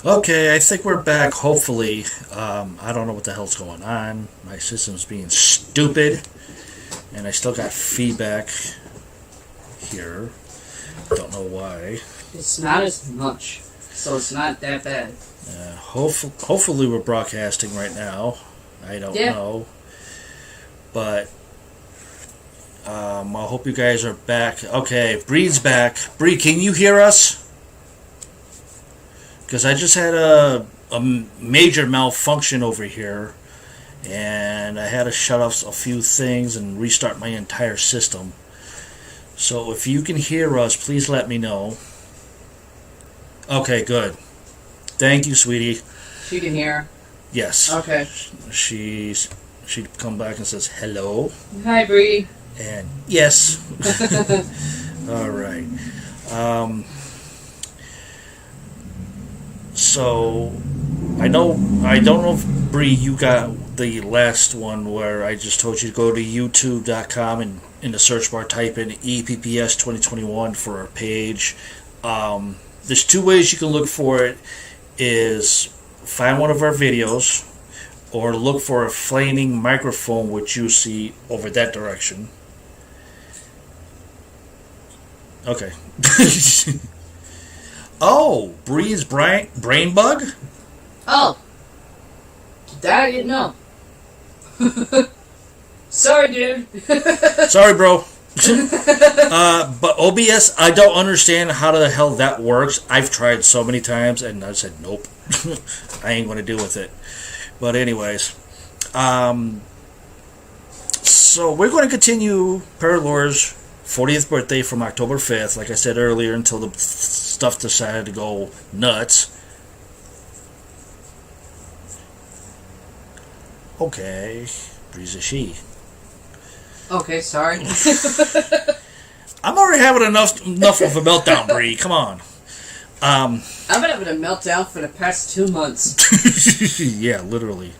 Okay, I think we're back, hopefully. I don't know what the hell's going on. My system's being stupid. And I still got feedback here. Don't know why. It's not as much, so it's not that bad. Hopefully we're broadcasting right now. I don't know. But I hope you guys are back. Okay, Bree's back. Bree, can you hear us? Because I just had a major malfunction over here, and I had to shut off a few things and restart my entire system. So if you can hear us, please let me know. Okay, good. Thank you, sweetie. She can hear. Yes. Okay. She'd come back and says hello. Hi, Bree. And yes. All right. So I don't know if Bree, you got the last one where I just told you to go to youtube.com and in the search bar type in EPPS2021 for our page. There's two ways you can look for it. Is find one of our videos or look for a flaming microphone, which you see over that direction. Okay. Oh, Bree's brain bug? Oh. That I didn't know. Sorry, dude. Sorry, bro. But OBS, I don't understand how the hell that works. I've tried so many times, and I said, nope. I ain't going to deal with it. But anyways. So we're going to continue Paralore's 40th birthday from October 5th, like I said earlier, until the stuff decided to go nuts. Okay, Bree's a she. Okay, sorry. I'm already having enough of a meltdown, Bree. Come on. I've been having a meltdown for the past 2 months. Yeah, literally.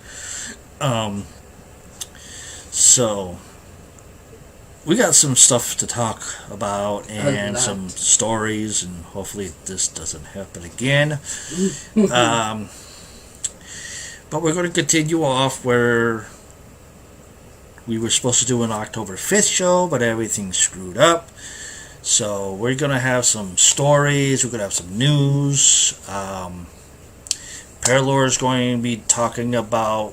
So we got some stuff to talk about and some stories, and hopefully this doesn't happen again. But we're going to continue off where we were supposed to do an October 5th show, but everything screwed up. So we're going to have some stories, we're going to have some news. Paralore is going to be talking about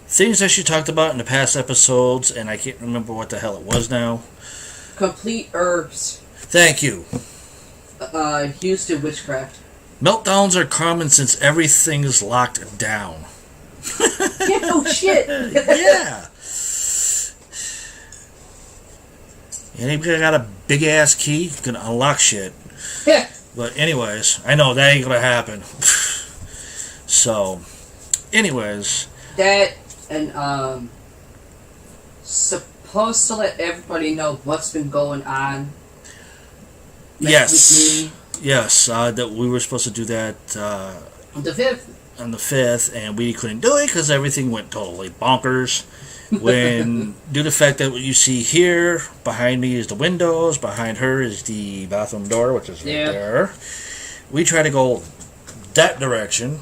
things that she talked about in the past episodes, and I can't remember what the hell it was now. Complete herbs. Thank you. Used in witchcraft. Meltdowns are common since everything is locked down. Yeah, no shit. Yeah. Anybody got a big ass key? You can unlock shit. Yeah. But anyways, I know that ain't gonna happen. So, anyways. That and supposed to let everybody know what's been going on. Yes. With me. Yes, that we were supposed to do that On the 5th. On the 5th, and we couldn't do it because everything went totally bonkers. When, due to the fact that what you see here, behind me is the windows, behind her is the bathroom door, which is right there. We try to go that direction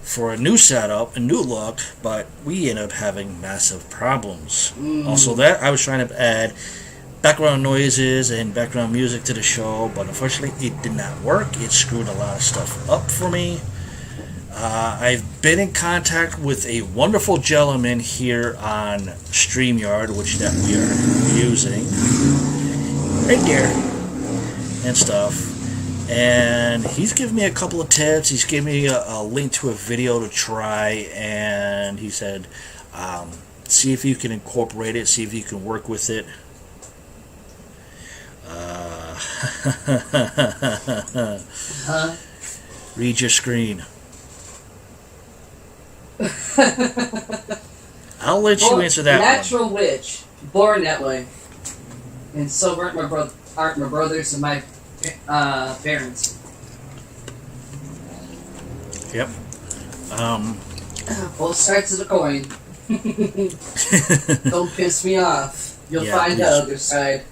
for a new setup, a new look, but we ended up having massive problems. Also, that I was trying to add background noises and background music to the show, but unfortunately it did not work. It screwed a lot of stuff up for me. I've been in contact with a wonderful gentleman here on StreamYard, which that we are using right there and stuff, and he's given me a couple of tips. He's given me a link to a video to try, and he said see if you can incorporate it, see if you can work with it. Read your screen. I'll let you answer that natural witch, born that way, and so aren't my brothers and my parents. Yep. Both sides of the coin. Don't piss me off. You'll find the other side.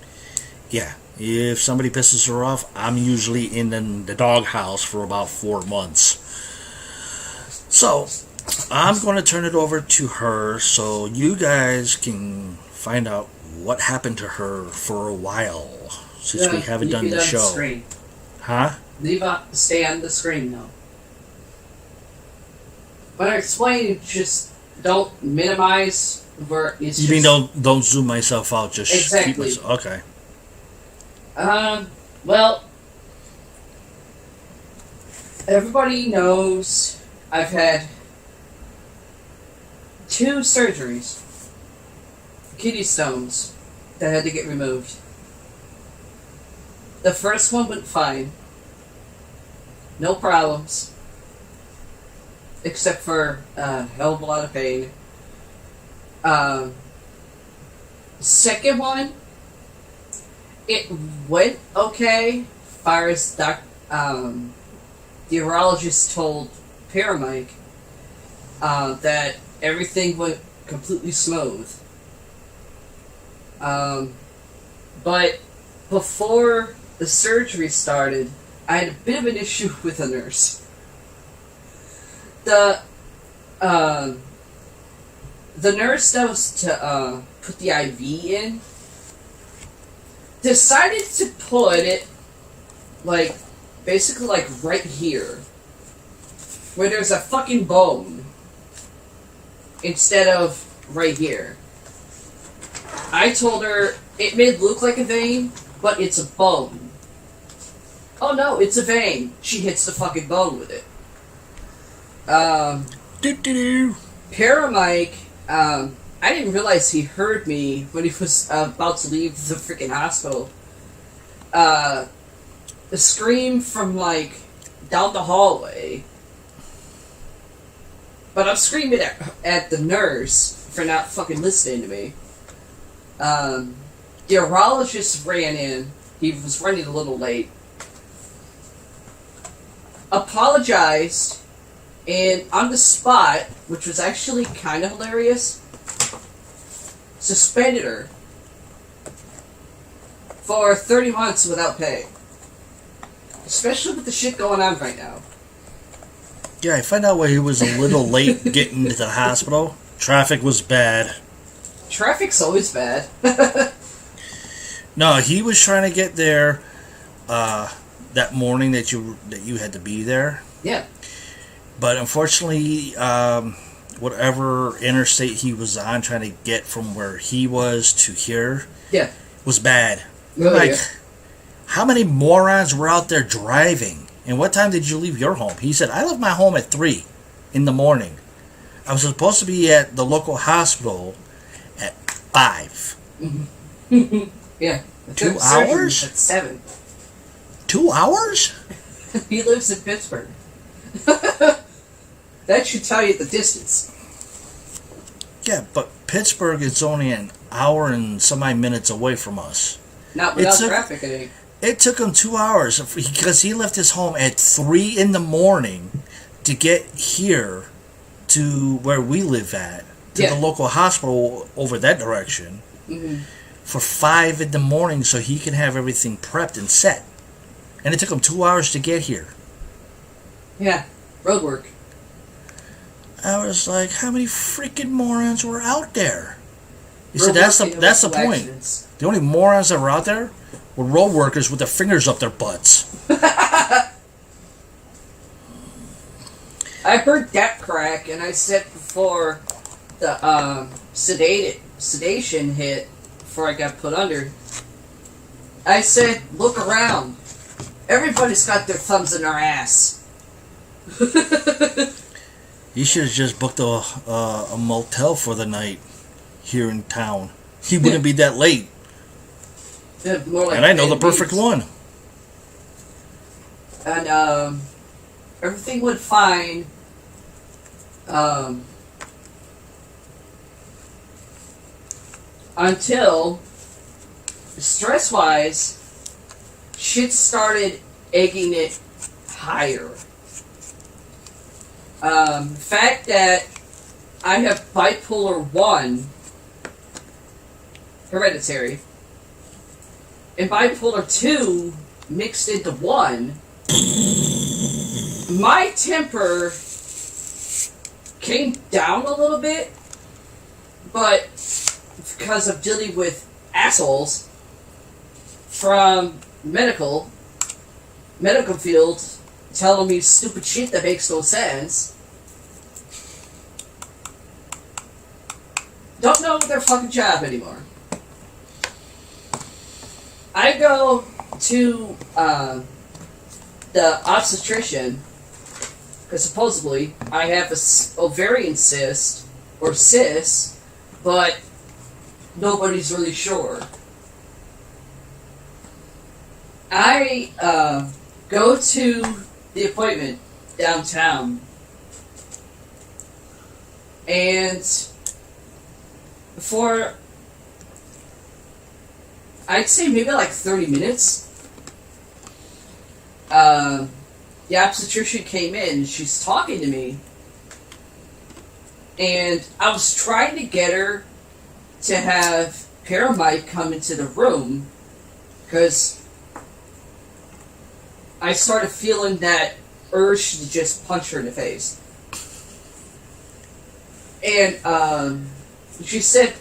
Yeah. If somebody pisses her off, I'm usually in the doghouse for about 4 months. So, I'm going to turn it over to her so you guys can find out what happened to her for a while since we haven't done the show. Screen. Huh? Stay on the screen now. When I explain, just don't minimize where it's. You mean don't zoom myself out? Just exactly. Keep myself, okay. Well, everybody knows I've had 2 surgeries, kidney stones, that had to get removed. The first one went fine. No problems. Except for a hell of a lot of pain. Second one, it went okay. As far as the urologist told Paramike that everything went completely smooth. But before the surgery started, I had a bit of an issue with a nurse. The nurse that was to put the IV in decided to put it basically right here, where there's a fucking bone, instead of right here. I told her it may look like a vein, but it's a bone. Oh no, it's a vein. She hits the fucking bone with it. Paramike, I didn't realize he heard me when he was about to leave the freaking hospital. The scream from, down the hallway. But I'm screaming at the nurse for not fucking listening to me. The urologist ran in. He was running a little late. Apologized, and on the spot, which was actually kind of hilarious, suspended her for 30 months without pay. Especially with the shit going on right now. Yeah, I found out why he was a little late getting to the hospital. Traffic was bad. Traffic's always bad. No, he was trying to get there that morning that you had to be there. Yeah. But unfortunately, whatever interstate he was on, trying to get from where he was to here, was bad. Oh, how many morons were out there driving? And what time did you leave your home? He said, I left my home at 3 in the morning. I was supposed to be at the local hospital at 5. Mm-hmm. Yeah. 2 hours? At 7. 2 hours? He lives in Pittsburgh. That should tell you the distance. Yeah, but Pittsburgh is only an hour and some odd minutes away from us. Not without traffic, I think. It took him 2 hours because he left his home at 3 in the morning to get here to where we live at, to the local hospital over that direction, for 5 in the morning so he can have everything prepped and set. And it took him 2 hours to get here. Yeah, road work. I was like, how many freaking morons were out there? He said, that's the point. Accidents. The only morons that were out there were road workers with their fingers up their butts. I heard that crack, and I said before the sedation hit, before I got put under, I said, look around. Everybody's got their thumbs in their ass. You should have just booked a motel for the night here in town. He wouldn't be that late. More like and I know the perfect one. And everything went fine. Until, stress-wise, shit started egging it higher. The fact that I have bipolar 1, hereditary, and bipolar 2 mixed into one, my temper came down a little bit, but because of dealing with assholes from medical field telling me stupid shit that makes no sense, don't know their fucking job anymore. I go to the obstetrician because supposedly I have a ovarian cyst or cyst, but nobody's really sure. I go to the appointment downtown, and for I'd say maybe like 30 minutes, the obstetrician came in and she's talking to me, and I was trying to get her to have Paramite come into the room because I started feeling that urge to just punch her in the face. And she said,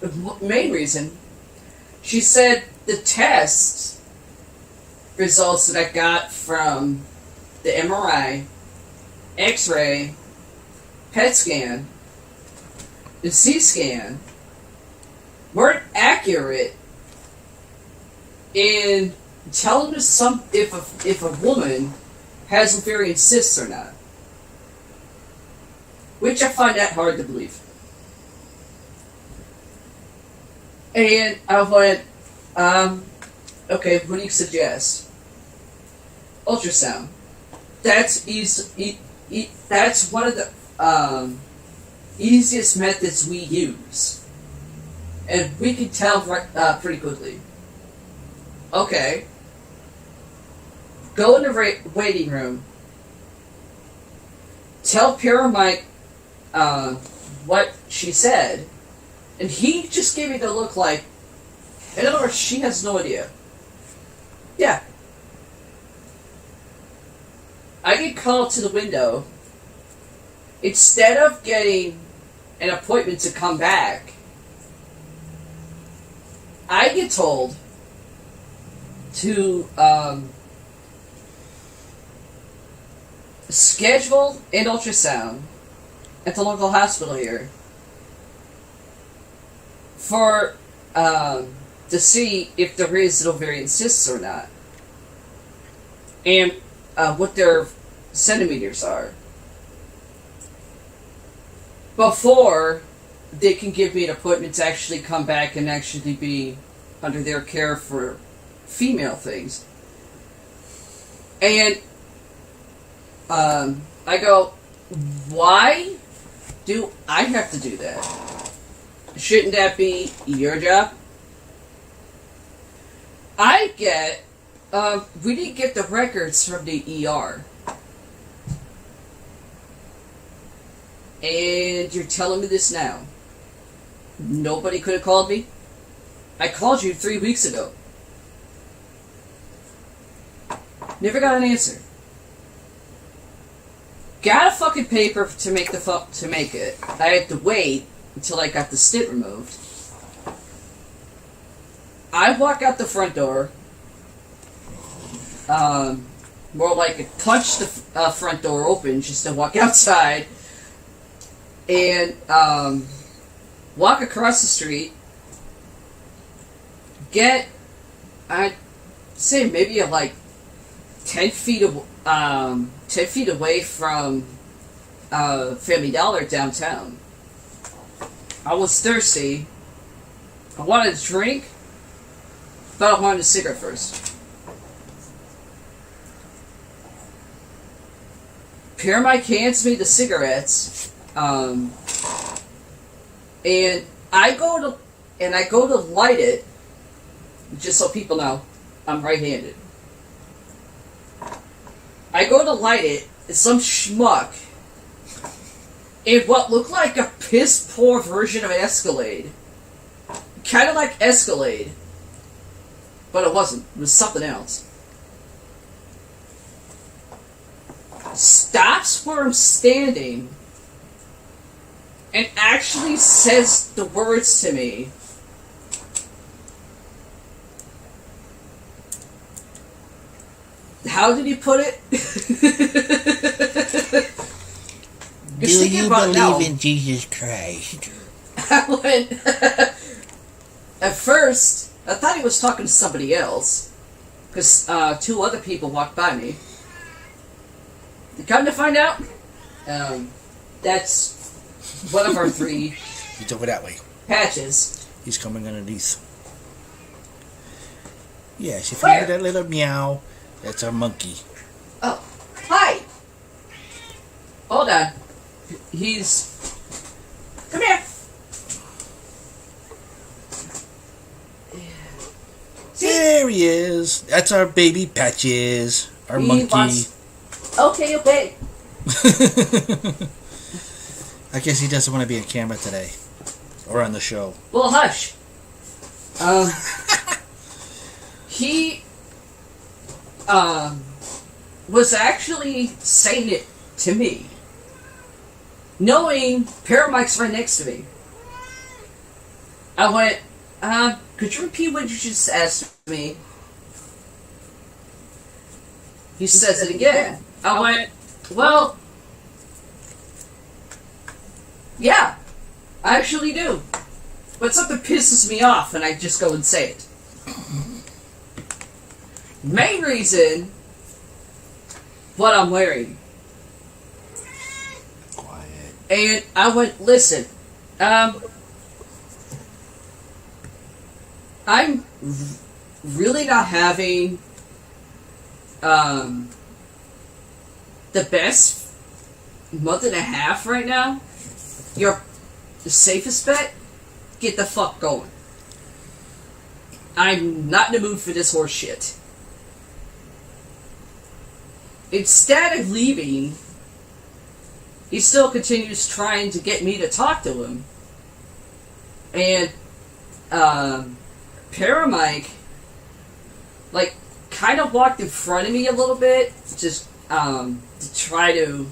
the main reason, she said the test results that I got from the MRI, X-ray, PET scan, the CT scan weren't accurate in telling us if a woman has ovarian cysts or not, which I find that hard to believe. And I went, okay, what do you suggest? Ultrasound. That's that's one of the easiest methods we use, and we can tell pretty quickly. Okay. Go in the waiting room. Tell Paramite what she said, and he just gave me the look like, in other words, she has no idea. Yeah. I get called to the window. Instead of getting an appointment to come back, I get told to schedule an ultrasound at the local hospital here for to see if there is an ovarian cysts or not, and what their centimeters are, before they can give me an appointment to actually come back and actually be under their care for female things. And I go, why do I have to do that? Shouldn't that be your job? I get, we didn't get the records from the ER. And you're telling me this now. Nobody could have called me? I called you 3 weeks ago. Never got an answer. Got a fucking paper to make it. I had to wait until I got the stent removed. I walk out the front door. More like I punched the front door open just to walk outside. And walk across the street. Get, I'd say maybe like 10 feet away from Family Dollar downtown. I was thirsty. I wanted a drink, but I wanted a cigarette first. Paramite hands me the cigarettes, and I go to light it. Just so people know, I'm right-handed. I go to light it, and some schmuck in what looked like a piss-poor version of an Escalade, kind of like Escalade, But it wasn't. It was something else. Stops where I'm standing and actually says the words to me. How did he put it? Do you believe in Jesus Christ? I went. At first, I thought he was talking to somebody else, because 2 other people walked by me. Come to find out, that's one of our 3 He's over that way. patches. He's coming underneath. Yes, if you Where? hear that little meow, that's our monkey. Oh, hi! Hold on. He's... Come here! There he is. That's our baby Patches. Our monkey. Okay. I guess he doesn't want to be on camera today. Or on the show. Well, hush. He was actually saying it to me, knowing Paramike's right next to me. I went, could you repeat what you just asked me? He says it again. I went, well, yeah, I actually do. But something pisses me off and I just go and say it. Main reason, what I'm wearing. Quiet. And I went, listen, I'm really not having the best month and a half right now. You're the safest bet, get the fuck going. I'm not in the mood for this horse shit. Instead of leaving, he still continues trying to get me to talk to him. And, Paramike, like, kind of walked in front of me a little bit, just, to try to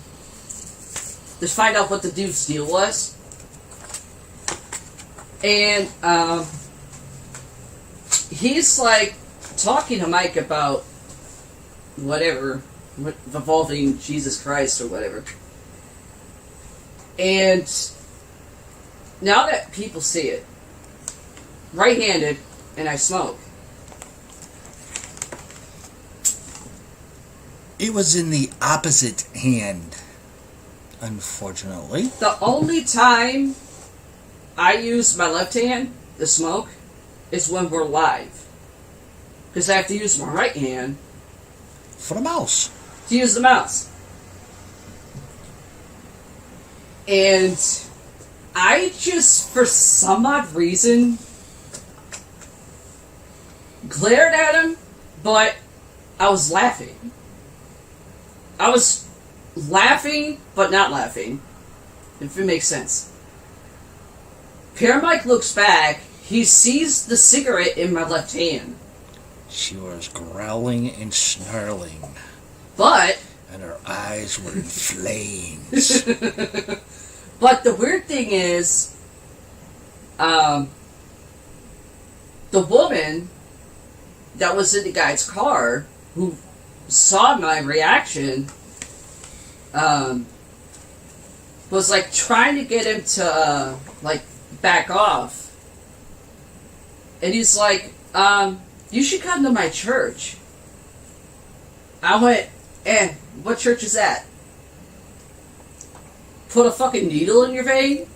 find out what the dude's deal was. And, he's, like, talking to Mike about whatever, revolving Jesus Christ or whatever. And now that people see it, right-handed, and I smoke. It was in the opposite hand, unfortunately. The only time I use my left hand to smoke is when we're live. Because I have to use my right hand For the mouse. to use the mouse. And I just, for some odd reason, glared at him, but I was laughing. I was laughing, but not laughing, if it makes sense. Paramike looks back, he sees the cigarette in my left hand. She was growling and snarling, But and her eyes were in flames. But the weird thing is, the woman that was in the guy's car, who saw my reaction, was like trying to get him to, like, back off. And he's like, you should come to my church. I went, what church is that? Put a fucking needle in your vein?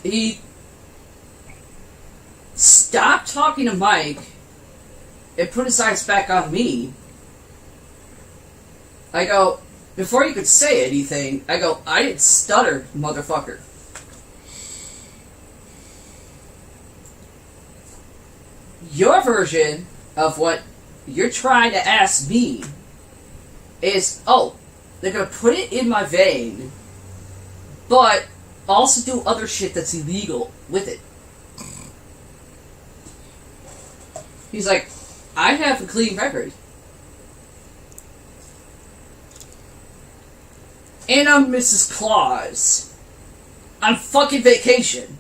He stopped talking to Mike and put his eyes back on me. I go, before you could say anything, I go, I didn't stutter, motherfucker. Your version of what you're trying to ask me is, oh, they're going to put it in my vein, but also do other shit that's illegal with it. He's like, I have a clean record. And I'm Mrs. Claus. On fucking vacation.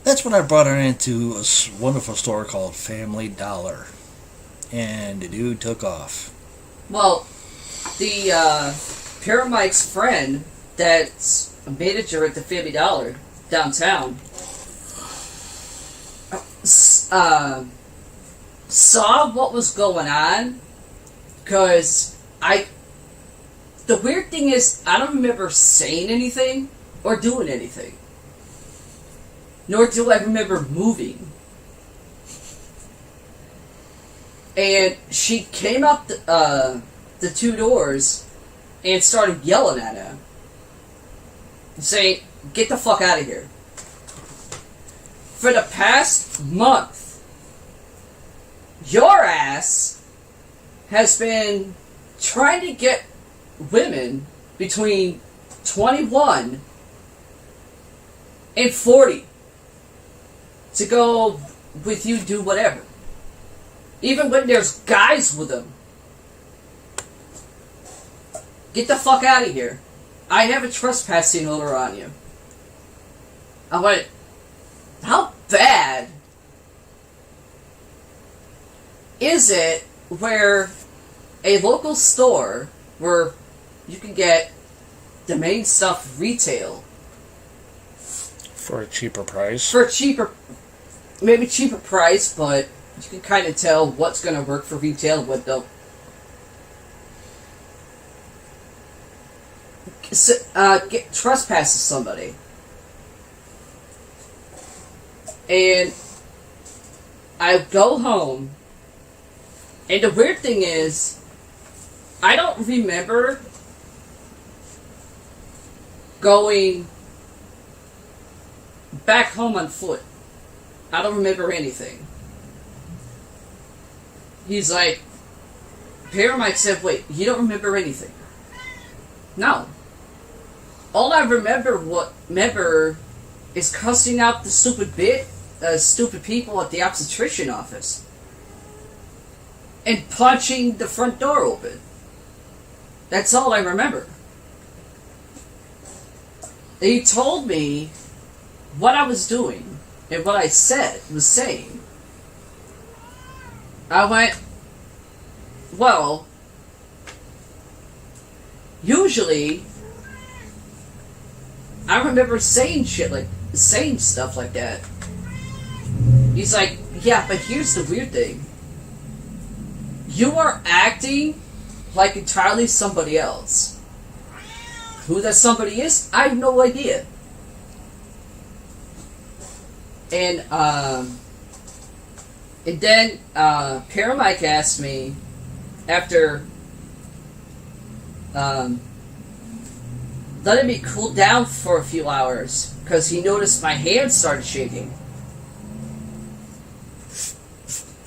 That's when I brought her into a wonderful store called Family Dollar. And the dude took off. Well, the Paramike's friend that's a manager at the Family Dollar downtown saw what was going on, because the weird thing is, I don't remember saying anything or doing anything. Nor do I remember moving. And she came up the two doors and started yelling at him, saying, "Get the fuck out of here." For the past month, your ass has been trying to get women between 21 and 40 to go with you, do whatever. Even when there's guys with them. Get the fuck out of here. I have a trespassing order on you. I went, how bad is it where a local store where you can get the main stuff retail for a cheaper price? For a cheaper, maybe cheaper price, but you can kind of tell what's going to work for retail and what don't. Trespasses somebody. And I go home, and the weird thing is, I don't remember going back home on foot. I don't remember anything. He's like, Paramike said, wait, you don't remember anything? No. All I remember is cussing out the stupid people at the obstetrician office. And punching the front door open. That's all I remember. He told me what I was doing and what I was saying. I went, well, usually I remember saying stuff like that. He's like, yeah, but here's the weird thing. You are acting like entirely somebody else. Who that somebody is, I have no idea. And then Paramike asked me, after letting me cool down for a few hours, because he noticed my hands started shaking.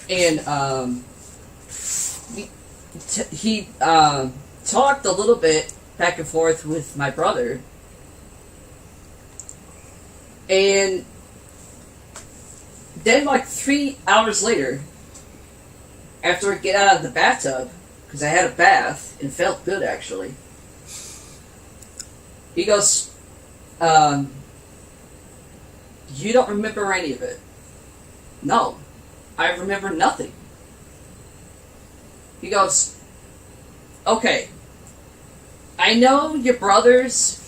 And he talked a little bit back and forth with my brother. And then, like 3 hours later, after I get out of the bathtub, because I had a bath and felt good actually, he goes, you don't remember any of it? No, I remember nothing. He goes, okay, I know your brothers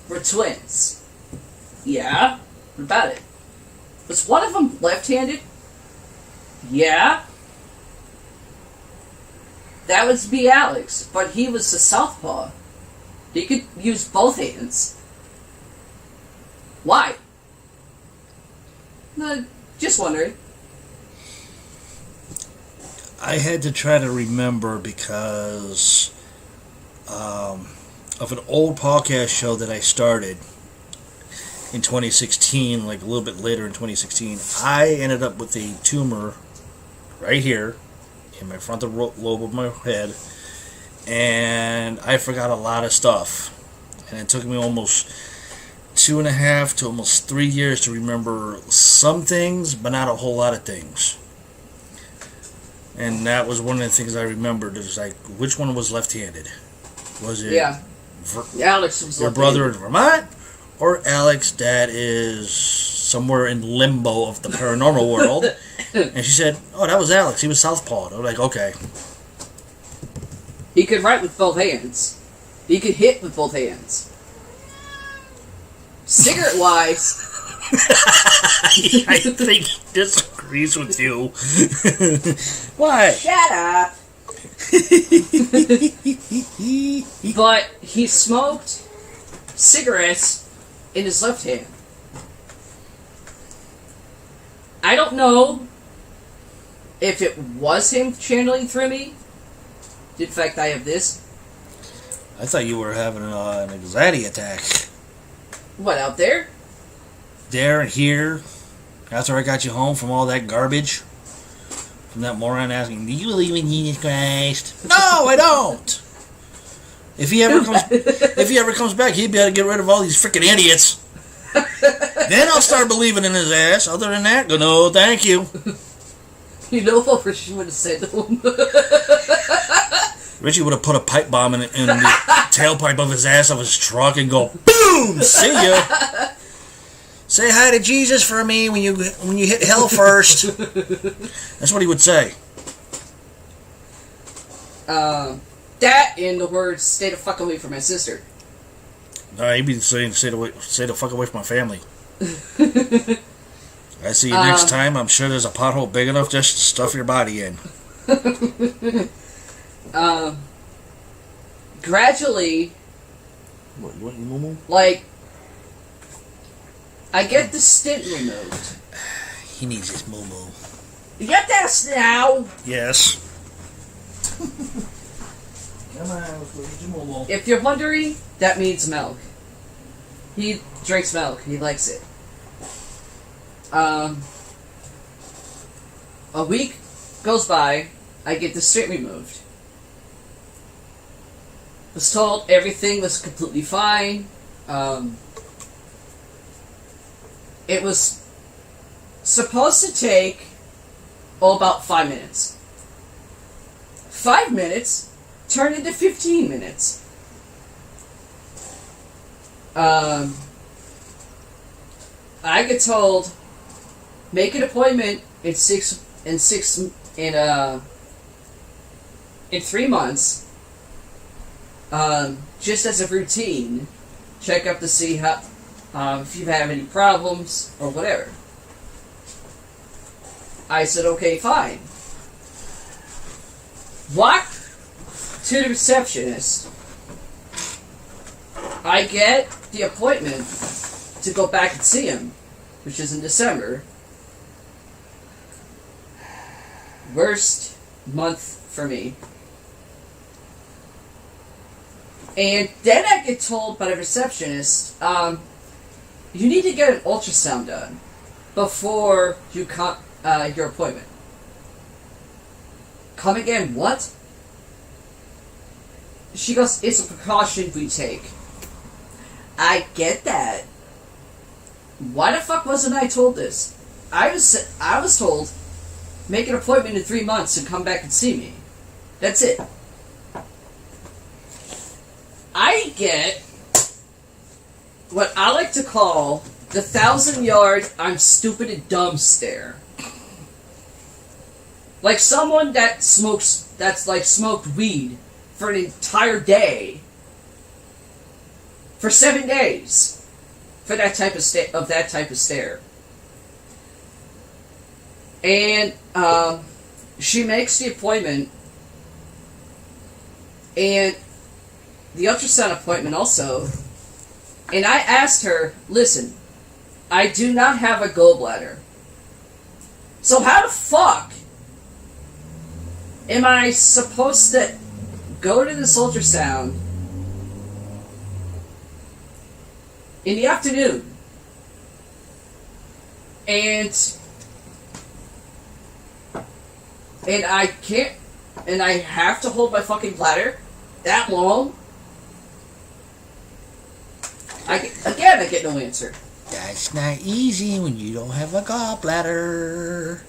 were twins. Yeah? What about it? Was one of them left-handed? Yeah? That would be Alex, but he was a southpaw. He could use both hands. Why? Just wondering. I had to try to remember because of an old podcast show that I started in 2016, like a little bit later in 2016. I ended up with a tumor right here in my frontal lobe of my head, and I forgot a lot of stuff. And it took me almost 2.5 to almost 3 years to remember some things, but not a whole lot of things. And that was one of the things I remembered. It was like, which one was left-handed? Was it Alex was your brother in Vermont, or Alex that is somewhere in limbo of the paranormal world? And she said, oh, that was Alex. He was southpawed. I was like, okay. He could write with both hands. He could hit with both hands. Cigarette-wise... I think he disagrees with you. Why? Shut up! But he smoked cigarettes in his left hand. I don't know if it was him channeling through me. In fact, I have this. I thought you were having an anxiety attack. What, out there? There and here, after I got you home from all that garbage, from that moron asking, do you believe in Jesus Christ? No, I don't. If he ever comes back, he'd be able to get rid of all these freaking idiots. Then I'll start believing in his ass. Other than that, go, no, thank you. You know what she would have said to him? Richie would have put a pipe bomb in the tailpipe of his ass of his truck and go, boom, see ya. Say hi to Jesus for me when you hit hell first. That's what he would say. That and the words, stay the fuck away from my sister. He'd be saying, stay the fuck away from my family. I see you next time. I'm sure there's a pothole big enough just to stuff your body in. Gradually, What, you want your moo-moo? like, I get the stint removed. He needs his moo-moo. You get this now? Yes. Come on, let's go get your moo-moo. If you're wondering, that means milk. He drinks milk. He likes it. A week goes by. I get the stint removed. Was told everything was completely fine. It was supposed to take about 5 minutes. 5 minutes turned into 15 minutes. I get told, make an appointment in 3 months. Just as a routine, check up to see how if you have any problems or whatever. I said, okay, fine. Walk to the receptionist. I get the appointment to go back and see him, which is in December. Worst month for me. And then I get told by the receptionist, you need to get an ultrasound done before you come your appointment. Come again, what? She goes, it's a precaution we take. I get that. Why the fuck wasn't I told this? I was told, make an appointment in 3 months and come back and see me. That's it. I get what I like to call the 1,000-yard I'm stupid and dumb stare. Like someone that smoked weed for an entire day. For 7 days. For that type of stare. And she makes the appointment, and the ultrasound appointment also, and I asked her, listen, I do not have a gallbladder. So how the fuck am I supposed to go to this ultrasound in the afternoon and I can't, and I have to hold my fucking bladder that long? I get no answer. That's not easy when you don't have a gallbladder.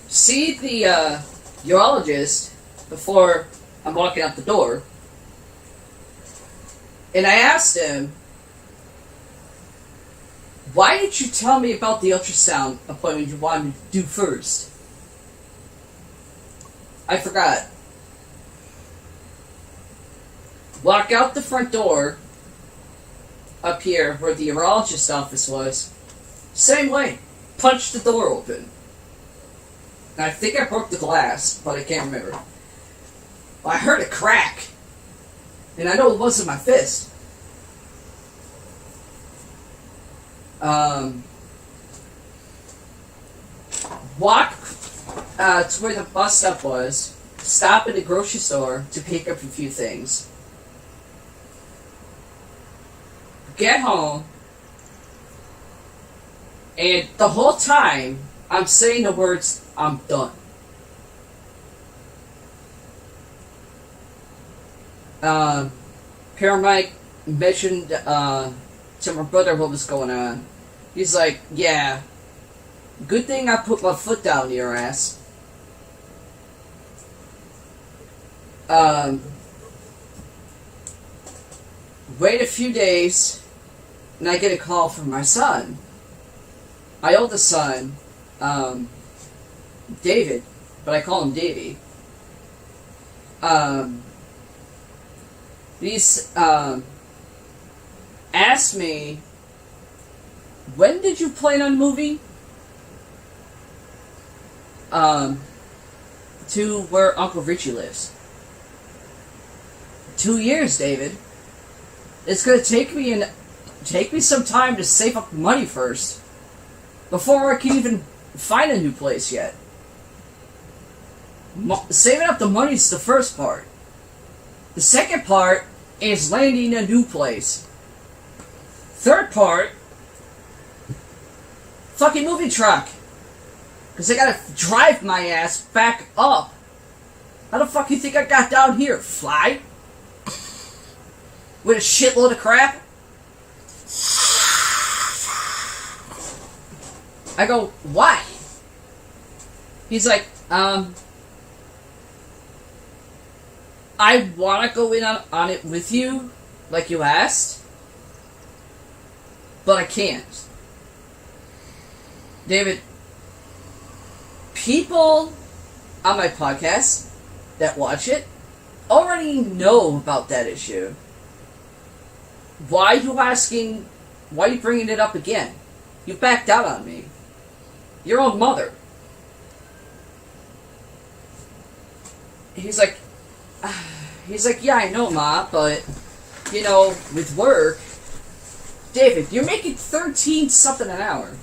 See the urologist before I'm walking out the door, and I asked him, why did you tell me about the ultrasound appointment you wanted me to do first? I forgot. Walk out the front door, up here where the urologist's office was, same way. Punch the door open. And I think I broke the glass, but I can't remember. I heard a crack. And I know it wasn't my fist. Walk to where the bus stop was. Stop at the grocery store to pick up a few things. Get home. And the whole time, I'm saying the words, I'm done. Paramedic mentioned to my brother what was going on. He's like, yeah, good thing I put my foot down your ass. Wait a few days, and I get a call from my son. My oldest son, David, but I call him Davey. He's asked me, when did you plan on moving to where Uncle Richie lives? 2 years, David. It's gonna take me some time to save up money first, before I can even find a new place yet. Saving up the money is the first part. The second part is landing a new place. Third part, fucking moving truck. Because I gotta drive my ass back up. How the fuck you think I got down here? Fly? With a shitload of crap? I go, why? He's like, I want to go in on it with you, like you asked, but I can't. David, people on my podcast that watch it already know about that issue. Why are you bringing it up again? You backed out on me. Your own mother. He's like, yeah, I know, Ma, but, with work, David, you're making 13 something an hour.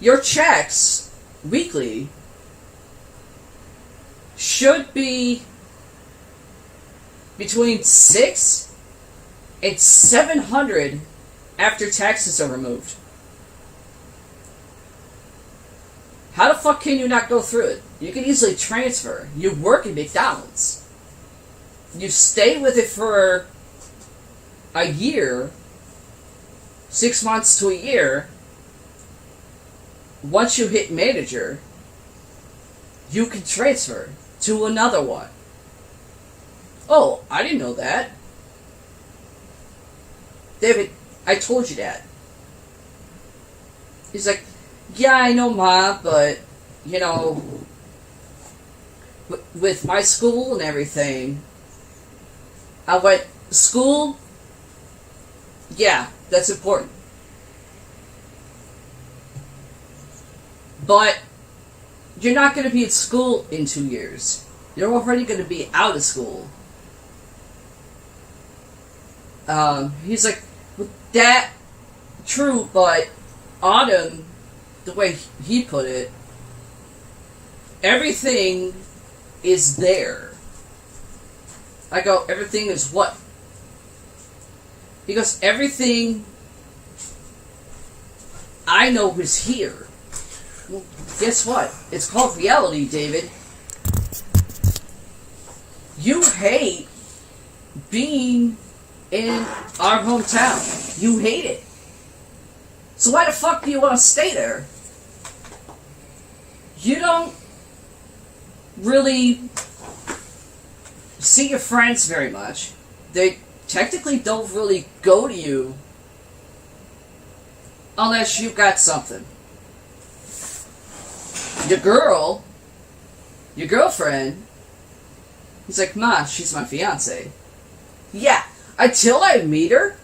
Your checks, weekly, should be between $600 and $700 after taxes are removed. How the fuck can you not go through it? You can easily transfer. You work at McDonald's. You stay with it for a year, 6 months to a year. Once you hit manager, you can transfer to another one. Oh, I didn't know that. David, I told you that. He's like, yeah, I know, Ma, but, with my school and everything, I went, school? Yeah, that's important. But you're not going to be at school in 2 years. You're already going to be out of school. He's like, that, true, but Autumn, the way he put it, everything is there. I go, everything is what? He goes, everything I know is here. Well, guess what? It's called reality, David. You hate being in our hometown. You hate it. So why the fuck do you want to stay there? You don't really see your friends very much. They technically don't really go to you unless you've got something. Your girlfriend, he's like, Ma, she's my fiance. Yeah, until I meet her,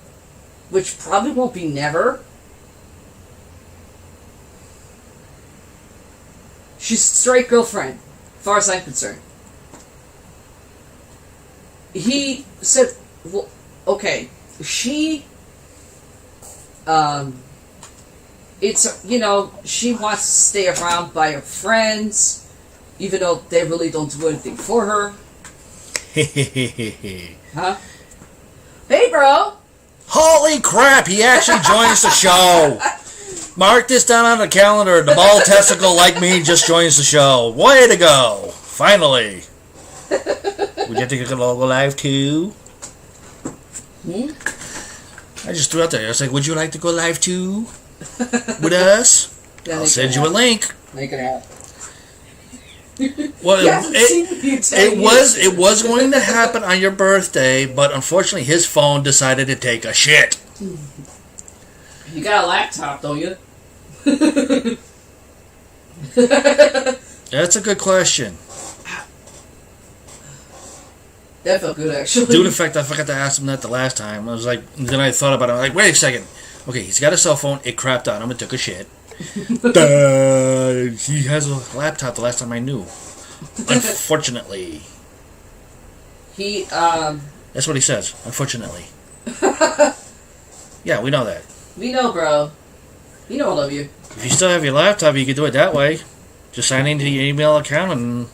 which probably won't be never, she's a straight girlfriend, as far as I'm concerned. He said, well, okay, she, it's, you know, she wants to stay around by her friends, even though they really don't do anything for her. Huh? Hey, bro! Holy crap, he actually joins the show! Mark this down on the calendar. The bald testicle like me just joins the show. Way to go! Finally! Would you have to go live too? I just threw out there. I was like, would you like to go live too? With us? I'll send you a link. Make it happen. Well, it was going to happen on your birthday, but unfortunately his phone decided to take a shit. You got a laptop, don't you? That's a good question. That felt good, actually. Due to the fact I forgot to ask him that the last time. I was like, then I thought about it. I was like, wait a second. Okay, he's got a cell phone. It crapped on him. It took a shit. He has a laptop the last time I knew. Unfortunately. That's what he says. Unfortunately. Yeah, we know that. We know, bro. You know I love you. If you still have your laptop, you can do it that way. Just sign into your email account and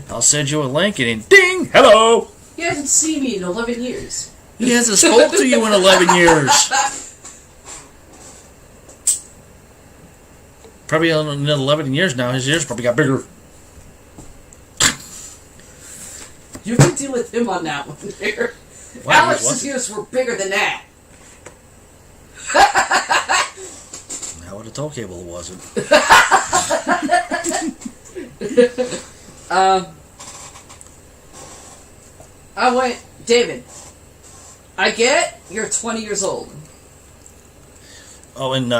I'll send you a link and then ding! Hello! He hasn't seen me in 11 years. He hasn't spoke to you in 11 years. Probably in 11 years now, his ears probably got bigger. You can deal with him on that one there. Wow, Alex's ears were bigger than that. Now with a tow cable it wasn't. I went, David, I get you're 20 years old. Oh, and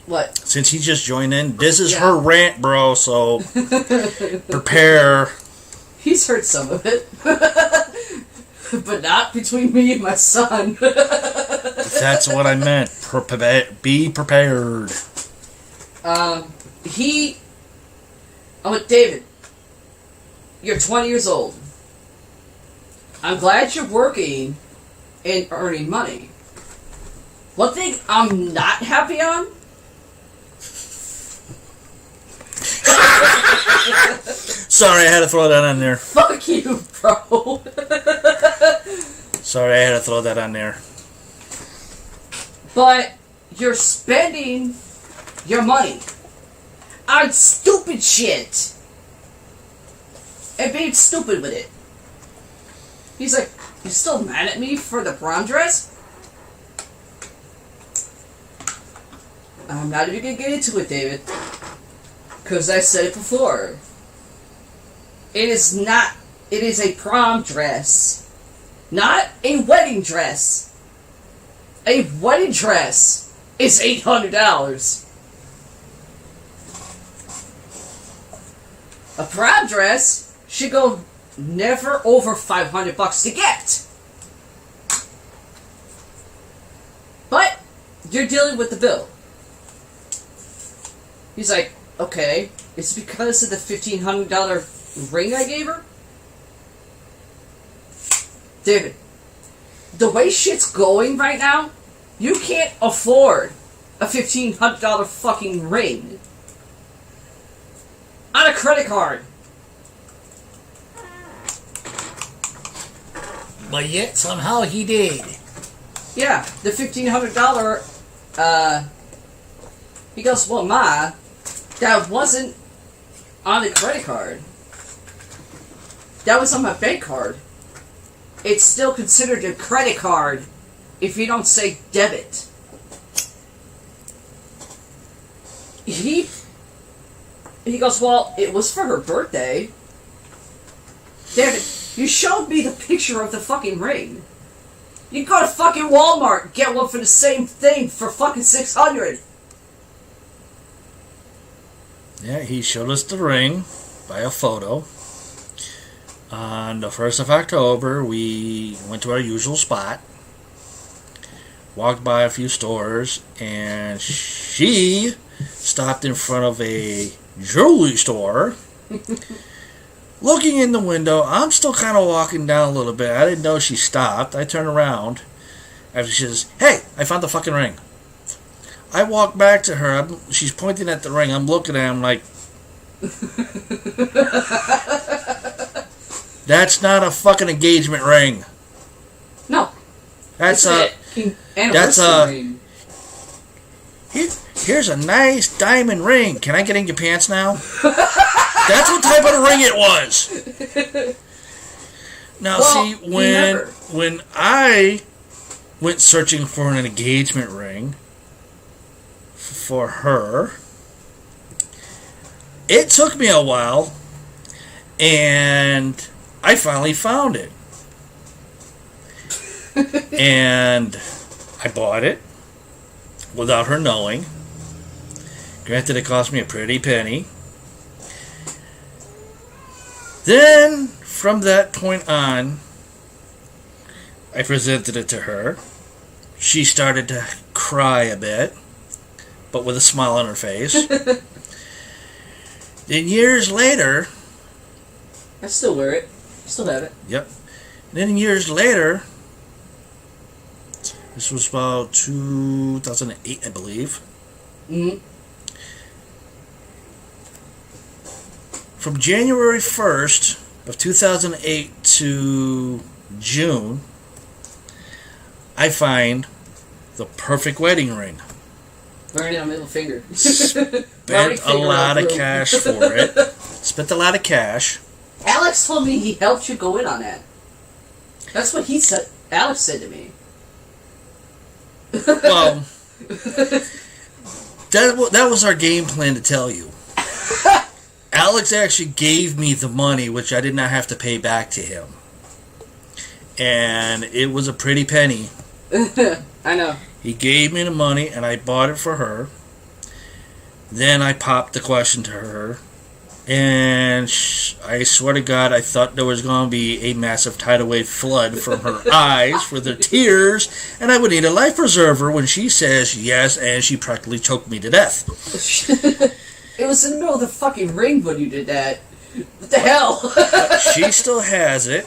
what? Since he just joined in, this is her rant, bro, so prepare. He's heard some of it. But not between me and my son. That's what I meant. Be prepared. I went, David, you're 20 years old. I'm glad you're working and earning money. One thing I'm not happy on? Sorry, I had to throw that on there. Fuck you, bro. Sorry, I had to throw that on there. But you're spending your money on stupid shit and being stupid with it. He's like, you still mad at me for the prom dress? I'm not even gonna get into it, David. Because I said it before. It is a prom dress. Not a wedding dress. A wedding dress is $800. A prom dress should go never over $500 to get. But you're dealing with the bill. He's like, okay, it's because of the $1,500 ring I gave her? David, the way shit's going right now, you can't afford a $1,500 fucking ring on a credit card. But yet, somehow he did. Yeah, the $1,500, he goes, well, Ma, that wasn't on the credit card. That was on my bank card. it's still considered a credit card if you don't say debit. He goes, well, it was for her birthday. Damn it, you showed me the picture of the fucking ring. You go to fucking Walmart and get one for the same thing for fucking $600. Yeah, he showed us the ring by a photo. On the 1st of October, we went to our usual spot, walked by a few stores, and she stopped in front of a jewelry store. Looking in the window, I'm still kind of walking down a little bit. I didn't know she stopped. I turned around after she says, "Hey, I found the fucking ring." I walk back to her. She's pointing at the ring. I'm looking at him like, that's not a fucking engagement ring. No. That's ring. Here's a nice diamond ring. Can I get in your pants now? That's what type of ring it was. Now, well, see, when I went searching for an engagement ring for her, it took me a while, and I finally found it. And I bought it without her knowing. Granted, it cost me a pretty penny. Then, from that point on, I presented it to her. She started to cry a bit, but with a smile on her face. Then years later... I still wear it. Still have it. Yep. Then years later... This was about 2008, I believe. Mm-hmm. From January 1st of 2008 to June, I find the perfect wedding ring. Wearing it on middle finger. Spent a lot of cash for it. Spent a lot of cash. Alex told me he helped you go in on that. That's what he said. Alex said to me. Well, that was our game plan to tell you. Alex actually gave me the money, which I did not have to pay back to him. And it was a pretty penny. I know. He gave me the money, and I bought it for her. Then I popped the question to her. And I swear to God, I thought there was going to be a massive tidal wave flood from her eyes for the tears, and I would need a life preserver when she says yes, and she practically choked me to death. It was in the middle of the fucking ring when you did that. What the hell? She still has it,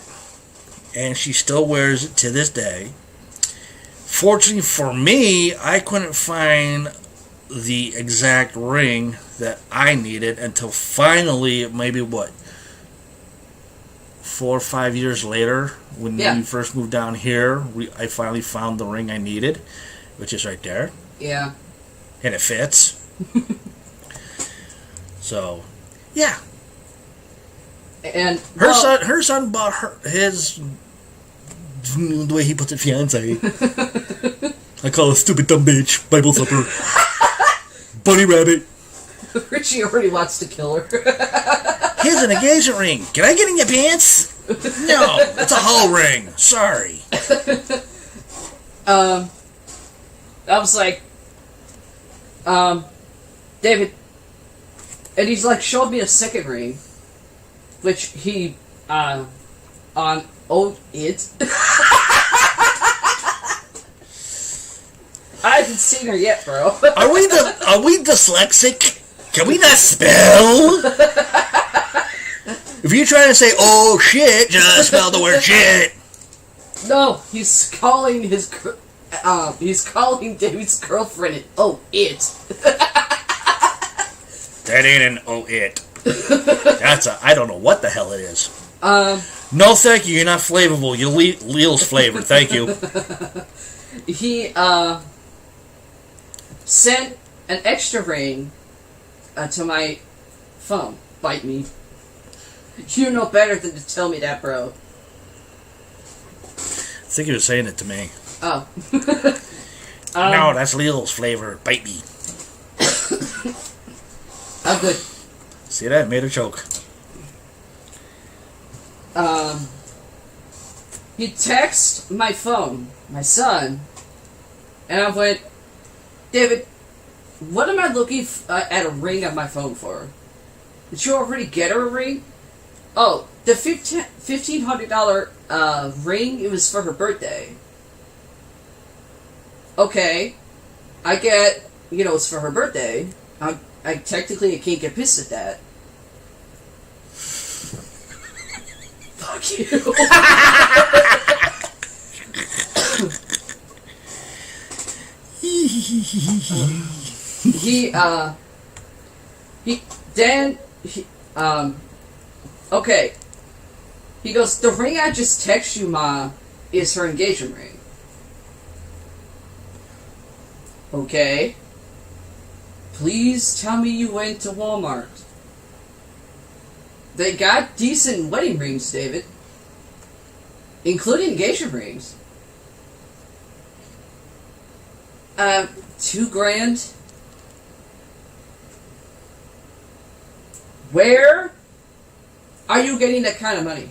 and she still wears it to this day. Fortunately for me, I couldn't find the exact ring that I needed until finally, maybe 4 or 5 years later, when we first moved down here, I finally found the ring I needed, which is right there. Yeah. And it fits. So, yeah. And her son bought his, the way he puts it, fiance. I call it stupid dumb bitch, Bible thumper, bunny rabbit. Richie already wants to kill her. Here's an engagement ring. Can I get in your pants? No, it's a whole ring. Sorry. I was like, David, and he's like showed me a second ring, which he it. I haven't seen her yet, bro. Are we dyslexic? Can we not spell? If you're trying to say "oh shit," just spell the word shit. No, he's calling David's girlfriend it. That ain't an it. That's I don't know what the hell it is. No, thank you. You're not flavorful. You're Leal's flavored. Thank you. He sent an extra ring to my phone. Bite me. You know better than to tell me that, bro. think he was saying it to me. Oh. No, that's Leo's flavor. Bite me. Oh, good. See that? Made her choke. He texted my phone, my son, and I went, David, what am I looking at a ring on my phone for? Did you already get her a ring? Oh, the $1,500 ring, it was for her birthday. Okay, I get, it's for her birthday. I technically can't get pissed at that. Fuck you. Okay. He goes, the ring I just texted you, Ma, is her engagement ring. Okay. Please tell me you went to Walmart. They got decent wedding rings, David. Including engagement rings. $2,000? Where are you getting that kind of money?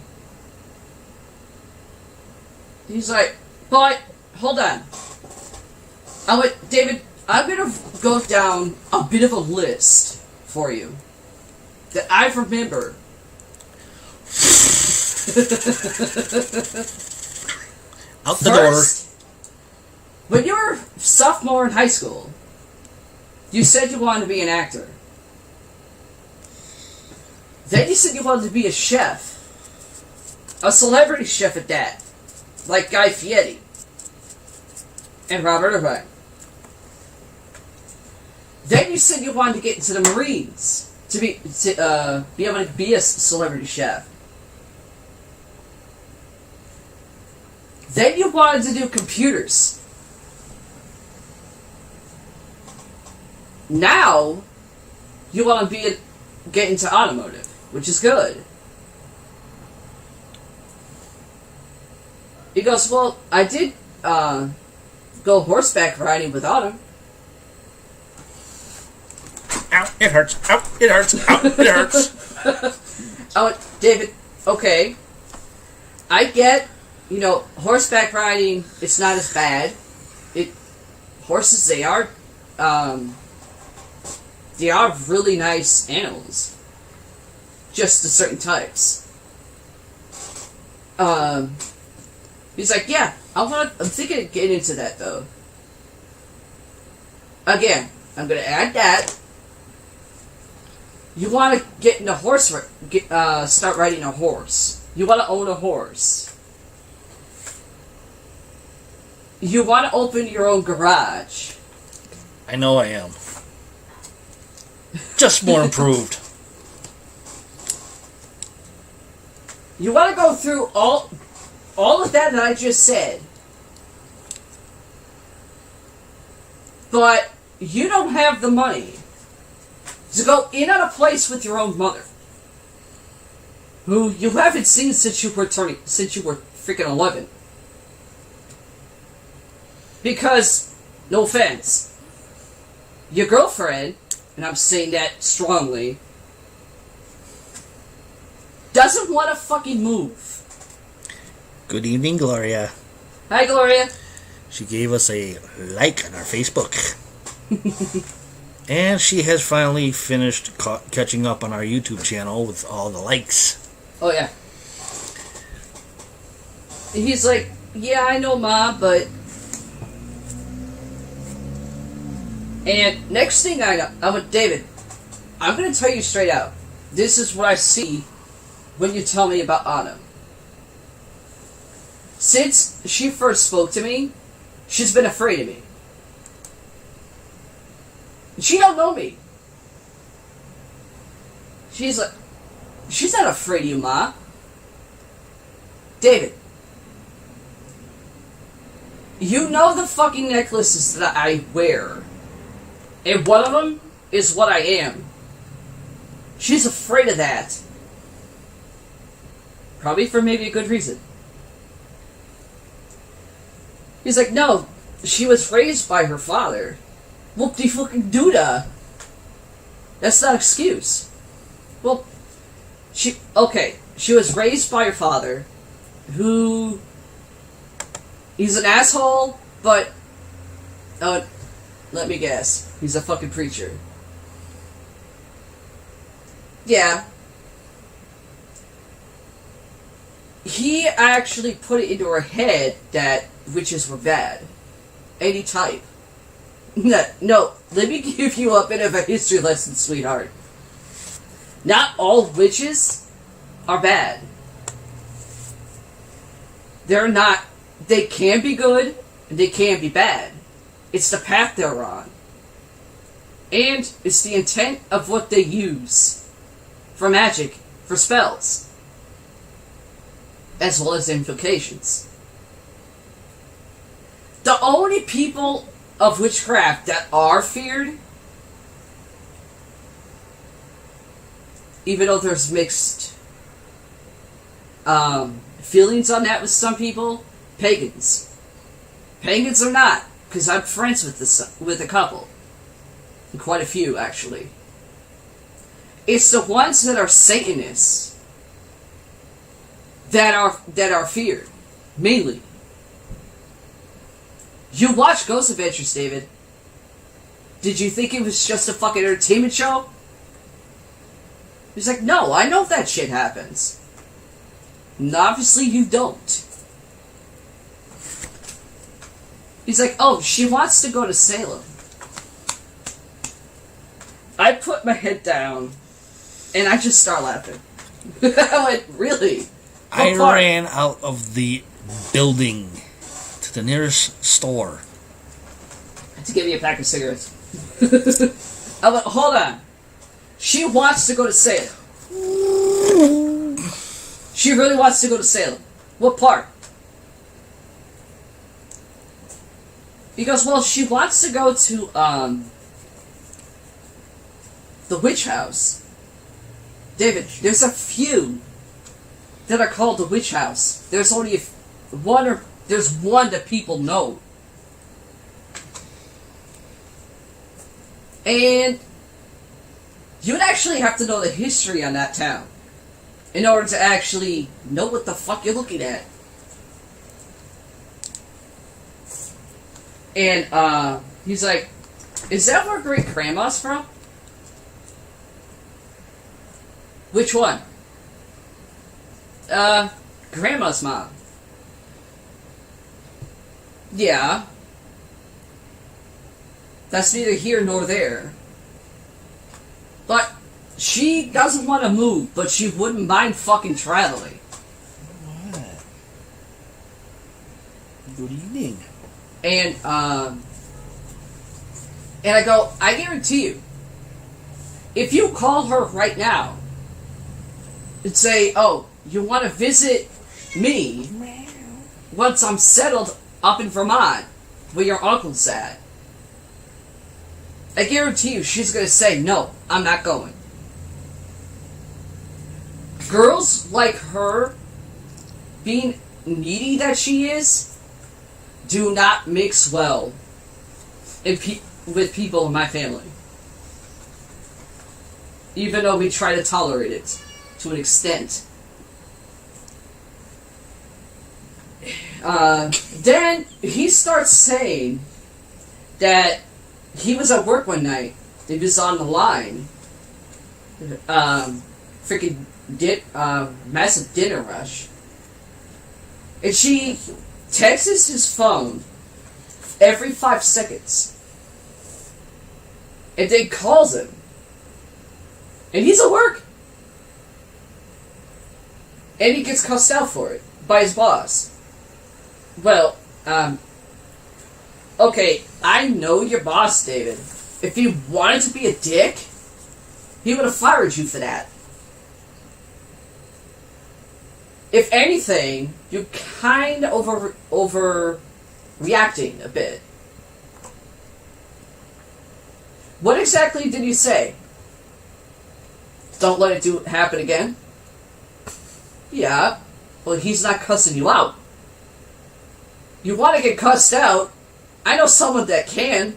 He's like, but, hold on. I went, David, I'm going to go down a bit of a list for you that I remember. Out the door. When you were sophomore in high school, you said you wanted to be an actor. Then you said you wanted to be a chef. A celebrity chef at that. Like Guy Fieri. And Robert Irvine. Then you said you wanted to get into the Marines. To be able to be a celebrity chef. Then you wanted to do computers. Now, you want to get into automotive, which is good. He goes, well, I did go horseback riding with Autumn. Ow, it hurts. Ow, it hurts. Ow, it hurts. Oh, David, okay. I get, horseback riding, it's not as bad. Horses, they are really nice animals. Just the certain types. He's like, yeah, I'm thinking of getting into that, though. Again, I'm going to add that. You want to get into start riding a horse. You want to own a horse. You want to open your own garage. I know I am. Just more improved. You want to go through all of that I just said. But you don't have the money to go in on a place with your own mother, who you haven't seen since you were freaking 11. Because, no offense, your girlfriend, and I'm saying that strongly, doesn't want to fucking move. Good evening, Gloria. Hi, Gloria. She gave us a like on our Facebook. And she has finally finished catching up on our YouTube channel with all the likes. Oh, yeah. He's like, yeah, I know, Ma, but... And next thing I know, I'm with David. I'm going to tell you straight out. This is what I see when you tell me about Autumn. Since she first spoke to me, she's been afraid of me. She don't know me. She's like, she's not afraid of you, Ma. David, you know the fucking necklaces that I wear. And one of them is what I am. She's afraid of that. Probably for maybe a good reason. He's like, no, she was raised by her father. Whoop-de-fucking-doodah. That's not an excuse. Well, she was raised by her father, who, he's an asshole, but, let me guess, he's a fucking preacher. Yeah. He actually put it into her head that witches were bad. Any type. No, let me give you a bit of a history lesson, sweetheart. Not all witches are bad. They're not. They can be good, and they can be bad. It's the path they're on. And it's the intent of what they use for magic, for spells, as well as invocations. The only people of witchcraft that are feared, even though there's mixed feelings on that with some people, pagans. Pagans are not, because I'm friends with a couple. Quite a few, actually. It's the ones that are Satanists that are feared, mainly. You watch Ghost Adventures, David. Did you think it was just a fucking entertainment show? He's like, no, I know that shit happens. And obviously you don't. He's like, oh, she wants to go to Salem. I put my head down, and I just start laughing. I went, really? I ran out of the building to the nearest store. To give me a pack of cigarettes. I went, hold on. She wants to go to Salem. She really wants to go to Salem. What part? Because, well, she wants to go to, the witch house. David, there's a few that are called the witch house. There's only there's one that people know. And you would actually have to know the history on that town in order to actually know what the fuck you're looking at. And, he's like, is that where great grandma's from? Which one? Grandma's mom. Yeah. That's neither here nor there. But she doesn't want to move, but she wouldn't mind fucking traveling. What? Good evening. And I go, I guarantee you, if you call her right now and say, oh, you want to visit me once I'm settled up in Vermont where your uncle's at, I guarantee you she's going to say, no, I'm not going. Girls like her, being needy that she is, do not mix well with people in my family. Even though we try to tolerate it to an extent. Then he starts saying that he was at work one night. He was on the line. Freaking massive dinner rush. And she texts his phone every 5 seconds. And then calls him. And he's at work. And he gets cussed out for it by his boss. Well, okay, I know your boss, David. If he wanted to be a dick, he would have fired you for that. If anything, you're kind of overreacting a bit. What exactly did you say? Don't let it happen again? Yeah. Well, he's not cussing you out. You want to get cussed out? I know someone that can.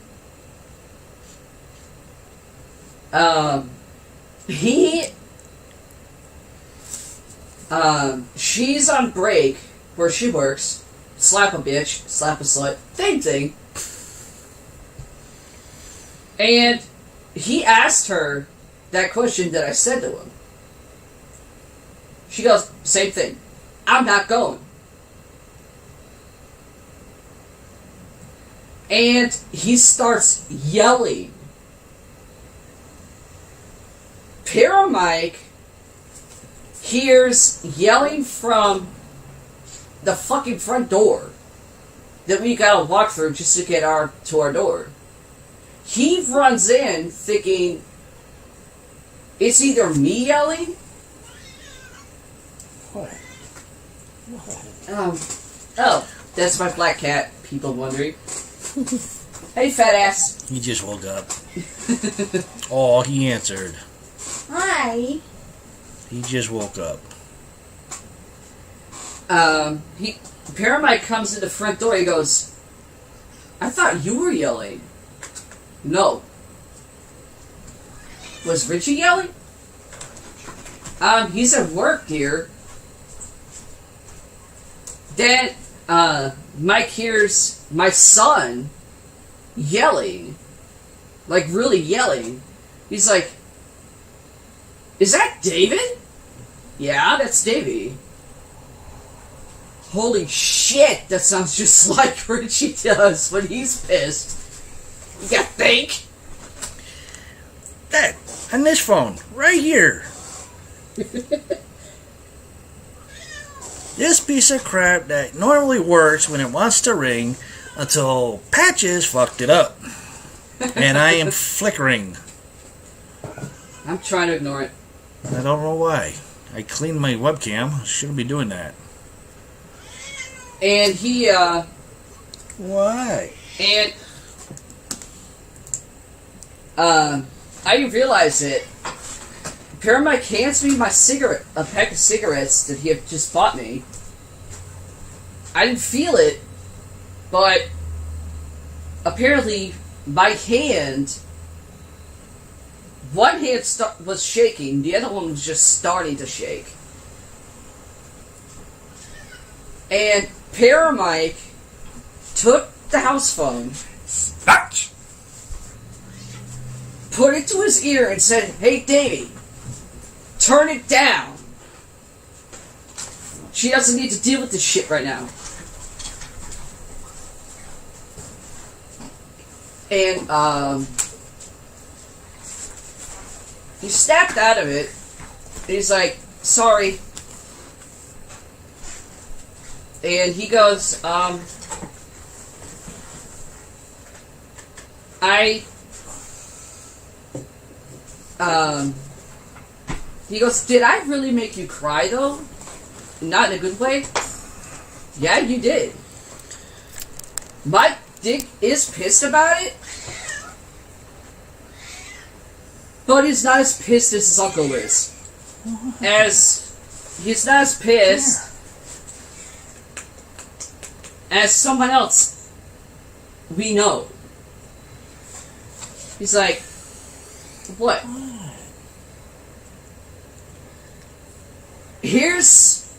She's on break where she works. Slap a bitch, slap a slut, same thing. And he asked her that question that I said to him. She goes, same thing. I'm not going. And he starts yelling. Paramike hears yelling from the fucking front door that we gotta walk through just to get to our door. He runs in thinking it's either me yelling. What? Oh, that's my black cat, people wondering. Hey, fat ass. He just woke up. Oh, he answered. Hi. He just woke up. Paramike comes in the front door. He goes, I thought you were yelling. No. Was Richie yelling? He's at work, dear. Then, Mike hears my son yelling. Like, really yelling. He's like, is that David? Yeah, that's Davey. Holy shit, that sounds just like Richie does when he's pissed. You think? Dad, on this phone, right here. This piece of crap that normally works when it wants to ring until Patches fucked it up. And I am flickering. I'm trying to ignore it. I don't know why. I cleaned my webcam. Shouldn't be doing that. And he, Why? and, I didn't realize it. Paramike hands me a pack of cigarettes that he had just bought me. I didn't feel it, but apparently my hand, one hand was shaking, the other one was just starting to shake. And Paramike took the house phone, put it to his ear and said, hey Davey, turn it down. She doesn't need to deal with this shit right now. And, he snapped out of it. And he's like, sorry. And he goes, he goes, did I really make you cry though? Not in a good way? Yeah, you did. My dick is pissed about it, but he's not as pissed as his uncle is. He's not as pissed as someone else we know. He's like, what? Here's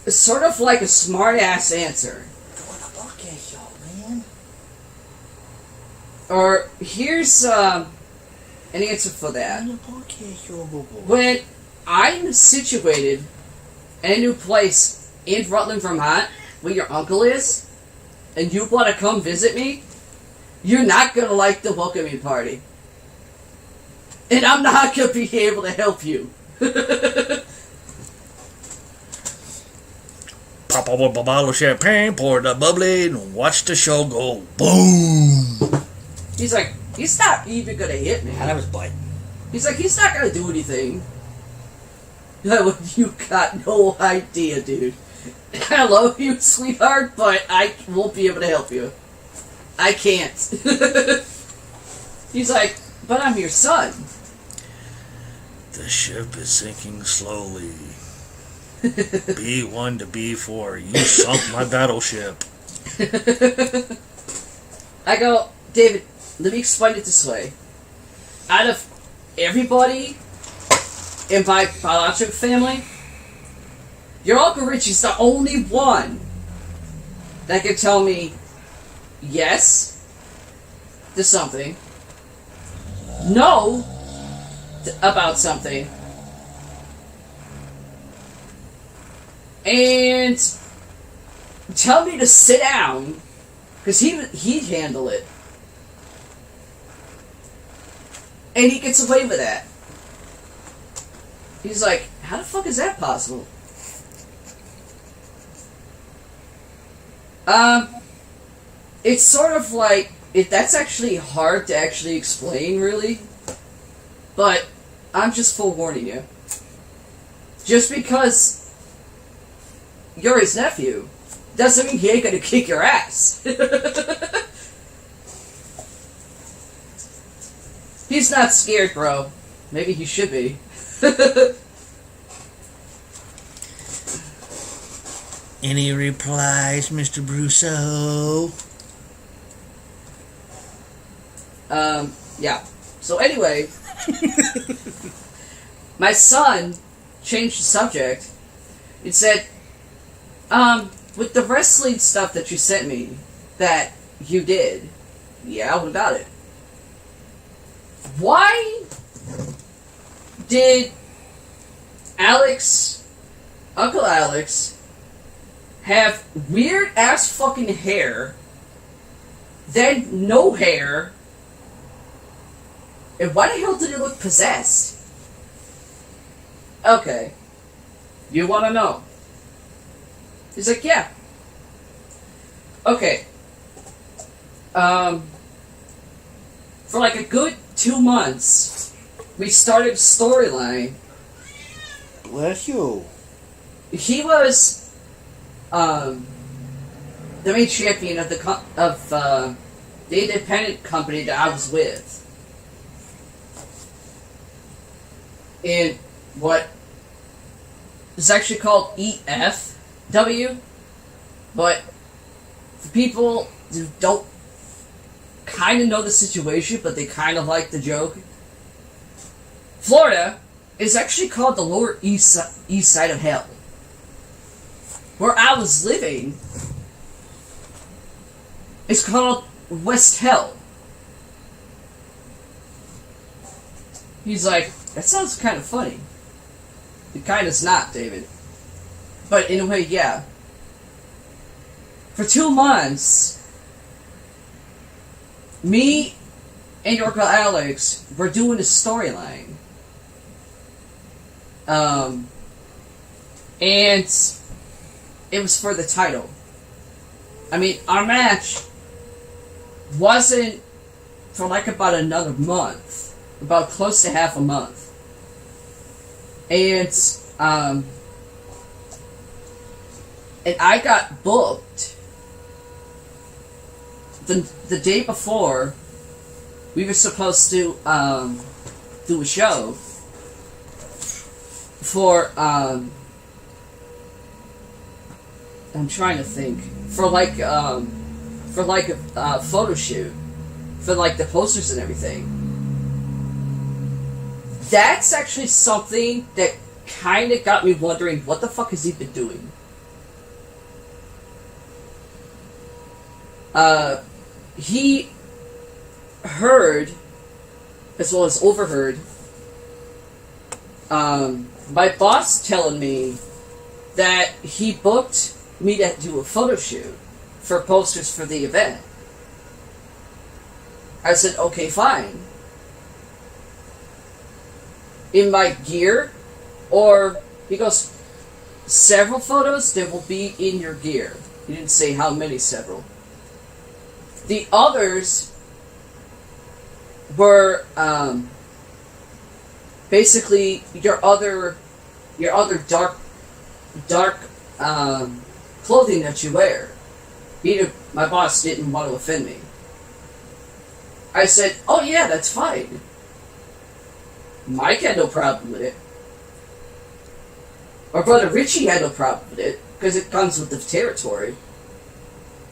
sort of like a smart ass answer. Or here's an answer for that. When I'm situated in a new place in Rutland, Vermont, where your uncle is, and you want to come visit me, you're not going to like the welcoming party. And I'm not going to be able to help you. Pop up a bottle of champagne, pour the bubbly, and watch the show go boom. He's like, he's not even going to hit me. I was biting. He's like, he's not going to do anything. You got no idea, dude. I love you, sweetheart, but I won't be able to help you. I can't. He's like, but I'm your son. The ship is sinking slowly. B1 to B4, you sunk my battleship. I go, David, let me explain it this way. Out of everybody in my biological family, your Uncle Richie's the only one that can tell me yes to something, no about something, and tell me to sit down, because he'd handle it. And he gets away with that. He's like, how the fuck is that possible? It's sort of like, that's actually hard to actually explain, really. But I'm just forewarning you. Just because you're his nephew doesn't mean he ain't gonna kick your ass. He's not scared, bro. Maybe he should be. Any replies, Mr. Brusso? Yeah. So anyway, my son changed the subject. It said, with the wrestling stuff that you sent me, that you did, yeah, what about it? Why did Uncle Alex, have weird ass fucking hair, then no hair, and why the hell did he look possessed? Okay. You wanna know? He's like, yeah. Okay. For like a good 2 months, we started a storyline. Bless you. He was, the main champion of the independent company that I was with. In what is actually called EPPS2021, but for people who don't kind of know the situation, but they kind of like the joke, Florida is actually called the Lower East Side of Hell. Where I was living is called West Hell. He's like, that sounds kind of funny. It kind of's not, David. But in a way, yeah. For 2 months, me and your girl Alex were doing a storyline. And it was for the title. I mean, our match wasn't for like about another month. About close to half a month. And I got booked the day before we were supposed to do a show for I'm trying to think, for like a photo shoot for like the posters and everything. That's actually something that kind of got me wondering, what the fuck has he been doing? He heard, as well as overheard, my boss telling me that he booked me to do a photo shoot for posters for the event. I said, okay, fine. In my gear, or he goes, several photos that will be in your gear. He didn't say how many several. The others were basically your other dark clothing that you wear. My boss didn't want to offend me. I said, oh yeah, that's fine. Mike had no problem with it. Our brother Richie had no problem with it, because it comes with the territory.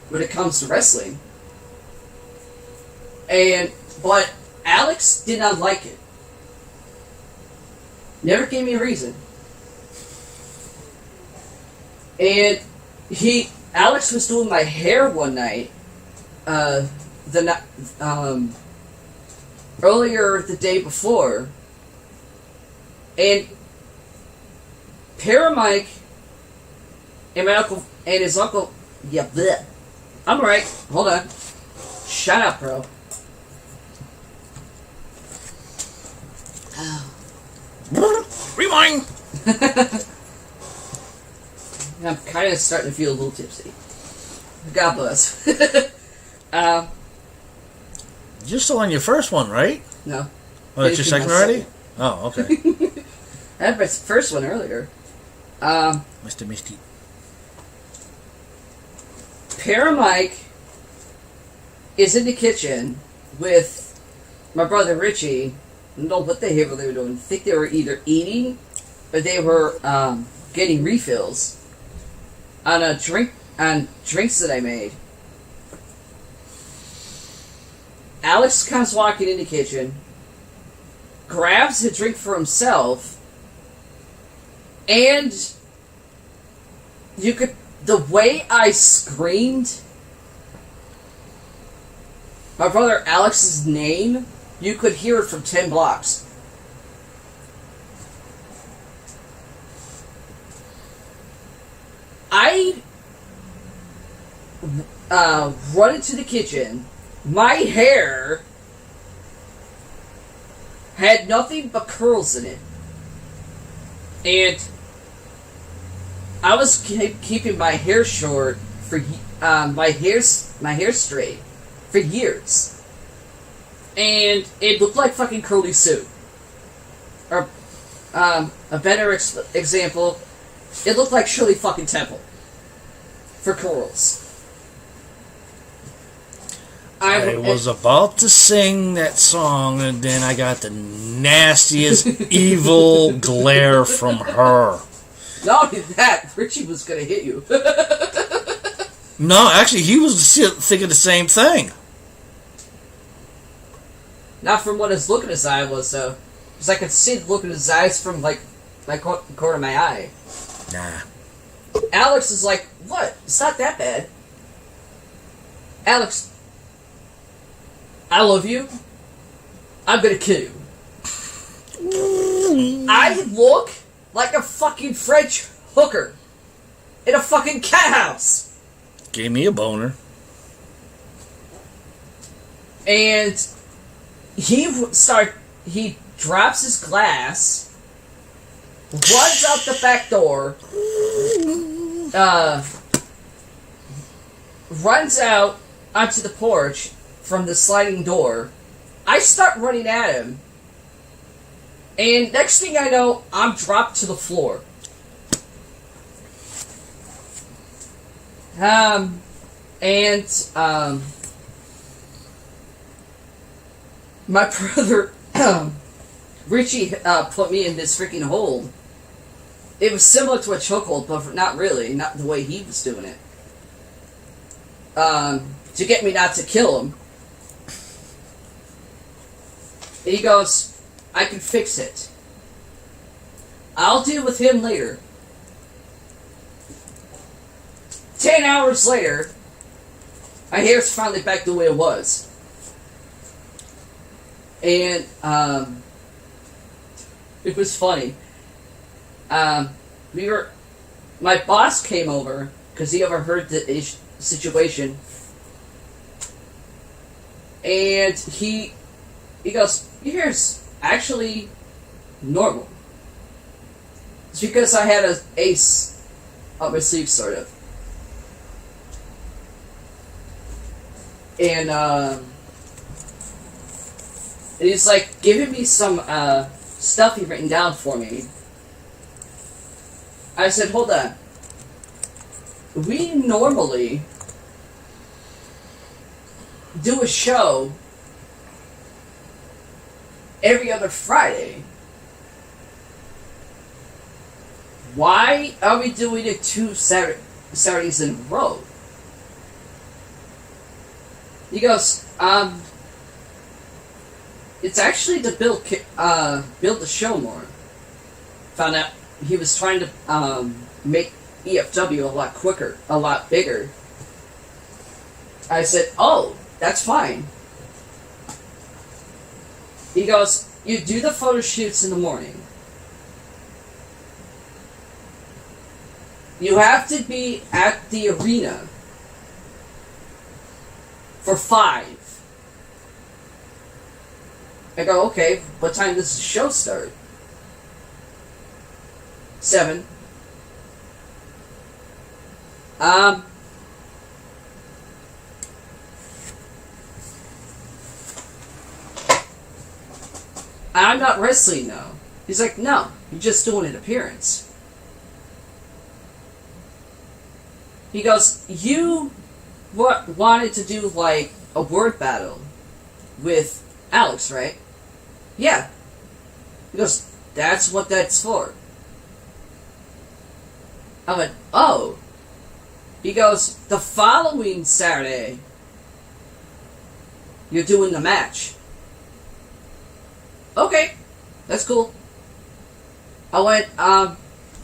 when it comes to wrestling. But Alex did not like it. Never gave me a reason. And Alex was doing my hair one night, earlier the day before, and Paramike and my uncle and his uncle, yeah, bleh. I'm alright. Hold on. Shut up, bro. Rewind! I'm kind of starting to feel a little tipsy. God bless. You're still on your first one, right? No. Oh, that's your second already? Oh, okay. I had my first one earlier. Mr. Misty. Paramike is in the kitchen with my brother Richie. I don't know what the hell they were doing. I think they were either eating or they were getting refills on drinks that I made. Alex comes walking in the kitchen, grabs a drink for himself, and the way I screamed my brother Alex's name, you could hear it from 10 blocks. I run into the kitchen. My hair had nothing but curls in it. And I was keeping my hair short for my hair straight for years, and it looked like fucking Curly Sue. Or a better example, it looked like Shirley fucking Temple for curls. I was about to sing that song, and then I got the nastiest evil glare from her. Not only that, Richie was going to hit you. No, actually, he was thinking the same thing. Not from what his look in his eye was, though. Because I could see the look in his eyes from, like, my corner of my eye. Nah. Alex is like, what? It's not that bad. Alex, I love you. I'm gonna kill you. I look like a fucking French hooker in a fucking cat house. Gave me a boner. And he drops his glass, runs out the back door, runs out onto the porch from the sliding door. I start running at him, and next thing I know, I'm dropped to the floor. My brother, Richie, put me in this freaking hold. It was similar to a chokehold, but not really, not the way he was doing it. To get me not to kill him. And he goes, I can fix it. I'll deal with him later. 10 hours later, my hair's finally back the way it was. And, it was funny. My boss came over, because he overheard the situation. And he goes, your hair's actually normal. It's because I had an ace up my sleeve, sort of. And he's like giving me some stuff he written down for me. I said, hold on. We normally do a show every other Friday. Why are we doing it 2 Saturdays in a row? He goes, it's actually to build the show more. Found out he was trying to make EFW a lot quicker, a lot bigger. I said, oh, that's fine. He goes, you do the photo shoots in the morning. You have to be at the arena for 5. I go, okay, what time does the show start? 7. I'm not wrestling now. He's like, no, you're just doing an appearance. He goes, you wanted to do like a word battle with Alex, right? Yeah. He goes, that's what that's for. I went, oh. He goes, the following Saturday, you're doing the match. Okay, that's cool. I went, I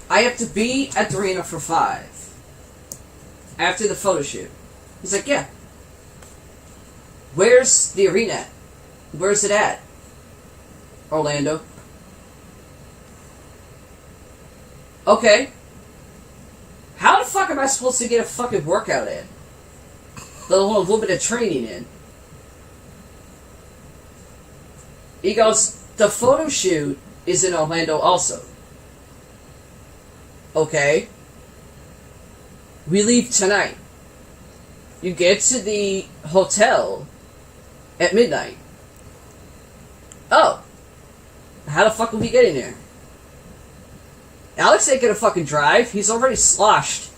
have to be at the arena for 5. After the photo shoot. He's like, yeah. Where's the arena at? Where's it at? Orlando. Okay. How the fuck am I supposed to get a fucking workout in? Let alone a little bit of training in. He goes, the photo shoot is in Orlando also. Okay. We leave tonight. You get to the hotel at midnight. Oh. How the fuck will we get in there? Alex ain't gonna fucking drive. He's already sloshed.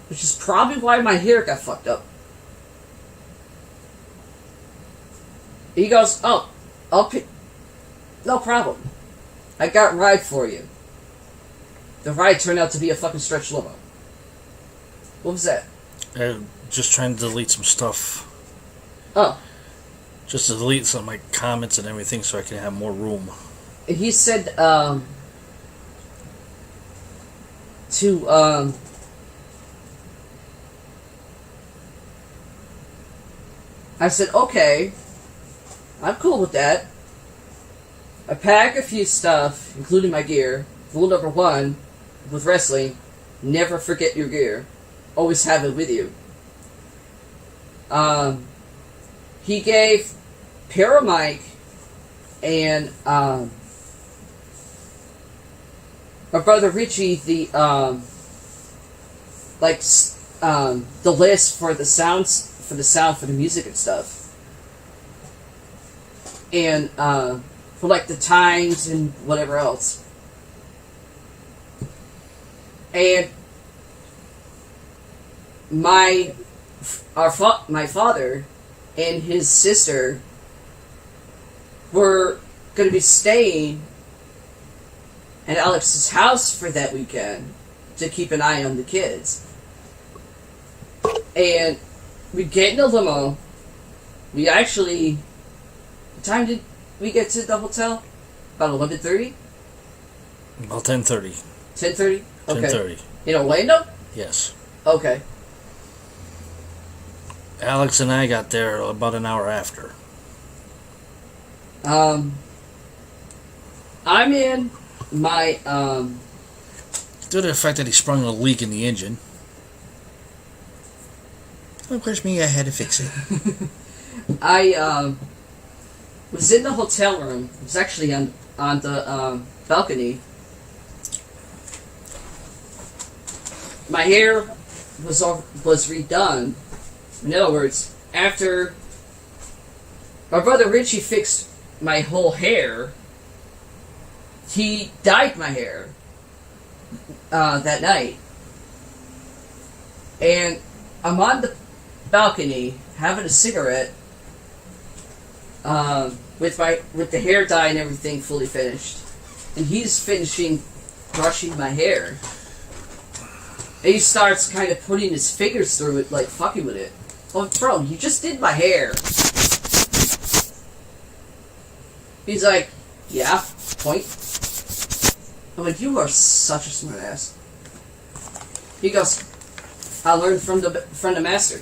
Which is probably why my hair got fucked up. He goes, oh, no problem. I got a ride for you. The ride turned out to be a fucking stretch limo. What was that? Just trying to delete some stuff. Oh. Just to delete some of my comments and everything so I can have more room. He said, I said, okay, I'm cool with that. I pack a few stuff, including my gear. Rule number 1 with wrestling, never forget your gear. Always have it with you. He gave Paramike and my brother Richie the list for the sounds, for the music and stuff, and for like the times and whatever else. And my father and his sister were going to be staying at Alex's house for that weekend to keep an eye on the kids. And we get in a limo. We actually... What time did we get to the hotel? About 11:30? About 10:30. 10:30? Okay. 10:30. In Orlando? Yes. Okay. Alex and I got there about an hour after. I'm in my, Due to the fact that he sprung a leak in the engine. Of course, I had to fix it. I, was in the hotel room. It was actually on the, balcony. My hair was redone. In other words, after my brother Richie fixed my whole hair, he dyed my hair that night. And I'm on the balcony having a cigarette with the hair dye and everything fully finished. And he's finishing brushing my hair. And he starts kind of putting his fingers through it, like fucking with it. "Oh, bro, you just did my hair." He's like, "Yeah, point." I'm like, "You are such a smart ass." He goes, "I learned from the master."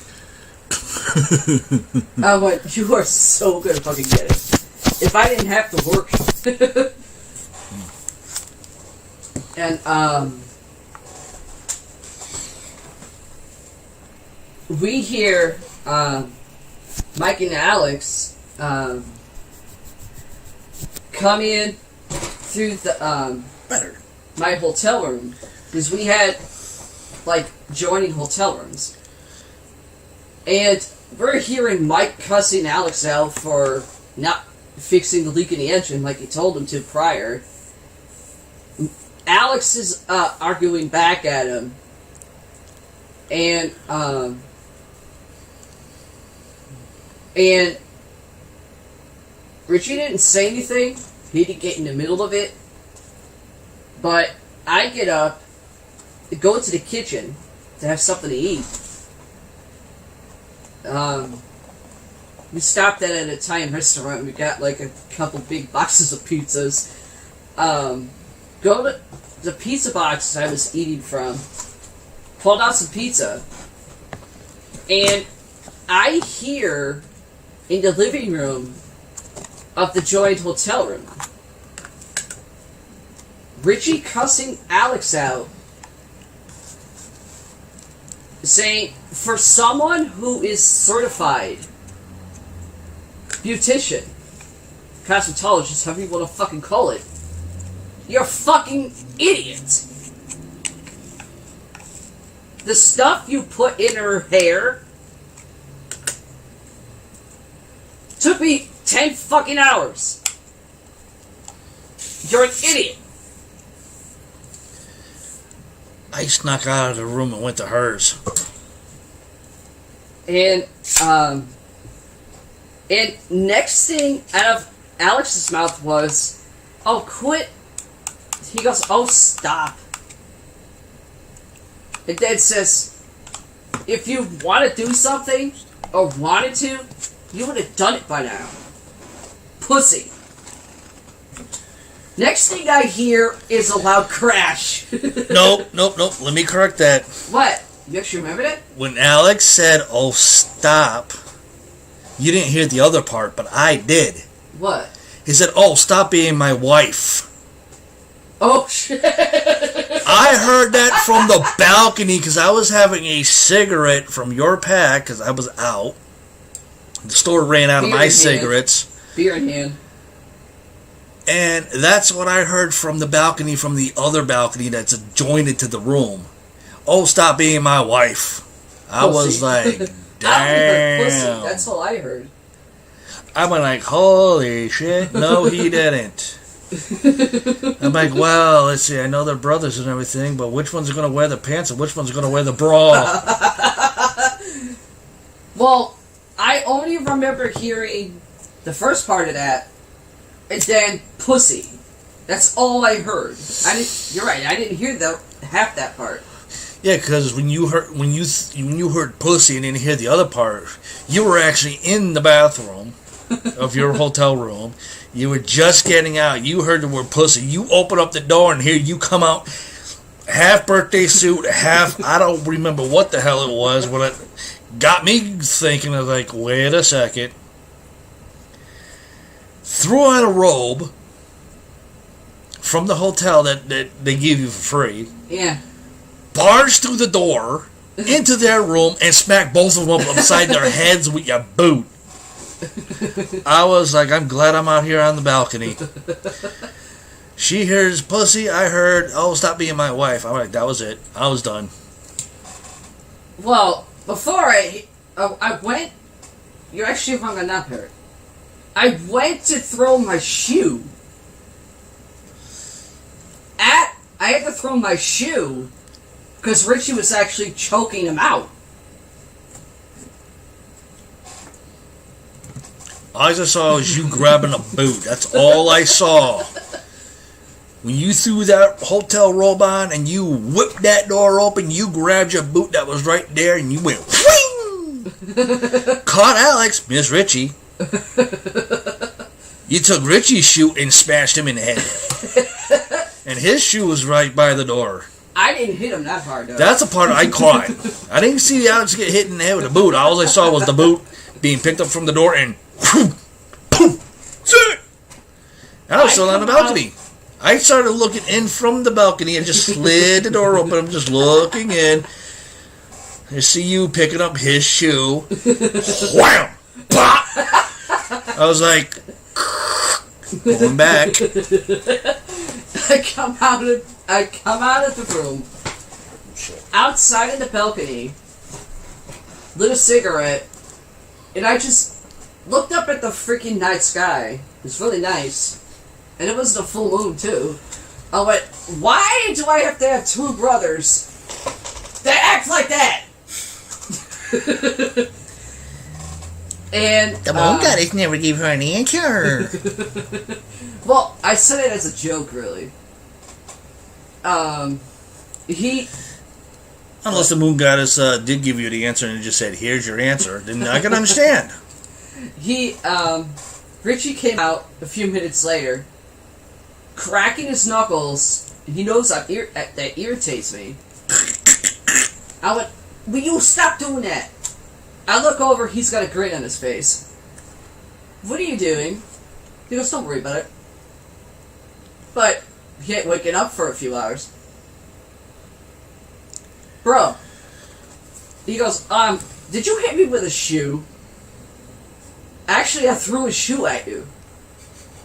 I went, "You are so good at fucking get it. If I didn't have to work." And, we hear, Mike and Alex, come in through the, my hotel room. Because we had, like, joining hotel rooms. And we're hearing Mike cussing Alex out for not fixing the leak in the engine like he told him to prior. Alex is arguing back at him. And Richie didn't say anything. He didn't get in the middle of it. But I get up, go into the kitchen to have something to eat. We stopped at an Italian restaurant. We got like a couple big boxes of pizzas. Go to the pizza box I was eating from, pulled out some pizza, and I hear in the living room of the joined hotel room Richie cussing Alex out, saying, for someone who is certified beautician, cosmetologist, however you want to fucking call it, you're a fucking idiot. The stuff you put in her hair took me 10 fucking hours. You're an idiot. I snuck out of the room and went to hers. And next thing out of Alex's mouth was, "Oh, quit." He goes, "Oh, stop." And Dad says, "If you want to do something, or wanted to, you would have done it by now. Pussy." Next thing I hear is a loud crash. Nope. Let me correct that. What? You actually remember that? When Alex said, "Oh, stop," you didn't hear the other part, but I did. What? He said, "Oh, stop being my wife." Oh, shit. I heard that from the balcony because I was having a cigarette from your pack because I was out. The store ran out of my cigarettes. Beer in hand. And that's what I heard from the balcony, from the other balcony that's adjoined to the room. "Oh, stop being my wife." I was like, damn. I heard pussy. That's all I heard. I went like, holy shit. No, he didn't. I'm like, well, let's see. I know they're brothers and everything, but which one's going to wear the pants and which one's going to wear the bra? Well, I only remember hearing the first part of that, and then pussy. That's all I heard. You're right. I didn't hear half that part. Yeah, because when you heard pussy and didn't hear the other part, you were actually in the bathroom of your hotel room. You were just getting out. You heard the word pussy. You open up the door and here you come out, half birthday suit, half, I don't remember what the hell it was. When it got me thinking, I was like, wait a second. Threw on a robe from the hotel that they give you for free. Yeah. Barged through the door into their room and smacked both of them upside their heads with your boot. I was like, I'm glad I'm out here on the balcony. She hears pussy. I heard, "Oh, stop being my wife." I'm like, that was it. I was done. Well, before I went, you're actually wrong on that part. I went to throw my shoe. I had to throw my shoe because Richie was actually choking him out. All I just saw was you grabbing a boot. That's all I saw. When you threw that hotel robe on and you whipped that door open, you grabbed your boot that was right there and you went, whing! Caught Alex, Miss Richie. You took Richie's shoe and smashed him in the head. And his shoe was right by the door. I didn't hit him that hard, though. That's the part I caught. I didn't see the Alex get hit in the head with a boot. All I saw was the boot being picked up from the door and boom. I was still on the balcony. I started looking in from the balcony and just slid the door open. I'm just looking in. I see you picking up his shoe. Wham! Pop! I was like, going back. I come out of the room, outside in the balcony, lit a cigarette, and I just looked up at the freaking night sky. It was really nice. And it was the full moon, too. I went, why do I have to have two brothers that act like that? And The moon goddess never gave her an answer. well, I said it as a joke, really. Unless the moon goddess did give you the answer and just said, here's your answer, then I can understand. Richie came out a few minutes later, cracking his knuckles, and he knows that irritates me. I went, will you stop doing that? I look over, he's got a grin on his face. What are you doing? He goes, don't worry about it. But he ain't waking up for a few hours. Bro. He goes, did you hit me with a shoe? Actually, I threw a shoe at you.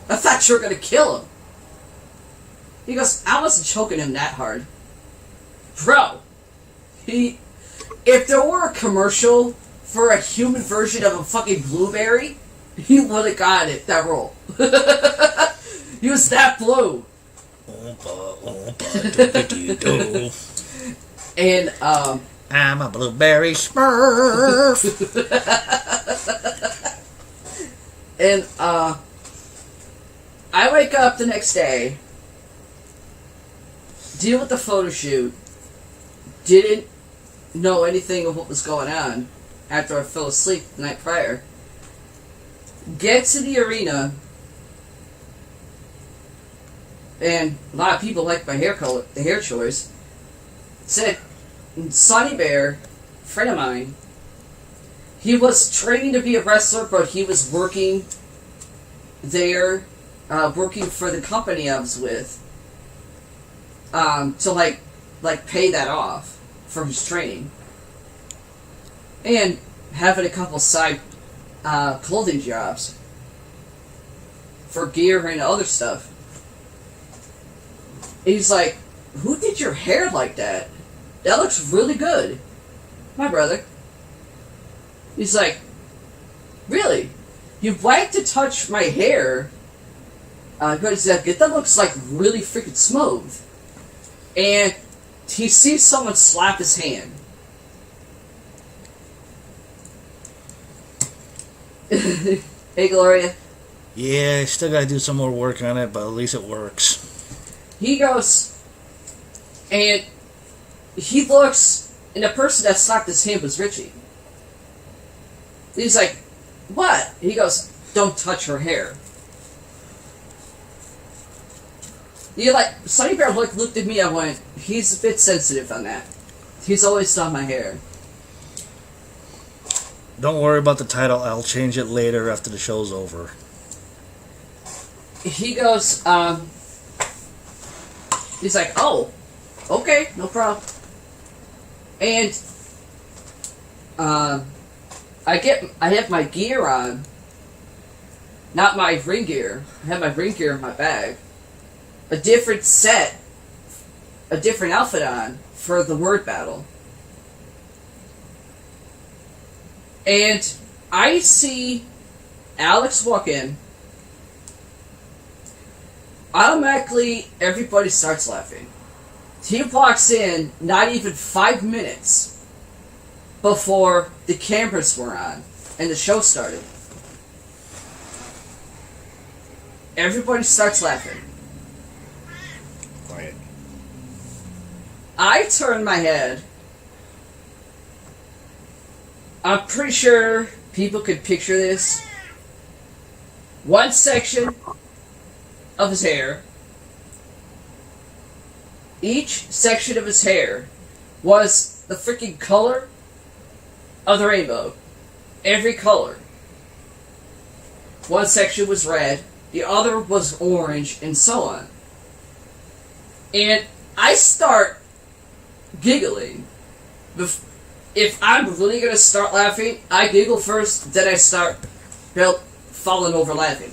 I thought you were gonna kill him. He goes, I wasn't choking him that hard. Bro. If there were a commercial for a human version of a fucking blueberry, he would have got it, that role. He was that blue. And, I'm a blueberry smurf. and, I wake up the next day, deal with the photo shoot, didn't know anything of what was going on after I fell asleep the night prior. Get to the arena, and a lot of people liked my hair color, the hair choice. Said, Sonny Bear, friend of mine, he was training to be a wrestler, but he was working there, working for the company I was with, to like pay that off for his training, and having a couple side clothing jobs for gear and other stuff. He's like, who did your hair like that? That looks really good. My brother. He's like, really? You like to touch my hair? Because that looks like really freaking smooth. And he sees someone slap his hand. Hey, Gloria. Yeah, I still gotta do some more work on it, but at least it works. He goes, and he looks, and the person that slapped his hand was Richie. He's like, what? He goes, don't touch her hair. Sonny Bear looked at me, I went, he's a bit sensitive on that. He's always done my hair. Don't worry about the title, I'll change it later after the show's over. He goes, he's like, oh, okay, no problem. And, I have my gear on, not my ring gear. I have my ring gear in my bag. A different outfit on for the word battle. And I see Alex walk in. Automatically, everybody starts laughing. He walks in not even 5 minutes before the cameras were on and the show started. Everybody starts laughing. Quiet. I turn my head, I'm pretty sure people could picture this. One section of his hair. Each section of his hair was the freaking color of the rainbow. Every color. One section was red, the other was orange, and so on. And I start giggling. If I'm really going to start laughing, I giggle first, then I start falling over laughing.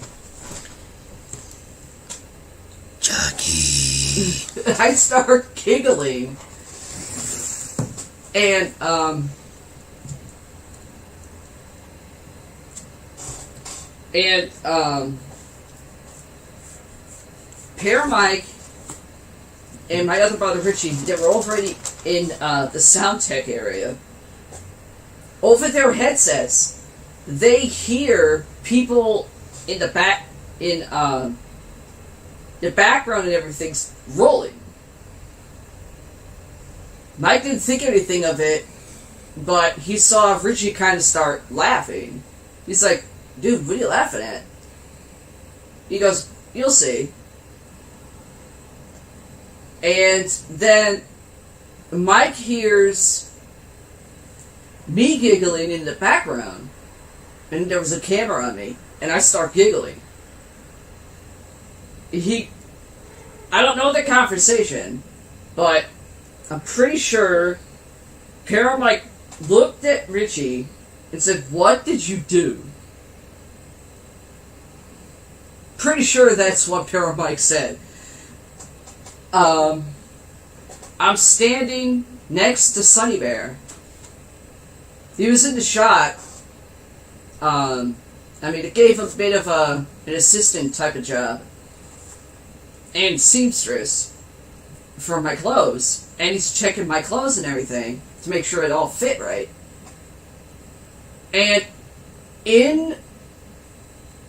Chucky. I start giggling. And, Pear Mike and my other brother Richie, they were already in the sound tech area. Over their headsets, they hear people in the the background and everything's rolling. Mike didn't think anything of it, but he saw Richie kind of start laughing. He's like, "Dude, what are you laughing at?" He goes, "You'll see." And then Mike hears me giggling in the background, and there was a camera on me, and I start giggling. I don't know the conversation, but I'm pretty sure Mike looked at Richie and said, "What did you do?" Pretty sure that's what Mike said. I'm standing next to Sunny Bear. He was in the shot. It gave him a bit of an assistant type of job. And seamstress for my clothes. And he's checking my clothes and everything to make sure it all fit right. And in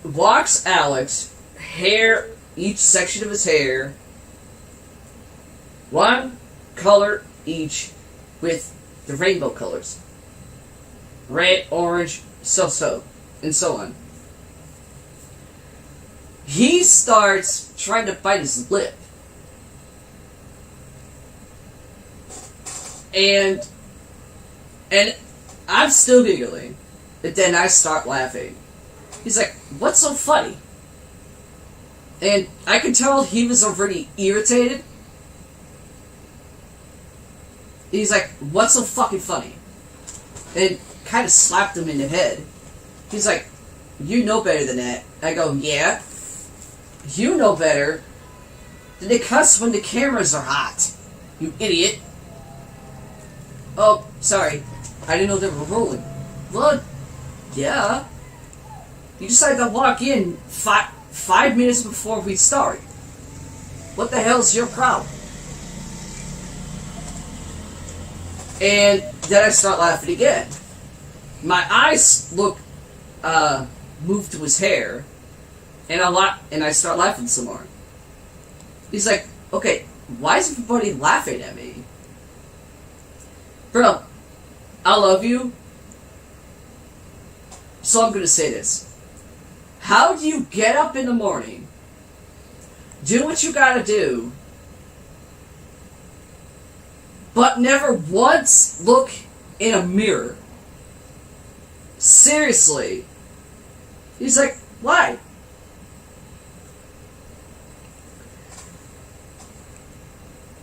walks Alex, hair, each section of his hair, one color each with the rainbow colors. Red, orange, so, and so on. He starts trying to bite his lip. And I'm still giggling. But then I start laughing. He's like, "What's so funny?" And I could tell he was already irritated. He's like, "What's so fucking funny?" And kind of slapped him in the head. He's like, "You know better than that." I go, "Yeah. You know better than to cuss when the cameras are hot, you idiot." "Oh, sorry. I didn't know they were rolling." "Well, yeah. You decided to walk in 5 minutes before we start. What the hell's your problem?" And then I start laughing again. My eyes move to his hair, and I start laughing some more. He's like, "Okay, why is everybody laughing at me?" "Bro, I love you, so I'm gonna say this. How do you get up in the morning, do what you gotta do, but never once look in a mirror? Seriously." He's like, "Why?"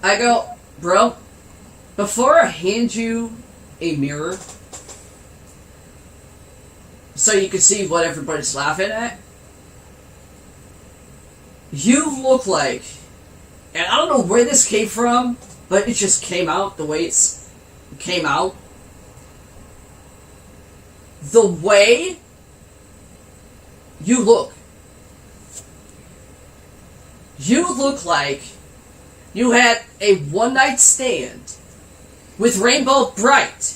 I go, "Bro, before I hand you a mirror so you can see what everybody's laughing at, you look like," and I don't know where this came from, but it just came out the way it came out. "The way you look like you had a one-night stand with Rainbow Bright,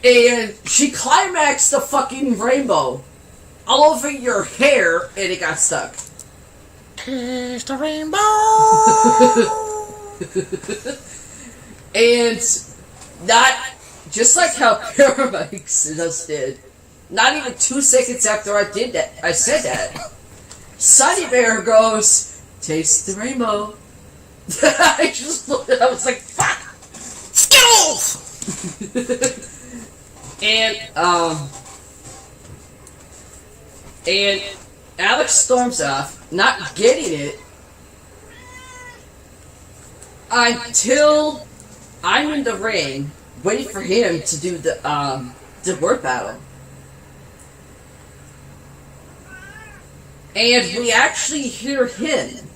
and she climaxed the fucking rainbow all over your hair and it got stuck." Taste the rainbow. And just like how Paramix just did, not even 2 seconds after I said that, Sunny Bear goes, taste the rainbow. I just looked at it, I was like, fuck! Skittles! And Alex storms off, not getting it, until I'm in the ring, waiting for him to do the word battle. And we actually hear him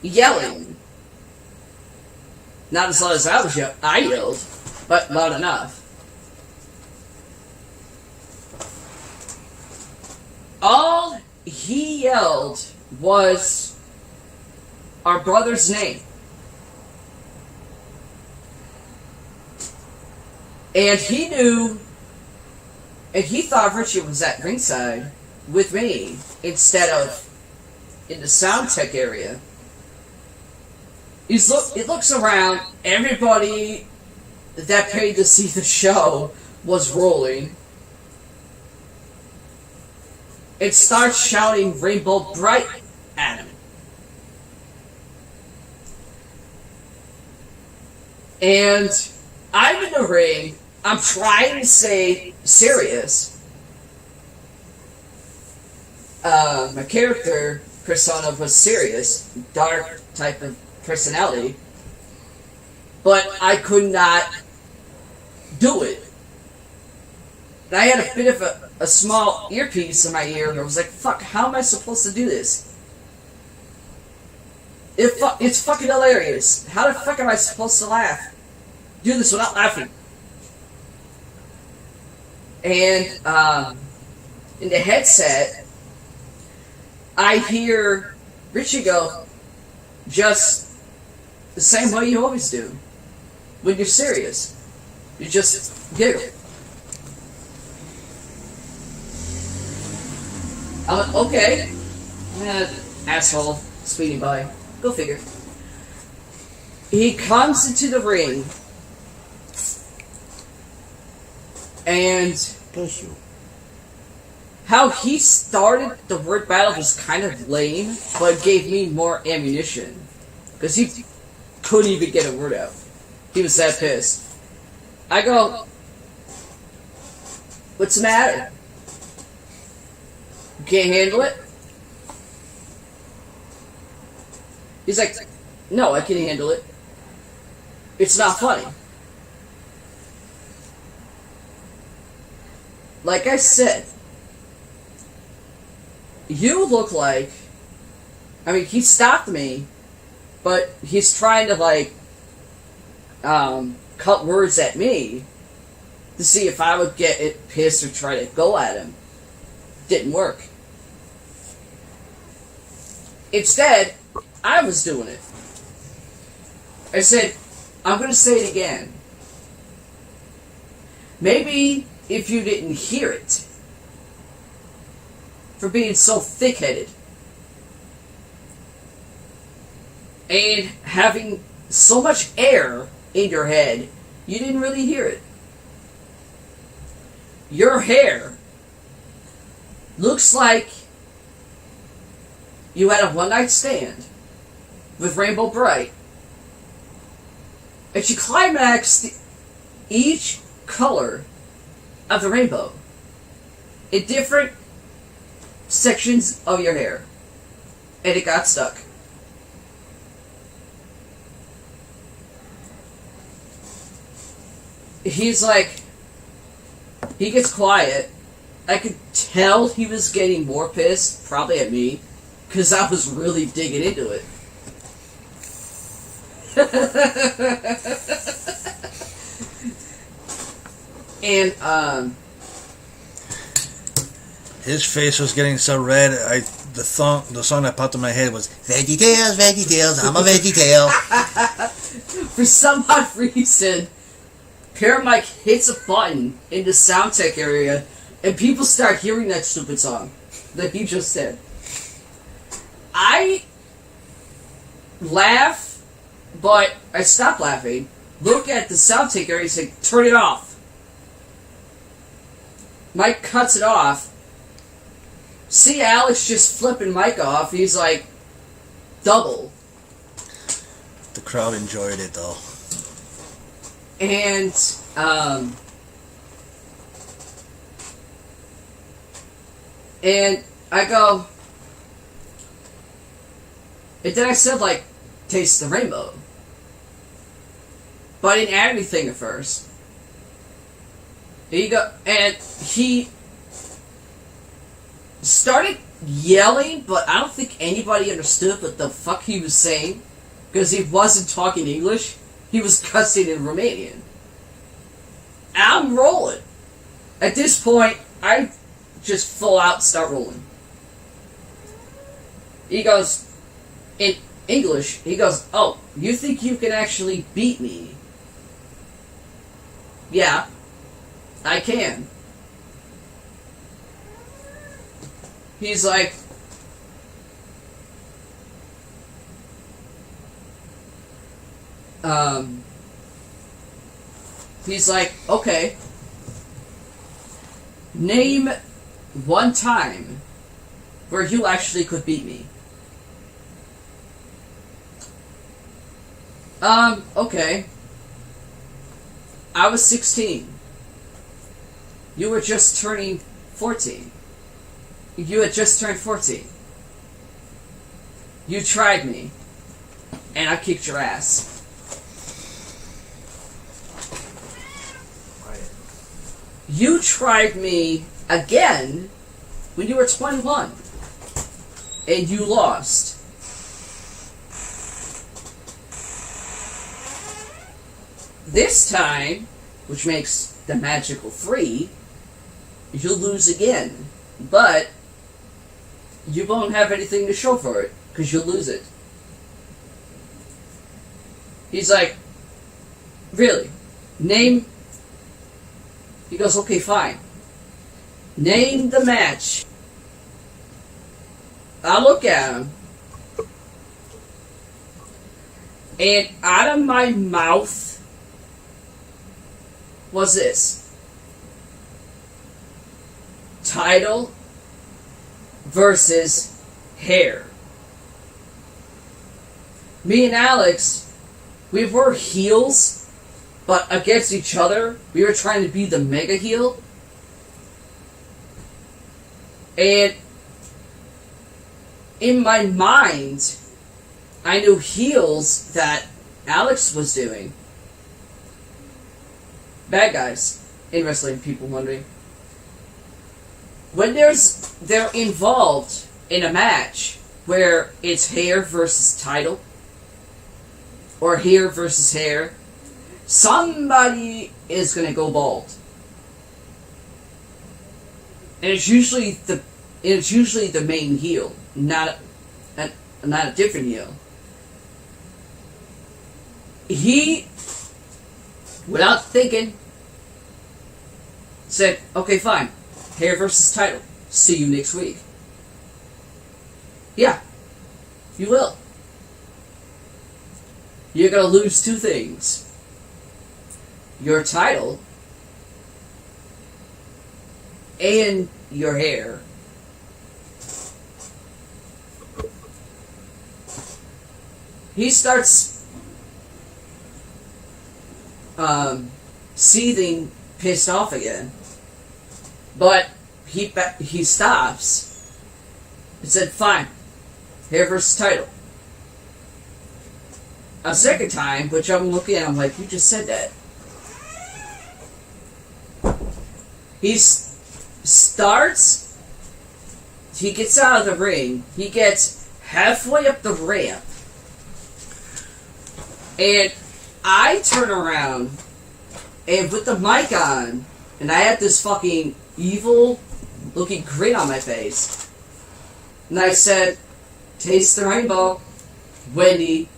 yelling. Not as loud as I yelled, but loud enough. All he yelled was our brother's name. And he knew, and he thought Richie was at ringside with me instead of in the sound tech area. He looks around, everybody that paid to see the show was rolling. It starts shouting Rainbow Bright at him. And I'm in the ring, I'm trying to stay serious. My character persona was serious, dark type of personality, but I could not do it. And I had a bit of a small earpiece in my ear, and I was like, fuck, how am I supposed to do this? It's fucking hilarious. How the fuck am I supposed to laugh? Do this without laughing. And, in the headset, I hear Richie go, just the same way you always do. When you're serious. You just giggle. I'm like, okay. Asshole. Speeding by. Go figure. He comes into the ring. And Bless you. how he started the word battle was kind of lame, but gave me more ammunition. Because he couldn't even get a word out. He was that pissed. I go, what's the matter? You can't handle it? He's like, no, I can handle it. It's not funny. Like I said, you look like, I mean, he stopped me, but he's trying to, like, cut words at me to see if I would get it pissed or try to go at him. Didn't work. Instead, I was doing it. I said, I'm going to say it again. Maybe if you didn't hear it, for being so thick-headed and having so much air in your head, you didn't really hear it. Your hair looks like you had a one-night stand with Rainbow Bright, and she climaxed each color of the rainbow in different sections of your hair, and it got stuck. He's like, he gets quiet. I could tell he was getting more pissed, probably at me, because I was really digging into it. And, his face was getting so red, the song that popped in my head was Veggie Tales, I'm a Veggie Tale. for some odd reason, Paramike hits a button in the sound tech area, and people start hearing that stupid song that he just said. I laugh, but I stop laughing look at the sound taker, he's like, turn it off. Mike cuts it off. See Alex just flipping Mike off. He's like, double. The crowd enjoyed it though. And, and I go, and then I said, like, taste the rainbow. But I didn't add anything at first. And he started yelling, but I don't think anybody understood what the fuck he was saying, because he wasn't talking English. He was cussing in Romanian. I'm rolling. At this point, I just full out start rolling. He goes, in English, he goes, oh, you think you can actually beat me? Yeah, I can. He's like, he's like, okay, name one time where you actually could beat me. Okay. I was 16. You were just turning 14. You had just turned 14. You tried me, and I kicked your ass. You tried me again when you were 21, and you lost. This time, which makes the magical 3, you'll lose again, but you won't have anything to show for it, because you'll lose it. He's like, really? Name... He goes, okay, fine. Name the match. I look at him, and out of my mouth was this: title versus hair. Me and Alex, we were heels, but against each other, we were trying to be the mega heel. And in my mind, I knew heels that Alex was doing. Bad guys in wrestling, people wondering. When they're involved in a match where it's hair versus title, or hair versus hair, somebody is gonna go bald. And it's usually the main heel, not a different heel. He, without thinking, said, okay, fine. Hair versus title. See you next week. Yeah, you will. You're gonna lose two things: your title and your hair. He starts seething, pissed off again. But he stops. He said, fine. Hair versus title. A second time, which I'm looking at, I'm like, you just said that. He starts, he gets out of the ring, he gets halfway up the ramp, and I turn around, and with the mic on, and I had this fucking evil looking grin on my face, and I said, taste the rainbow, Wendy.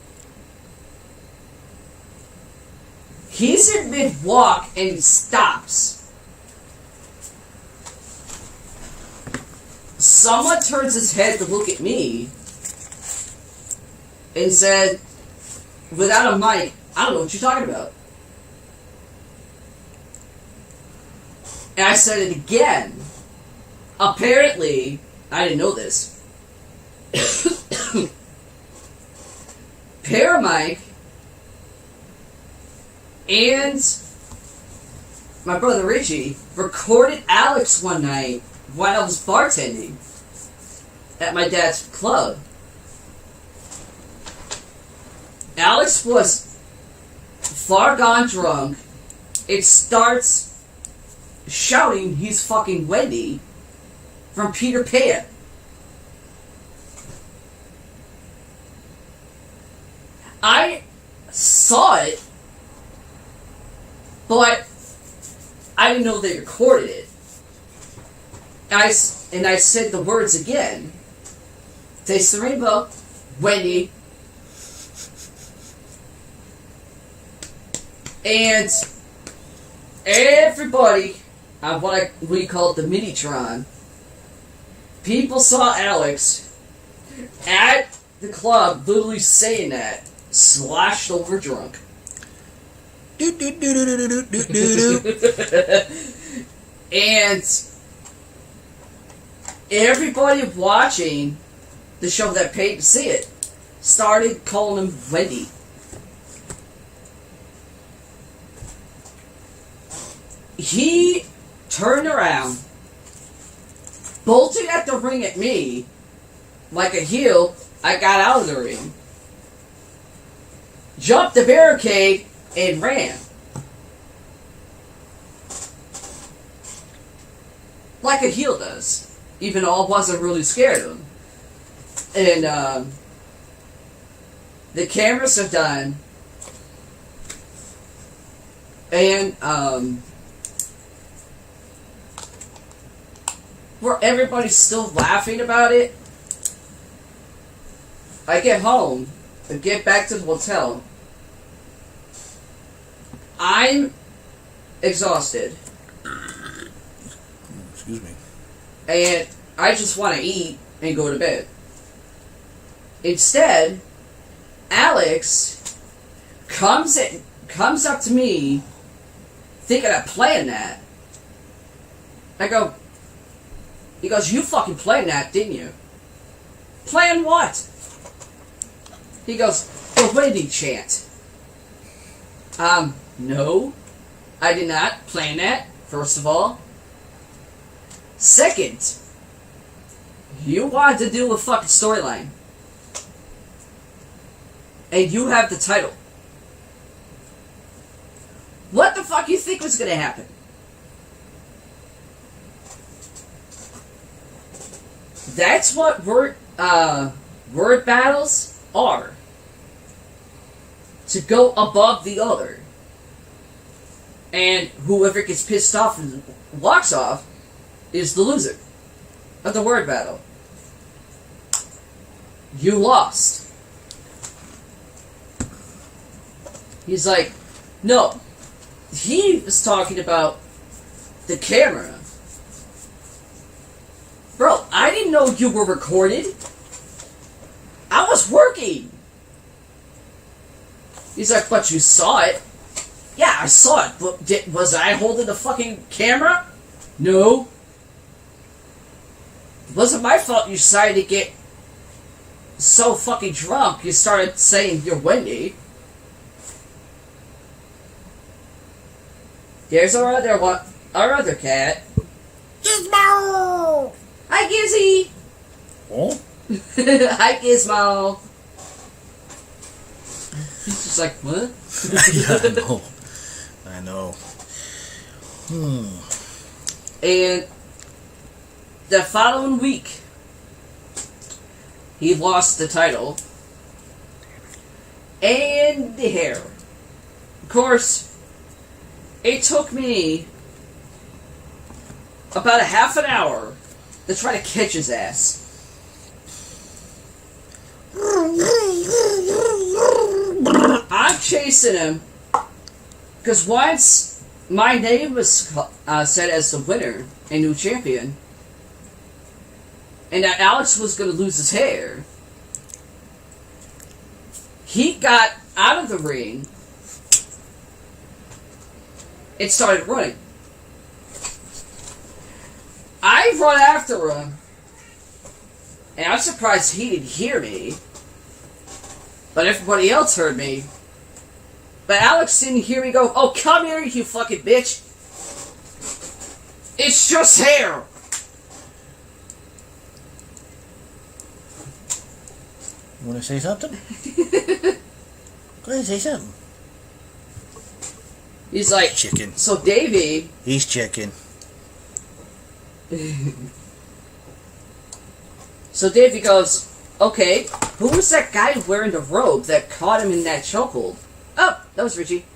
He's in mid-walk and he stops. Someone turns his head to look at me and said, without a mic, I don't know what you're talking about. And I said it again. Apparently, I didn't know this. Paramike and my brother Richie recorded Alex one night while I was bartending at my dad's club. Alex was far gone drunk. It starts shouting he's fucking Wendy from Peter Pan. I saw it, but I didn't know they recorded it. And I said the words again. Taste the rainbow, Wendy. And everybody on what we call the Minitron, people saw Alex at the club literally saying that, sloshed over drunk. And everybody watching the show that paid to see it started calling him Wendy. He turned around, bolted at the ring at me like a heel. I got out of the ring, jumped the barricade, and ran. Like a heel does, even though I wasn't really scared of him. And the cameras are done, and where everybody's still laughing about it. I get home and get back to the hotel. I'm exhausted. Excuse me. And I just want to eat and go to bed. Instead, Alex comes up to me thinking I planned that. I go, he goes, you fucking planned that, didn't you? Plan what? He goes, the Wendy chant. No. I did not plan that, first of all. Second, you wanted to do a fucking storyline. And you have the title. What the fuck you think was gonna happen? That's what word battles are. To go above the other. And whoever gets pissed off and walks off is the loser of the word battle. You lost. He's like, no. He was talking about the camera. Bro, I didn't know you were recorded. I was working. He's like, but you saw it. Yeah, I saw it, but was I holding the fucking camera? No. It wasn't my fault you decided to get so fucking drunk you started saying you're Wendy. There's our other cat. Gizmo! Hi, Gizzy! Oh? Hi, Gizmo! He's just like, what? Yeah, I know. And the following week, he lost the title and the hair. Of course, it took me about a half an hour to try to catch his ass. I'm chasing him because once my name was said as the winner and new champion, and that Alex was going to lose his hair, he got out of the ring and started running. I run after him, and I'm surprised he didn't hear me. But everybody else heard me. But Alex didn't hear me go, "Oh, come here, you fucking bitch. It's just hair." You want to say something? Go ahead, say something. He's like, Chicken. "So, Davey..." He's chicken. So Davey goes, "Okay, who was that guy wearing the robe that caught him in that chokehold?" "Oh, that was Richie.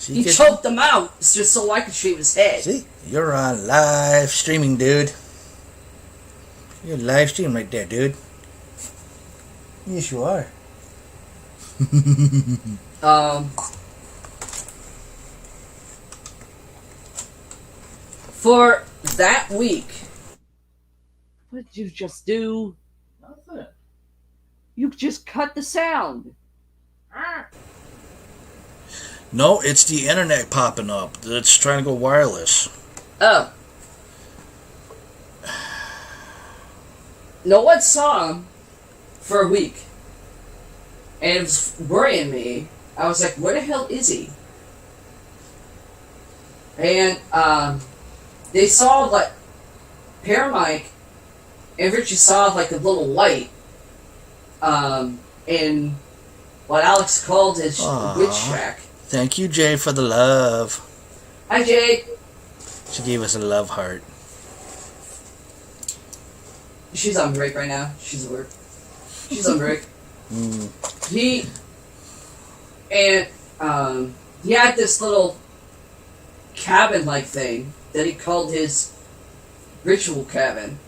He choked him out just so I could shave his head." See? You're on live streaming, dude. You're live streaming right there, dude. Yes, you are. For that week, what did you just do? Nothing. You just cut the sound. No, it's the internet popping up. It's trying to go wireless. Oh. No one saw him for a week. And it was worrying me. I was like, where the hell is he? And they saw, like, Paramike and Richie saw, like, a little light in what Alex called his witch shack. Thank you, Jay, for the love. Hi, Jay. She gave us a love heart. She's on break right now. She's at work. She's on break. He had this little cabin-like thing that he called his ritual cabin.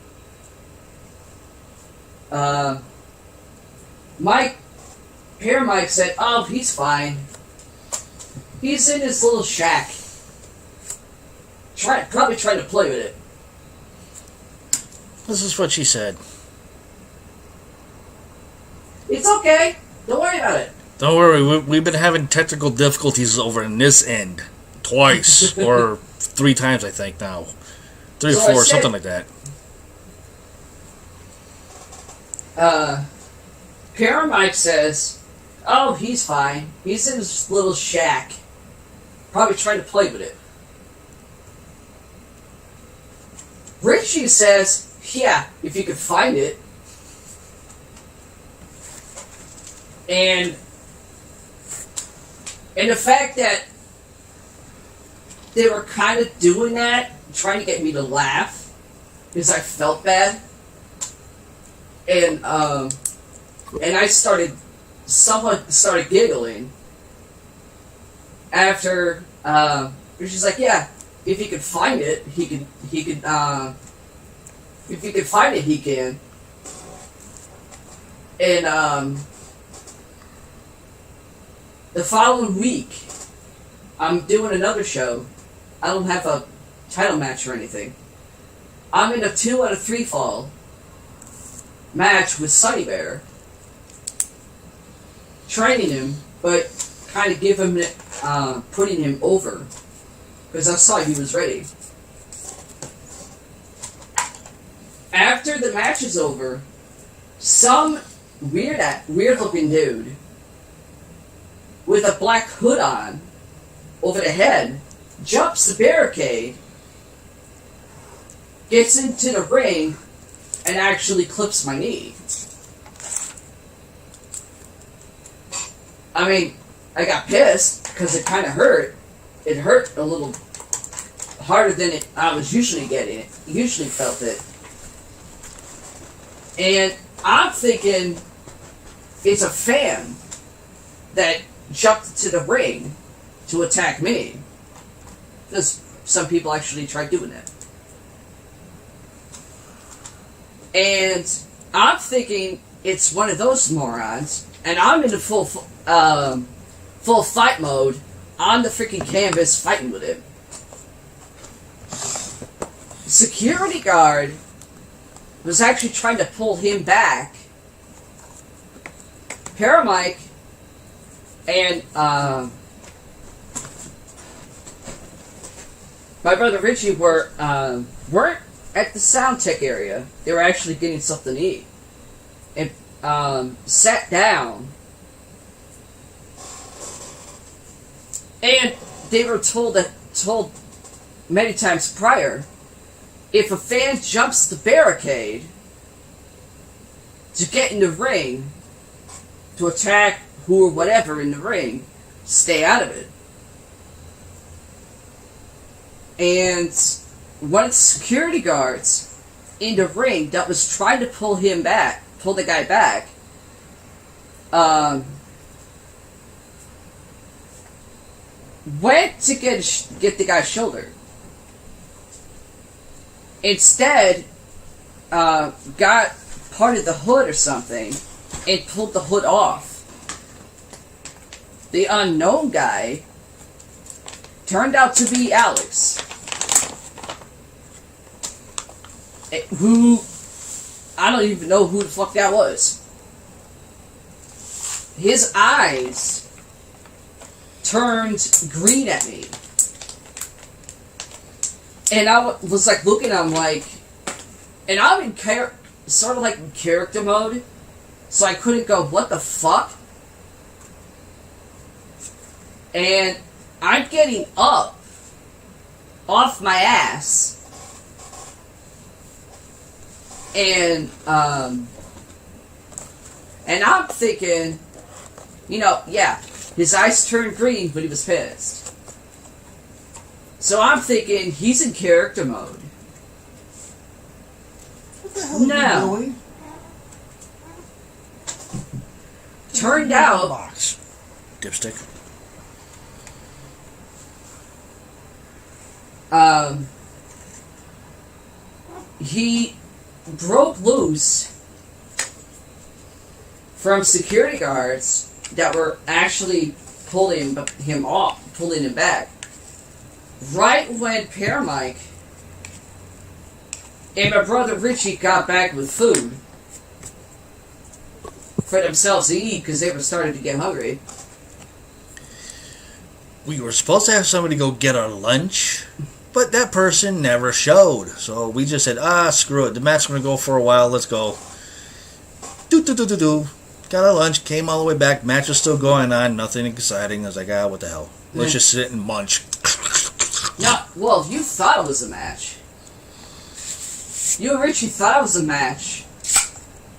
Paramike said, "Oh, he's fine. He's in his little shack. Probably trying to play with it." This is what she said. It's okay. Don't worry about it. Don't worry, we've been having technical difficulties over in this end. Twice. Or 3 times, I think, now. 3 or 4, something like that. Paramike says, "Oh, he's fine. He's in his little shack. Probably trying to play with it." Richie says, "Yeah, if you could find it." And the fact that they were kind of doing that, trying to get me to laugh, because I felt bad. And I someone started giggling after, she's like, "Yeah, if he could find it, he could, if he could find it, he can." And, the following week, I'm doing another show. I don't have a title match or anything. I'm in a 2 out of 3 fall match with Sunny Bear. Training him, but kind of putting him over. Because I saw he was ready. After the match is over, some weird looking dude with a black hood on over the head jumps the barricade, gets into the ring, and actually clips my knee. I mean, I got pissed because it kind of hurt. It hurt a little harder than I was usually getting it. Usually felt it. And I'm thinking it's a fan that jumped into the ring to attack me. Because some people actually tried doing that. And I'm thinking it's one of those morons, and I'm in the full fight mode on the freaking canvas fighting with him. Security guard was actually trying to pull him back. Paramike and my brother Richie weren't at the sound tech area. They were actually getting something to eat. And sat down. And they were told many times prior, if a fan jumps the barricade to get in the ring, to attack who or whatever in the ring, stay out of it. And one of the security guards in the ring that was trying to pull the guy back, went to get the guy's shoulder. Instead, got part of the hood or something and pulled the hood off. The unknown guy turned out to be Alex, who I don't even know who the fuck that was. His eyes turned green at me. And I was like looking at him like, and I'm in sort of like in character mode, so I couldn't go, what the fuck? And I'm getting up off my ass, and I'm thinking, yeah, his eyes turned green, but he was pissed. So I'm thinking he's in character mode. What the hell are you doing? Turned out, Box. Dipstick. he broke loose from security guards that were actually pulling him back. Right when Paramike and my brother Richie got back with food for themselves to eat because they were starting to get hungry. We were supposed to have somebody go get our lunch, but that person never showed. So we just said, screw it. The match's going to go for a while. Let's go. Do. Got our lunch, came all the way back. Match was still going on. Nothing exciting. I was like, what the hell? Let's just sit and munch. No, well, you thought it was a match. You and Richie thought it was a match.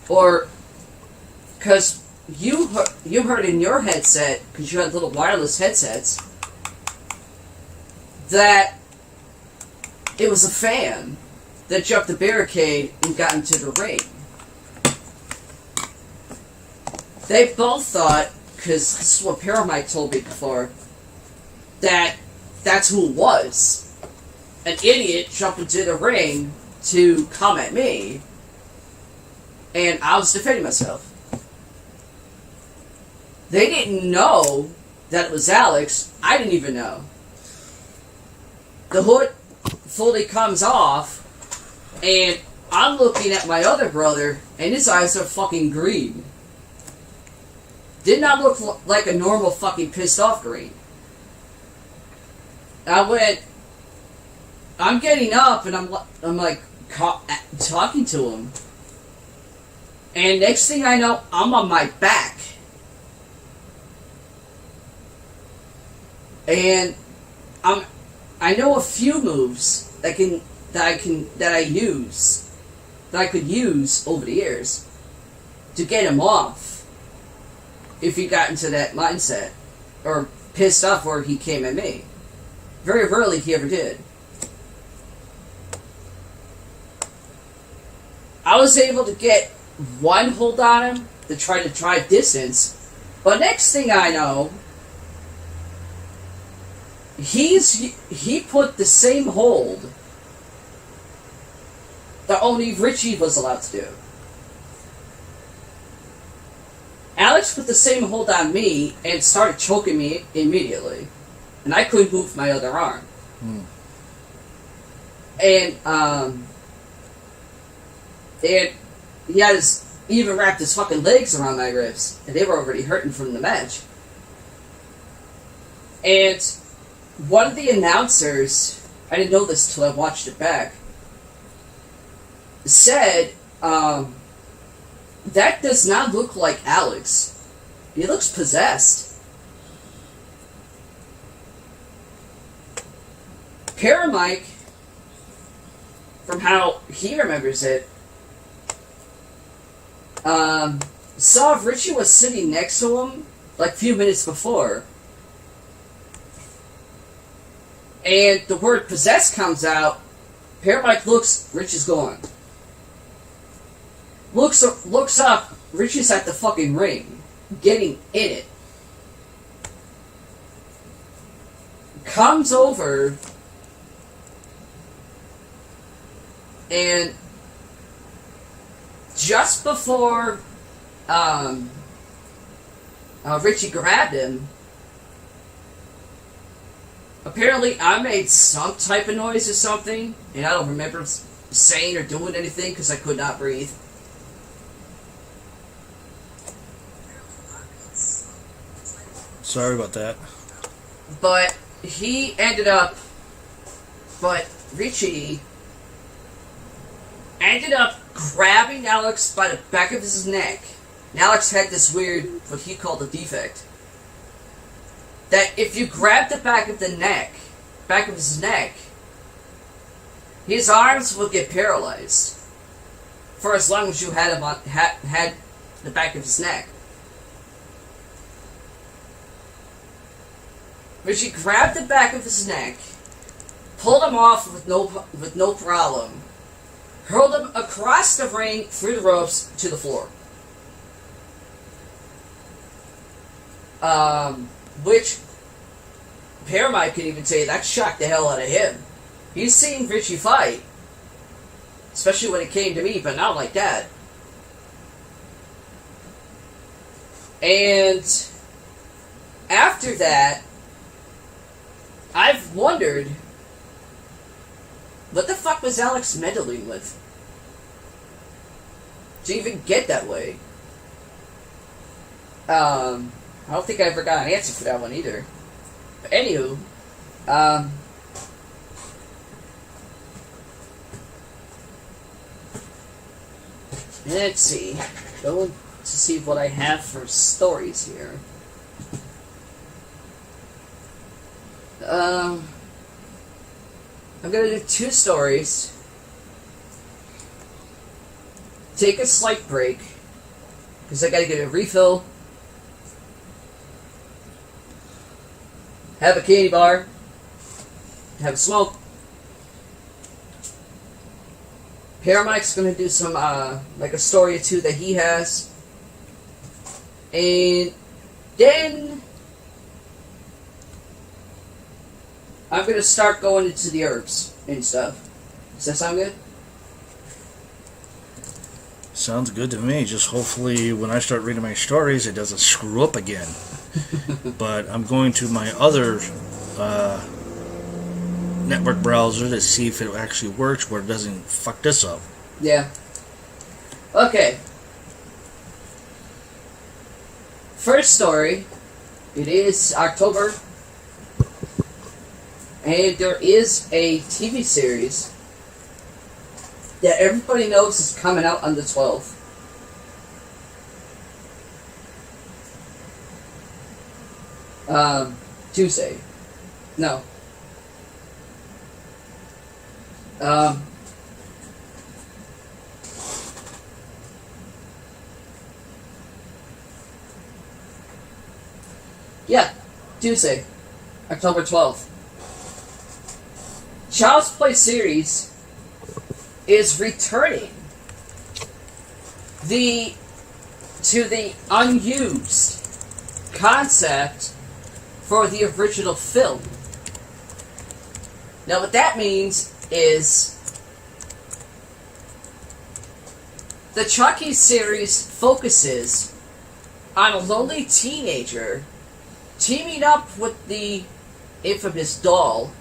Or, because you heard in your headset, because you had little wireless headsets, that it was a fan that jumped the barricade and got into the ring. They both thought, because this is what Paramike told me before, that that's who it was. An idiot jumped into the ring to come at me, and I was defending myself. They didn't know that it was Alex. I didn't even know. The hood fully comes off, and I'm looking at my other brother, and his eyes are fucking green. Did not look like a normal fucking pissed off green. I'm getting up, and I'm like talking to him, and next thing I know, I'm on my back, and I know a few moves that I could use over the years to get him off if he got into that mindset or pissed off where he came at me. Very rarely he ever did. I was able to get one hold on him to try to drive distance, but next thing I know, he put the same hold that only Richie was allowed to do. Alex put the same hold on me and started choking me immediately, and I couldn't move my other arm. And he had even wrapped his fucking legs around my ribs, and they were already hurting from the match. And one of the announcers, I didn't know this till I watched it back, said, that does not look like Alex. He looks possessed. Paramike, from how he remembers it, saw Richie was sitting next to him like a few minutes before. And the word possessed comes out. Paramike looks, Richie's gone. Looks up, Richie's at the fucking ring, getting in it. Comes over, and just before Richie grabbed him, apparently I made some type of noise or something, and I don't remember saying or doing anything because I could not breathe. Sorry about that. But Richie ended up grabbing Alex by the back of his neck. And Alex had this weird, what he called a defect. That if you grab the back of his neck, his arms will get paralyzed for as long as you had him had the back of his neck. Richie grabbed the back of his neck, pulled him off with no problem, hurled him across the ring through the ropes to the floor. Which Paramite could even say that shocked the hell out of him. He's seen Richie fight, especially when it came to me, but not like that. And after that, I've wondered, what the fuck was Alex meddling with to even get that way? I don't think I ever got an answer for that one either. But anywho, let's see. Going to see what I have for stories here. I'm gonna do 2 stories. Take a slight break, because I gotta get a refill. Have a candy bar. Have a smoke. Paramike's gonna do some, like a story or 2 that he has. And then I'm gonna start going into the herbs and stuff. Does that sound good? Sounds good to me. Just hopefully when I start reading my stories, it doesn't screw up again. But I'm going to my other network browser to see if it actually works where it doesn't fuck this up. Yeah. Okay. First story. It is October. And there is a TV series that everybody knows is coming out on the 12th. Tuesday. No. Yeah, Tuesday, October 12th. Child's Play series is returning to the unused concept for the original film. Now what that means is the Chucky series focuses on a lonely teenager teaming up with the infamous doll,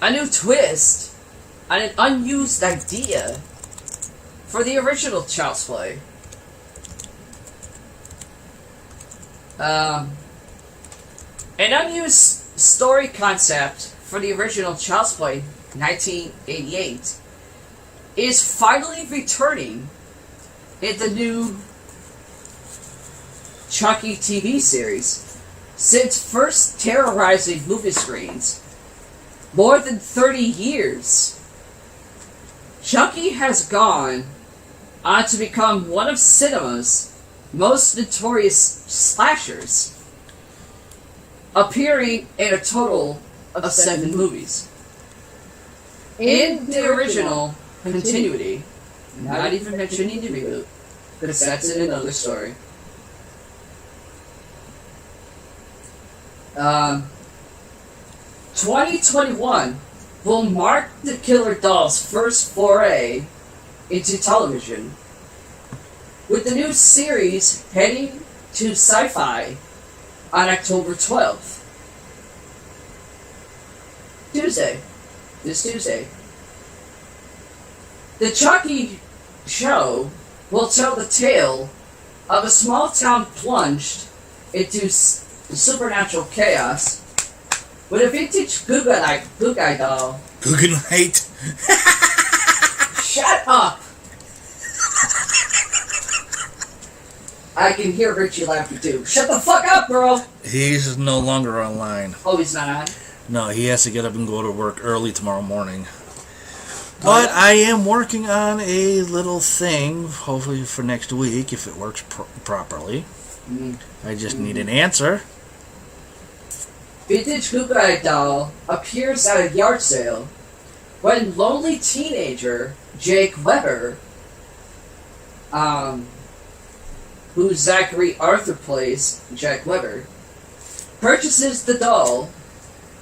a new twist on an unused idea for the original Child's Play. An unused story concept for the original Child's Play, 1988, is finally returning in the new Chucky TV series, since first terrorizing movie screens more than 30 years. Chucky has gone on to become one of cinema's most notorious slashers, appearing in a total of 7 movies. In the original continuity, not even mentioning the reboot, because that's in another story. 2021 will mark the Killer Doll's first foray into television, with the new series heading to Sci-Fi on October 12th. This Tuesday. The Chucky show will tell the tale of a small town plunged into supernatural chaos with a vintage Googai doll. Guggenheit. Shut up! I can hear Richie laughing too. Shut the fuck up, bro! He's no longer online. Oh, he's not on? No, he has to get up and go to work early tomorrow morning. But I am working on a little thing, hopefully for next week, if it works properly. I just need an answer. Vintage Googai doll appears at a yard sale when lonely teenager Jake Weber, who Zachary Arthur plays, Jack Weber, purchases the doll.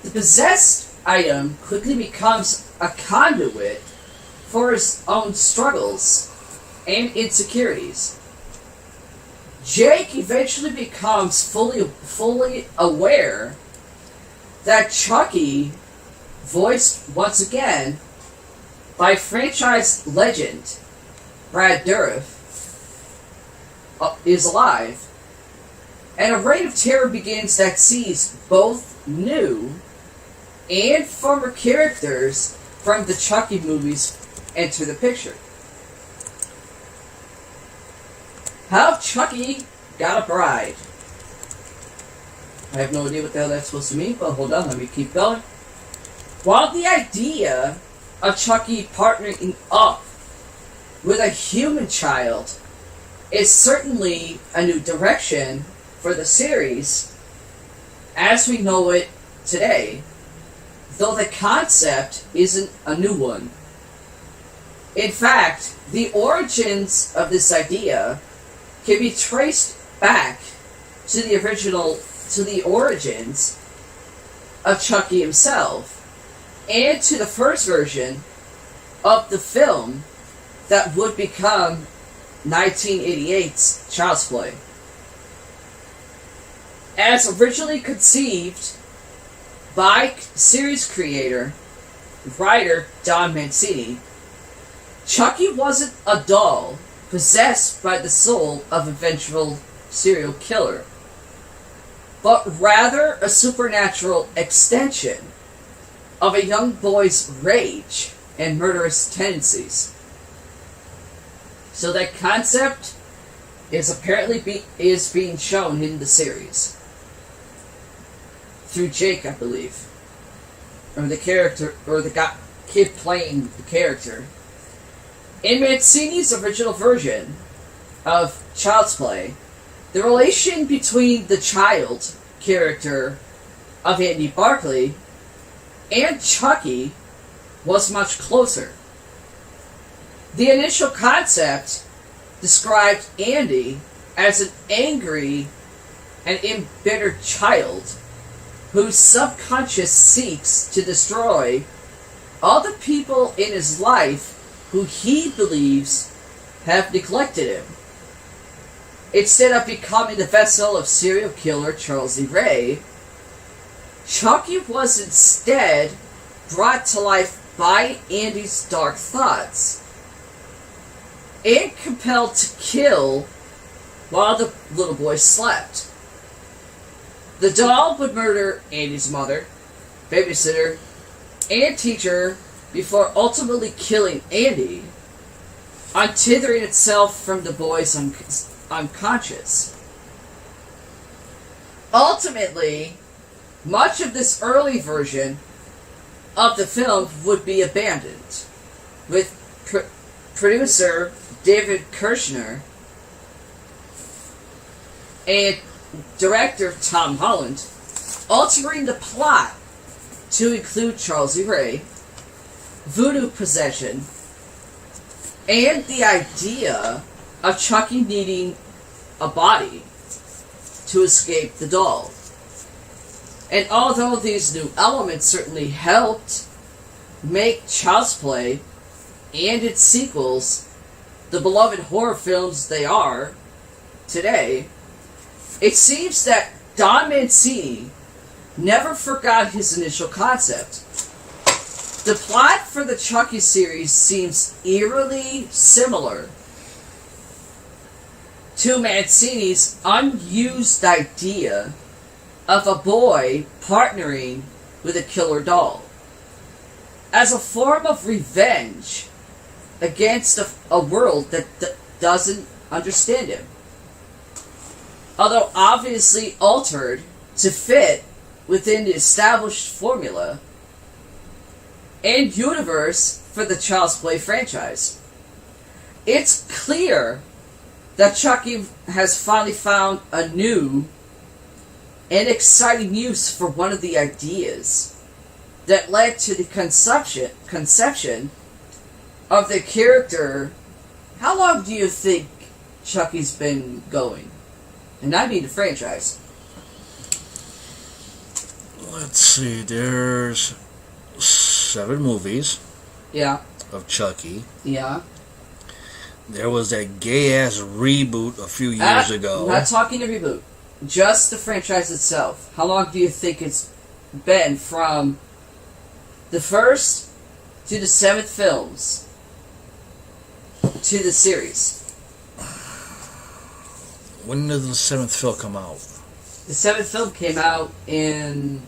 The possessed item quickly becomes a conduit for his own struggles and insecurities. Jake eventually becomes fully aware that Chucky, voiced once again by franchise legend Brad Dourif, is alive, and a reign of terror begins that sees both new and former characters from the Chucky movies enter the picture. How Chucky Got a Bride. I have no idea what the hell that's supposed to mean, but hold on, let me keep going. While the idea of Chucky partnering up with a human child is certainly a new direction for the series as we know it today, though the concept isn't a new one. In fact, the origins of this idea can be traced back to the origins of Chucky himself, and to the first version of the film that would become 1988's Child's Play. As originally conceived by series creator, writer Don Mancini, Chucky wasn't a doll possessed by the soul of a vengeful serial killer, but rather a supernatural extension of a young boy's rage and murderous tendencies. So that concept is apparently being shown in the series through Jake, I believe, or the character, or the kid playing the character. In Mancini's original version of Child's Play, the relation between the child character of Andy Barclay and Chucky was much closer. The initial concept described Andy as an angry and embittered child whose subconscious seeks to destroy all the people in his life who he believes have neglected him. Instead of becoming the vessel of serial killer Charles E. Ray, Chucky was instead brought to life by Andy's dark thoughts and compelled to kill while the little boy slept. The doll would murder Andy's mother, babysitter, and teacher before ultimately killing Andy untethering itself from the boy's unconscious. Ultimately, much of this early version of the film would be abandoned, with producer David Kirshner and director Tom Holland altering the plot to include Charles E. Ray, voodoo possession, and the idea of Chucky needing a body to escape the doll. And although these new elements certainly helped make Child's Play and its sequels the beloved horror films they are today, it seems that Don Mancini never forgot his initial concept. The plot for the Chucky series seems eerily similar to Mancini's unused idea of a boy partnering with a killer doll as a form of revenge against a world that doesn't understand him. Although obviously altered to fit within the established formula and universe for the Child's Play franchise. It's clear that Chucky has finally found a new and exciting use for one of the ideas that led to the conception of the character. How long do you think Chucky's been going? And I mean the franchise. Let's see, there's 7 movies. Yeah. Of Chucky. Yeah. There was that gay-ass reboot a few years ago. I'm not talking a reboot. Just the franchise itself. How long do you think it's been from the first to the 7th films to the series? When did the 7th film come out? The 7th film came out in...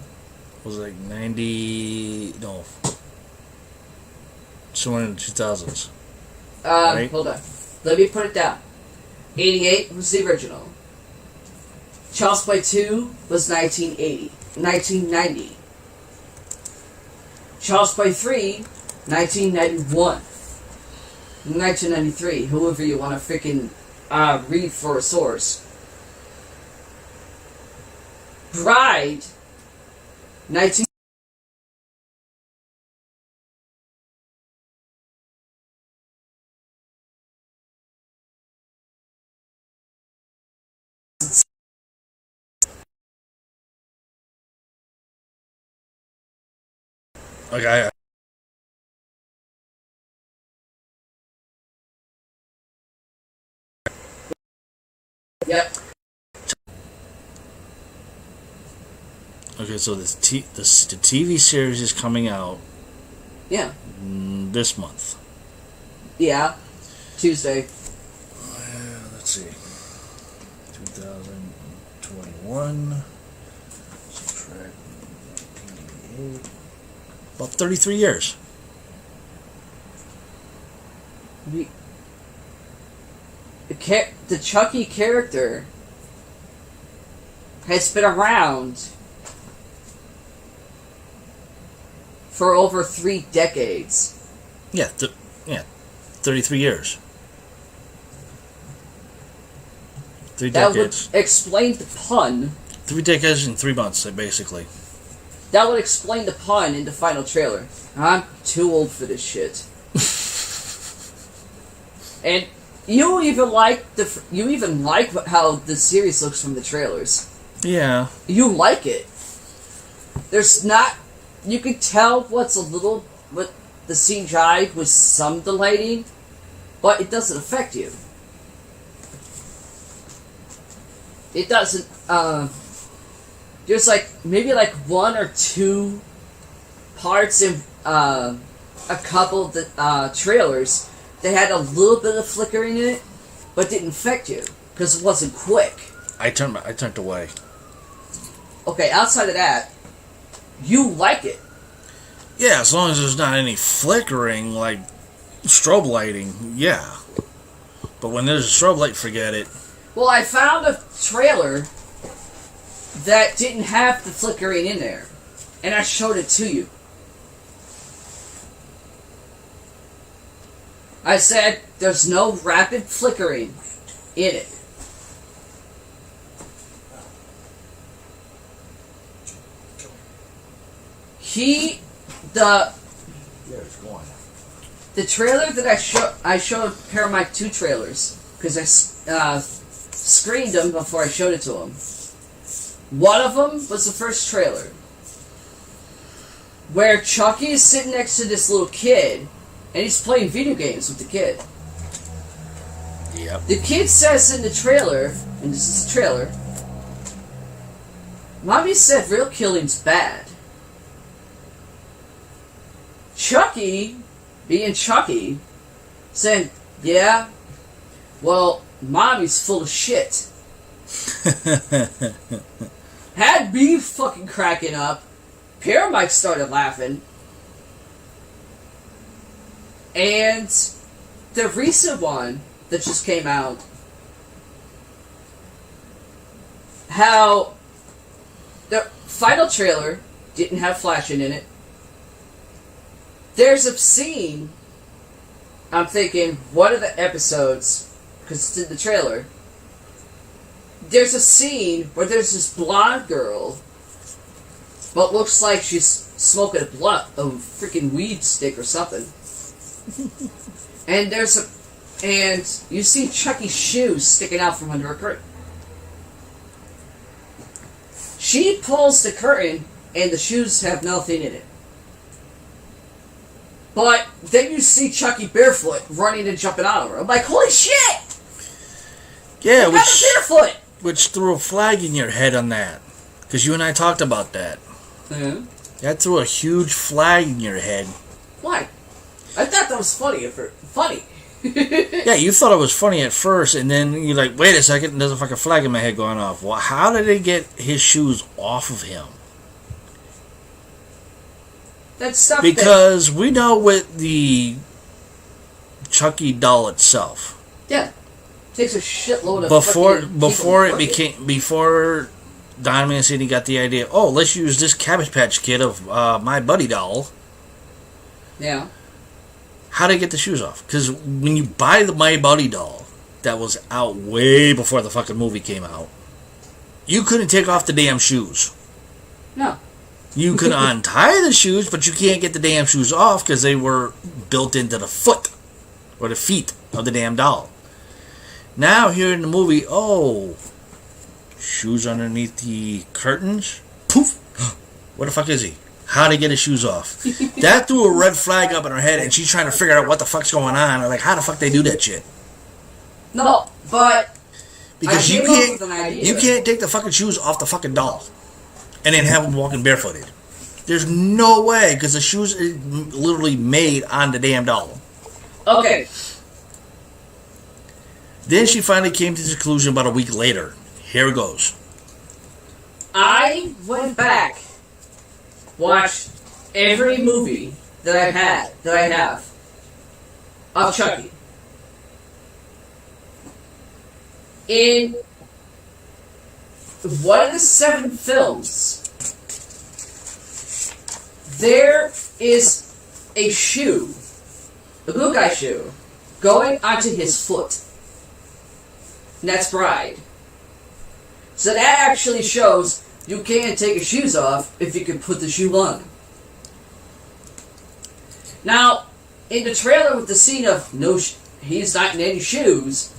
Was it like 90... No. Somewhere in the 2000s. Right? Hold on. Let me put it down. 88 was the original. Child's Play 2 was 1990. Child's Play 3, 1991. 1993, whoever you want to freaking read for a source. Bride, 19... Okay. Yep. Okay, so the TV series is coming out. Yeah. This month. Yeah. Tuesday. Let's see. 2021. Subtract 1988. About 33 years. The Chucky character has been around for over 3 decades. Yeah, 33 years. 3 That decades. would explain the pun. 3 decades and 3 months, basically. That would explain the pun in the final trailer. I'm too old for this shit. And you even like how the series looks from the trailers. Yeah. You like it. There's not. You can tell what the CGI with some of the lighting, but it doesn't affect you. It doesn't. There's maybe 1 or 2 parts in a couple of the trailers that had a little bit of flickering in it, but didn't affect you because it wasn't quick. I turned away. Okay, outside of that, you like it. Yeah, as long as there's not any flickering, Strobe lighting, yeah. But when there's a strobe light, forget it. Well, I found a trailer that didn't have the flickering in there, and I showed it to you. I said there's no rapid flickering in it. The trailer that I showed Paramount 2 trailers, because I screened them before I showed it to him. One of them was the first trailer, where Chucky is sitting next to this little kid, and he's playing video games with the kid. Yep. The kid says in the trailer, and this is the trailer, Mommy said real killing's bad. Chucky, being Chucky, saying, yeah, well, Mommy's full of shit. Had me fucking cracking up. Paramike started laughing. And the recent one that just came out, how the final trailer didn't have flashing in it. There's a scene, I'm thinking, what are the episodes, because it's in the trailer, there's a scene where there's this blonde girl, but looks like she's smoking a freaking weed stick or something. And you see Chucky's shoes sticking out from under a curtain. She pulls the curtain, and the shoes have nothing in it. But then you see Chucky barefoot running and jumping out of her. I'm like, holy shit! Yeah, barefoot! Which threw a flag in your head on that. Because you and I talked about that. Yeah. That threw a huge flag in your head. Why? I thought that was funny. Funny. Yeah, you thought it was funny at first, and then you're like, wait a second, there's a fucking flag in my head going off. Well, how did they get his shoes off of him? That's stuff because we know with the Chucky doll itself. Yeah. Takes a shitload of before Don Mancini got the idea, oh, let's use this Cabbage Patch Kid of My Buddy doll. Yeah. How did they get the shoes off? Because when you buy the My Buddy doll, that was out way before the fucking movie came out, you couldn't take off the damn shoes. No. You could untie the shoes, but you can't get the damn shoes off because they were built into the foot or the feet of the damn doll. Now, here in the movie, oh, shoes underneath the curtains? Poof! Where the fuck is he? How'd he get his shoes off? That threw a red flag up in her head, and she's trying to figure out what the fuck's going on. Like, how the fuck they do that shit? No, but because you can't take the fucking shoes off the fucking doll and then have them walking barefooted. There's no way, because the shoes are literally made on the damn doll. Okay. Then she finally came to the conclusion about a week later. Here it goes. I went back, watched every movie that I have of Chucky. In one of the 7 films, there is a shoe, a blue guy shoe, going onto his foot. And that's Bride. So that actually shows you can't take your shoes off if you can put the shoe on. Now, in the trailer with the scene of he's not in any shoes,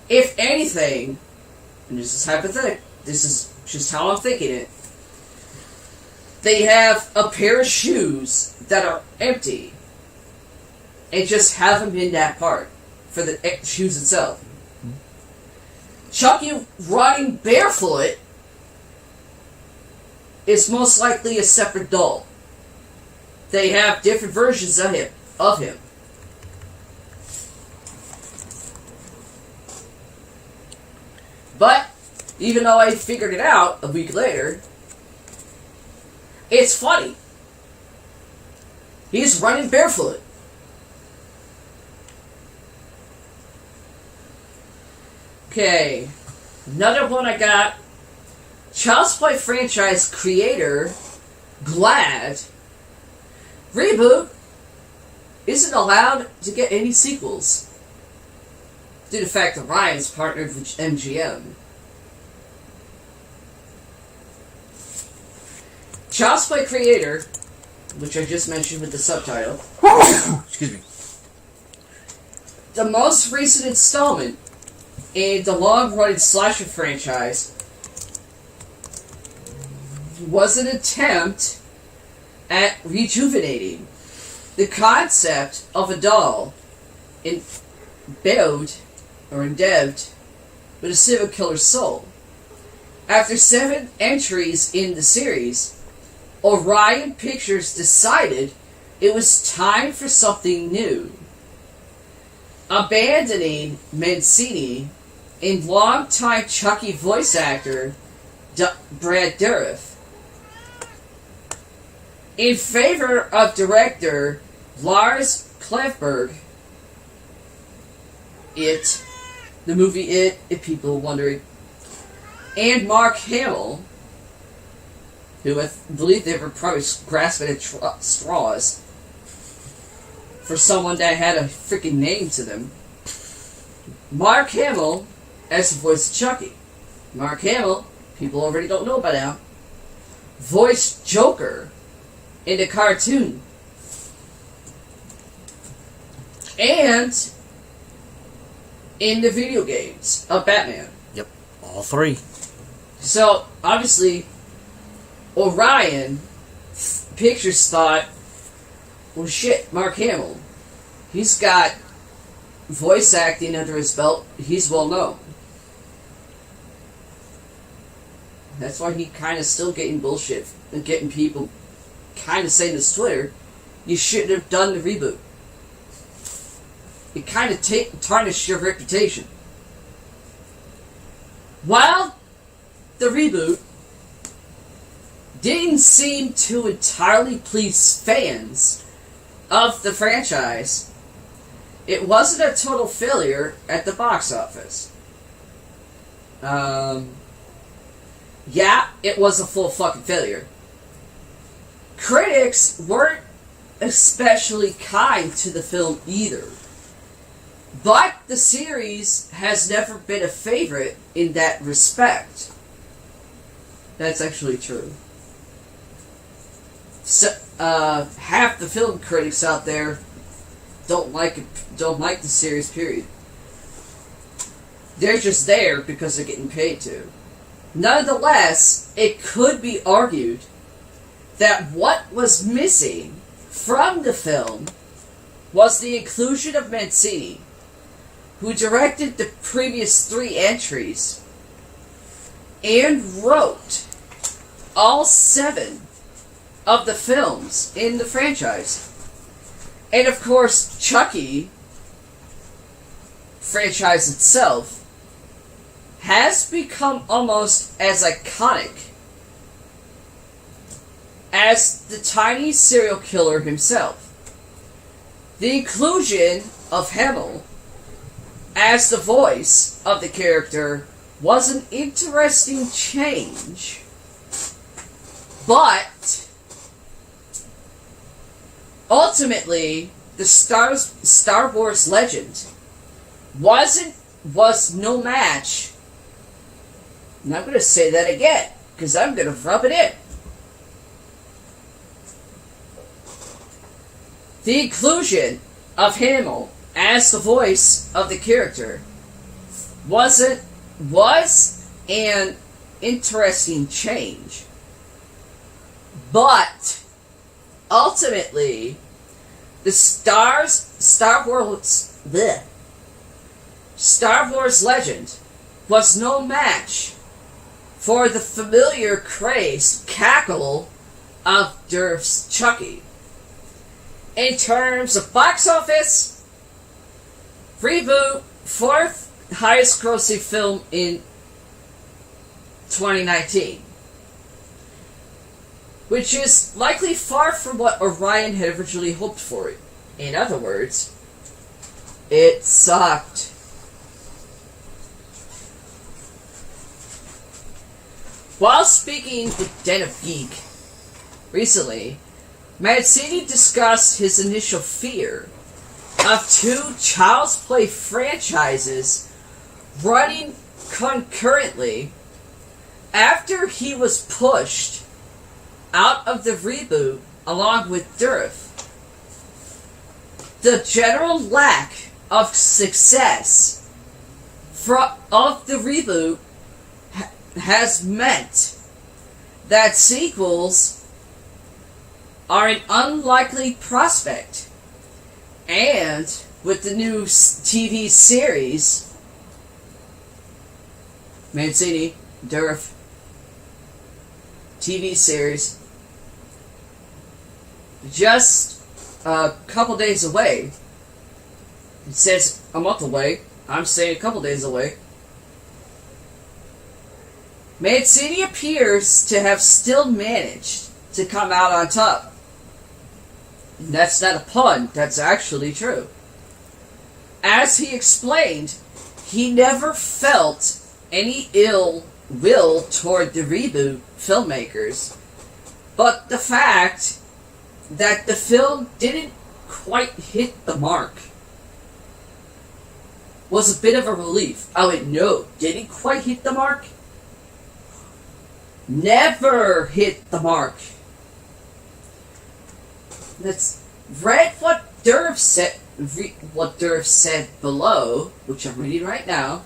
if anything, and this is hypothetical, this is just how I'm thinking it, they have a pair of shoes that are empty and just have them in that part for the shoes itself. Chucky running barefoot is most likely a separate doll. They have different versions of him. But even though I figured it out a week later, it's funny. He's running barefoot. Okay. Another one I got. Child's Play franchise creator, Glad, reboot isn't allowed to get any sequels due to the fact that Ryan's partnered with MGM. Child's Play creator, which I just mentioned with the subtitle, Excuse me. the most recent installment in the long-running slasher franchise was an attempt at rejuvenating the concept of a doll endowed with a serial killer's soul. After 7 entries in the series, Orion Pictures decided it was time for something new, abandoning Mancini and longtime Chucky voice actor Brad Dourif in favor of director Lars Klevberg. The movie It, if people are wondering, and Mark Hamill, who I believe they were probably grasping at straws for someone that had a freaking name to them. Mark Hamill as the voice of Chucky. Mark Hamill, people already don't know by now, voiced Joker in the cartoon. And in the video games of Batman. Yep, all 3. So, obviously, Orion Pictures thought, well shit, Mark Hamill, he's got voice acting under his belt, he's well known. That's why he kind of still getting bullshit and getting people kind of saying this Twitter, you shouldn't have done the reboot. It kind of tarnished your reputation. While the reboot didn't seem to entirely please fans of the franchise, it wasn't a total failure at the box office. Yeah, it was a full fucking failure. Critics weren't especially kind to the film either. But the series has never been a favorite in that respect. That's actually true. So, half the film critics out there don't like the series, period. They're just there because they're getting paid to. Nonetheless, it could be argued that what was missing from the film was the inclusion of Mancini, who directed the previous 3 entries and wrote all 7 of the films in the franchise. And of course, Chucky franchise itself has become almost as iconic as the tiny serial killer himself. The inclusion of Hamill as the voice of the character was an interesting change, but ultimately the Star Wars legend was no match. And I'm going to say that again, because I'm going to rub it in. The inclusion of Hamill as the voice of the character was an interesting change. But ultimately, the Star Wars legend was no match for the familiar crazed cackle of Dourif's Chucky. In terms of box office, reboot, 4th highest grossing film in 2019. Which is likely far from what Orion had originally hoped for it. In other words, it sucked. While speaking with Den of Geek recently, Mancini discussed his initial fear of two Child's Play franchises running concurrently after he was pushed out of the reboot along with Durf. The general lack of success of the reboot has meant that sequels are an unlikely prospect. And with the new TV series, Mancini, Durf, TV series, just a couple days away. It says a month away. I'm saying a couple days away. Mancini appears to have still managed to come out on top. And that's not a pun, that's actually true. As he explained, he never felt any ill will toward the reboot filmmakers, but the fact that the film didn't quite hit the mark was a bit of a relief. I went, no, didn't quite hit the mark? Never hit the mark. Let's read what Durf said below, which I'm reading right now.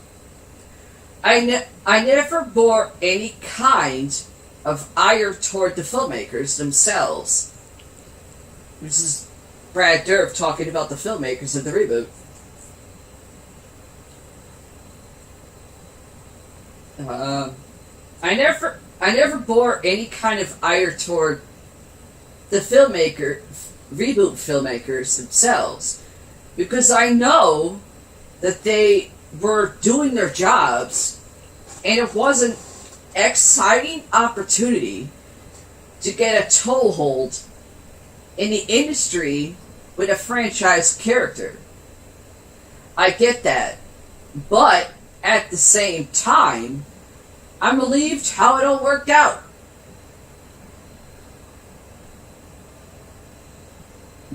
I never bore any kind of ire toward the filmmakers themselves. This is Brad Durf talking about the filmmakers of the reboot. I never bore any kind of ire toward the reboot filmmakers themselves, because I know that they were doing their jobs, and it was an exciting opportunity to get a toehold in the industry with a franchise character. I get that, but at the same time, I'm relieved how it all worked out.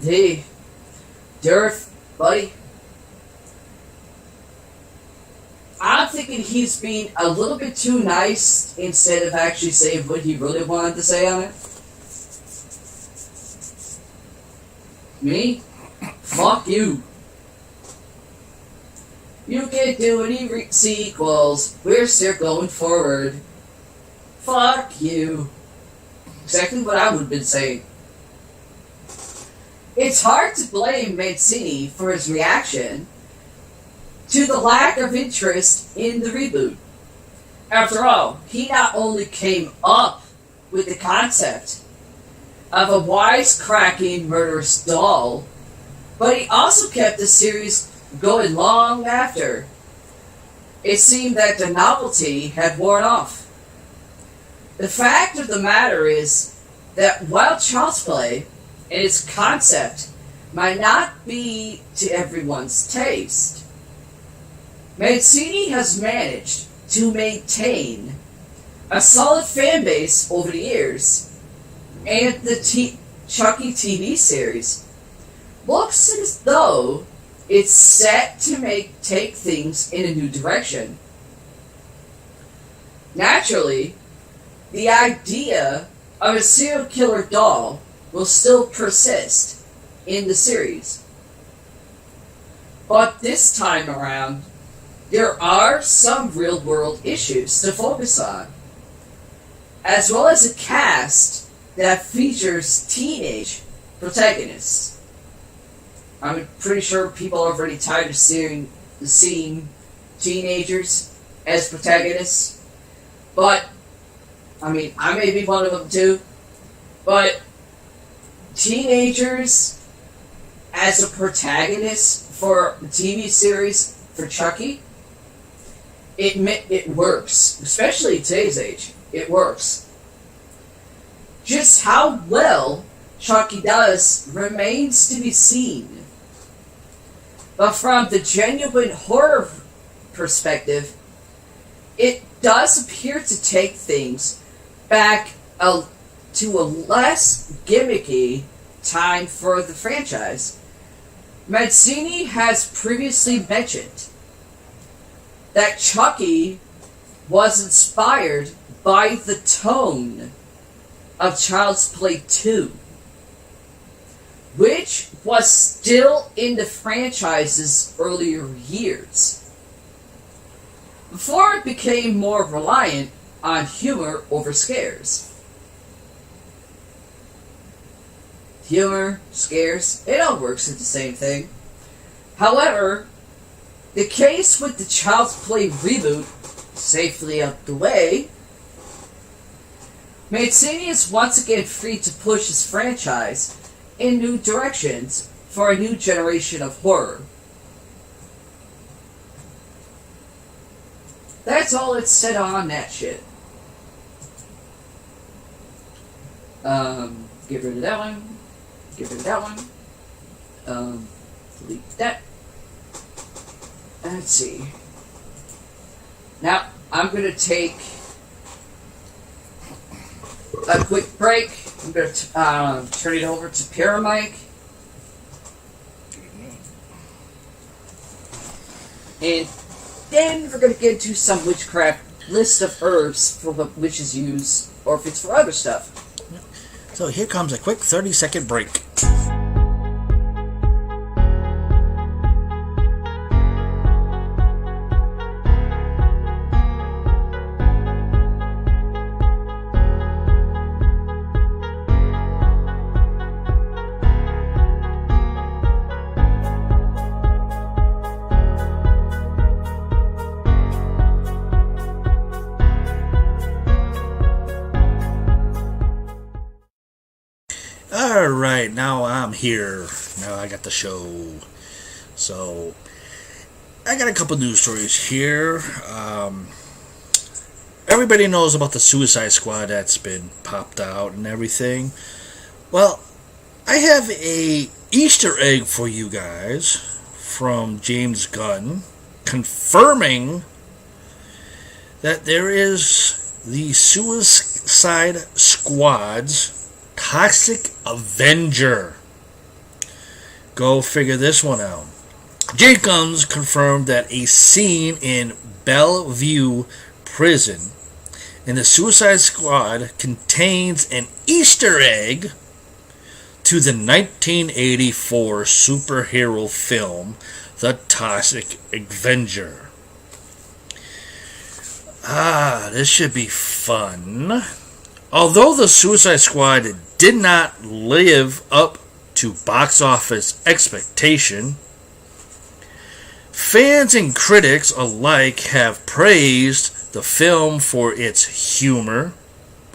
Hey, Durf, buddy. I'm thinking he's being a little bit too nice instead of actually saying what he really wanted to say on it. Me? Fuck you. You can't do any sequels. We're still going forward. Fuck you. Exactly what I would have been saying. It's hard to blame Mancini for his reaction to the lack of interest in the reboot. After all, he not only came up with the concept of a wisecracking murderous doll, but he also kept the series going long after. It seemed that the novelty had worn off. The fact of the matter is that while Child's Play and its concept might not be to everyone's taste, Mancini has managed to maintain a solid fan base over the years, and the Chucky TV series looks as though it's set to take things in a new direction. Naturally, the idea of a serial killer doll will still persist in the series. But this time around, there are some real-world issues to focus on, as well as a cast that features teenage protagonists. I'm pretty sure people are already tired of seeing teenagers as protagonists, but I mean, I may be one of them too, but teenagers as a protagonist for a TV series for Chucky, it works, especially in today's age. It works. Just how well Chucky does remains to be seen. But from the genuine horror perspective, it does appear to take things back to a less gimmicky time for the franchise. Mancini has previously mentioned that Chucky was inspired by the tone of Child's Play 2, which was still in the franchise's earlier years, before it became more reliant on humor over scares. Humor, scares, it all works into the same thing. However, the case with the Child's Play reboot safely out the way, Mancini is once again free to push his franchise in new directions for a new generation of horror. That's all it said on that shit. Get rid of that one. Get rid of that one. Delete that. Let's see. Now, I'm going to take a quick break. I'm going to turn it over to Paramike. And then we're going to get into some witchcraft list of herbs for what witches use, or if it's for other stuff. So here comes a quick 30-second break. Alright, now I'm here. Now I got the show. So, I got a couple news stories here. Everybody knows about the Suicide Squad that's been popped out and everything. Well, I have a Easter egg for you guys from James Gunn confirming that there is the Suicide Squad's Toxic Avenger. Go figure this one out. James Gunn confirmed that a scene in Bellevue Prison in the Suicide Squad contains an Easter egg to the 1984 superhero film, The Toxic Avenger. This should be fun. Although the Suicide Squad did not live up to box office expectation, fans and critics alike have praised the film for its humor,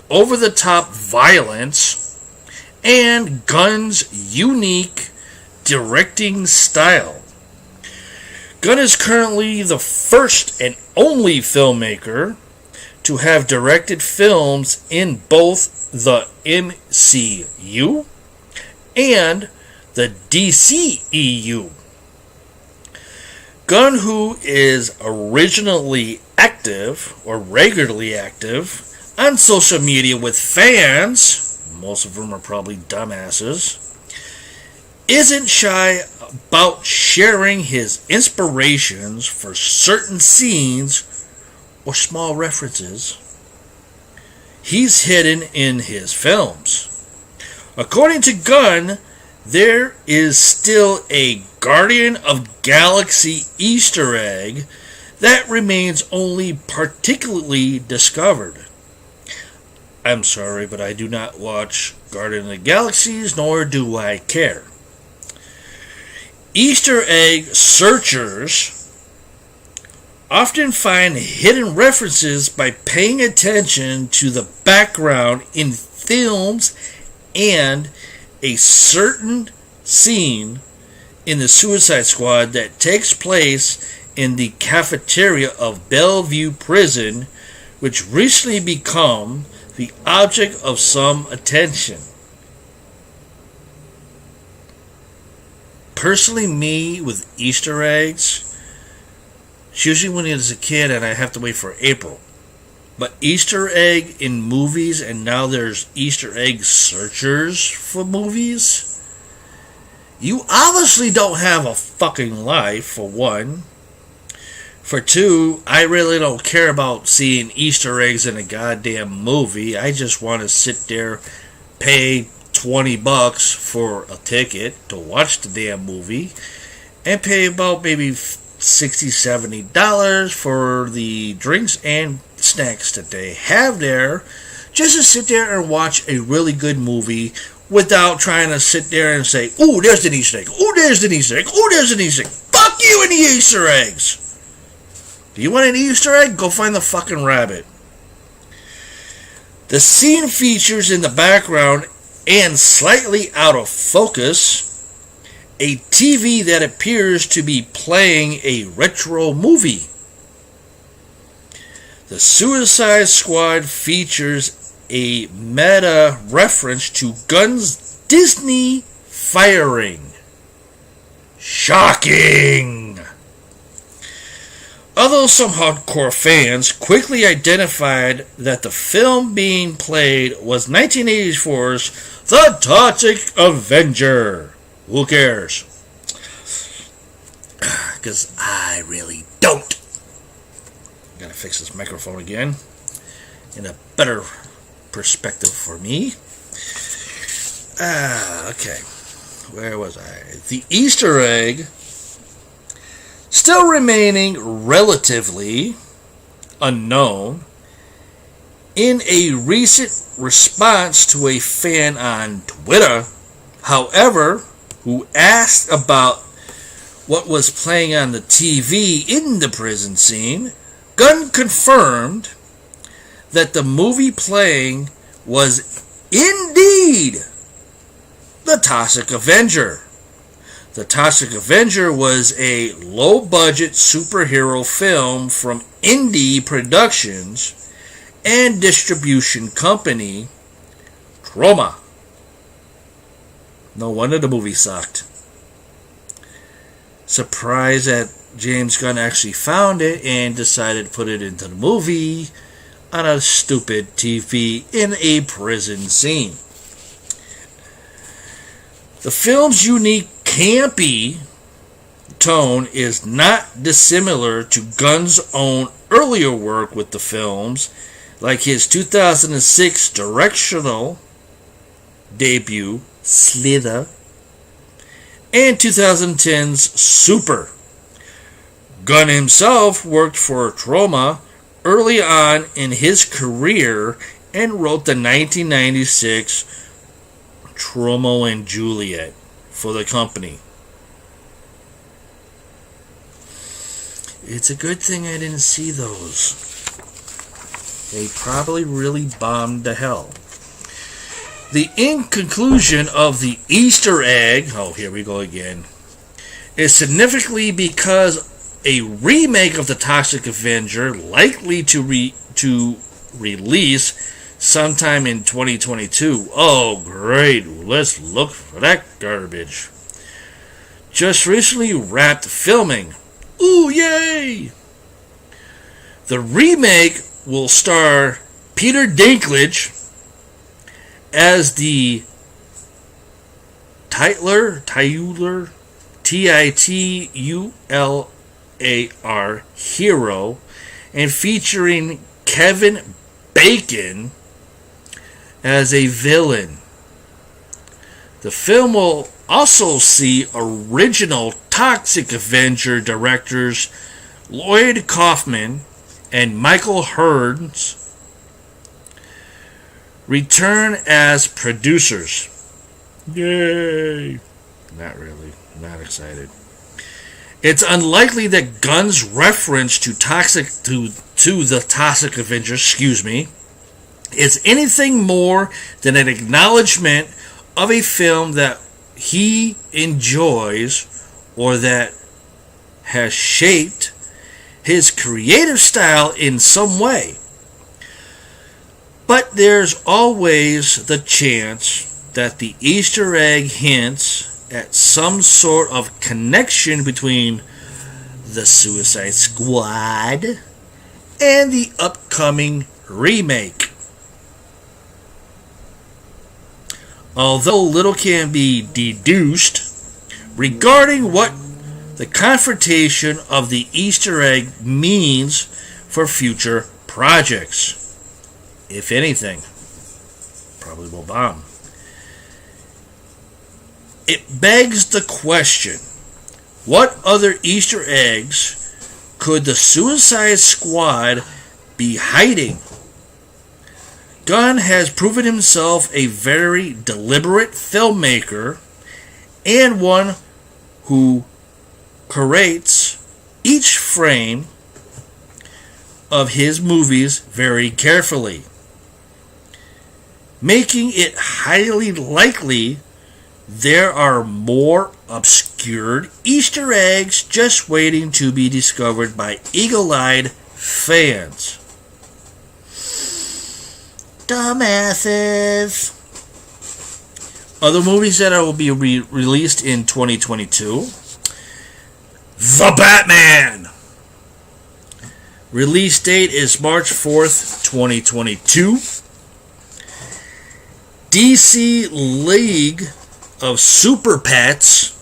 over-the-top violence, and Gunn's unique directing style. Gunn is currently the first and only filmmaker to have directed films in both the MCU and the DCEU. Gunn, who is originally active or regularly active on social media with fans, most of them are probably dumbasses, isn't shy about sharing his inspirations for certain scenes or small references he's hidden in his films. According to Gunn, there is still a Guardian of Galaxy Easter egg that remains only particularly discovered. I'm sorry, but I do not watch Guardian of the Galaxies, nor do I care. Easter egg searchers often find hidden references by paying attention to the background in films and a certain scene in the Suicide Squad that takes place in the cafeteria of Bellevue Prison, which recently become the object of some attention. Personally, me, with Easter eggs, it's usually when I was a kid and I have to wait for April. But Easter egg in movies, and now there's Easter egg searchers for movies. You obviously don't have a fucking life, for one. For two, I really don't care about seeing Easter eggs in a goddamn movie. I just want to sit there, pay $20 for a ticket to watch the damn movie, and pay about maybe $60-$70 for the drinks and snacks that they have there, just to sit there and watch a really good movie without trying to sit there and say, "Ooh, there's an Easter egg. Ooh, there's an Easter egg. Ooh, there's an Easter egg." Fuck you and the Easter eggs. Do you want an Easter egg? Go find the fucking rabbit. The scene features in the background and slightly out of focus a TV that appears to be playing a retro movie. The Suicide Squad features a meta reference to Gunn's Disney firing. Shocking! Although some hardcore fans quickly identified that the film being played was 1984's The Toxic Avenger. Who cares? Because I really don't. Gotta fix this microphone again in a better perspective for me. Okay. Where was I? The Easter egg, still remaining relatively unknown. In a recent response to a fan on Twitter, however, who asked about what was playing on the TV in the prison scene, Gunn confirmed that the movie playing was indeed The Toxic Avenger. The Toxic Avenger was a low-budget superhero film from Indie Productions and distribution company Troma. No wonder the movie sucked. Surprised that James Gunn actually found it and decided to put it into the movie on a stupid TV in a prison scene. The film's unique campy tone is not dissimilar to Gunn's own earlier work with the films, like his 2006 directional debut, Slither, and 2010's Super. Gunn himself worked for Troma early on in his career and wrote the 1996 Romeo and Juliet for the company. It's a good thing I didn't see those. They probably really bombed to hell. The conclusion of the Easter egg, oh, here we go again, is significantly because a remake of The Toxic Avenger, likely to release sometime in 2022. Oh, great. Let's look for that garbage. Just recently wrapped filming. Ooh, yay! The remake will star Peter Dinklage as the Titular, Titular hero, and featuring Kevin Bacon as a villain. The film will also see original Toxic Avenger directors Lloyd Kaufman and Michael Hearns return as producers. Yay! Not really. Not excited. It's unlikely that Gunn's reference to the Toxic Avenger, is anything more than an acknowledgement of a film that he enjoys or that has shaped his creative style in some way. But there's always the chance that the Easter egg hints at some sort of connection between the Suicide Squad and the upcoming remake. Although little can be deduced regarding what the confrontation of the Easter egg means for future projects, if anything, probably will bomb. It begs the question, what other Easter eggs could the Suicide Squad be hiding? Gunn has proven himself a very deliberate filmmaker and one who curates each frame of his movies very carefully, making it highly likely there are more obscured Easter eggs just waiting to be discovered by eagle-eyed fans. Dumbasses. Other movies that will be released in 2022. The Batman. Release date is March 4th, 2022. DC League of Super Pets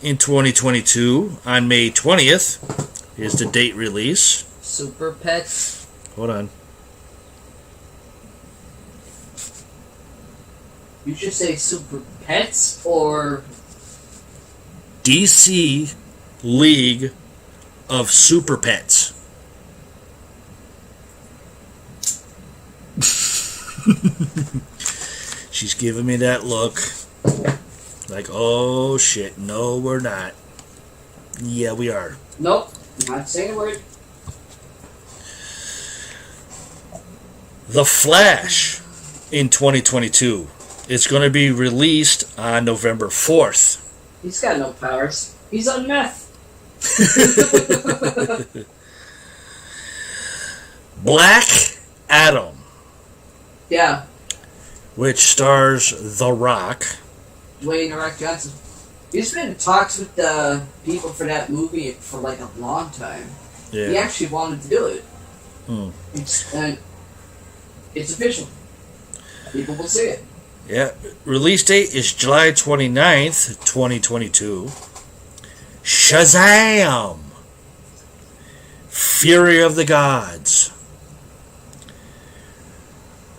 in 2022 on May 20th is the date release. Super Pets? Hold on. You should say Super Pets or DC League of Super Pets. She's giving me that look like, oh shit, no we're not. Yeah, we are. Nope, not saying a word. The Flash in 2022. It's going to be released on November 4th. He's got no powers. He's on meth. Black Adam, Yeah, which stars The Rock. Dwayne The Rock Johnson. He's been in talks with the people for that movie for like a long time. Yeah. He actually wanted to do it. Hmm. It's official. People will see it. Yeah. Release date is July 29th, 2022. Shazam! Fury of the Gods.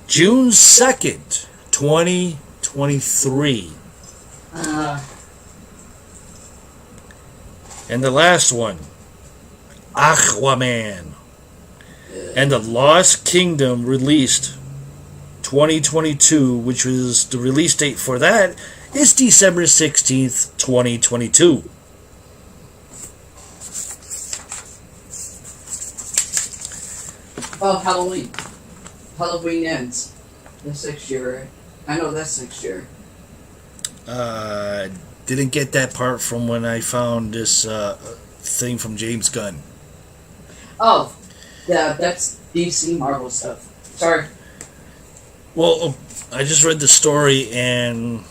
June 2nd, 2023. And the last one, Aquaman. And the Lost Kingdom released 2022, which was the release date for that, is December 16th, 2022. Oh, Halloween. Halloween ends. That's next year, right? I know that's next year. Didn't get that part from when I found this thing from James Gunn. Oh, yeah, that's DC Marvel stuff. Sorry. Well, I just read the story, and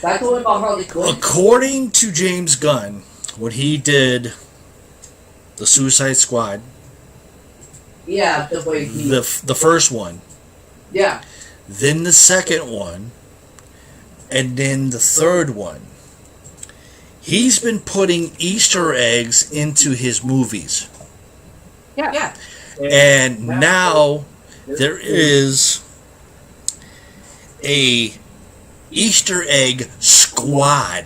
Back to what about Harley Quinn? according to James Gunn, when he did the Suicide Squad, Yeah, the way he... the first one, Yeah. then the second one, and then the third one, he's been putting Easter eggs into his movies. Yeah. And now there is a Easter egg squad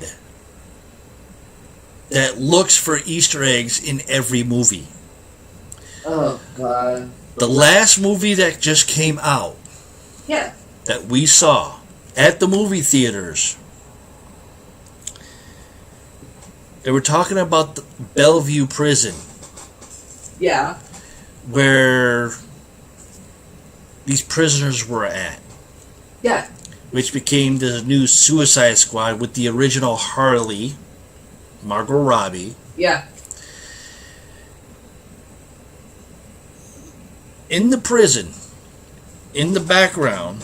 that looks for Easter eggs in every movie. Oh, God. The last movie that just came out Yeah. that we saw at the movie theaters, they were talking about the Bellevue prison Yeah. where these prisoners were at, Yeah. which became the new Suicide Squad with the original Harley, Margot Robbie. Yeah. In the prison, in the background,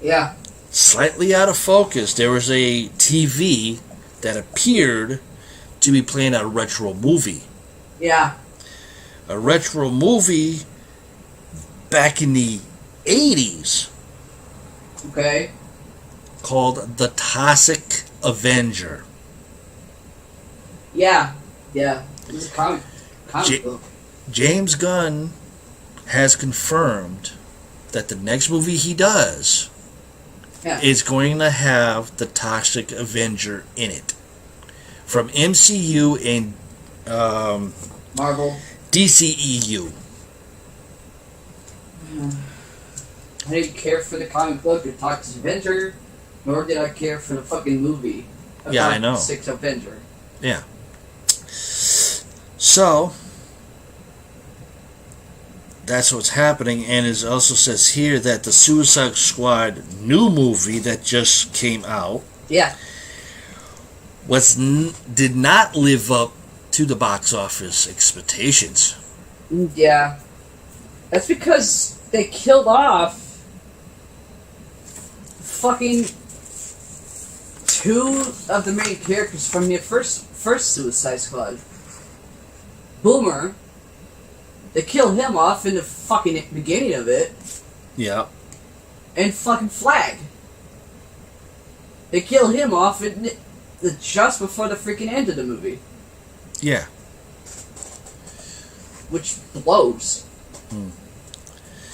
Yeah. slightly out of focus, there was a TV that appeared to be playing a retro movie. Yeah. A retro movie back in the 80s Okay. called The Toxic Avenger. Yeah. Yeah. It was a comic book. James Gunn has confirmed that the next movie he does is going to have the Toxic Avenger in it. From MCU and Marvel. DCEU. I didn't care for the comic book or Toxic Avenger, nor did I care for the fucking movie. Yeah, I know. Toxic Avenger. Yeah. So, that's what's happening, and it also says here that the Suicide Squad new movie that just came out did not live up to the box office expectations. Yeah. That's because they killed off fucking two of the main characters from the first Suicide Squad. Boomer. They killed him off in the fucking beginning of it. Yeah. And fucking Flag. They killed him off just before the freaking end of the movie. Yeah. Which blows.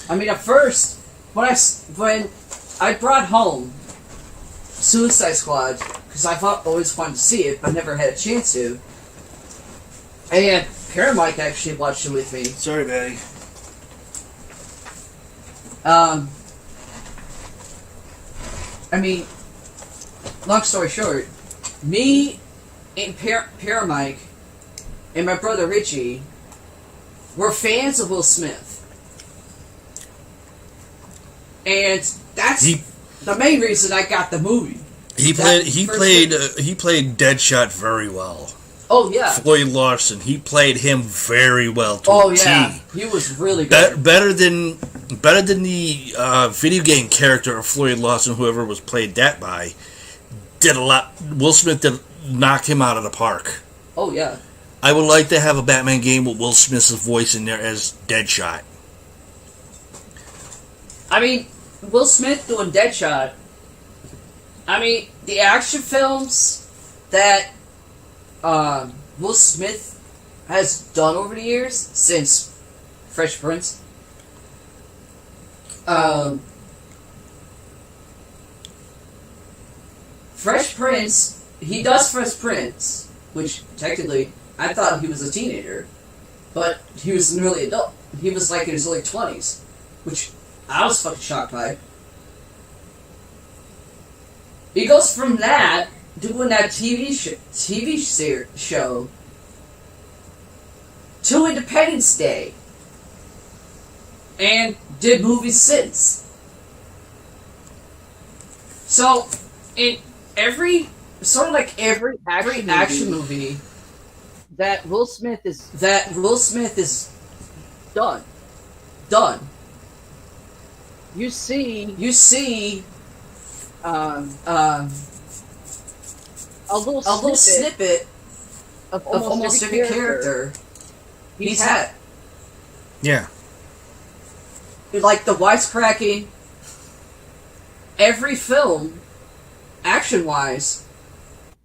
I mean, at first, when I brought home Suicide Squad, because I always wanted to see it, but never had a chance to, and Paramike actually watched it with me. Sorry, Betty. I mean, long story short, me and Paramike and my brother Richie were fans of Will Smith. And that's the main reason I got the movie. He played Deadshot very well. Oh yeah, Floyd Larson. He played him very well. He was really good. Better than the video game character of Floyd Larson, whoever was played that by. Did a lot. Will Smith did knock him out of the park. Oh yeah. I would like to have a Batman game with Will Smith's voice in there as Deadshot. I mean, Will Smith doing Deadshot. I mean, the action films that Will Smith has done over the years since Fresh Prince. Fresh Prince, he does Fresh Prince, which technically I thought he was a teenager, but he was an early adult. He was like in his early 20s, which I was fucking shocked by. He goes from that, doing that TV show, to Independence Day, and did movies since. So, in every action movie that Will Smith is done. You see a little snippet of almost every character he's had. Yeah. Like the wisecracking, every film, action-wise,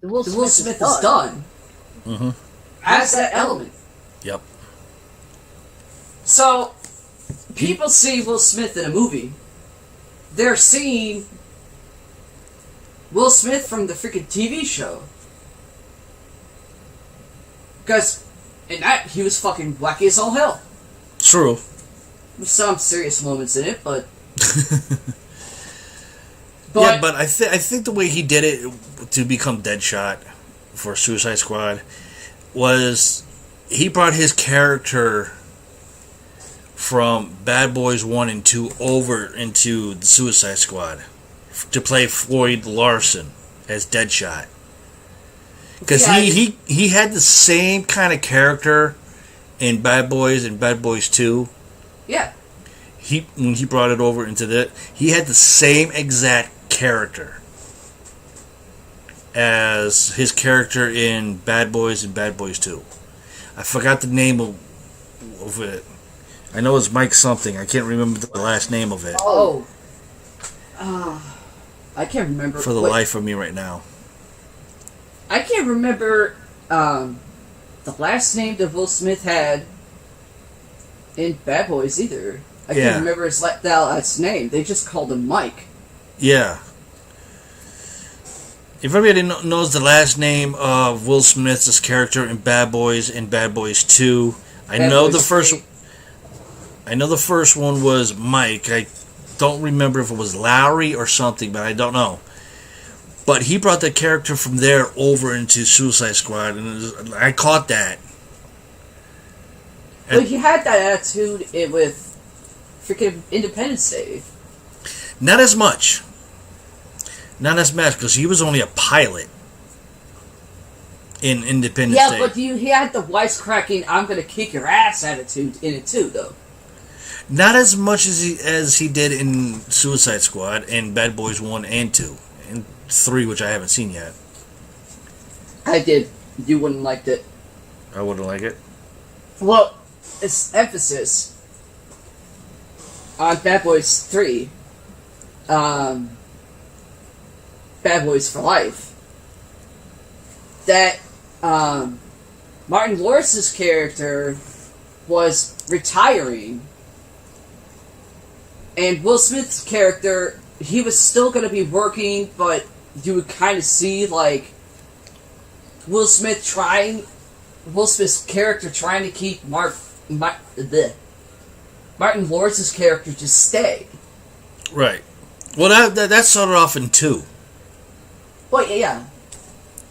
Will Smith is done. Mm-hmm. Has that element. Yep. So, people see Will Smith in a movie. They're seeing Will Smith from the freaking TV show. Because in that, he was fucking wacky as all hell. True. With some serious moments in it, but... Yeah, but I think the way he did it to become Deadshot for Suicide Squad was he brought his character from Bad Boys 1 and 2 over into the Suicide Squad to play Floyd Larson as Deadshot. Because he had the same kind of character in Bad Boys and Bad Boys 2. Yeah. When he brought it over into he had the same exact character as his character in Bad Boys and Bad Boys 2. I forgot the name of it. I know it's Mike something. I can't remember the last name of it Oh. I can't remember. for the life of me right now. I can't remember the last name that Will Smith had in Bad Boys either. I can't remember his last name. They just called him Mike. Yeah. If everybody knows the last name of Will Smith's character in Bad Boys and Bad Boys 2, I know the first one was Mike. I don't remember if it was Lowry or something, but I don't know. But he brought the character from there over into Suicide Squad, and I caught that. But he had that attitude with freaking Independence Day. Not as much. Not as much, because he was only a pilot in Independence Day. Yeah, but he had the wisecracking, I'm going to kick your ass attitude in it too, though. Not as much as he did in Suicide Squad and Bad Boys 1 and 2. And 3, which I haven't seen yet. I did. You wouldn't like it. I wouldn't like it. Well, it's emphasis on Bad Boys 3. Bad Boys for Life. That Martin Lawrence's character was retiring, and Will Smith's character, he was still going to be working, but you would kind of see like Will Smith's character trying to keep Martin Lawrence's character to stay. Right. Well, that started off in 2. Well, yeah.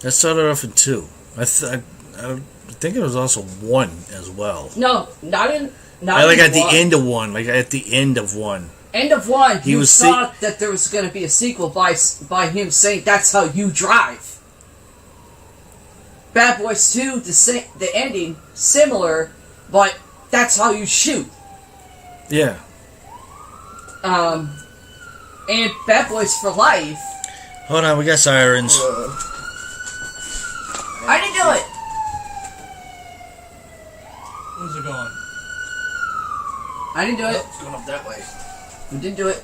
That started off in 2. I think it was also 1 as well. No, not at in the 1. end of 1. Like at the end of 1. End of 1, you thought that there was going to be a sequel by him saying, "That's how you drive." Bad Boys 2, the ending, similar, but that's how you shoot. Yeah. And Bad Boys for Life. Hold on, we got sirens. I didn't do it. Where's it going? I didn't do it. It's going up that way. We didn't do it.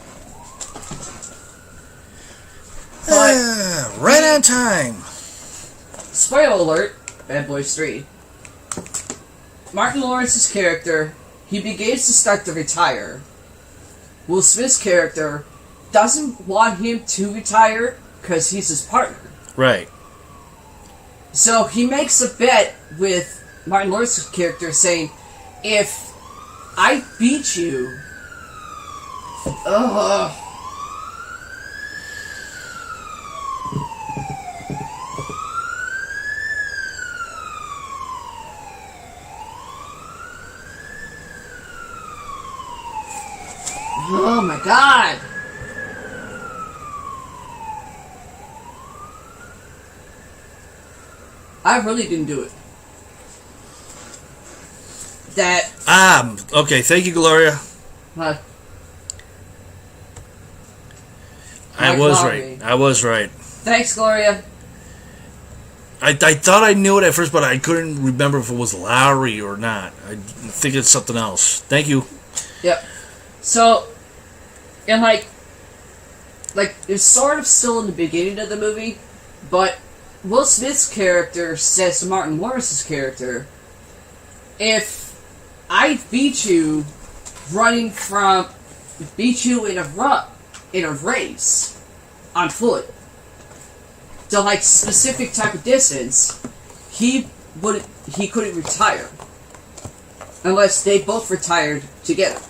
Right on time. Spoiler alert, Bad Boys 3. Martin Lawrence's character, he begins to start to retire. Will Smith's character doesn't want him to retire because he's his partner. Right. So he makes a bet with Martin Lawrence's character saying, if I beat you, oh my god! I really didn't do it. Okay, thank you, Gloria. I was right. Thanks, Gloria. I thought I knew it at first, but I couldn't remember if it was Lowry or not. I think it's something else. Thank you. Yep. So, and like it's sort of still in the beginning of the movie, but Will Smith's character says to Martin Lawrence's character, if I beat you in a race on foot to like specific type of distance, he couldn't retire unless they both retired together.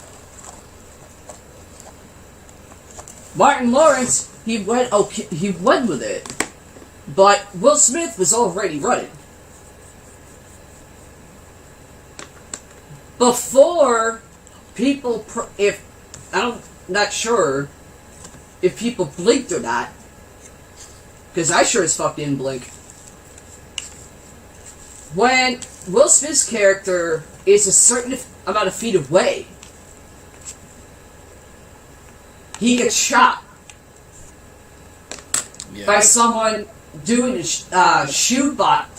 Martin Lawrence, he went with it, but Will Smith was already running. Before people, I'm not sure if people blinked or not, because I sure as fuck didn't blink. When Will Smith's character is a certain amount of feet away, he gets shot by someone doing a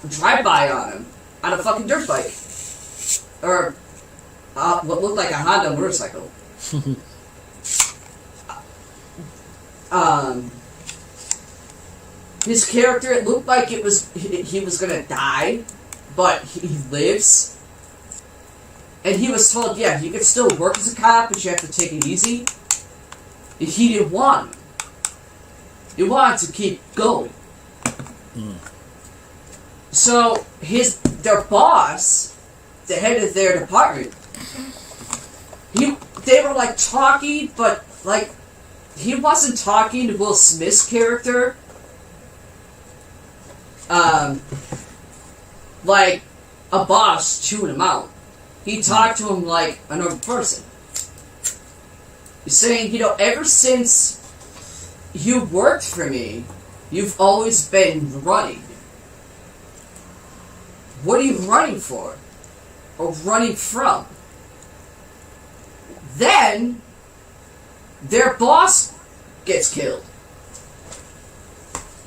drive-by on him on a fucking dirt bike. Or what looked like a Honda motorcycle. His character, it looked like he was gonna die, but he lives. And he was told, yeah, you can still work as a cop, but you have to take it easy. And he didn't want it. He wanted to keep going. So their boss, the head of their department, they were like talking, but like he wasn't talking to Will Smith's character. Like a boss chewing him out. He talked to him like a normal person. He's saying, ever since you worked for me, you've always been running. What are you running for? Or running from? Then, their boss gets killed.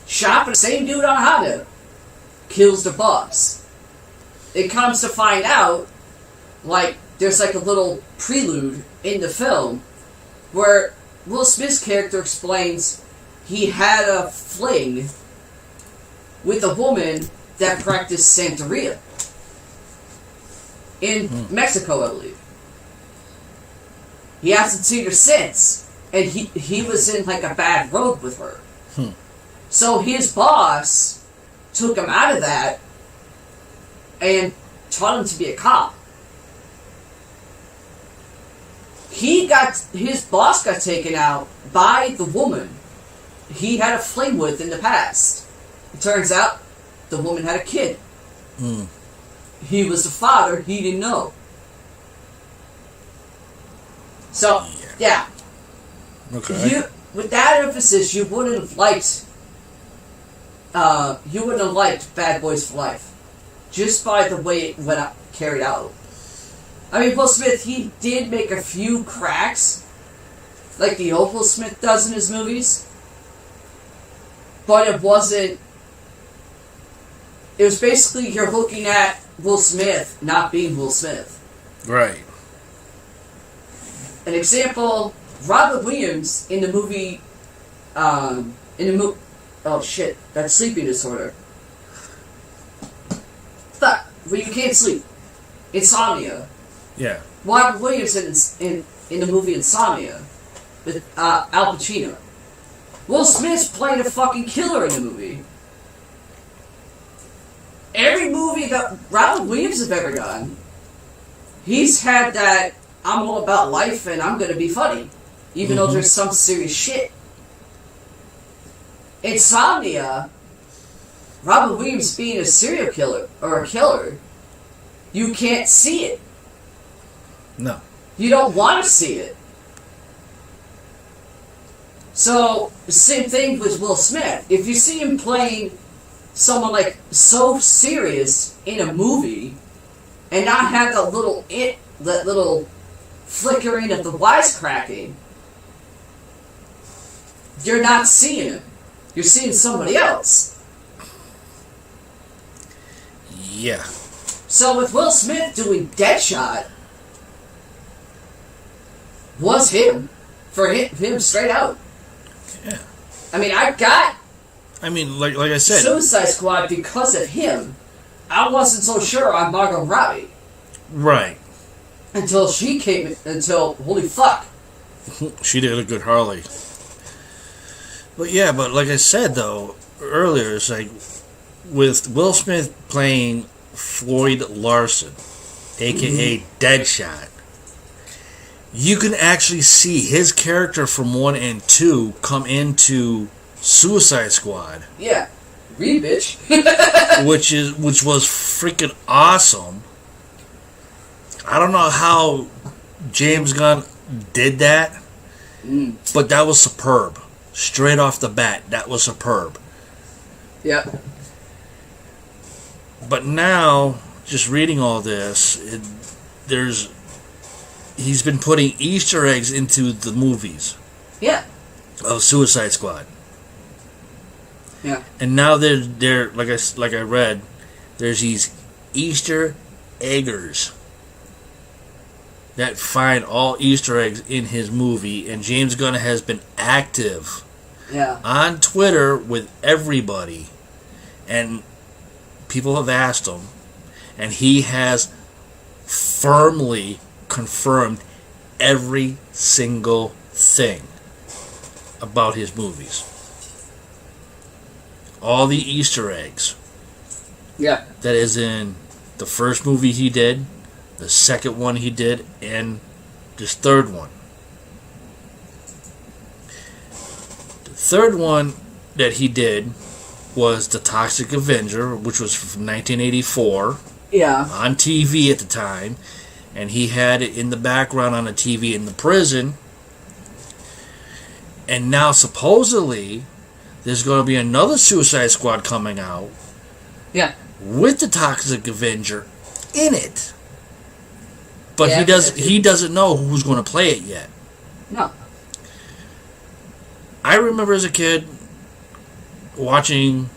Shot by the same dude on Honda. Kills the boss. It comes to find out, like, there's like a little prelude in the film where Will Smith's character explains he had a fling with a woman that practiced Santeria in Mexico, I believe. He hasn't seen her since, and he was in like a bad road with her. So his boss took him out of that and taught him to be a cop. His boss got taken out by the woman he had a fling with in the past. It turns out the woman had a kid. He was the father, he didn't know. So, yeah. Okay. With that emphasis, you wouldn't have liked Bad Boys for Life. Just by the way it carried out. I mean, Will Smith, he did make a few cracks, like the old Will Smith does in his movies, but it wasn't. It was basically you're looking at Will Smith not being Will Smith. Right. An example: Robert Williams in the movie, oh shit, that sleeping disorder. Fuck, where you can't sleep, insomnia. Yeah. Robert Williams in the movie Insomnia with Al Pacino. Will Smith's playing a fucking killer in the movie. Every movie that Robert Williams has ever done, he's had that I'm all about life and I'm gonna be funny, even though there's some serious shit. Insomnia, Robert Williams being a serial killer or a killer, you can't see it. No. You don't want to see it. So, same thing with Will Smith. If you see him playing someone like so serious in a movie and not have that little flickering of the wisecracking, you're not seeing him. You're seeing somebody else. Yeah. So with Will Smith doing Deadshot, was him. For him straight out. Yeah. I mean, like I said, Suicide Squad because of him. I wasn't so sure on Margot Robbie. Right. Until holy fuck. She did a good Harley. But yeah, like I said though earlier, it's like with Will Smith playing Floyd Larson, aka Deadshot, you can actually see his character from 1 and 2 come into Suicide Squad. Yeah. Read, bitch. which was freaking awesome. I don't know how James Gunn did that, but that was superb. Straight off the bat, that was superb. Yep. But now, just reading all this, he's been putting Easter eggs into the movies. Yeah. Of Suicide Squad. Yeah. And now they're like I read, there's these Easter eggers. that find all Easter eggs in his movie, and James Gunn has been active on Twitter with everybody, and people have asked him, and he has firmly confirmed every single thing about his movies. All the Easter eggs. Yeah. That is in the first movie he did, the second one he did, and this third one. The third one that he did was The Toxic Avenger, which was from 1984. Yeah. On TV at the time. And he had it in the background on the TV in the prison. And now supposedly there's going to be another Suicide Squad coming out. Yeah. With the Toxic Avenger in it. But yeah, he doesn't know who's going to play it yet. No. I remember as a kid watching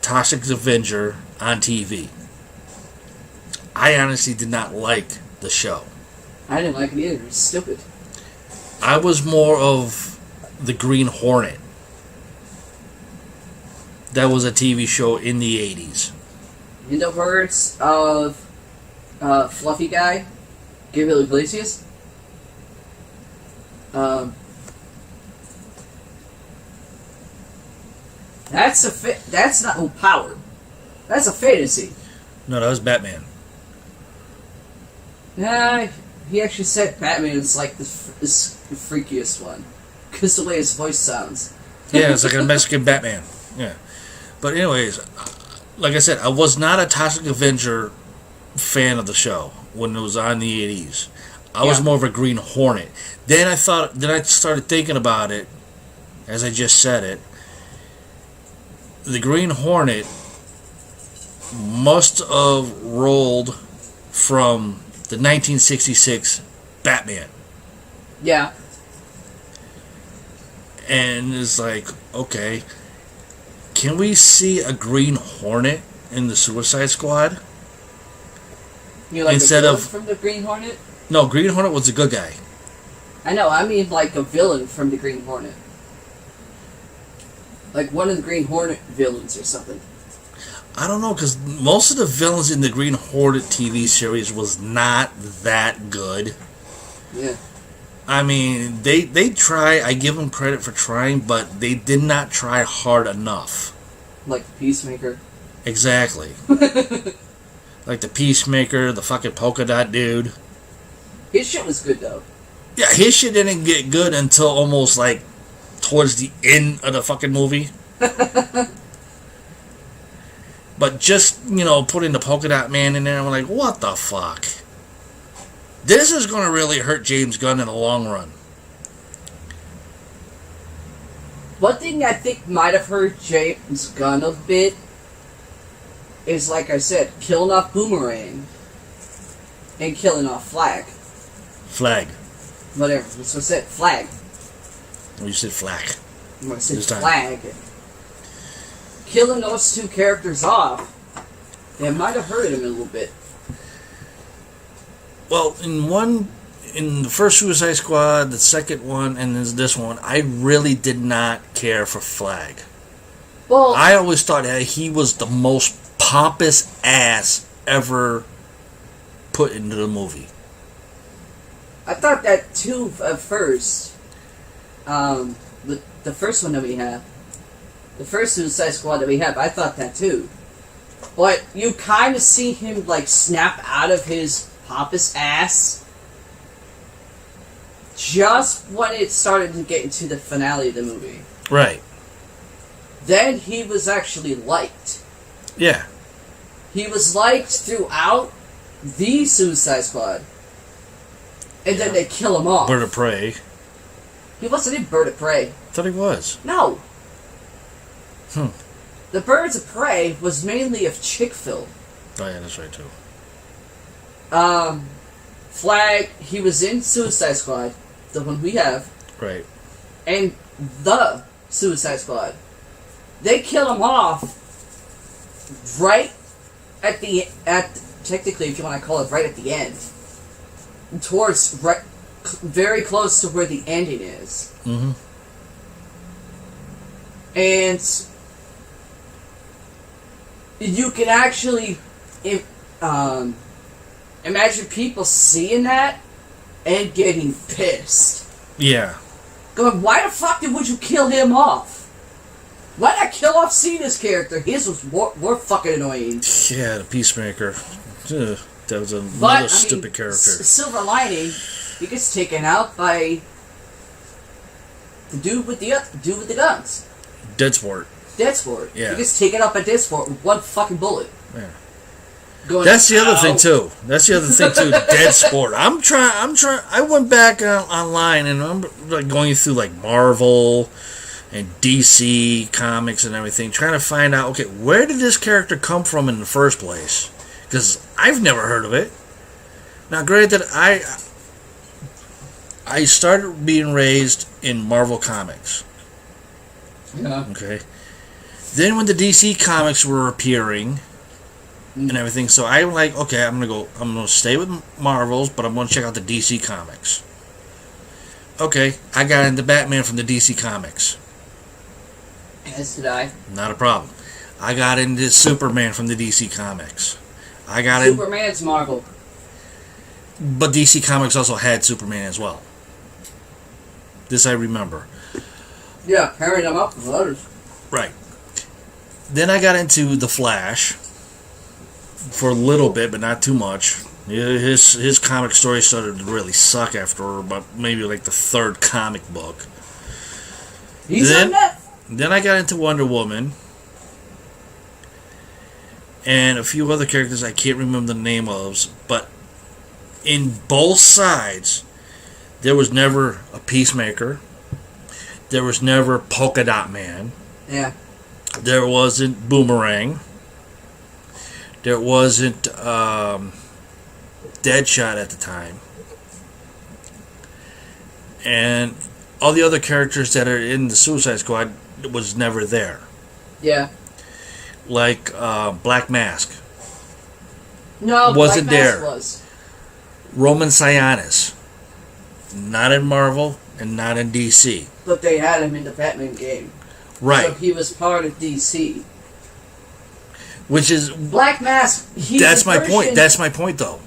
Toxic Avenger on TV. I honestly did not like the show. I didn't like it either. It was stupid. I was more of the Green Hornet. That was a TV show in the 80s. In the words of Fluffy Guy, Gabriel Iglesias, that's not power. That's a fantasy. No, that was Batman. Nah, he actually said Batman is like the freakiest one. Because the way his voice sounds. Yeah, it's like a Mexican Batman. Yeah. But anyways, like I said, I was not a Toxic Avenger fan of the show when it was on the 80s. I was more of a Green Hornet. Then I started thinking about it, as I just said it. The Green Hornet must have rolled from the 1966 Batman. Yeah. And it's like, okay, can we see a Green Hornet in the Suicide Squad? You like instead a villain of from the Green Hornet? No, Green Hornet was a good guy. I know, I mean like a villain from the Green Hornet. Like one of the Green Hornet villains or something. I don't know, because most of the villains in the Green Hornet TV series was not that good. Yeah. I mean, they try, I give them credit for trying, but they did not try hard enough. Like the Peacemaker. Exactly. Like the Peacemaker, the fucking polka dot dude. His shit was good though. Yeah, his shit didn't get good until almost like towards the end of the fucking movie. But just, putting the polka dot man in there, I'm like, what the fuck? This is going to really hurt James Gunn in the long run. One thing I think might have hurt James Gunn a bit is, like I said, killing off Boomerang and killing off Flag. Flag. Whatever. That's what I said. Flag. Oh, you said Flag. I said Flag. Killing those two characters off, that might have hurted him a little bit. Well, in the first Suicide Squad, the second one, and this one, I really did not care for Flag. Well, I always thought that he was the most pompous ass ever put into the movie. I thought that too at first. The first one that we have. The first Suicide Squad that we have, I thought that too. But you kind of see him like snap out of his pompous ass just when it started to get into the finale of the movie. Right. Then he was actually liked. Yeah. He was liked throughout the Suicide Squad. And then they kill him off. Bird of Prey. He wasn't in Bird of Prey. I thought he was. No. The Birds of Prey was mainly of Chick-fil. Oh yeah, that's right too. Flag, he was in Suicide Squad, the one we have. Right. And the Suicide Squad. They kill him off right technically, if you want to call it, right at the end. towards very close to where the ending is. Mm-hmm. And you can actually imagine people seeing that and getting pissed. Yeah. Going, why the fuck would you kill him off? Why not kill off Cena's character? His was more fucking annoying. Yeah, the Peacemaker. Ugh, that was another But, stupid character. Silver lining, he gets taken out by the dude with the guns. Deadsport. Yeah. He gets taken out by Deadsport with one fucking bullet. Yeah. Going, That's the other thing "Ow." too. Deadsport. I'm trying. I went back online and I'm like going through like Marvel and DC comics and everything, trying to find out, okay, where did this character come from in the first place? Because I've never heard of it. Now, granted, I started being raised in Marvel Comics. Yeah. Okay. Then when the DC comics were appearing and everything, so I'm like, okay, I'm gonna stay with Marvels, but I'm gonna check out the DC comics. Okay, I got into Batman from the DC comics. As did I. Not a problem. I got into Superman from the DC comics. I got in, Superman's Marvel. but DC Comics also had Superman as well. This I remember. Yeah, pairing them up with others. Right. Then I got into The Flash for a little bit, but not too much. His comic story started to really suck after about maybe like the third comic book. He's on that. Then I got into Wonder Woman and a few other characters I can't remember the name of, but in both sides, there was never a Peacemaker. There was never Polka Dot Man. Yeah. There wasn't Boomerang. There wasn't Deadshot at the time. And all the other characters that are in the Suicide Squad was never there. Yeah. Like Black Mask. No, Wasn't Black Mask there. was. Roman Sionis. Not in Marvel and not in DC. But they had him in the Batman game. Right. So he was part of DC. Which is... Black Mask, That's my point. That's my point, though.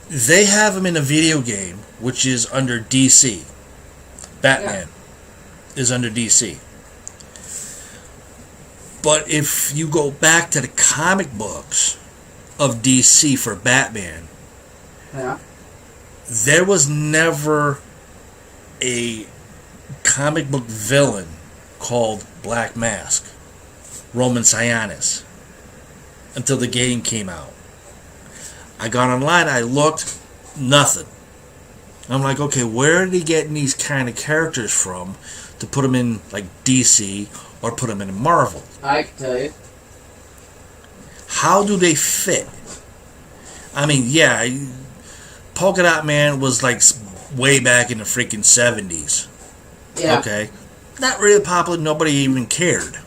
They have him in a video game, which is under DC. Batman is under DC. But if you go back to the comic books of DC for Batman, there was never a comic book villain called Black Mask, Roman Sionis, until the game came out. I got online, I looked, nothing. I'm like, okay, where are they getting these kind of characters from to put them in like DC or put them in Marvel? I can tell you. How do they fit? I mean, yeah, Polka Dot Man was like way back in the freaking 70s. Yeah. Okay. Not really popular, nobody even cared.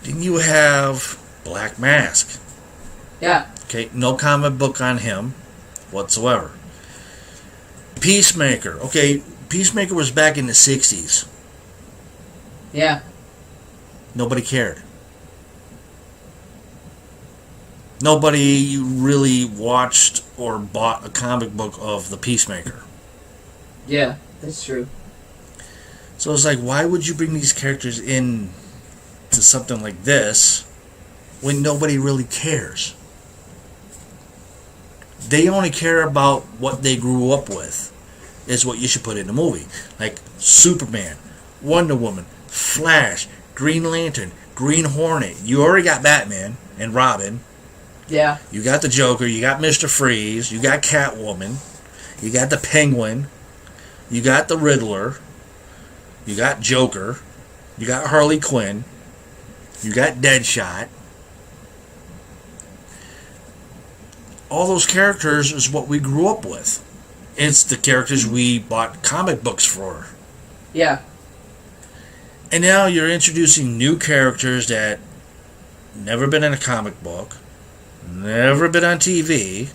Then you have Black Mask. Yeah. Okay, no comic book on him whatsoever. Peacemaker. Okay, Peacemaker was back in the 60s. Yeah. Nobody cared. Nobody really watched or bought a comic book of the Peacemaker. Yeah, that's true. So it's like, why would you bring these characters in to something like this when nobody really cares? They only care about what they grew up with, is what you should put in the movie. Like Superman, Wonder Woman, Flash, Green Lantern, Green Hornet. You already got Batman and Robin. Yeah. You got the Joker, you got Mr. Freeze, you got Catwoman, you got the Penguin, you got the Riddler, you got Joker, you got Harley Quinn, you got Deadshot. All those characters is what we grew up with. It's the characters we bought comic books for. Yeah. And now you're introducing new characters that never been in a comic book, never been on TV,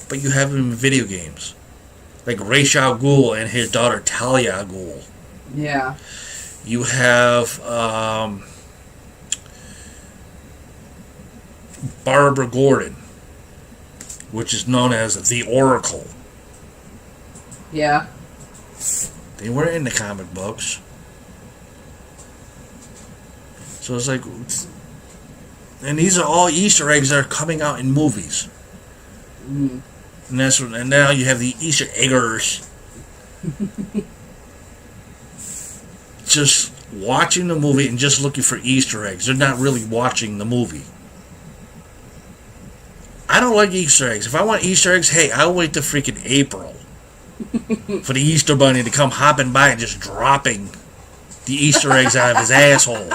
but you have them in video games. Like Ra's al Ghul and his daughter Talia al Ghul. Yeah. You have Barbara Gordon, which is known as the Oracle. Yeah. They weren't in the comic books. So it's like... And these are all Easter eggs that are coming out in movies. Mm. And now you have the Easter eggers just watching the movie and just looking for Easter eggs. They're not really watching the movie. I don't like Easter eggs. If I want Easter eggs, hey, I'll wait till freaking April for the Easter Bunny to come hopping by and just dropping the Easter eggs out of his asshole.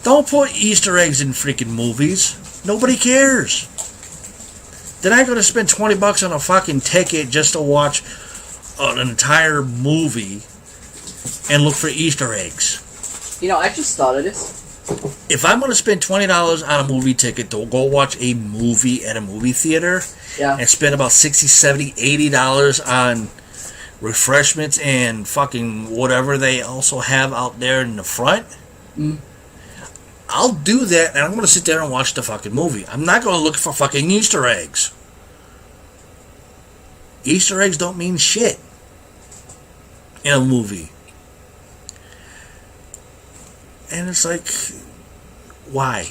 Don't put Easter eggs in freaking movies. Nobody cares. Then I gotta spend $20 on a fucking ticket just to watch an entire movie and look for Easter eggs. You know, I just thought of this. If I'm gonna spend $20 on a movie ticket to go watch a movie at a movie theater, and spend about $60, $70, $80 on refreshments and fucking whatever they also have out there in the front, I'll do that, and I'm going to sit there and watch the fucking movie. I'm not going to look for fucking Easter eggs. Easter eggs don't mean shit in a movie. And it's like, why?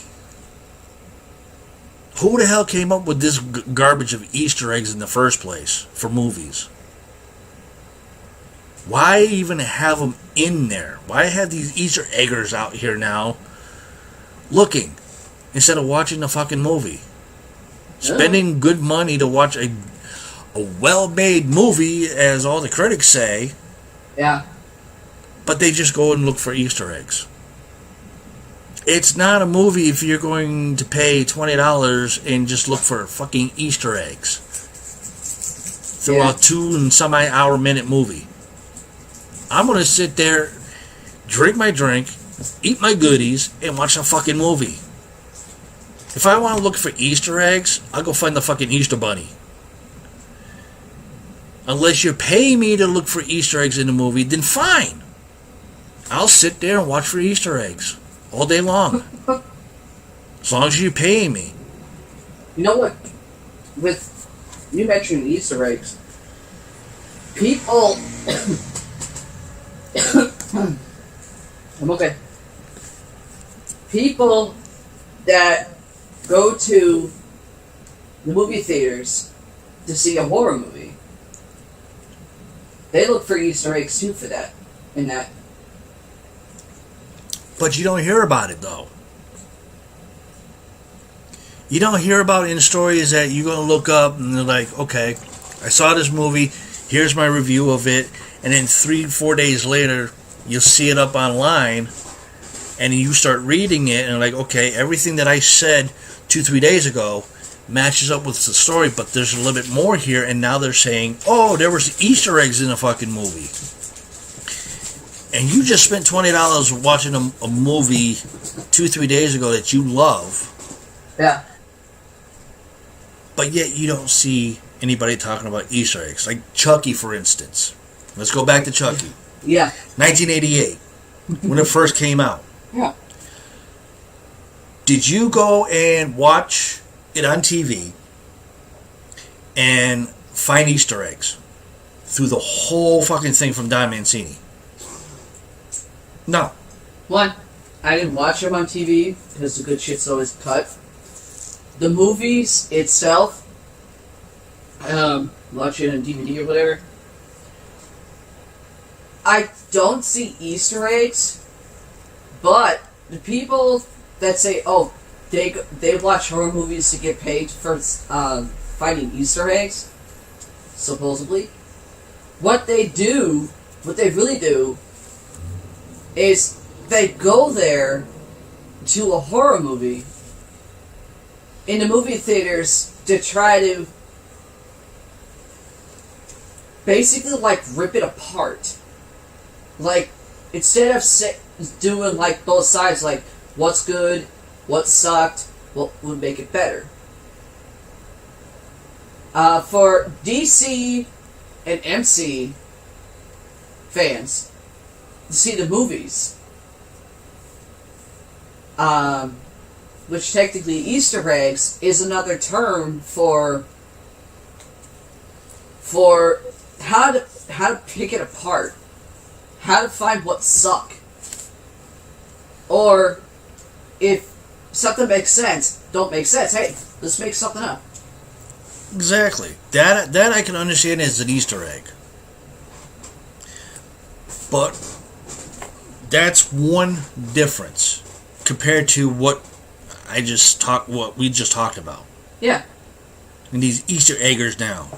Who the hell came up with this garbage of Easter eggs in the first place for movies? Why even have them in there? Why have these Easter eggers out here now looking instead of watching the fucking movie? Spending good money to watch a well-made movie, as all the critics say. Yeah. But they just go and look for Easter eggs. It's not a movie if you're going to pay $20 and just look for fucking Easter eggs through a 2 and semi-hour minute movie. I'm going to sit there, drink my drink, eat my goodies, and watch a fucking movie. If I want to look for Easter eggs, I'll go find the fucking Easter Bunny. Unless you're paying me to look for Easter eggs in the movie, then fine. I'll sit there and watch for Easter eggs all day long. As long as you're paying me. You know what? With you mentioning Easter eggs, people... I'm okay. People that go to the movie theaters to see a horror movie, they look for Easter eggs too for that. In that. But you don't hear about it, though. You don't hear about it in stories that you're going to look up and they're like, okay, I saw this movie, here's my review of it, and then 3-4 days later, you'll see it up online, and you start reading it, and like, okay, everything that I said 2-3 days ago matches up with the story, but there's a little bit more here, and now they're saying, oh, there was Easter eggs in the fucking movie. And you just spent $20 watching a movie 2-3 days ago that you love. Yeah. But yet you don't see anybody talking about Easter eggs. Like Chucky, for instance. Let's go back to Chucky. Yeah. 1988, when it first came out. Yeah. Did you go and watch it on TV and find Easter eggs through the whole fucking thing from Don Mancini? No. One, I didn't watch them on TV because the good shit's always cut. The movies itself, watch it on DVD or whatever. I don't see Easter eggs, but the people that say, oh, they watch horror movies to get paid for finding Easter eggs, supposedly, what they really do, is they go there to a horror movie in the movie theaters to try to basically like rip it apart. Like, instead of doing like both sides, like what's good, what sucked, what would make it better? For DC and MC fans to see the movies, which technically Easter eggs is another term for how to pick it apart, how to find what suck, or if something makes sense, don't make sense. Hey, let's make something up. Exactly. That I can understand as an Easter egg. But that's one difference compared to what we just talked about. Yeah. And these Easter eggers now.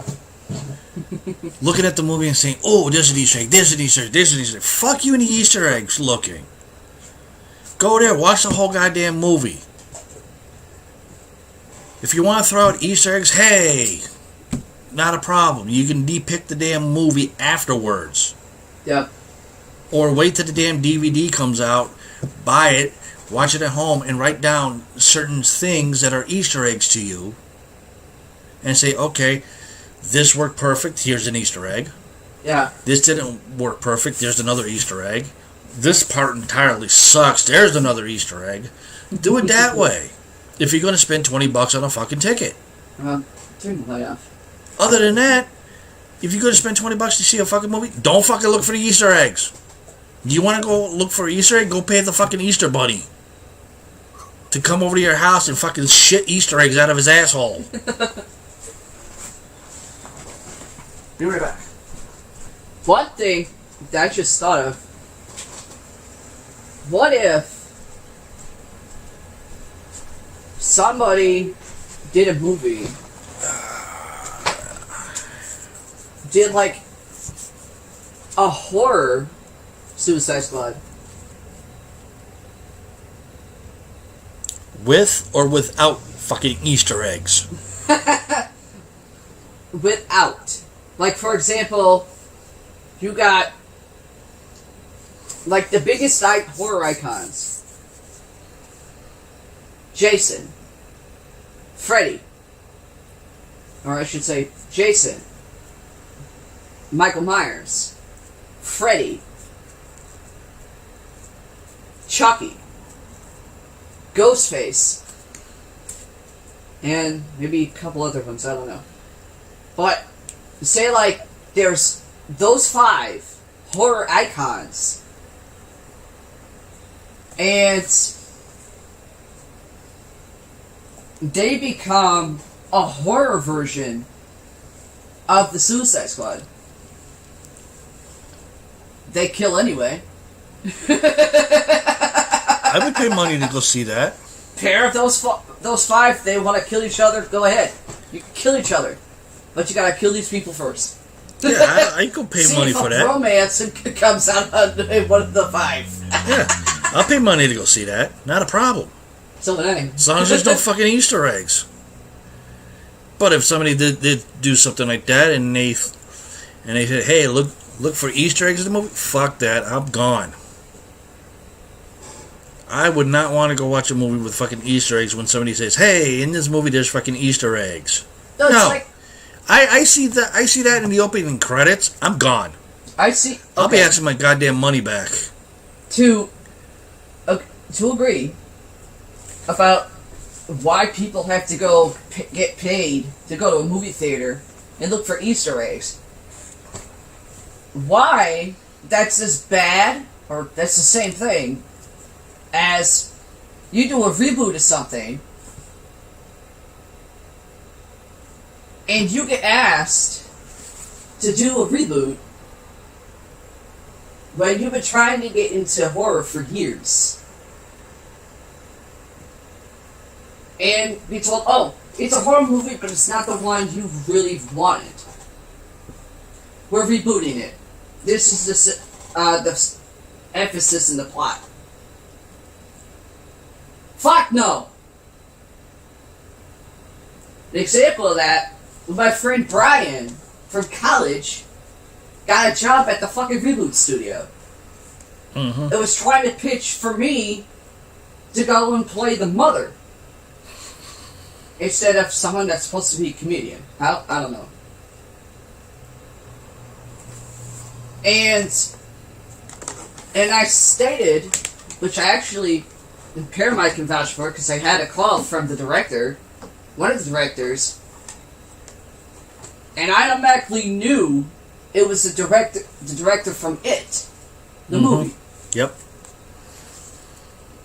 Looking at the movie and saying, oh, there's an Easter egg, there's an Easter egg, there's an Easter egg. Fuck you and the Easter eggs looking. Go there, watch the whole goddamn movie. If you want to throw out Easter eggs, hey, not a problem. You can depict the damn movie afterwards. Yep. Or wait till the damn DVD comes out, buy it, watch it at home, and write down certain things that are Easter eggs to you. And say, okay, this worked perfect, here's an Easter egg. Yeah. This didn't work perfect, there's another Easter egg. This part entirely sucks, there's another Easter egg. Do it that way. If you're going to spend $20 on a fucking ticket. Turn the light off. Other than that, if you're going to spend $20 to see a fucking movie, don't fucking look for the Easter eggs. Do you want to go look for an Easter egg? Go pay the fucking Easter bunny to come over to your house and fucking shit Easter eggs out of his asshole. Be right back. One thing that I just thought of. What if somebody did a movie, did like a horror Suicide Squad? With or without fucking Easter eggs? Without. Like, for example, you got like the biggest horror icons. Jason, Freddy, or I should say Jason, Michael Myers, Freddy, Chucky, Ghostface, and maybe a couple other ones, I don't know. But say like there's those 5 horror icons, and they become a horror version of the Suicide Squad. They kill anyway. I would pay money to go see that. Pair of those 5, they want to kill each other, go ahead. You can kill each other. But you gotta kill these people first. Yeah, I could pay money for that. Romance comes out on one of the 5. Yeah, I'll pay money to go see that. Not a problem. So would I. As long as there's no fucking Easter eggs. But if somebody did do something like that and they said, hey, look for Easter eggs in the movie, fuck that, I'm gone. I would not want to go watch a movie with fucking Easter eggs when somebody says, hey, in this movie there's fucking Easter eggs. No. Like, I see that in the opening credits, I'm gone. I'll be asking my goddamn money back. To agree about why people have to go get paid to go to a movie theater and look for Easter eggs. Why that's as bad, or that's the same thing, as you do a reboot of something and you get asked to do a reboot when you've been trying to get into horror for years. And be told, oh, it's a horror movie, but it's not the one you really wanted. We're rebooting it. This is the emphasis in the plot. Fuck no! An example of that, my friend Brian from college got a job at the fucking reboot studio. Mm-hmm. It was trying to pitch for me to go and play the mother. instead of someone that's supposed to be a comedian. I don't know. And I stated, which I actually, Paramount can vouch for, because I had a call from the director, one of the directors, and I automatically knew it was the director from It, the movie. Yep.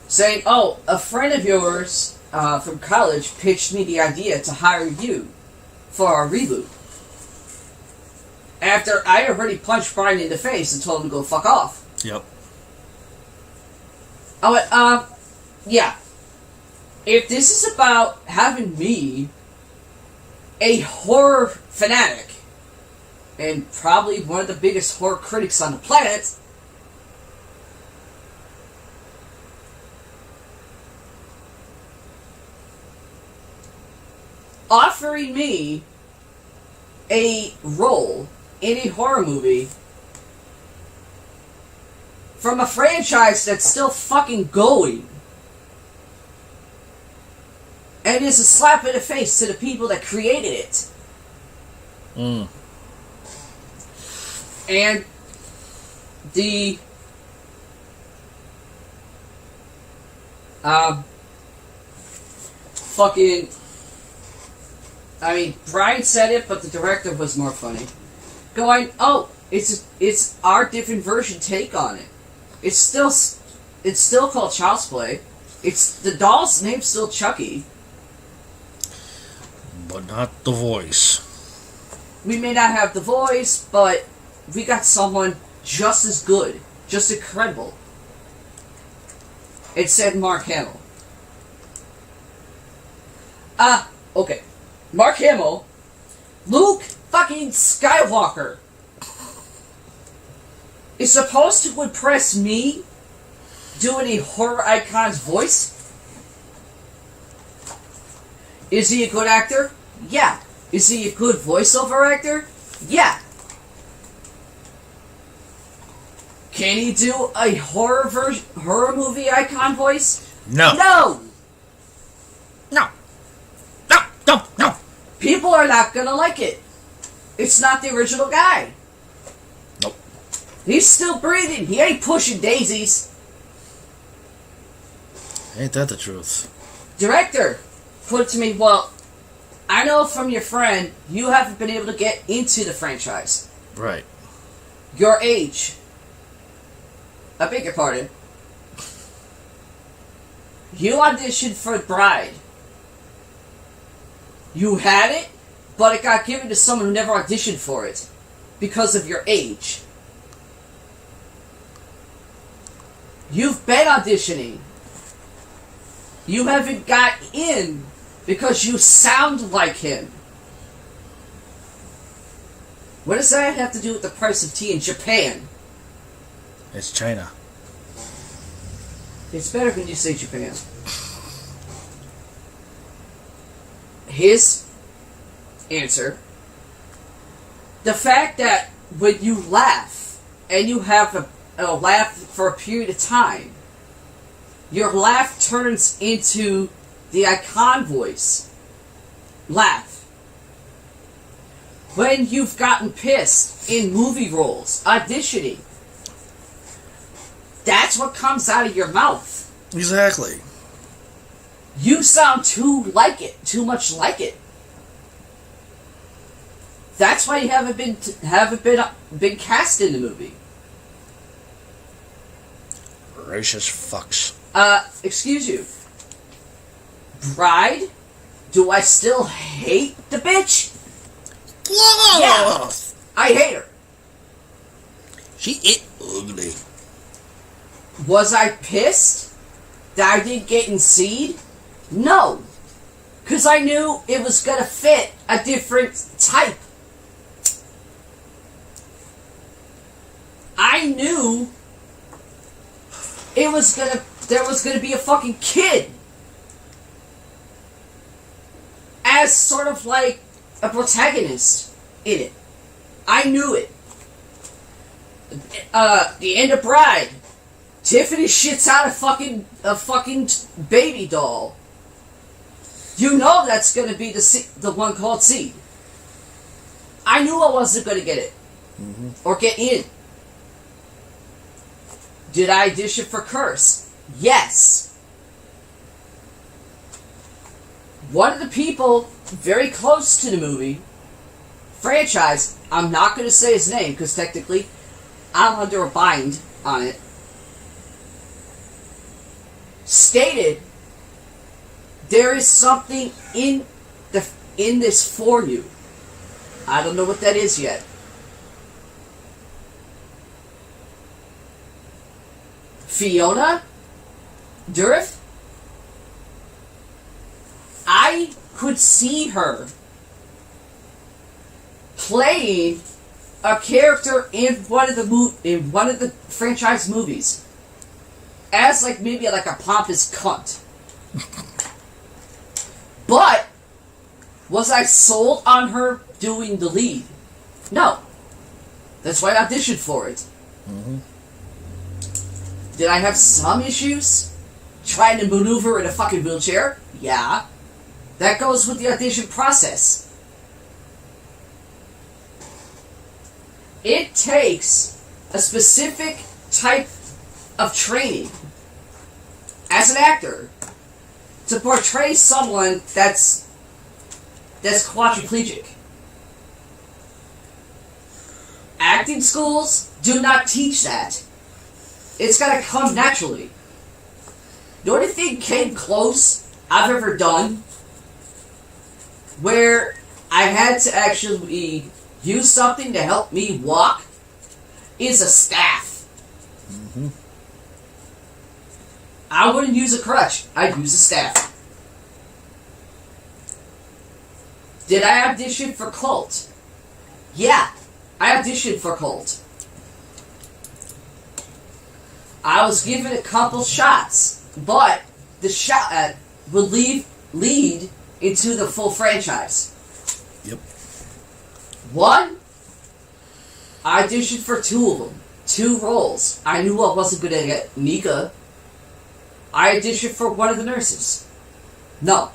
Saying, oh, a friend of yours from college pitched me the idea to hire you for our reboot. After I already punched Brian in the face and told him to go fuck off. Yep. I went, yeah. If this is about having me, a horror fanatic, and probably one of the biggest horror critics on the planet, offering me a role in a horror movie from a franchise that's still fucking going, and is a slap in the face to the people that created it. And the fucking, I mean, Brian said it, but the director was more funny. Going, oh, it's our different version take on it. It's still called Child's Play. It's the doll's name's still Chucky. But not the voice. We may not have the voice, but we got someone just as good, just incredible. It said Mark Hamill. Okay. Mark Hamill, Luke fucking Skywalker, is supposed to impress me doing a horror icon's voice? Is he a good actor? Yeah. Is he a good voiceover actor? Yeah. Can he do a horror movie icon voice? No. No! No. No. No. No. People are not gonna like it. It's not the original guy. Nope. He's still breathing. He ain't pushing daisies. Ain't that the truth? Director put it to me, well, I know from your friend you haven't been able to get into the franchise. Right. Your age. I beg your pardon. You auditioned for Bride. You had it, but it got given to someone who never auditioned for it because of your age. You've been auditioning. You haven't got in because you sound like him. What does that have to do with the price of tea in Japan? It's China. It's better when you say Japan. His answer, the fact that when you laugh, and you have a laugh for a period of time, your laugh turns into the icon voice. Laugh. When you've gotten pissed in movie roles, auditioning, that's what comes out of your mouth. Exactly. You sound too much like it. That's why you haven't been cast in the movie. Racist fucks. Excuse you. Bride? Do I still hate the bitch? Yeah, I hate her. She is ugly. Was I pissed that I didn't get in seed? No. Because I knew it was going to fit a different type. I knew there was gonna be a fucking kid as sort of like a protagonist in it. I knew it. The end of Bride, Tiffany shits out a fucking baby doll. You know that's going to be the one called Seed. I knew I wasn't going to get it. Mm-hmm. Or get in. Did I audition for Curse? Yes. One of the people very close to the movie franchise, I'm not going to say his name because technically I'm under a bind on it, stated there is something in this for you. I don't know what that is yet. Fiona Dourif, I could see her playing a character in one of the franchise movies as maybe a pompous cunt. But was I sold on her doing the lead? No. That's why I auditioned for it. Mm-hmm. Did I have some issues trying to maneuver in a fucking wheelchair? Yeah. That goes with the audition process. It takes a specific type of training as an actor to portray someone that's quadriplegic. Acting schools do not teach that. It's gotta come naturally. The only thing came close I've ever done where I had to actually use something to help me walk is a staff. Mm-hmm. I wouldn't use a crutch. I'd use a staff. Did I audition for Cult? Yeah, I auditioned for Cult. I was given a couple shots, but the shot would lead into the full franchise. Yep. One, I auditioned for two of them. 2 roles. I knew I wasn't going to get Nika. I auditioned for one of the nurses. No.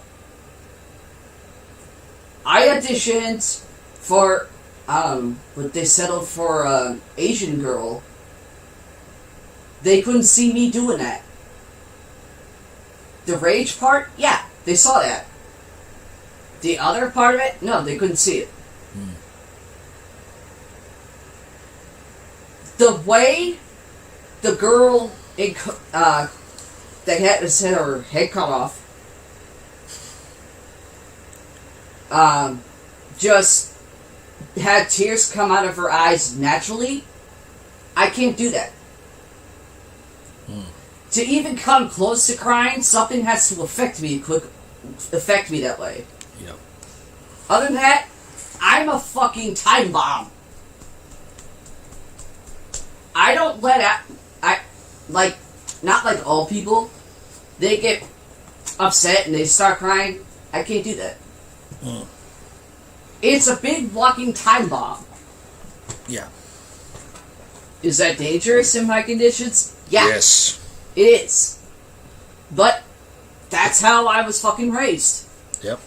I auditioned for, but they settled for an Asian girl. They couldn't see me doing that. The rage part, yeah, they saw that. The other part of it, no, they couldn't see it. The way the girl that had her head cut off, just had tears come out of her eyes naturally, I can't do that. To even come close to crying, something has to affect me that way. Yep. Other than that, I'm a fucking time bomb. I don't let out, not like all people, they get upset and they start crying. I can't do that. It's a big walking time bomb. Yeah. Is that dangerous in my conditions? Yeah. Yes. It is. But that's how I was fucking raised. Yep.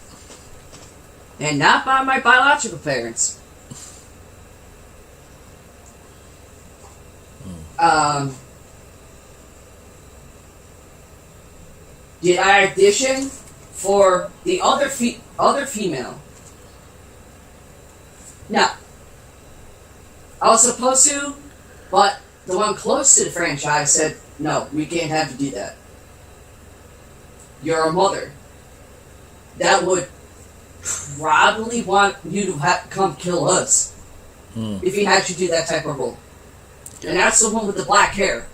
And not by my biological parents. Did I audition for the other female? No. I was supposed to, but the one close to the franchise said, no, we can't have you do that. You're a mother. That would probably want you to come kill us if he had you do that type of role. And that's the one with the black hair.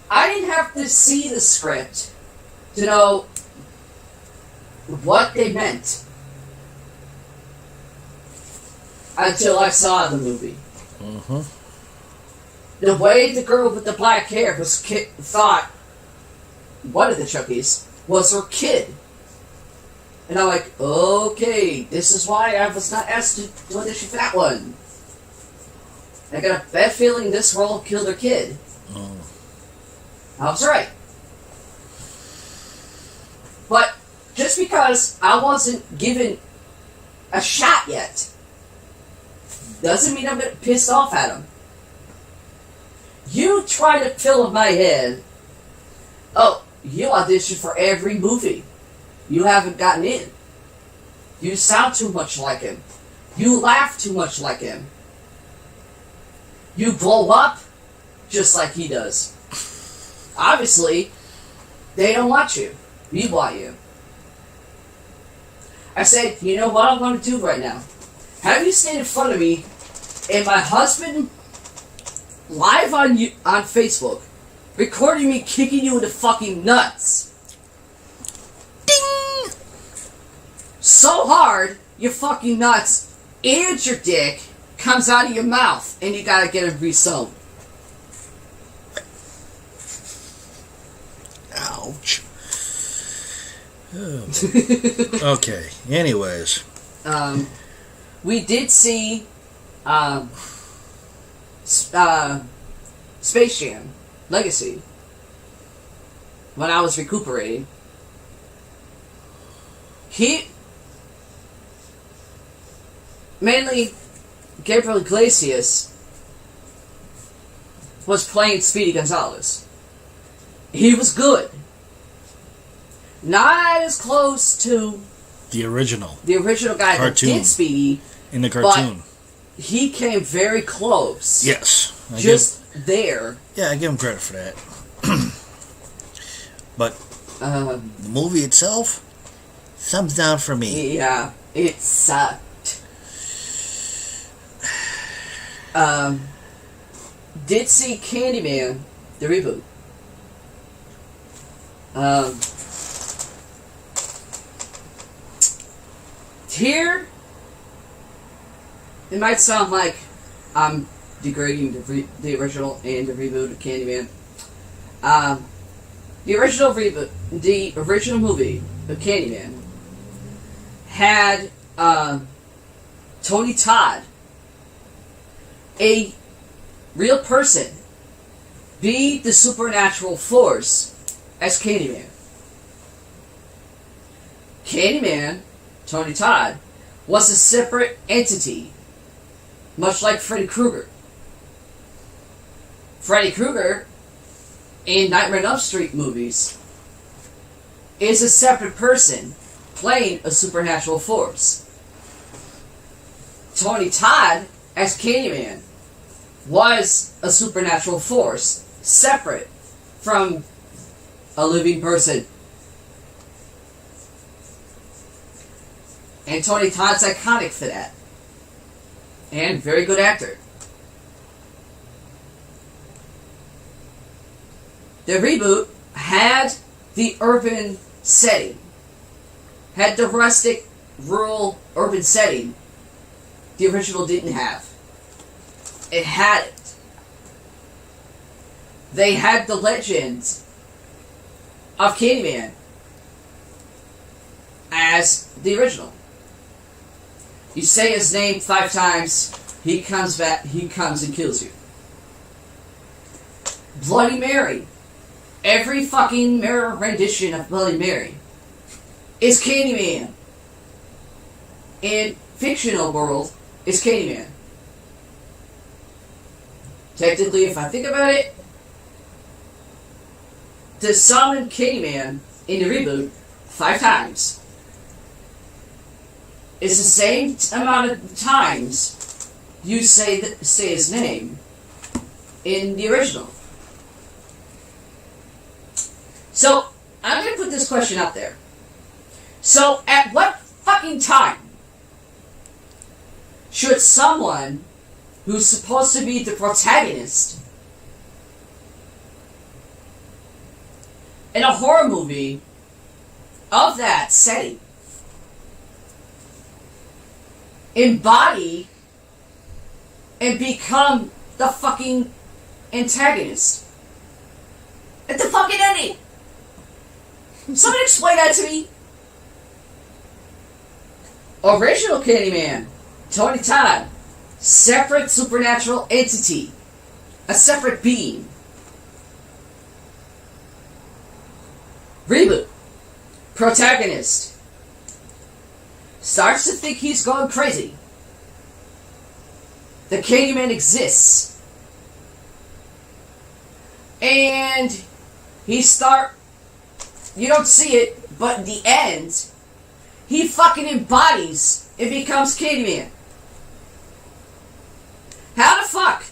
I didn't have to see the script to know what they meant until I saw the movie. Mm-hmm. The way the girl with the black hair thought one of the Chuckies was her kid. And I'm like, okay, this is why I was not asked to audition for that one. I got a bad feeling this role killed her kid. I was right. But just because I wasn't given a shot yet doesn't mean I'm gonna pissed off at him. You try to fill in my head, oh, you audition for every movie. You haven't gotten in. You sound too much like him. You laugh too much like him. You blow up just like he does. Obviously, they don't want you. We want you. I said, you know what I'm going to do right now? Have you stand in front of me and my husband live on Facebook recording me kicking you in the fucking nuts. Ding! So hard, your fucking nuts and your dick comes out of your mouth and you gotta get it resewn. Ouch. Oh. Okay, anyways. We did see Space Jam Legacy when I was recuperating. Mainly Gabriel Iglesias was playing Speedy Gonzalez. He was good. Not as close to the original guy cartoon. That did Speedy in the cartoon. But he came very close. Yes. There. Yeah, I give him credit for that. But the movie itself, thumbs down for me. Yeah, it sucked. Did see Candyman, the reboot. Here, it might sound like I'm degrading the original and the reboot of Candyman. The original movie of Candyman had Tony Todd, a real person, be the supernatural force as Candyman. Candyman, Tony Todd, was a separate entity, much like Freddy Krueger. Freddy Krueger, in Nightmare on Elm Street movies, is a separate person playing a supernatural force. Tony Todd, as Candyman, was a supernatural force separate from a living person. And Tony Todd's iconic for that. And very good actor. The reboot had the urban setting. Had the rustic, rural, urban setting the original didn't have. It had it. They had the legends of Candyman as the original. You say his name 5 times, he comes back, he comes and kills you. Bloody Mary. Every fucking mirror rendition of Bloody Mary is Candyman. In fictional world, is Candyman. Technically, if I think about it, to summon Candyman in the reboot 5 times is the same amount of times you say his name in the original. So, I'm going to put this question out there. So, at what fucking time should someone who's supposed to be the protagonist in a horror movie of that setting embody and become the fucking antagonist at the fucking ending? Someone explain that to me. Original Candyman, Tony Todd, separate supernatural entity, a separate being. Reboot, protagonist starts to think he's gone crazy. The Candyman exists. And you don't see it, but in the end, he fucking embodies and becomes Candyman. How the fuck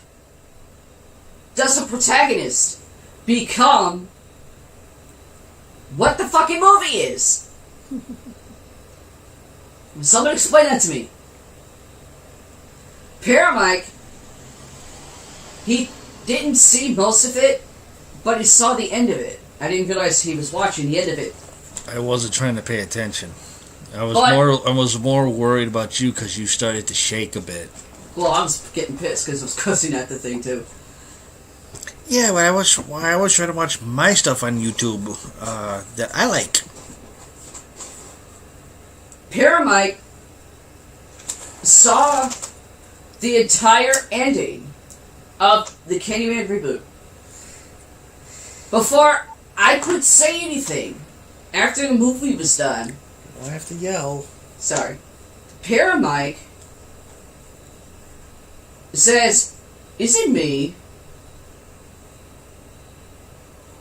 does a protagonist become what the fucking movie is? Someone explain that to me. Paramike, he didn't see most of it, but he saw the end of it. I didn't realize he was watching the end of it. I wasn't trying to pay attention. I was more worried about you because you started to shake a bit. Well, I was getting pissed because I was cussing at the thing too. Yeah, but I was trying to watch my stuff on YouTube that I like. Paramike saw the entire ending of the Candyman reboot. Before I could say anything, after the movie was done... I have to yell. Sorry. Paramike says, is it me?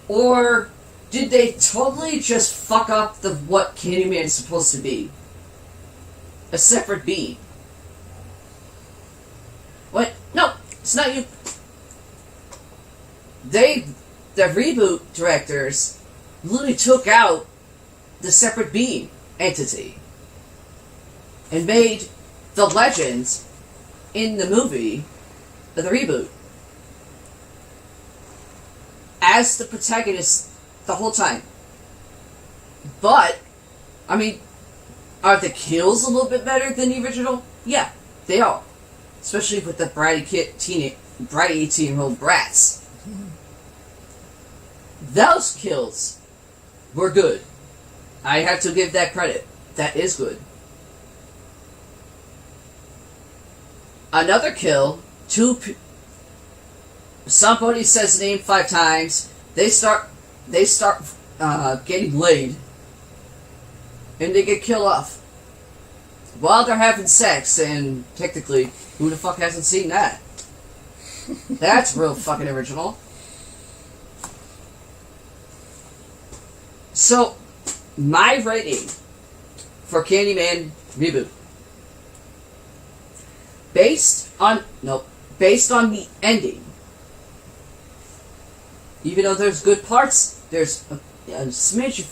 Or did they totally just fuck up what Candyman is supposed to be? A separate being. What? No, it's not you. The reboot directors, literally took out the separate being entity and made the legends in the movie of the reboot as the protagonist the whole time. But, I mean, are the kills a little bit better than the original? Yeah, they are. Especially with the bratty 18-year-old brats. Those kills were good. I have to give that credit. That is good. Another kill, somebody says the name 5 times, they start getting laid, and they get killed off while they're having sex, and technically, who the fuck hasn't seen that? That's real fucking original. So, my rating for Candyman reboot, based on the ending, even though there's good parts, there's a smidge of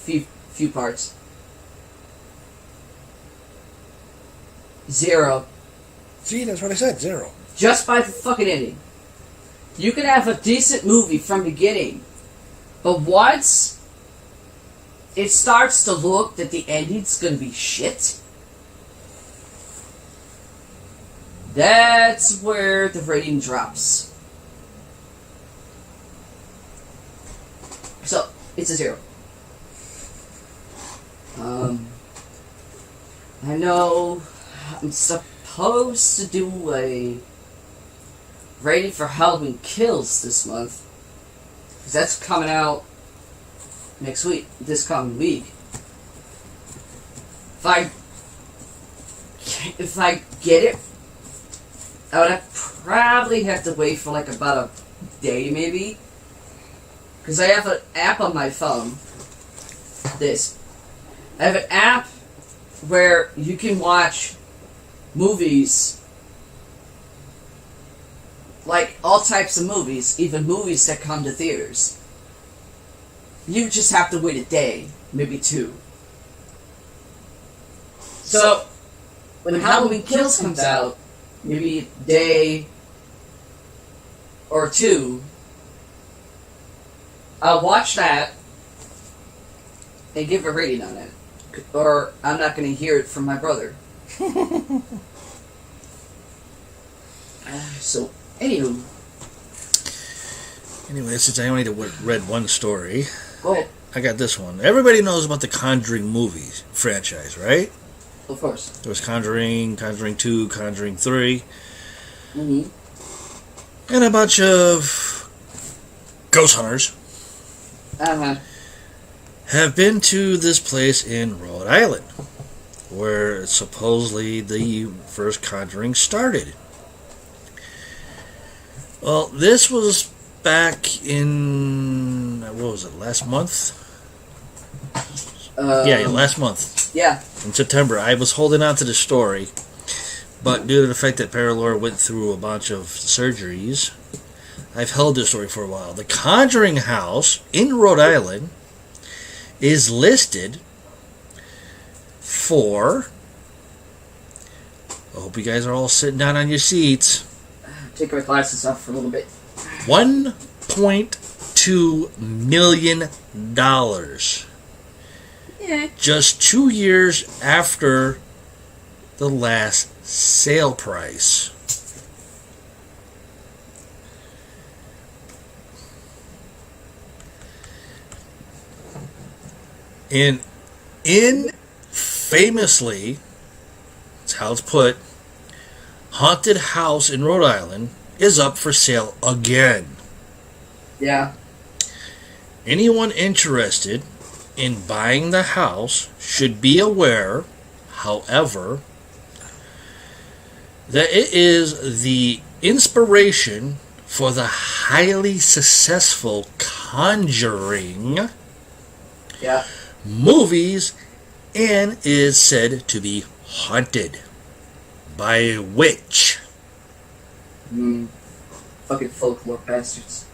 few parts. 0. See, that's what I said, 0. Just by the fucking ending. You can have a decent movie from the beginning, but once it starts to look that the ending's gonna be shit, that's where the rating drops. So, it's a 0. I know I'm supposed to do a rating for Halloween Kills this month, because that's coming out next week, this coming week. If I get it, I would probably have to wait for like about a day maybe, because I have an app on my phone. I have an app where you can watch movies, like all types of movies, even movies that come to theaters. You just have to wait a day, maybe 2. So, when Halloween Kills comes out, maybe a day or 2, I'll watch that and give a rating on it. Or I'm not going to hear it from my brother. So, anywho. Anyway, since I only read one story, Go ahead. I got this one. Everybody knows about the Conjuring movies franchise, right? Of course. There was Conjuring, Conjuring 2, Conjuring 3. Mm-hmm. And a bunch of ghost hunters. Uh-huh. have been to this place in Rhode Island, where supposedly the first Conjuring started. Well, this was back in, what was it, last month? Last month. Yeah. In September. I was holding on to the story, but due to the fact that Paralore went through a bunch of surgeries, I've held this story for a while. The Conjuring House in Rhode Island is listed for, I hope you guys are all sitting down on your seats, Take my glasses off for a little bit. $1.2 million. Yeah. Just 2 years after the last sale price. And famously, that's how it's put, haunted house in Rhode Island is up for sale again. Yeah. Anyone interested in buying the house should be aware, however, that it is the inspiration for the highly successful Conjuring movies and is said to be haunted by a witch. Fucking folklore bastards.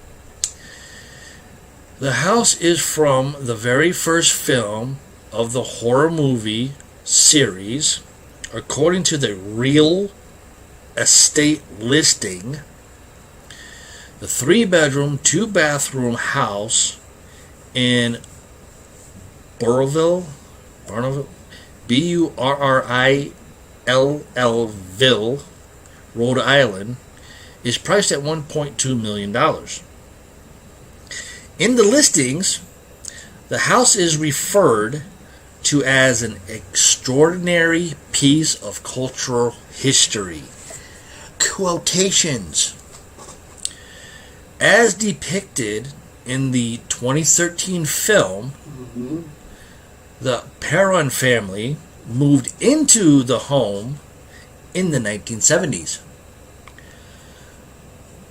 The house is from the very first film of the horror movie series. According to the real estate listing, the 3-bedroom, 2-bathroom house in Burrillville, Burrillville, Rhode Island, is priced at $1.2 million. In the listings, the house is referred to as an extraordinary piece of cultural history. Quotations. As depicted in the 2013 film, the Perron family moved into the home in the 1970s.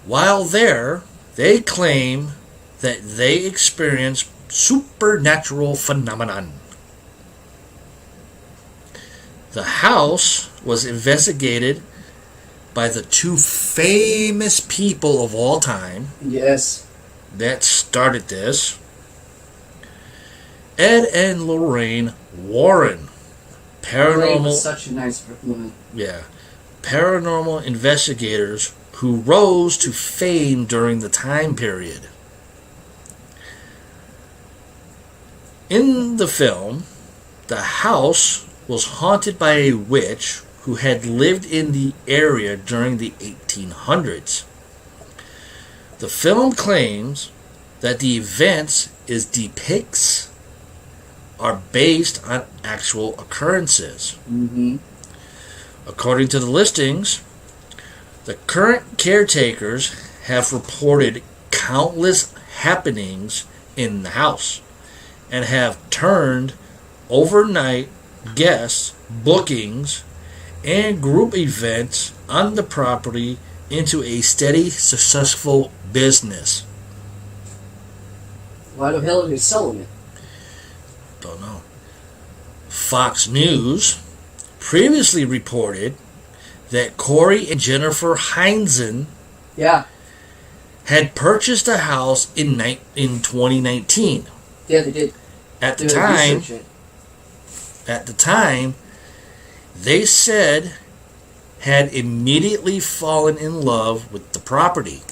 While there, they claim that they experienced supernatural phenomenon. The house was investigated by the 2 famous people of all time. Yes. That started this. Ed and Lorraine Warren. Lorraine was such a nice woman. Yeah. Paranormal investigators who rose to fame during the time period. In the film, the house was haunted by a witch who had lived in the area during the 1800s. The film claims that the events it depicts are based on actual occurrences. According to the listings, the current caretakers have reported countless happenings in the house and have turned overnight guests, bookings, and group events on the property into a steady, successful business. Why the hell are they selling it? Don't know. Fox News previously reported that Corey and Jennifer Heinzen had purchased a house in 2019. Yeah, they did. At the time, they said had immediately fallen in love with the property.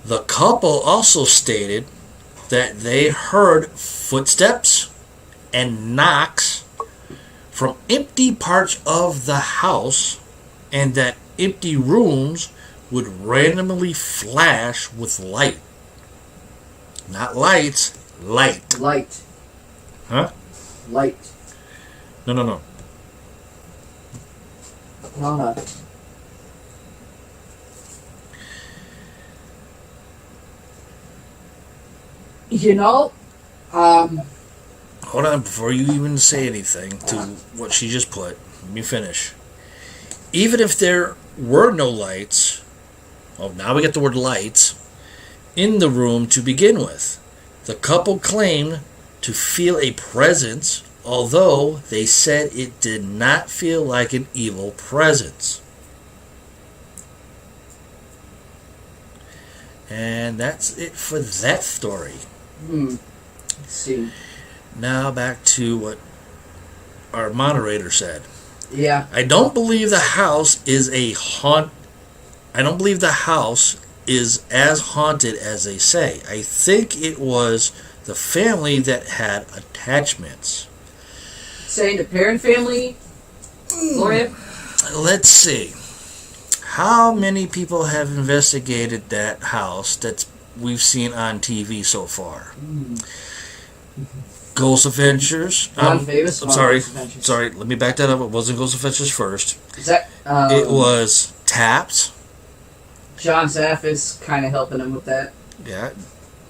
The couple also stated that they heard footsteps and knocks from empty parts of the house and that empty rooms would randomly flash with light. Not lights, light. Light. Huh? Light. No. You know, Hold on, before you even say anything to what she just put, let me finish. Even if there were no lights, now we get the word lights, in the room to begin with, the couple claimed to feel a presence, although they said it did not feel like an evil presence. And that's it for that story. Let's see. Now back to what our moderator said. Yeah. I don't believe the house is I don't believe the house is as haunted as they say. I think it was the family that had attachments. Saying the parent family, Gloria? Let's see. How many people have investigated that house that we've seen on TV so far? Ghost Adventures. One famous I'm one, sorry. Ghost Adventures. Sorry, let me back that up. It wasn't Ghost Adventures first. Is that, It was Tapped. John Zaffis kind of helping him with that. Yeah.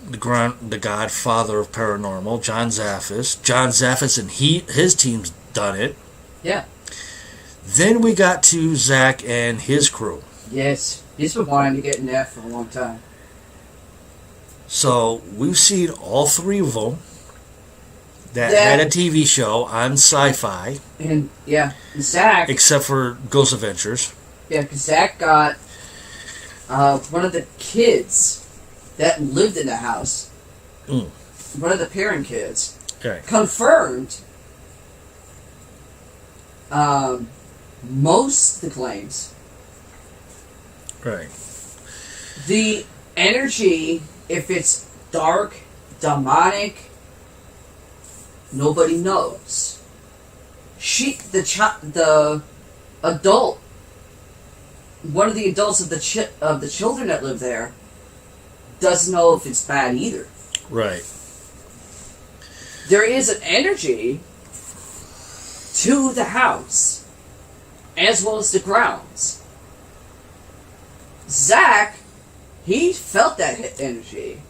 The godfather of paranormal, John Zaffis. John Zaffis and his team's done it. Yeah. Then we got to Zach and his crew. Yes. He's been wanting to get in that for a long time. So we've seen all three of them that had a TV show on Sci-Fi. And, yeah, Zach... Except for Ghost Adventures. Yeah, because Zach got one of the kids that lived in the house, one of the parent kids, confirmed most of the claims. Right. The energy, if it's dark, demonic, nobody knows. The adult, one of the adults of the children that live there, doesn't know if it's bad either. Right. There is an energy to the house, as well as the grounds. Zach, he felt that energy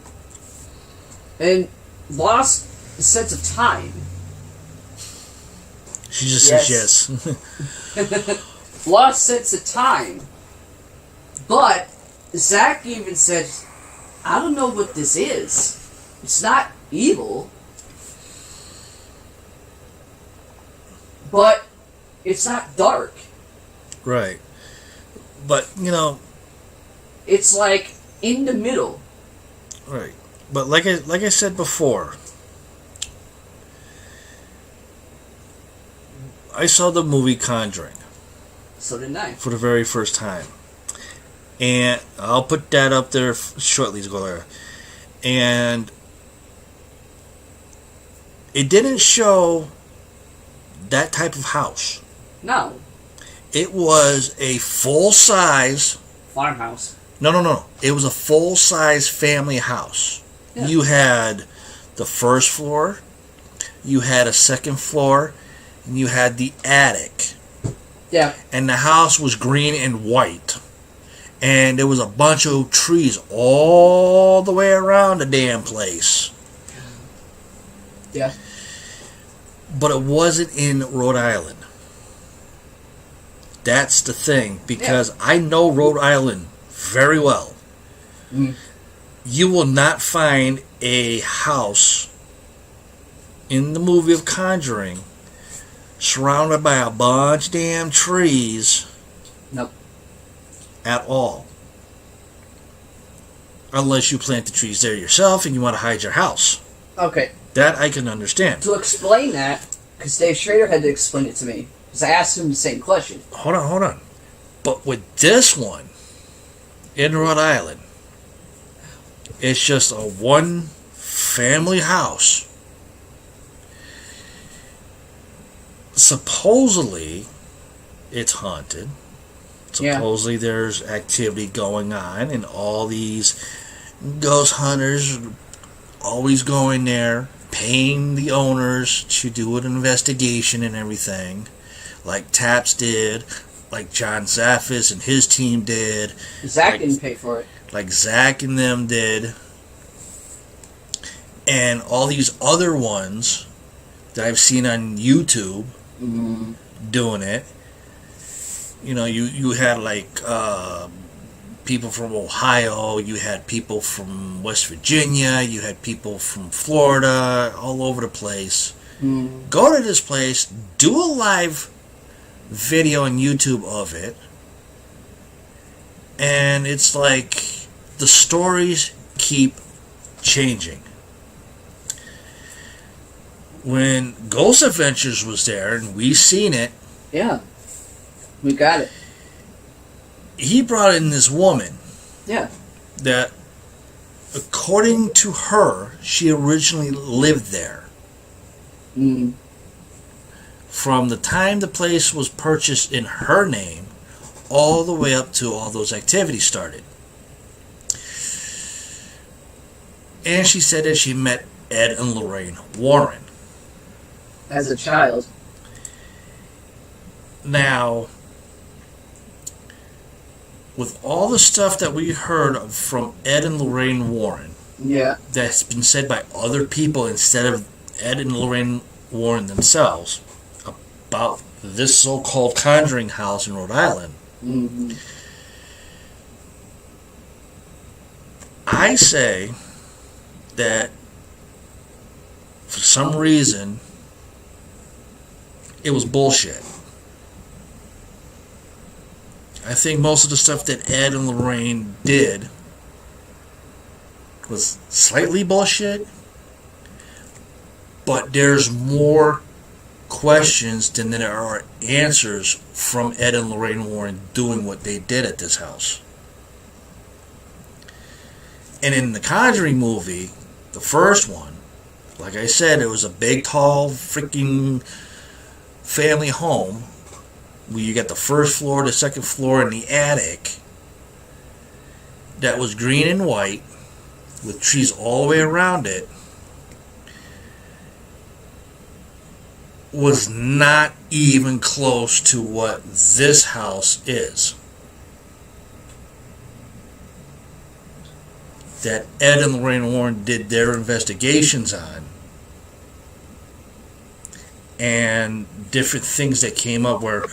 and lost the sense of time. She just says yes. Lost sense of time. But Zach even said, I don't know what this is. It's not evil. But it's not dark. Right. But, It's like in the middle. Right. But like I said before, I saw the movie Conjuring. So did I. For the very first time. And I'll put that up there shortly to go there. And it didn't show that type of house. No. It was a full-size... Farmhouse. No. It was a full-size family house. Yeah. You had the first floor, you had a second floor, and you had the attic. Yeah. And the house was green and white. And there was a bunch of trees all the way around the damn place. Yeah. But it wasn't in Rhode Island. That's the thing. Because I know Rhode Island very well. You will not find a house in the movie of Conjuring surrounded by a bunch of damn trees. Nope. At all. Unless you plant the trees there yourself and you want to hide your house. Okay. That I can understand. To explain that, because Dave Schrader had to explain it to me, because I asked him the same question. Hold on. But with this one, in Rhode Island, it's just a one family house. Supposedly, it's haunted. Supposedly there's activity going on, and all these ghost hunters always going there, paying the owners to do an investigation and everything, like Taps did, like John Zaffis and his team did. Zach didn't pay for it. Like Zach and them did. And all these other ones that I've seen on YouTube doing it, you had like people from Ohio, you had people from West Virginia, you had people from Florida, all over the place. Go to this place, do a live video on YouTube of it, and it's like the stories keep changing. When Ghost Adventures was there, and we seen it. Yeah. We got it. He brought in this woman. Yeah. That, according to her, she originally lived there. From the time the place was purchased in her name, all the way up to all those activities started. And she said that she met Ed and Lorraine Warren. As a child. Now, with all the stuff that we heard from Ed and Lorraine Warren, that's been said by other people instead of Ed and Lorraine Warren themselves about this so-called Conjuring house in Rhode Island, I say that for some reason it was bullshit. I think most of the stuff that Ed and Lorraine did was slightly bullshit, but there's more questions than there are answers from Ed and Lorraine Warren doing what they did at this house. And in the Conjuring movie, the first one, like I said, it was a big, tall, freaking family home where you got the first floor, the second floor, and the attic that was green and white with trees all the way around it, was not even close to what this house is. That Ed and Lorraine Warren did their investigations on, and different things that came up where,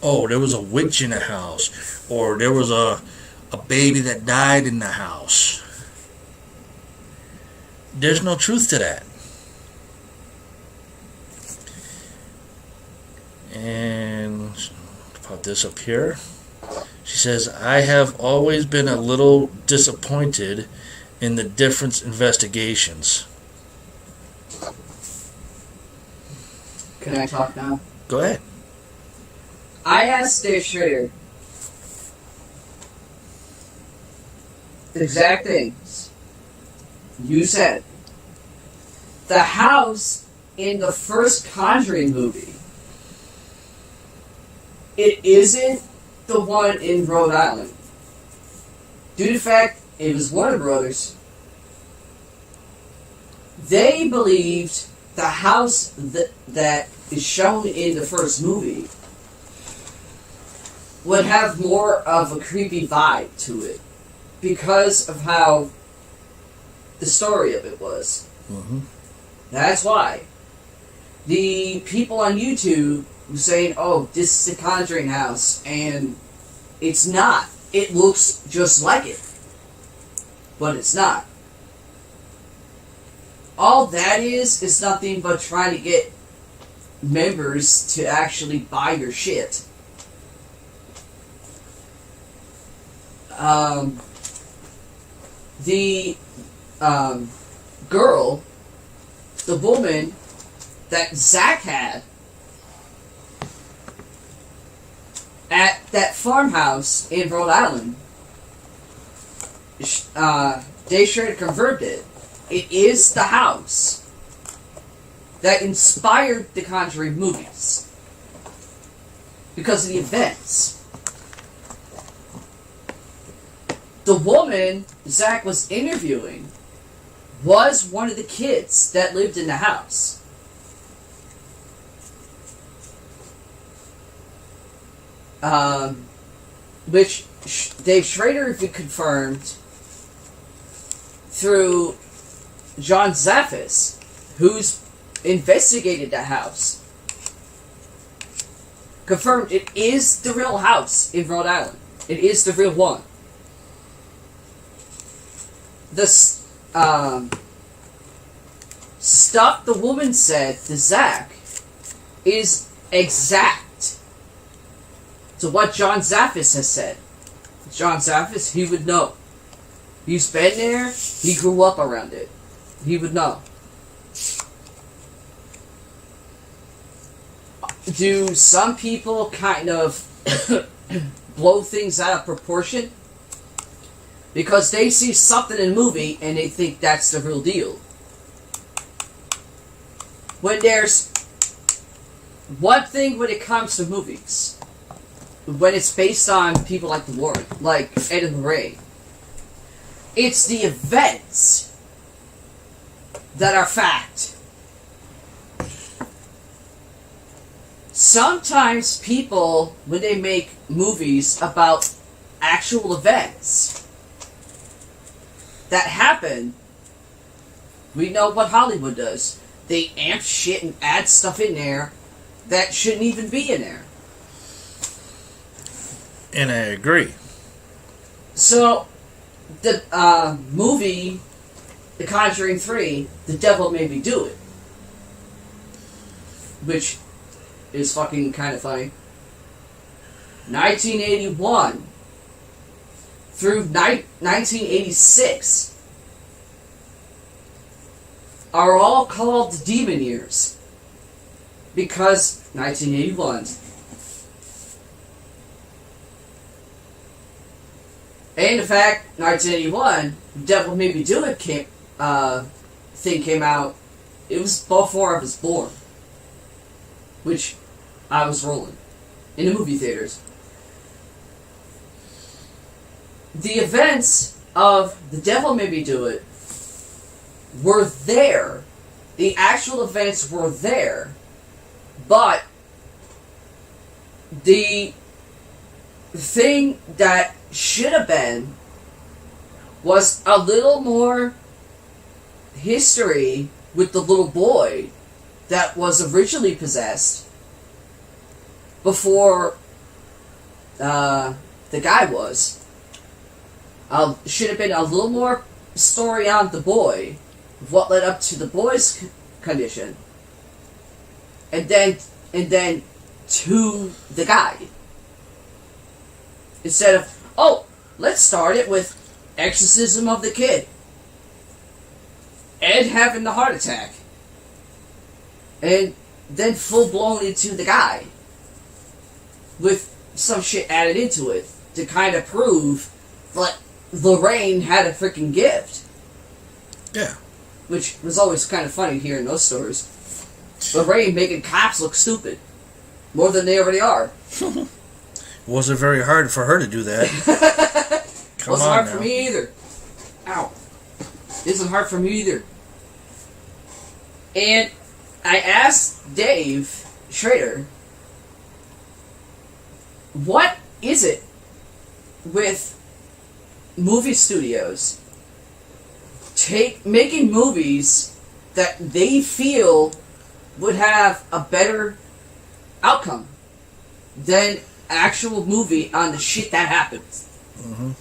oh, there was a witch in the house, or there was a baby that died in the house. There's no truth to that. And put this up here. She says, I have always been a little disappointed in the different investigations. Can I talk now? Go ahead. I asked Dave Schrader the exact things you said. The house in the first Conjuring movie, it isn't the one in Rhode Island. Due to the fact it was Warner Brothers, they believed the house that is shown in the first movie would have more of a creepy vibe to it because of how the story of it was. That's why. The people on YouTube were saying, oh, this is the Conjuring house, and it's not. It looks just like it. But it's not. All that is nothing but trying to get members to actually buy your shit. The girl, the woman that Zach had at that farmhouse in Rhode Island, Dave Schrader confirmed it. It is the house that inspired the Conjuring movies because of the events. The woman Zach was interviewing was one of the kids that lived in the house. Which Dave Schrader confirmed through John Zaffis, who's investigated the house, confirmed it is the real house in Rhode Island. It is the real one. The stuff the woman said to Zach is exact to what John Zaffis has said. John Zaffis, he would know. He's been there. He grew up around it. He would know. Do some people kind of blow things out of proportion? Because they see something in a movie and they think that's the real deal. When there's one thing when it comes to movies, when it's based on people like the Warren, like Ed and Lorraine, it's the events that are fact. Sometimes people, when they make movies about actual events that happen, we know what Hollywood does. They amp shit and add stuff in there that shouldn't even be in there. And I agree. So, the movie, The Conjuring 3, The Devil Made Me Do It, which is fucking kind of funny. 1981 through 1986 are all called the Demon Years because 1981. And in fact, 1981, Devil Made Me Do It came out. It was before I was born, which I was rolling in the movie theaters. The events of The Devil Made Me Do It were there. The actual events were there. But the thing that should have been was a little more history with the little boy that was originally possessed before the guy was. Should have been a little more story on the boy, what led up to the boy's condition, and then to the guy. Instead of, let's start it with exorcism of the kid, Ed having the heart attack, and then full blown into the guy with some shit added into it to kind of prove that Lorraine had a freaking gift. Yeah. Which was always kind of funny hearing those stories. Lorraine making cops look stupid. More than they already are. It wasn't very hard for her to do that. Wasn't hard for me either. Ow. Isn't hard for me either. And I asked Dave Schrader, what is it with movie studios making movies that they feel would have a better outcome than actual movie on the shit that happens? Mm-hmm.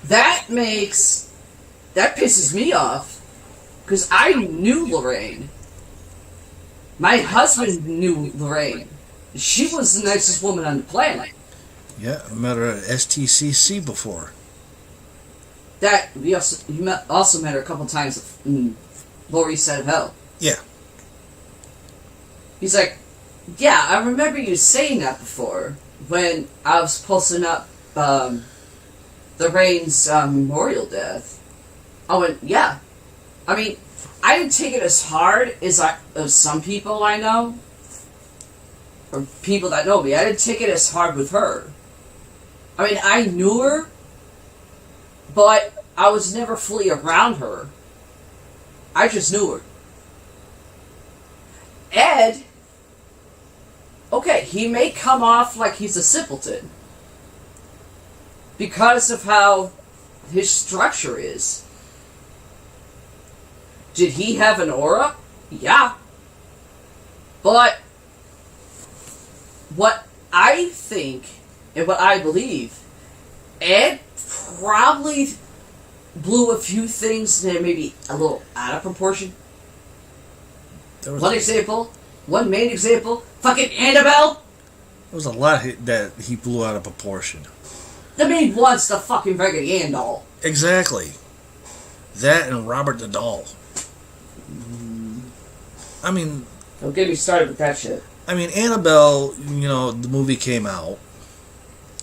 That pisses me off, because I knew Lorraine. My husband knew Lorraine. She was the nicest woman on the planet. Yeah, I met her at STCC before. He also met her a couple times in Lower East Side of Hell. Yeah. He's like, yeah, I remember you saying that before when I was posting up Lorraine's memorial death. I went, yeah. I mean, I didn't take it as hard as some people I know, or people that know me. I didn't take it as hard with her. I mean, I knew her, but I was never fully around her. I just knew her. Ed, okay, he may come off like he's a simpleton because of how his structure is. Did he have an aura? Yeah. But what I think and what I believe, Ed probably blew a few things that may be a little out of proportion. One main example, fucking Annabelle. There was a lot that he blew out of proportion. The maid wants the fucking Raggedy Ann doll. Exactly. That and Robert the Doll. I mean... Don't get me started with that shit. I mean, Annabelle, the movie came out.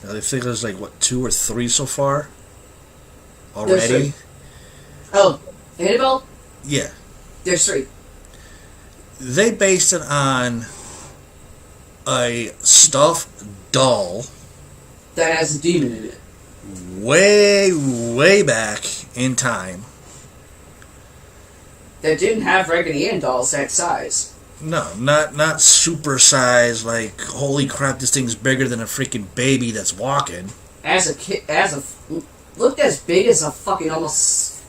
I think there's 2 or 3 so far? Already? Oh, Annabelle? Yeah. There's 3. They based it on a stuffed doll that has a demon in it. Way back in time. That didn't have Raggedy Ann dolls that size. No, not super size, holy crap, this thing's bigger than a freaking baby that's walking. Looked as big as a fucking almost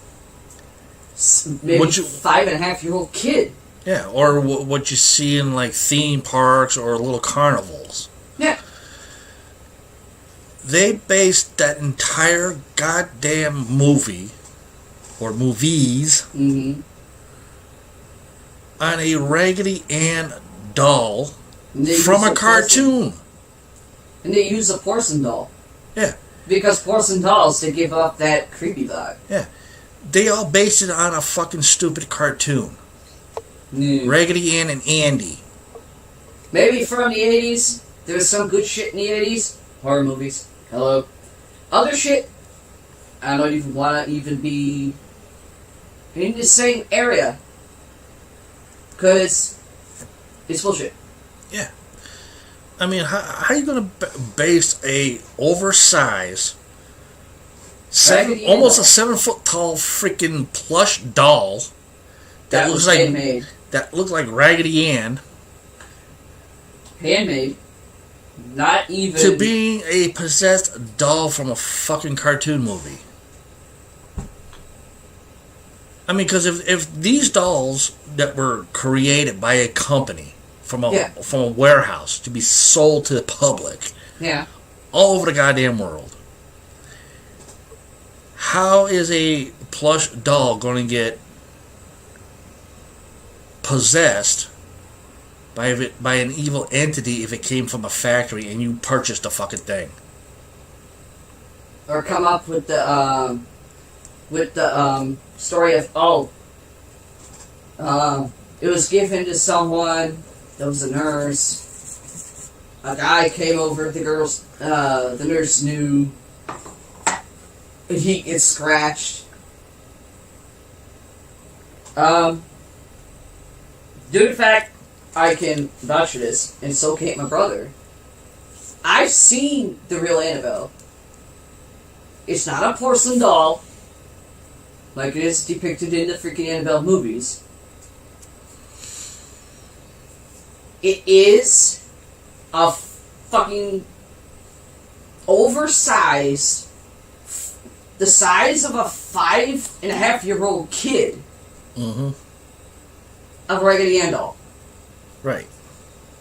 maybe 5.5-year-old kid. Yeah, or what you see in theme parks or little carnivals. Yeah. They based that entire goddamn movie, or movies, on a Raggedy Ann doll from a cartoon. And they use a porcelain doll. Yeah. Because porcelain dolls, they give off that creepy vibe. Yeah. They all based it on a fucking stupid cartoon. Raggedy Ann and Andy. Maybe from the 80s, there was some good shit in the 80s. Horror movies. Hello. Other shit, I don't even want to even be in the same area. Because it's bullshit. Yeah. I mean, how are you going to base a oversized, almost a 7-foot tall freaking plush doll that looks like handmade. That looks like Raggedy Ann. Handmade. Not even... to being a possessed doll from a fucking cartoon movie. I mean, because if these dolls that were created by a company from a warehouse to be sold to the public, all over the goddamn world, how is a plush doll going to get possessed by an evil entity if it came from a factory and you purchased the fucking thing? Or come up with the story of it was given to someone that was a nurse. A guy came over, the nurse knew, and he gets scratched. Due to the fact I can vouch for this, and so can't my brother. I've seen the real Annabelle. It's not a porcelain doll, like it is depicted in the freaking Annabelle movies. It is a fucking oversized, the size of a 5.5-year-old kid, of Raggedy Ann doll. Right.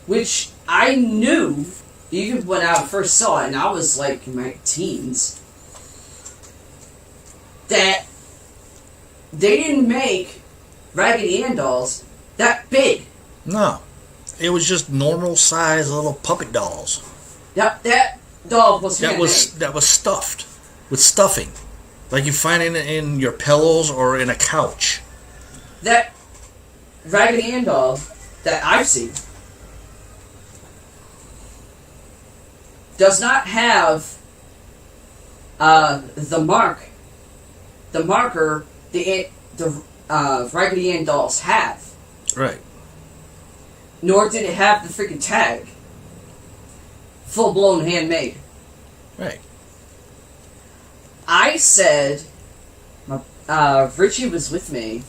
Which I knew, even when I first saw it, and I was in my teens, that they didn't make Raggedy Ann dolls that big. No. It was just normal size little puppet dolls. That doll was handmade. That was stuffed with stuffing, like you find in your pillows or in a couch. That Raggedy Ann doll that I've seen does not have the marker the Raggedy Ann dolls have. Right. Nor did it have the freaking tag. Full-blown handmade. Right. I said, Richie was with me.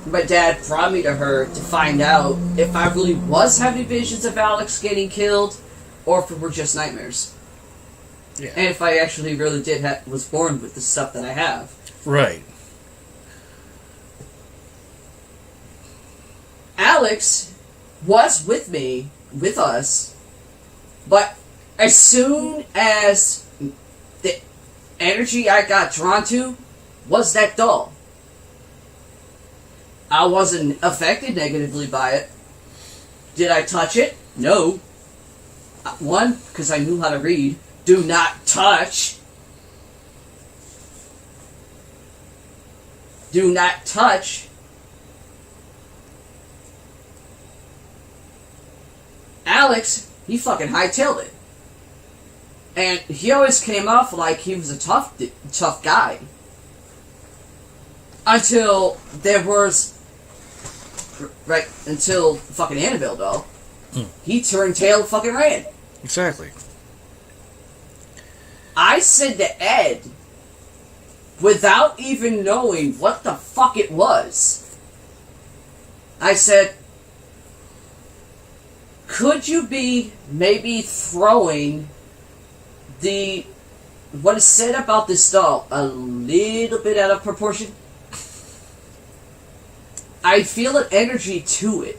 My dad brought me to her to find out if I really was having visions of Alex getting killed, or if it were just nightmares. Yeah. And if I actually really was born with the stuff that I have. Right. Alex was with us, but as soon as the energy I got drawn to was that doll, I wasn't affected negatively by it. Did I touch it? No. One, because I knew how to read. Do not touch. Do not touch. Alex, he fucking hightailed it. And he always came off like he was a tough guy. Until there was... Right, until fucking Annabelle doll. He turned tail and fucking ran. Exactly. I said to Ed, without even knowing what the fuck it was, I said, could you be maybe throwing what is said about this doll a little bit out of proportion? I feel an energy to it.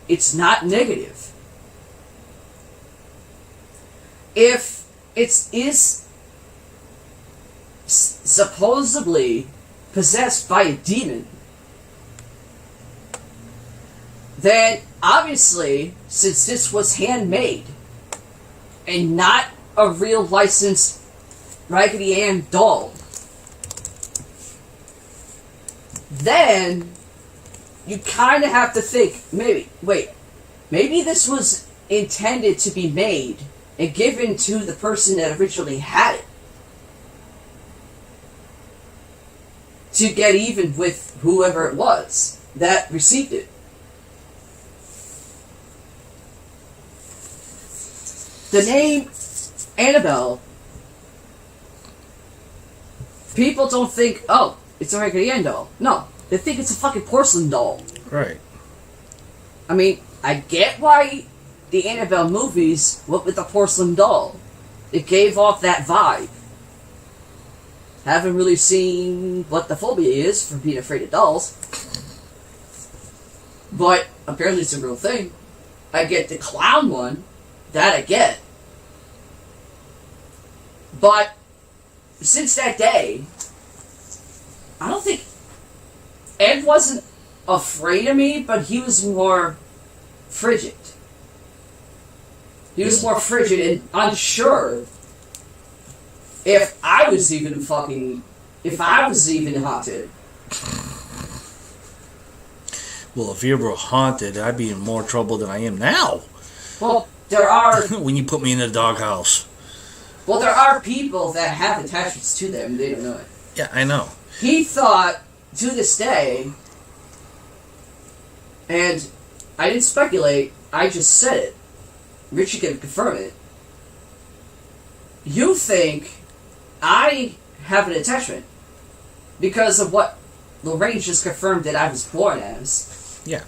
It's not negative. If it is supposedly possessed by a demon, then obviously, since this was handmade and not a real licensed Raggedy Ann doll, then you kind of have to think, maybe this was intended to be made and given to the person that originally had it to get even with whoever it was that received it. The name Annabelle, people don't think, oh, it's a Raggedy Ann doll. No. They think it's a fucking porcelain doll. Right. I mean, I get why the Annabelle movies went with the porcelain doll. It gave off that vibe. Haven't really seen what the phobia is for being afraid of dolls. But apparently it's a real thing. I get the clown one. That I get. But since that day, I don't think Ed wasn't afraid of me, but he was more frigid. He was more frigid and unsure if I was even haunted. Well, if you were haunted, I'd be in more trouble than I am now. Well, there are... when you put me in the doghouse. Well, there are people that have attachments to them, they don't know it. Yeah, I know. He thought, to this day, and I didn't speculate, I just said it. Richie can confirm it. You think I have an attachment because of what Lorraine just confirmed that I was born as. Yeah.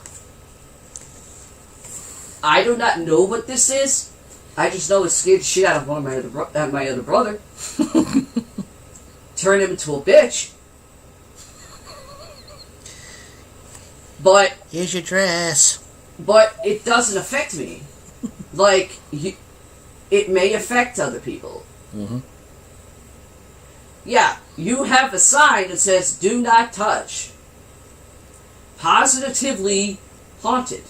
I do not know what this is. I just know it scared the shit out of my other brother. Turned him into a bitch. But here's your dress. But it doesn't affect me. Like, it may affect other people. Mm-hmm. Yeah, you have a sign that says, do not touch. Positively haunted.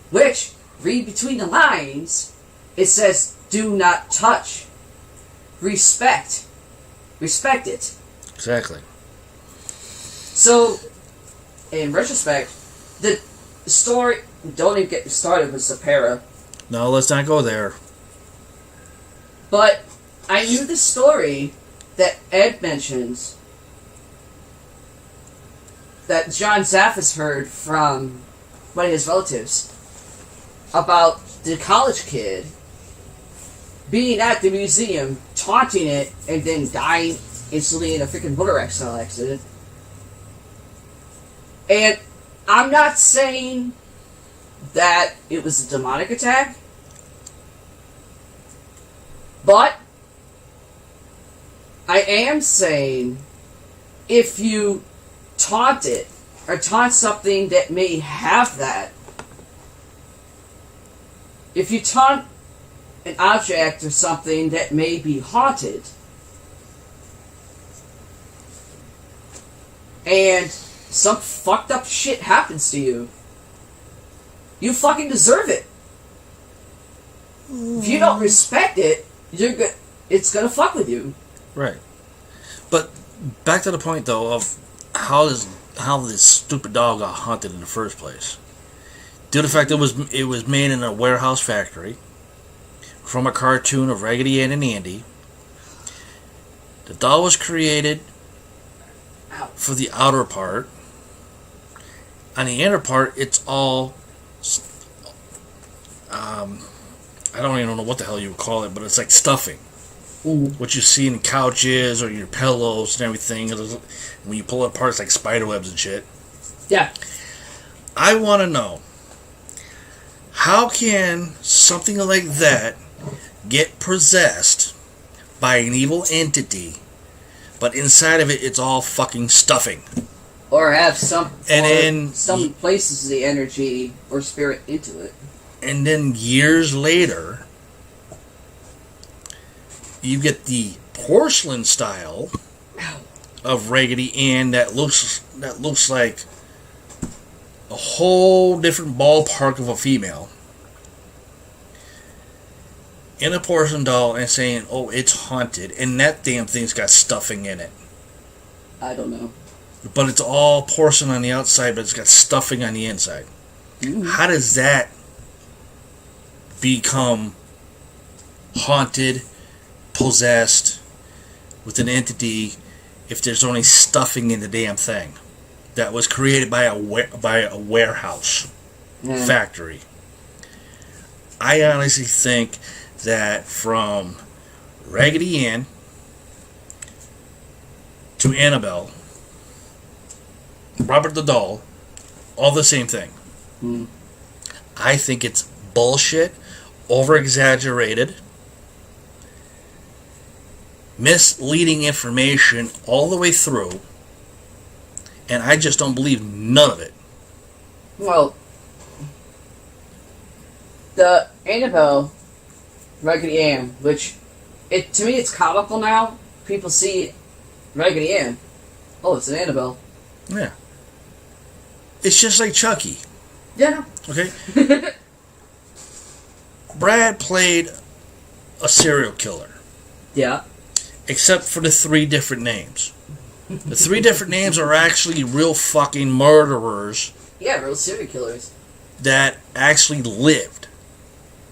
Which, read between the lines, it says, do not touch. Respect. Respect it. Exactly. So, in retrospect, the story, don't even get started with Sapera. No, let's not go there. But I knew the story that Ed mentions that John Zaffis heard from one of his relatives about the college kid being at the museum, taunting it, and then dying instantly in a freaking motor accident. And I'm not saying that it was a demonic attack, but I am saying if you taunt it or taunt something that may have that, if you taunt an object or something that may be haunted, and some fucked up shit happens to you, you fucking deserve it. If you don't respect it, it's gonna fuck with you. Right. But back to the point though of how this stupid dog got haunted in the first place. Due to the fact that it was made in a warehouse factory from a cartoon of Raggedy Ann and Andy. The doll was created for the outer part. On the inner part, it's all I don't even know what the hell you would call it, but it's like stuffing. What you see in couches or your pillows and everything. When you pull it apart, it's like spider webs and shit. Yeah. I want to know, how can something like that get possessed by an evil entity, but inside of it, it's all fucking stuffing? Or have some places the energy or spirit into it. And then years later, you get the porcelain style of Raggedy Ann that looks like a whole different ballpark of a female in a porcelain doll, and saying, "Oh, it's haunted," and that damn thing's got stuffing in it. I don't know. But it's all porcelain on the outside, but it's got stuffing on the inside. How does that become haunted, possessed with an entity if there's only stuffing in the damn thing that was created by a warehouse factory? I honestly think that from Raggedy Ann to Annabelle, Robert the Doll, all the same thing. I think it's bullshit, over-exaggerated, misleading information all the way through, and I just don't believe none of it. Well, the Annabelle, Raggedy Ann, which, to me it's comical now. People see Raggedy Ann, oh, it's an Annabelle. Yeah. It's just like Chucky. Yeah. Okay? Brad played a serial killer. Yeah. Except for the 3 different names. The 3 different names are actually real fucking murderers. Yeah, real serial killers. That actually lived.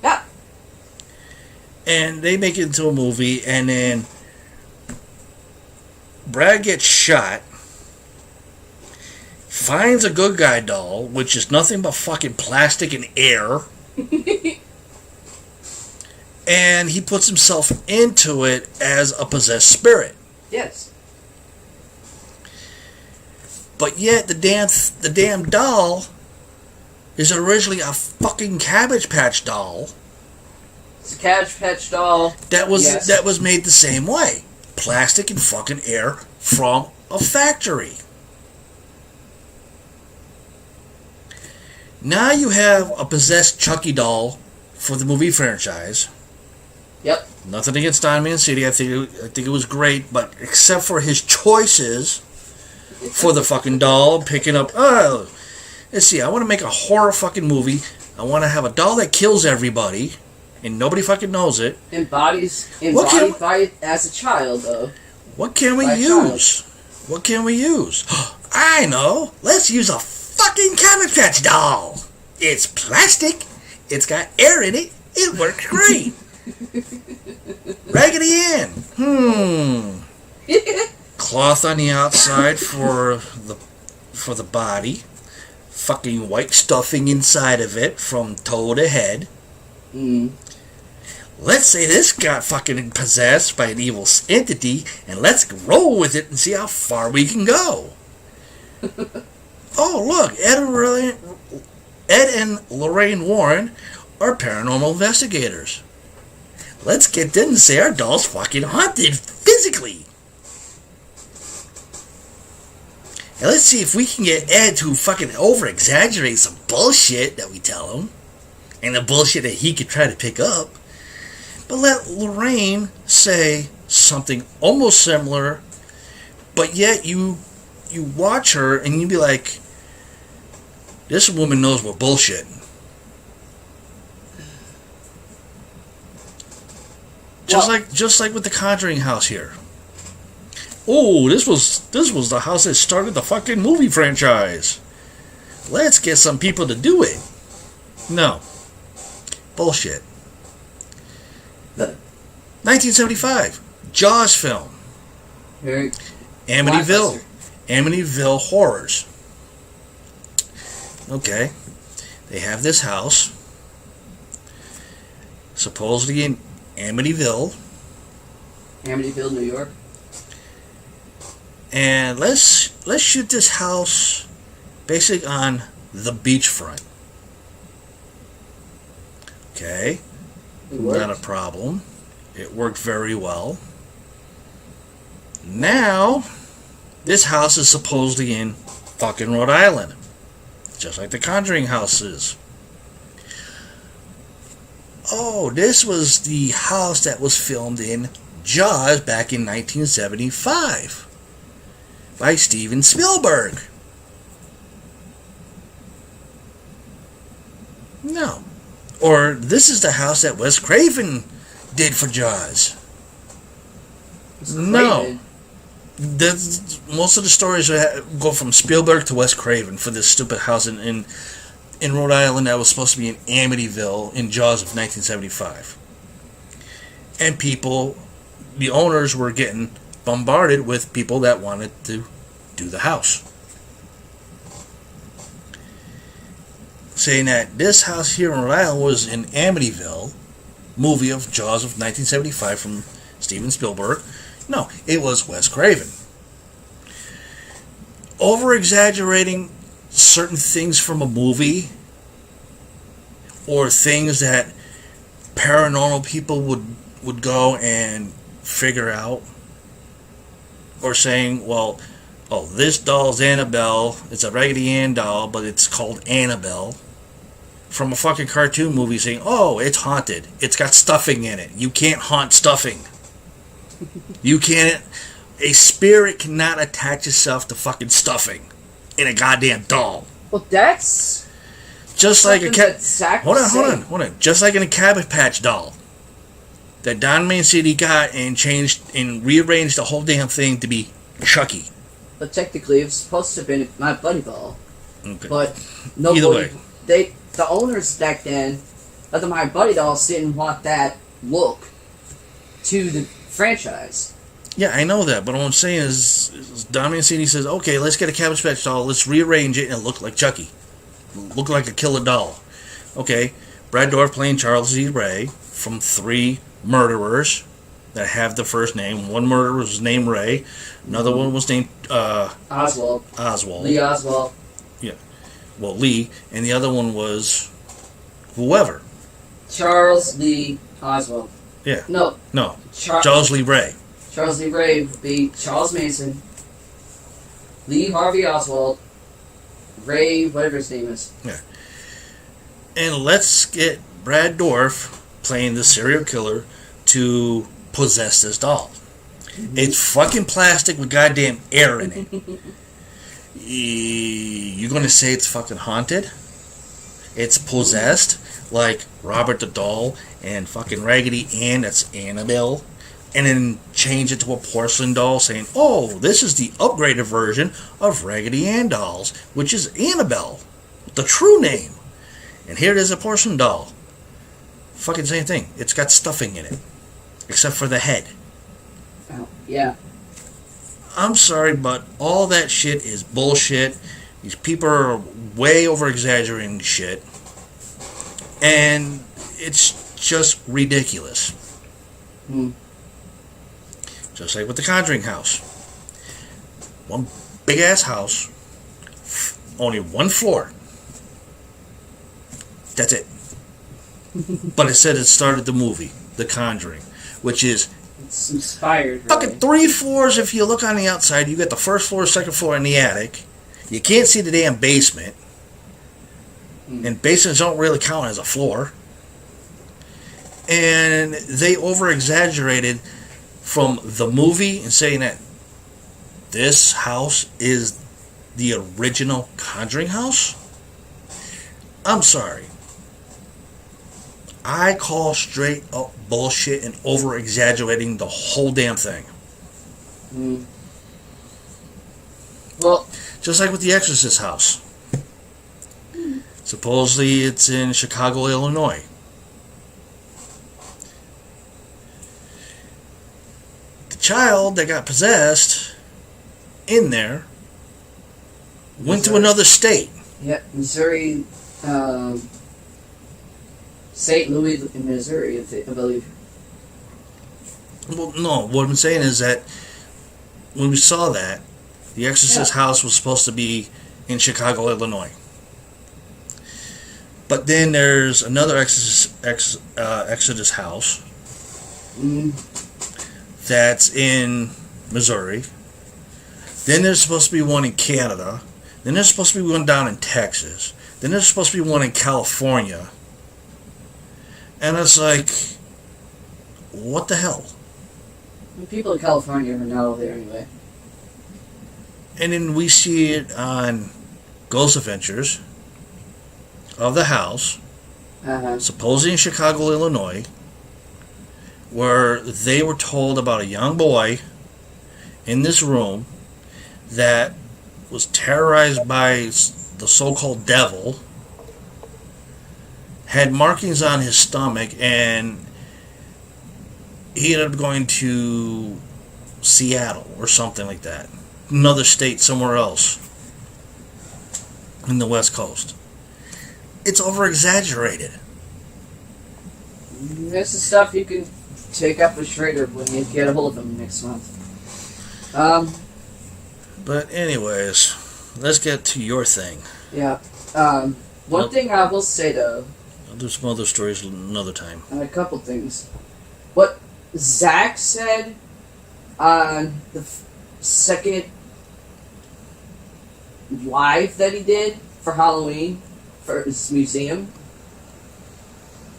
Yeah. And they make it into a movie, and then Brad gets shot, finds a good guy doll, which is nothing but fucking plastic and air, and he puts himself into it as a possessed spirit. Yes. But yet the damn doll is originally a fucking Cabbage Patch doll. It's a Cabbage Patch doll. That was made the same way. Plastic and fucking air from a factory. Now you have a possessed Chucky doll for the movie franchise. Yep. Nothing against Don Mancini. I think it was great, but except for his choices for the fucking doll, picking up, let's see, I want to make a horror fucking movie. I want to have a doll that kills everybody, and nobody fucking knows it. Embodied by as a child, though. What can we use? What can we use? I know. Let's use a fucking Cabbage Patch doll. It's plastic. It's got air in it. It works great. Raggedy Ann. Cloth on the outside for the body. Fucking white stuffing inside of it from toe to head. Let's say this got fucking possessed by an evil entity, and let's roll with it and see how far we can go. Oh, look, Ed and Lorraine Warren are paranormal investigators. Let's get them to say our doll's fucking haunted physically. And let's see if we can get Ed to fucking over-exaggerate some bullshit that we tell him. And the bullshit that he could try to pick up. But let Lorraine say something almost similar, but yet you watch her and you be like, this woman knows we're bullshitting. Just like with the Conjuring house here. Oh, this was the house that started the fucking movie franchise. Let's get some people to do it. No. Bullshit. 1975. Jaws film. Very Amityville Horrors. Okay. They have this house. Supposedly in Amityville, New York. And let's shoot this house basically on the beachfront. Okay. Not a problem. It worked very well. Now, this house is supposedly in fucking Rhode Island. Just like the Conjuring house is. Oh, this was the house that was filmed in Jaws back in 1975 by Steven Spielberg. No. Or this is the house that Wes Craven did for Jaws. No. Most of the stories go from Spielberg to Wes Craven for this stupid house in Rhode Island that was supposed to be in Amityville in Jaws of 1975. And people, the owners were getting bombarded with people that wanted to do the house. Saying that this house here in Rhode Island was in Amityville, movie of Jaws of 1975 from Steven Spielberg. No, it was Wes Craven. Over-exaggerating certain things from a movie or things that paranormal people would go and figure out, or saying, well, oh, this doll's Annabelle, it's a Raggedy Ann doll, but it's called Annabelle, from a fucking cartoon movie, saying, oh, it's haunted, it's got stuffing in it. You can't haunt stuffing. You can't. A spirit cannot attach itself to fucking stuffing in a goddamn doll. Well, that's just like a cat. Exactly hold on. Just like in a Cabbage Patch doll that Don Mancini got and changed and rearranged the whole damn thing to be Chucky. But technically, it was supposed to have been My Buddy doll. Okay. But nobody. Either way, the owners back then of the My Buddy dolls didn't want that look to the franchise. Yeah, I know that, but what I'm saying is Don Mancini says, okay, let's get a Cabbage Patch doll, let's rearrange it and it look like Chucky. Look like a killer doll. Okay, Brad Dourif playing Charles E. Ray from 3 murderers that have the first name. One murderer was named Ray, another one was named Oswald. Lee Oswald. Yeah, well, Lee, and the other one was whoever. Charles Lee Oswald. Yeah. No. Charles Lee Ray. Charles Lee Ray would be Charles Manson, Lee Harvey Oswald, Ray, whatever his name is. Yeah. And let's get Brad Dourif playing the serial killer to possess this doll. Mm-hmm. It's fucking plastic with goddamn air in it. You're gonna say it's fucking haunted? It's possessed like Robert the Doll and fucking Raggedy Ann, that's Annabelle. And then change it to a porcelain doll, saying, oh, this is the upgraded version of Raggedy Ann dolls, which is Annabelle, the true name. And here it is, a porcelain doll. Fucking same thing. It's got stuffing in it, except for the head. Oh, yeah. I'm sorry, but all that shit is bullshit. These people are way over-exaggerating shit. And it's just ridiculous. Just like with the Conjuring house. One big-ass house, only 1 floor. That's it. But it said it started the movie, The Conjuring, which is... It's inspired, fucking 3 floors if you look on the outside. You got the first floor, second floor, and the attic. You can't see the damn basement. And basements don't really count as a floor. And they over-exaggerated from the movie and saying that this house is the original Conjuring house. I'm sorry. I call straight up bullshit and over-exaggerating the whole damn thing. Well, just like with the Exorcist house. Supposedly it's in Chicago, Illinois. The child that got possessed in there went to another state. Yeah, Missouri, St. Louis in Missouri, I believe. Well, no, what I'm saying is that when we saw that, the Exorcist house was supposed to be in Chicago, Illinois. But then there's another Exodus house that's in Missouri. Then there's supposed to be one in Canada. Then there's supposed to be one down in Texas. Then there's supposed to be one in California. And it's like, what the hell? People in California are now there anyway. And then we see it on Ghost Adventures of the house, supposedly in Chicago, Illinois, where they were told about a young boy in this room that was terrorized by the so-called devil, had markings on his stomach, and he ended up going to Seattle or something like that. Another state somewhere else in the West Coast. It's over-exaggerated. This is stuff you can take up with Schrader when you get a hold of him next month. But anyways, let's get to your thing. Yeah. One thing I will say though. I'll do some other stories another time. A couple things. What Zach said on the second live that he did for Halloween for his museum.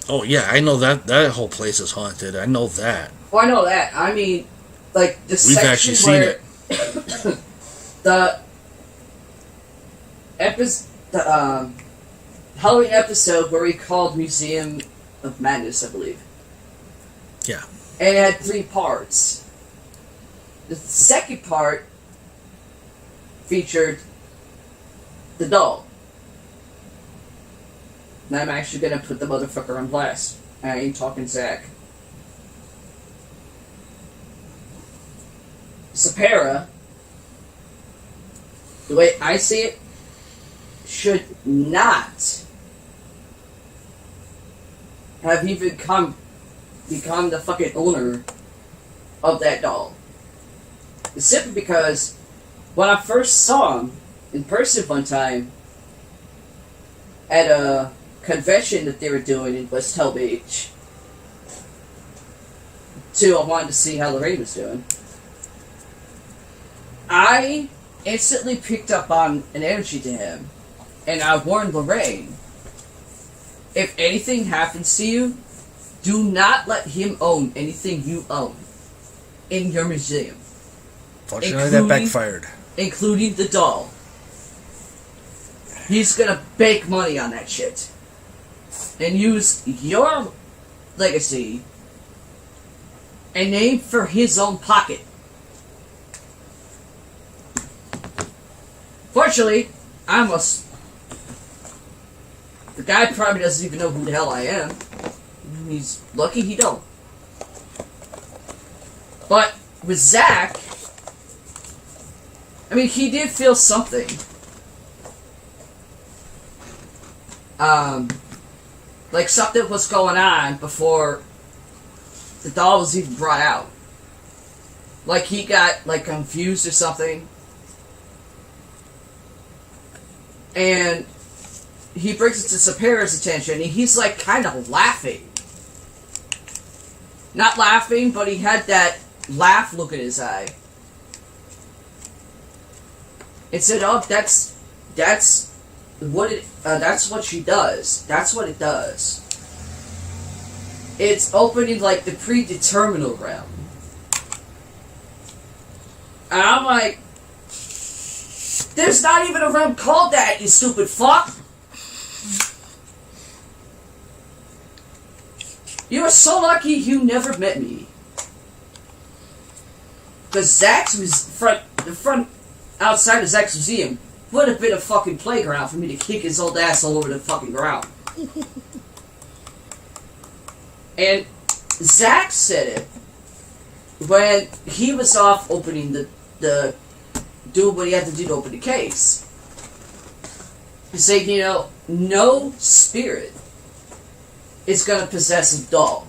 Oh yeah, I know that whole place is haunted. I know that. Well, I know that. I mean, like the We've section actually seen where it. the Halloween episode where he called Museum of Madness, I believe. Yeah. And it had 3 parts. The second part featured the doll. And I'm actually gonna put the motherfucker on blast. I ain't talking Zach. Sapera, the way I see it, should not have even become the fucking owner of that doll. It's simply because when I first saw him in person one time at a convention that they were doing in West Hell Beach, I wanted to see how Lorraine was doing. I instantly picked up on an energy to him, and I warned Lorraine, if anything happens to you, do not let him own anything you own in your museum. Fortunately, that backfired. Including the doll. He's gonna bake money on that shit. And use your legacy and name for his own pocket. Fortunately, the guy probably doesn't even know who the hell I am. He's lucky he don't. But with Zach, I mean, he did feel something. Like something was going on before the doll was even brought out. Like he got like confused or something. And he brings it to Sapera's attention, and he's like kind of laughing. Not laughing, but he had that laugh look in his eye. It said, oh, that's that's that's what she does. That's what it does. It's opening like the predetermined realm. And I'm like, there's not even a realm called that, you stupid fuck! You are so lucky you never met me. Because Zach's the front outside of Zach's museum would have been a fucking playground for me to kick his old ass all over the fucking ground. And Zach said it when he was off opening the doing what he had to do to open the case. He said, you know, no spirit is going to possess a doll.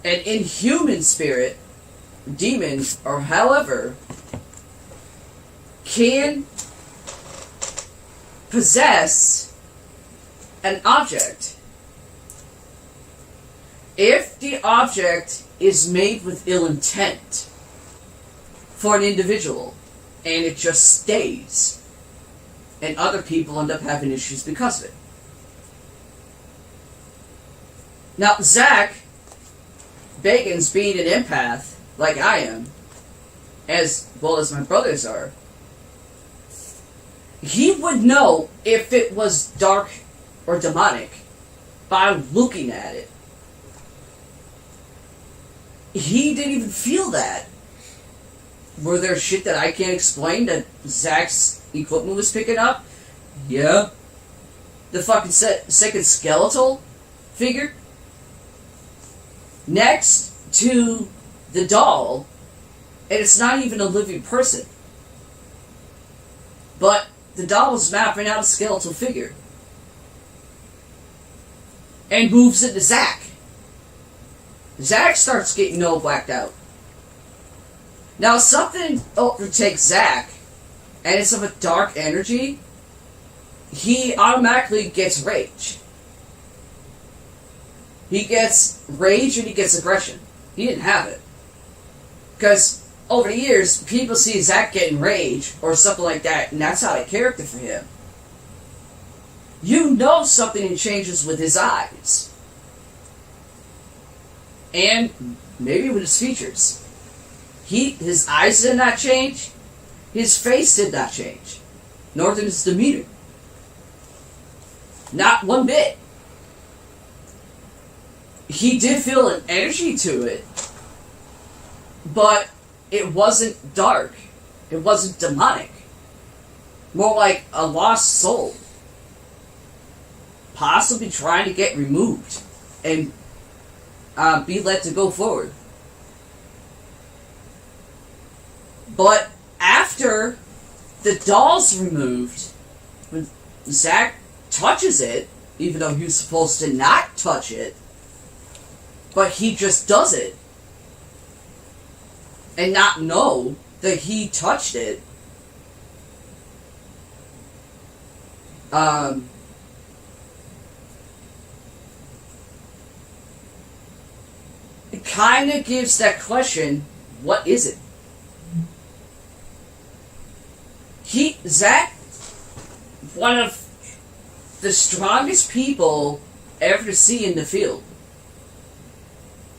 An inhuman spirit, demon, or however, can possess an object if the object is made with ill intent for an individual and it just stays and other people end up having issues because of it. Now, Zach Bacon's being an empath, like I am, as well as my brothers are, he would know if it was dark or demonic by looking at it. He didn't even feel that. Were there shit that I can't explain that Zach's equipment was picking up? Yeah. The fucking second skeletal figure next to the doll, and it's not even a living person. But the doll is mapping out a skeletal figure and moves into Zach. Zach starts getting all blacked out. Now, something overtakes Zach, and it's of a dark energy, he automatically gets rage. He gets rage and he gets aggression. He didn't have it. Because over the years, people see Zach getting rage or something like that, and that's out of character for him. You know something changes with his eyes. And maybe with his features. His eyes did not change. His face did not change. Nor did his demeanor. Not one bit. He did feel an energy to it, but it wasn't dark. It wasn't demonic. More like a lost soul. Possibly trying to get removed and be let to go forward. But after the doll's removed, when Zach touches it, even though he was supposed to not touch it, but he just does it and not know that he touched it. It kind of gives that question, what is it? Zach, one of the strongest people ever to see in the field.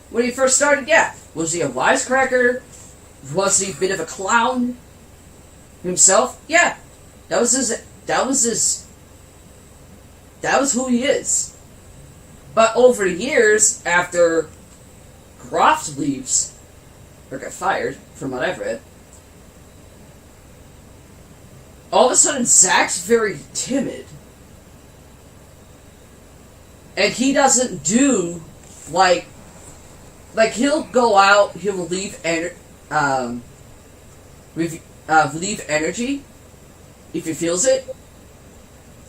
When he first started, yeah. Was he a wisecracker? Was he a bit of a clown himself? Yeah. That was who he is. But over the years, after Groff leaves, or got fired, from what I've read, all of a sudden Zach's very timid. And he doesn't do, like he'll go out, he'll leave leave energy if he feels it,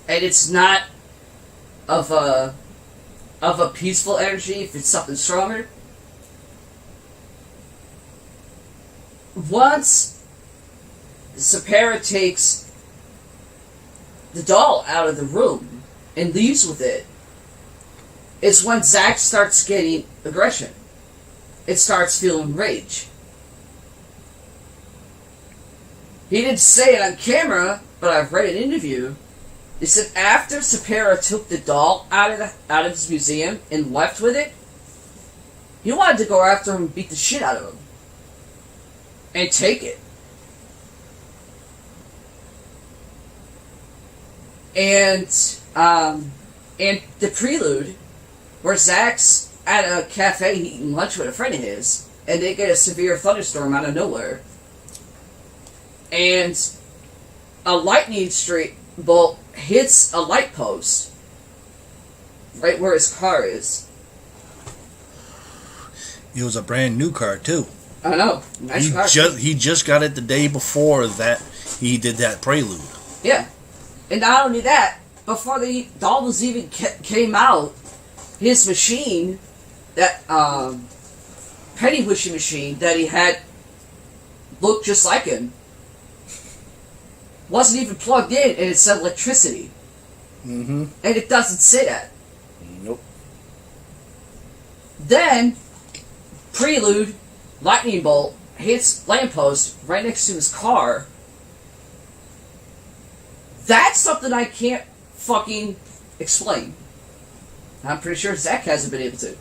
and it's not of a peaceful energy. If it's something stronger, once Sapara takes the doll out of the room and leaves with it, it's when Zach starts getting aggression. It starts feeling rage. He didn't say it on camera, but I've read an interview. They said after Sapera took the doll out of his museum and left with it, he wanted to go after him and beat the shit out of him. And take it. And the prelude, where Zach's at a cafe eating lunch with a friend of his, and they get a severe thunderstorm out of nowhere. And a lightning bolt hits a light post right where his car is. It was a brand new car too. I know. Nice car. He just got it the day before that he did that prelude. Yeah. And not only that, before the doll was even came out, his machine, that penny wishing machine that he had looked just like him, wasn't even plugged in, and it said electricity. Mm-hmm. And it doesn't say that. Nope. Then, prelude, lightning bolt, hits lamppost right next to his car. That's something I can't fucking explain. I'm pretty sure Zach hasn't been able to.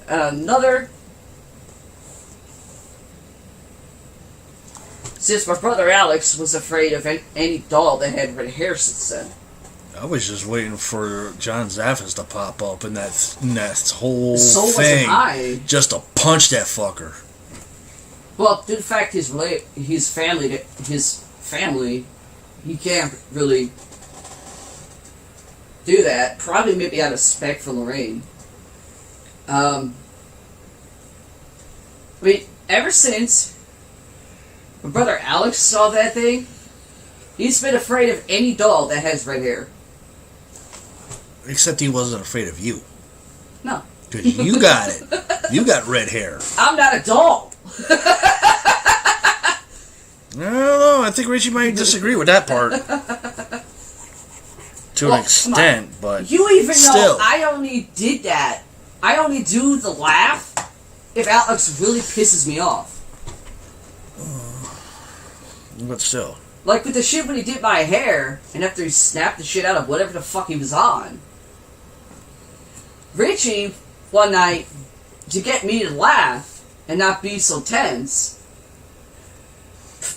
Another... Since my brother Alex was afraid of any doll that had red hair since then. I was just waiting for John Zaffis to pop up in that whole So wasn't thing, I. just to punch that fucker. Well, due to the fact his family, he can't really do that. Probably maybe out of respect for Lorraine. I mean, ever since my brother Alex saw that thing, he's been afraid of any doll that has red hair. Except he wasn't afraid of you. No. Because you got it. You got red hair. I'm not a doll. I don't know. I think Richie might disagree with that part. To an extent, but you even still. know I only did that. I only do the laugh if Alex really pisses me off. But still. Like with the shit when he did my hair, and after he snapped the shit out of whatever the fuck he was on. Richie, one night, to get me to laugh and not be so tense,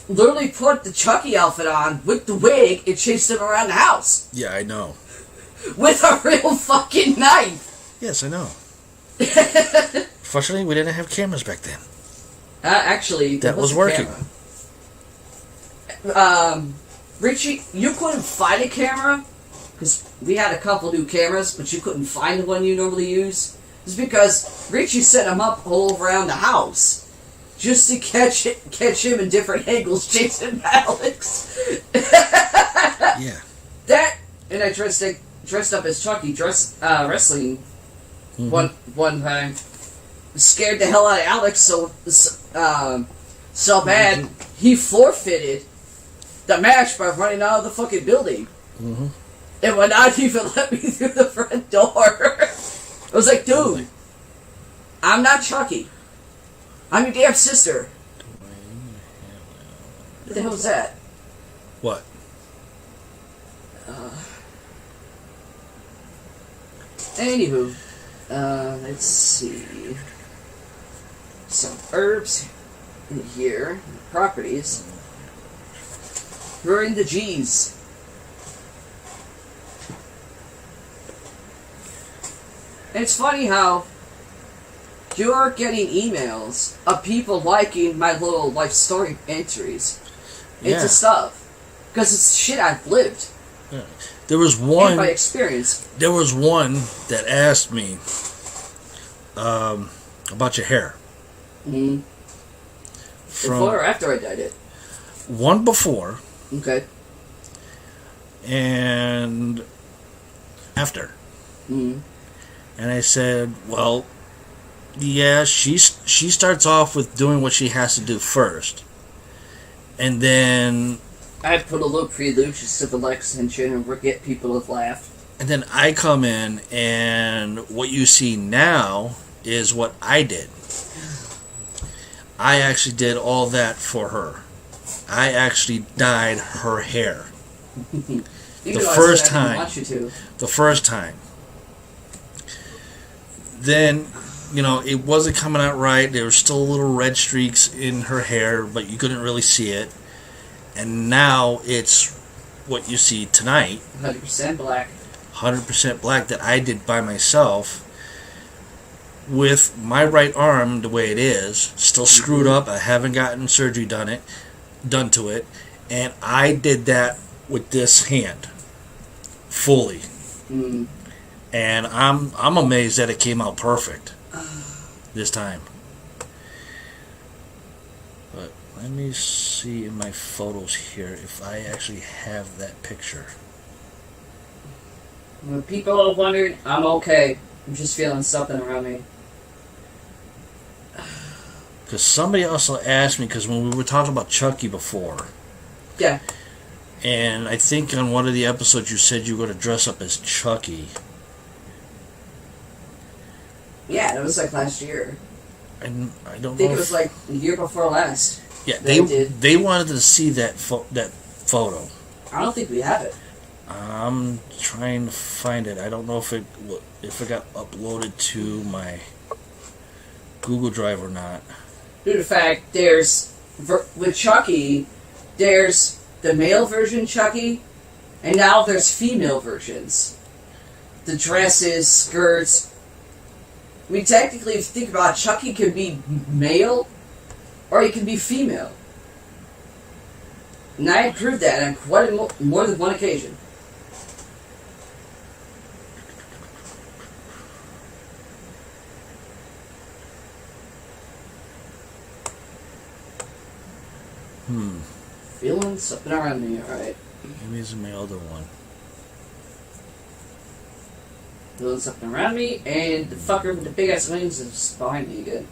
literally put the Chucky outfit on with the wig and chased him around the house. Yeah, I know. With a real fucking knife. Yes, I know. Fortunately, we didn't have cameras back then. Actually, that was working. Richie, you couldn't find a camera because we had a couple new cameras, but you couldn't find the one you normally use. It's because Richie set them up all around the house just to catch him in different angles, chasing Alex. Yeah. That, and I dressed up as Chucky, wrestling one time. Scared the hell out of Alex so bad he forfeited the match by running out of the fucking building. Mm-hmm. And would not even let me through the front door. I was like, dude, I'm not Chucky. I'm your damn sister. What the hell was that? What? Anywho, let's see. Some herbs in here, properties. We're in the G's. And it's funny how you're getting emails of people liking my little life story entries into stuff. Because it's shit I've lived. Yeah. There was one... And by experience. There was one that asked me about your hair. Mm-hmm. Before or after I dyed it? One before. Okay. And after. Mm-hmm. And I said, well, yeah, she starts off with doing what she has to do first. And then... I put a little prelude just to relax tension and get people to laugh. And then I come in, and what you see now is what I did. I actually did all that for her. I actually dyed her hair. The first time. The first time. Then, it wasn't coming out right. There were still little red streaks in her hair, but you couldn't really see it. And now it's what you see tonight. 100% black. 100% black that I did by myself. With my right arm the way it is, still screwed up. I haven't gotten surgery done to it, and I did that with this hand, fully. And I'm amazed that it came out perfect this time. But let me see in my photos here if I actually have that picture. When people are wondering, I'm okay. I'm just feeling something around me. Because somebody also asked me, because when we were talking about Chucky before. Yeah. And I think on one of the episodes you said you were going to dress up as Chucky. Yeah, it was like last year. I don't know. I think it was like the year before last. Yeah, they wanted to see that photo. I don't think we have it. I'm trying to find it. I don't know if it got uploaded to my Google Drive or not. Due to the fact, with Chucky, there's the male version Chucky, and now there's female versions. The dresses, skirts. I mean, technically, if you think about it, Chucky can be male, or he can be female. And I have proved that on quite more than one occasion. Feeling something around me, alright. Maybe it's my other one. Feeling something around me, and the fucker with the big ass wings is behind me again.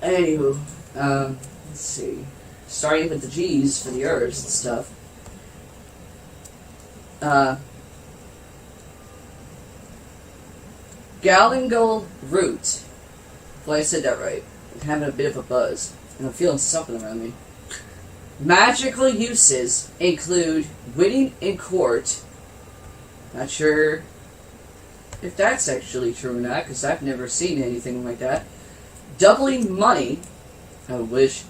Anywho, let's see. Starting with the G's for the herbs and stuff. Galangal root. Well, I said that right. I'm having a bit of a buzz, and I'm feeling something around me. Magical uses include winning in court. Not sure if that's actually true or not, because I've never seen anything like that. Doubling money. I wish.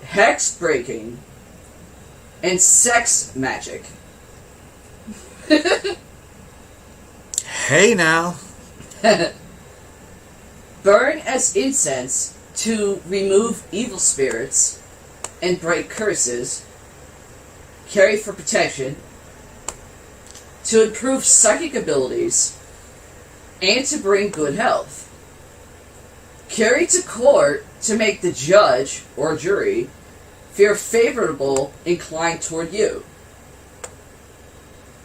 Hex breaking. And sex magic. Hey now. Burn as incense to remove evil spirits and break curses. Carry for protection. To improve psychic abilities. And to bring good health. Carry to court to make the judge or jury feel favorable inclined toward you.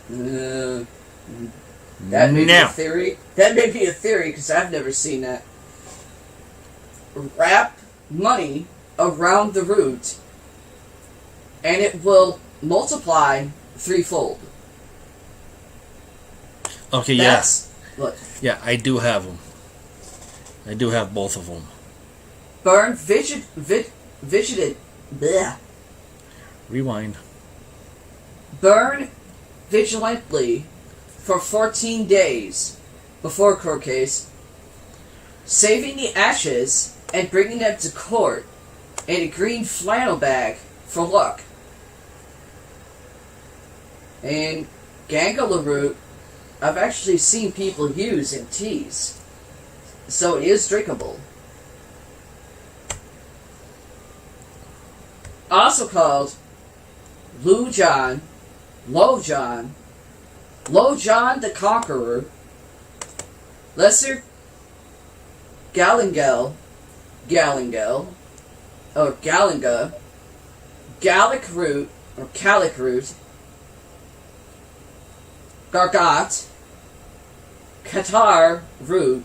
That may be a theory. That may be a theory because I've never seen that. Wrap money around the root and it will multiply threefold. Okay, Look. Yeah, I do have them. I do have both of them. Burn Rewind. Burn vigilantly for 14 days before court case, saving the ashes and bringing them to court in a green flannel bag for luck. And Gangala root, I've actually seen people use in teas. So it is drinkable. Also called Lujan, Lojan the Conqueror, Lesser Galingel, or Galinga, Gallic root, or Calic root, Gargot, Qatar root,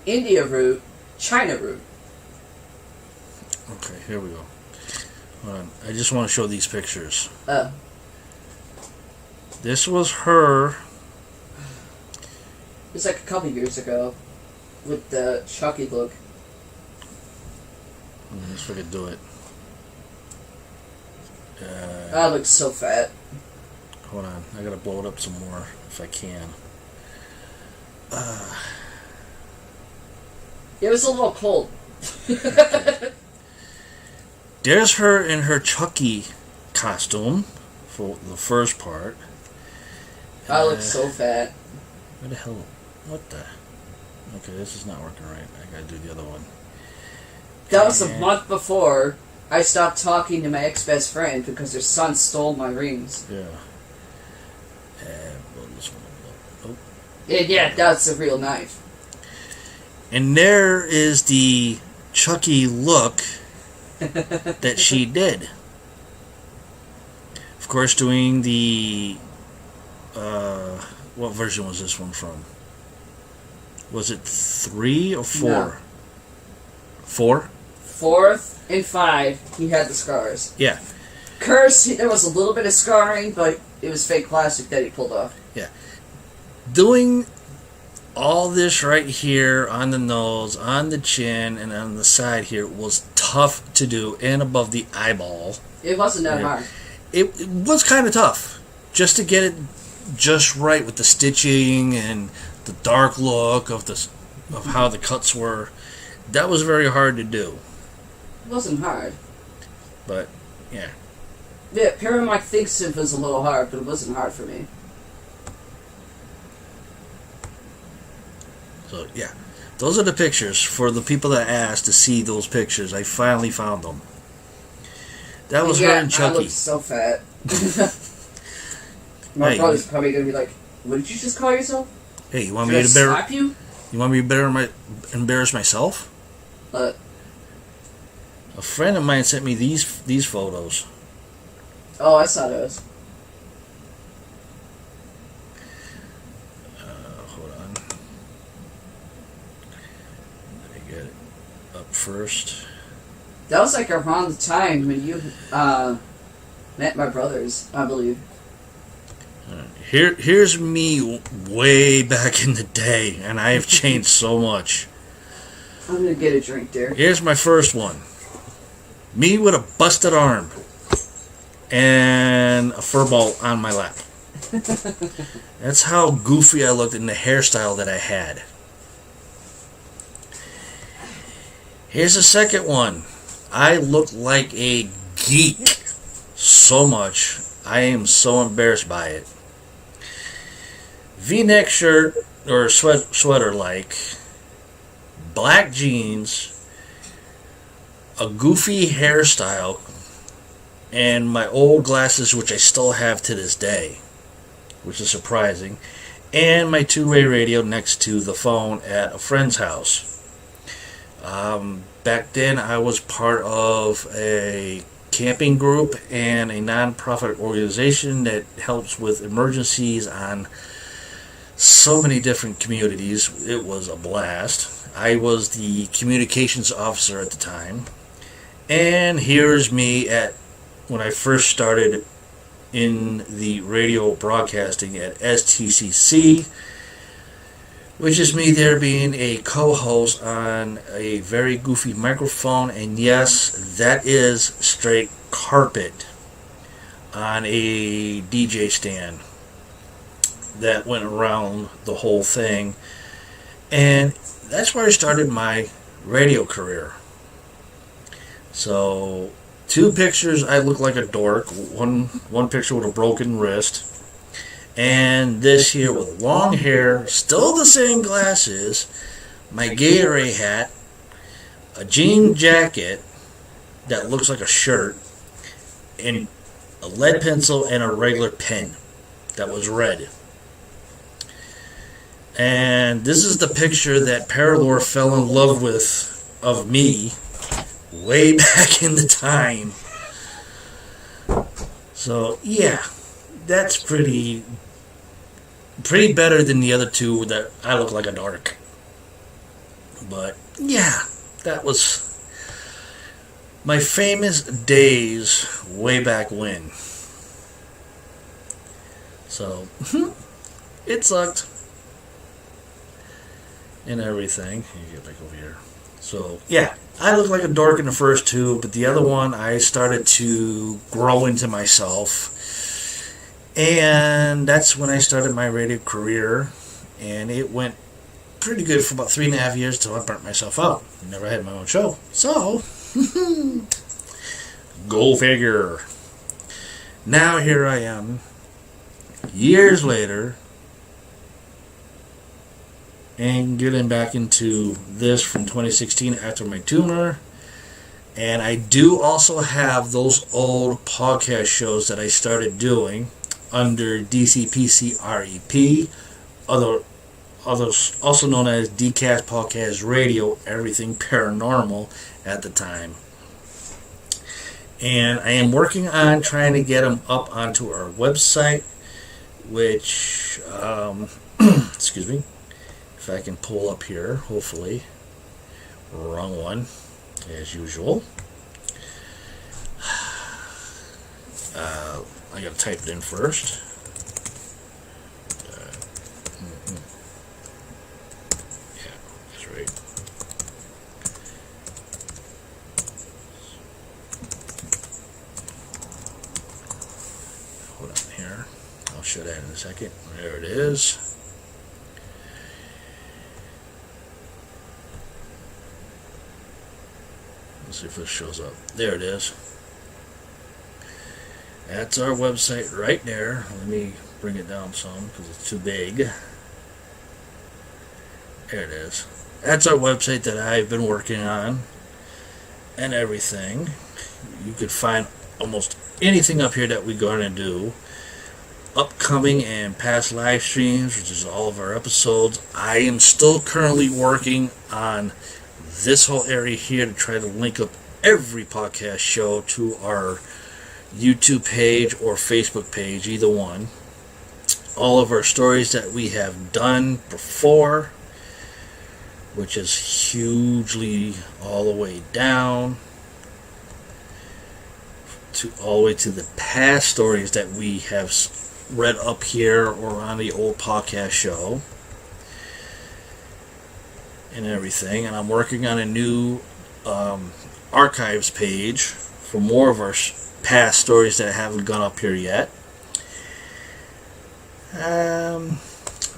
India root, China root. Okay, here we go. Hold on. I just want to show these pictures. This was her. It was like a couple years ago. with the Chucky look. Let's freaking do it. I look so fat. Hold on, I gotta blow it up some more if I can. It was a little cold. There's her in her Chucky costume for the first part. I look so fat. Where the hell? What the? Okay, this is not working right. I gotta do the other one. That was a month before I stopped talking to my ex-best friend because her son stole my rings. Yeah. Blow this one up. Oh. And yeah, that's a real knife. And there is the Chucky look that she did. Of course, doing the... what version was this one from? Was it 3 or 4? No. 4? 4th and 5, he had the scars. Yeah. Curse, there was a little bit of scarring, but it was fake plastic that he pulled off. Yeah. Doing all this right here on the nose, on the chin, and on the side here was tough to do, and above the eyeball. It wasn't that hard. It was kind of tough just to get it just right with the stitching and the dark look of how the cuts were. That was very hard to do. It wasn't hard. But yeah. Yeah, Paramount thinks it was a little hard, but it wasn't hard for me. So yeah, those are the pictures for the people that asked to see those pictures. I finally found them. That was her and Chucky. I look so fat. My brother's probably gonna be like, "What did you just call yourself?" Hey, you want Should me to slap you? You want me to embarrass myself? A friend of mine sent me these photos. Oh, I saw those. Hold on. Let me get it up first. That was like around the time when you met my brothers, I believe. Here's me way back in the day, and I have changed so much. I'm gonna get a drink there. Here's my first one. Me with a busted arm and a fur ball on my lap. That's how goofy I looked in the hairstyle that I had. Here's the second one. I look like a geek so much. I am so embarrassed by it. V-neck shirt or sweater like, black jeans, a goofy hairstyle, and my old glasses, which I still have to this day, which is surprising, and my two-way radio next to the phone at a friend's house. Back then I was part of a camping group and a non-profit organization that helps with emergencies on so many different communities. It was a blast. I was the communications officer at the time. And here's me when I first started in the radio broadcasting at STCC, which is me there being a co-host on a very goofy microphone, and yes, that is straight carpet on a DJ stand that went around the whole thing. And that's where I started my radio career. So, 2 pictures, I look like a dork. One picture with a broken wrist. And this here with long hair, still the same glasses, my Gatorade hat, a jean jacket that looks like a shirt, and a lead pencil and a regular pen that was red. And this is the picture that Paralore fell in love with of me way back in the time. So yeah, that's pretty better than the other 2 that I look like a dork. But yeah, that was my famous days way back when. So it sucked. and everything. You get like over here. So yeah, I look like a dork in the first two, but the other one I started to grow into myself, and that's when I started my radio career, and it went pretty good for about 3.5 years till I burnt myself out. Never had my own show. So go figure. Now here I am, years later, and getting back into this from 2016 after my tumor. And I do also have those old podcast shows that I started doing under DCPCREP, others also known as DCAST Podcast Radio, Everything Paranormal at the time. And I am working on trying to get them up onto our website, which, excuse me, if I can pull up here, hopefully. Wrong one, as usual. I gotta type it in first. Yeah, that's right. Hold on here. I'll show that in a second. There it is. Let's see if this shows up. There it is. That's our website right there. Let me bring it down some because it's too big. There it is. That's our website that I've been working on and everything. You could find almost anything up here that we're going to do. Upcoming and past live streams, which is all of our episodes. I am still currently working on this whole area here to try to link up every podcast show to our YouTube page or Facebook page, either one. All of our stories that we have done before, which is hugely all the way down to all the way to the past stories that we have read up here or on the old podcast show and everything. And I'm working on a new archives page for more of our past stories that haven't gone up here yet.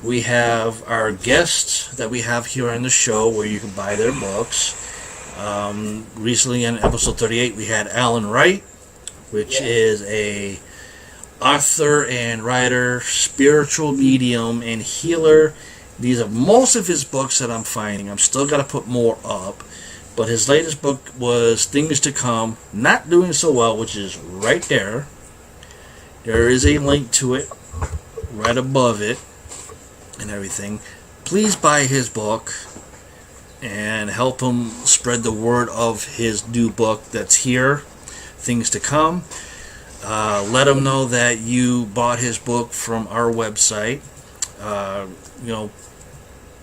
We have our guests that we have here on the show where you can buy their books. Recently in episode 38 we had Alan Wright, which is a author and writer, spiritual medium and healer. These are most of his books that I'm finding. I'm still got to put more up. But his latest book was Things to Come, not doing so well, which is right there. There is a link to it right above it and everything. Please buy his book and help him spread the word of his new book that's here, Things to Come. Let him know that you bought his book from our website.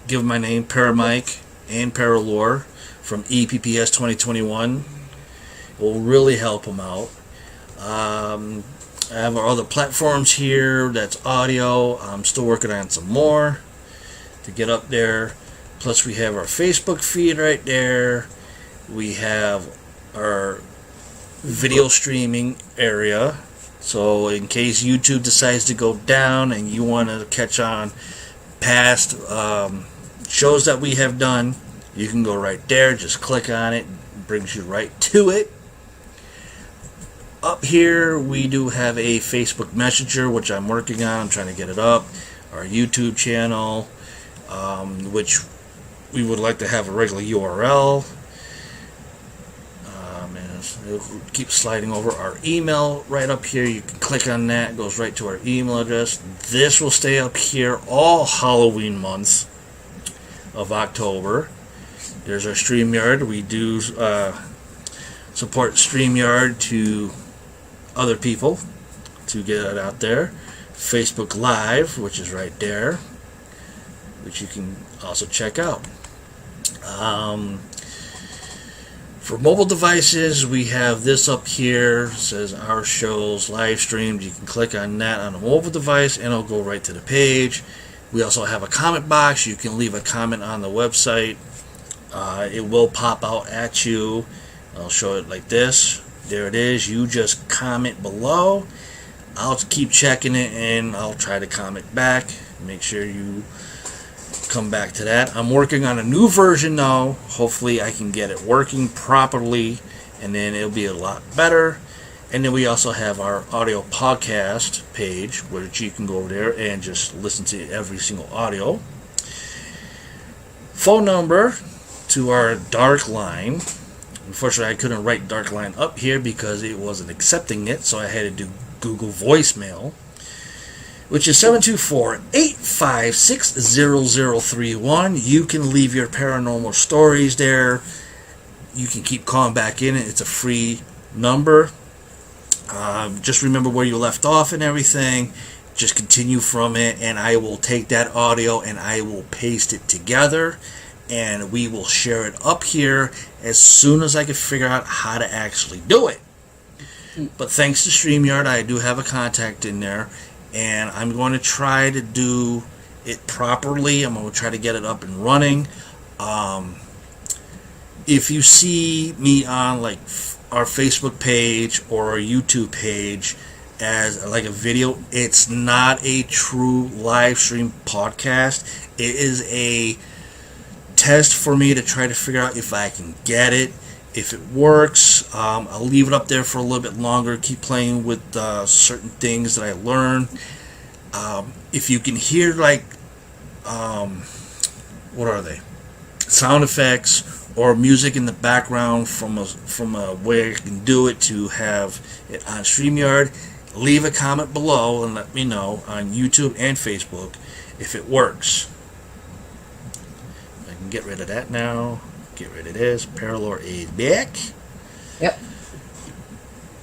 Give him my name, Paramike and Paralore from EPPS2021. It will really help him out. I have our other platforms here. That's audio. I'm still working on some more to get up there. Plus we have our Facebook feed right there. We have our video streaming area. So in case YouTube decides to go down and you want to catch on past shows that we have done, you can go right there, just click on it, it brings you right to it. Up here we do have a Facebook Messenger, which I'm working on. I'm trying to get it up. Our YouTube channel, which we would like to have a regular URL. It'll keep sliding over. Our email right up here, you can click on that, it goes right to our email address. This will stay up here all Halloween month of October. There's our StreamYard. We do support StreamYard to other people to get it out there. Facebook Live, which is right there, which you can also check out. For mobile devices, we have this up here. It says our shows live streamed. You can click on that on a mobile device and it'll go right to the page. We also have a comment box. You can leave a comment on the website. It will pop out at you. I'll show it like this. There it is. You just comment below. I'll keep checking it and I'll try to comment back. Make sure you come back to that. I'm working on a new version now. Hopefully I can get it working properly and then it'll be a lot better. And then we also have our audio podcast page, which you can go over there and just listen to every single audio. Phone number to our dark line. Unfortunately, I couldn't write dark line up here because it wasn't accepting it, so I had to do Google voicemail, which is 724-856-0031. You can leave your paranormal stories there. You can keep calling back in it. It's a free number. Just remember where you left off and everything. Just continue from it, and I will take that audio and I will paste it together, and we will share it up here as soon as I can figure out how to actually do it. But thanks to StreamYard, I do have a contact in there, and I'm going to try to do it properly. I'm going to try to get it up and running. If you see me on like our Facebook page or our YouTube page as like a video, it's not a true live stream podcast. It is a test for me to try to figure out if I can get it, if it works. I'll leave it up there for a little bit longer, keep playing with certain things that I learn. If you can hear like what are they, sound effects or music in the background from a way I can do it to have it on StreamYard, leave a comment below and let me know on YouTube and Facebook if it works. I can get rid of that now. Get rid of this. Paralore is back. Yep.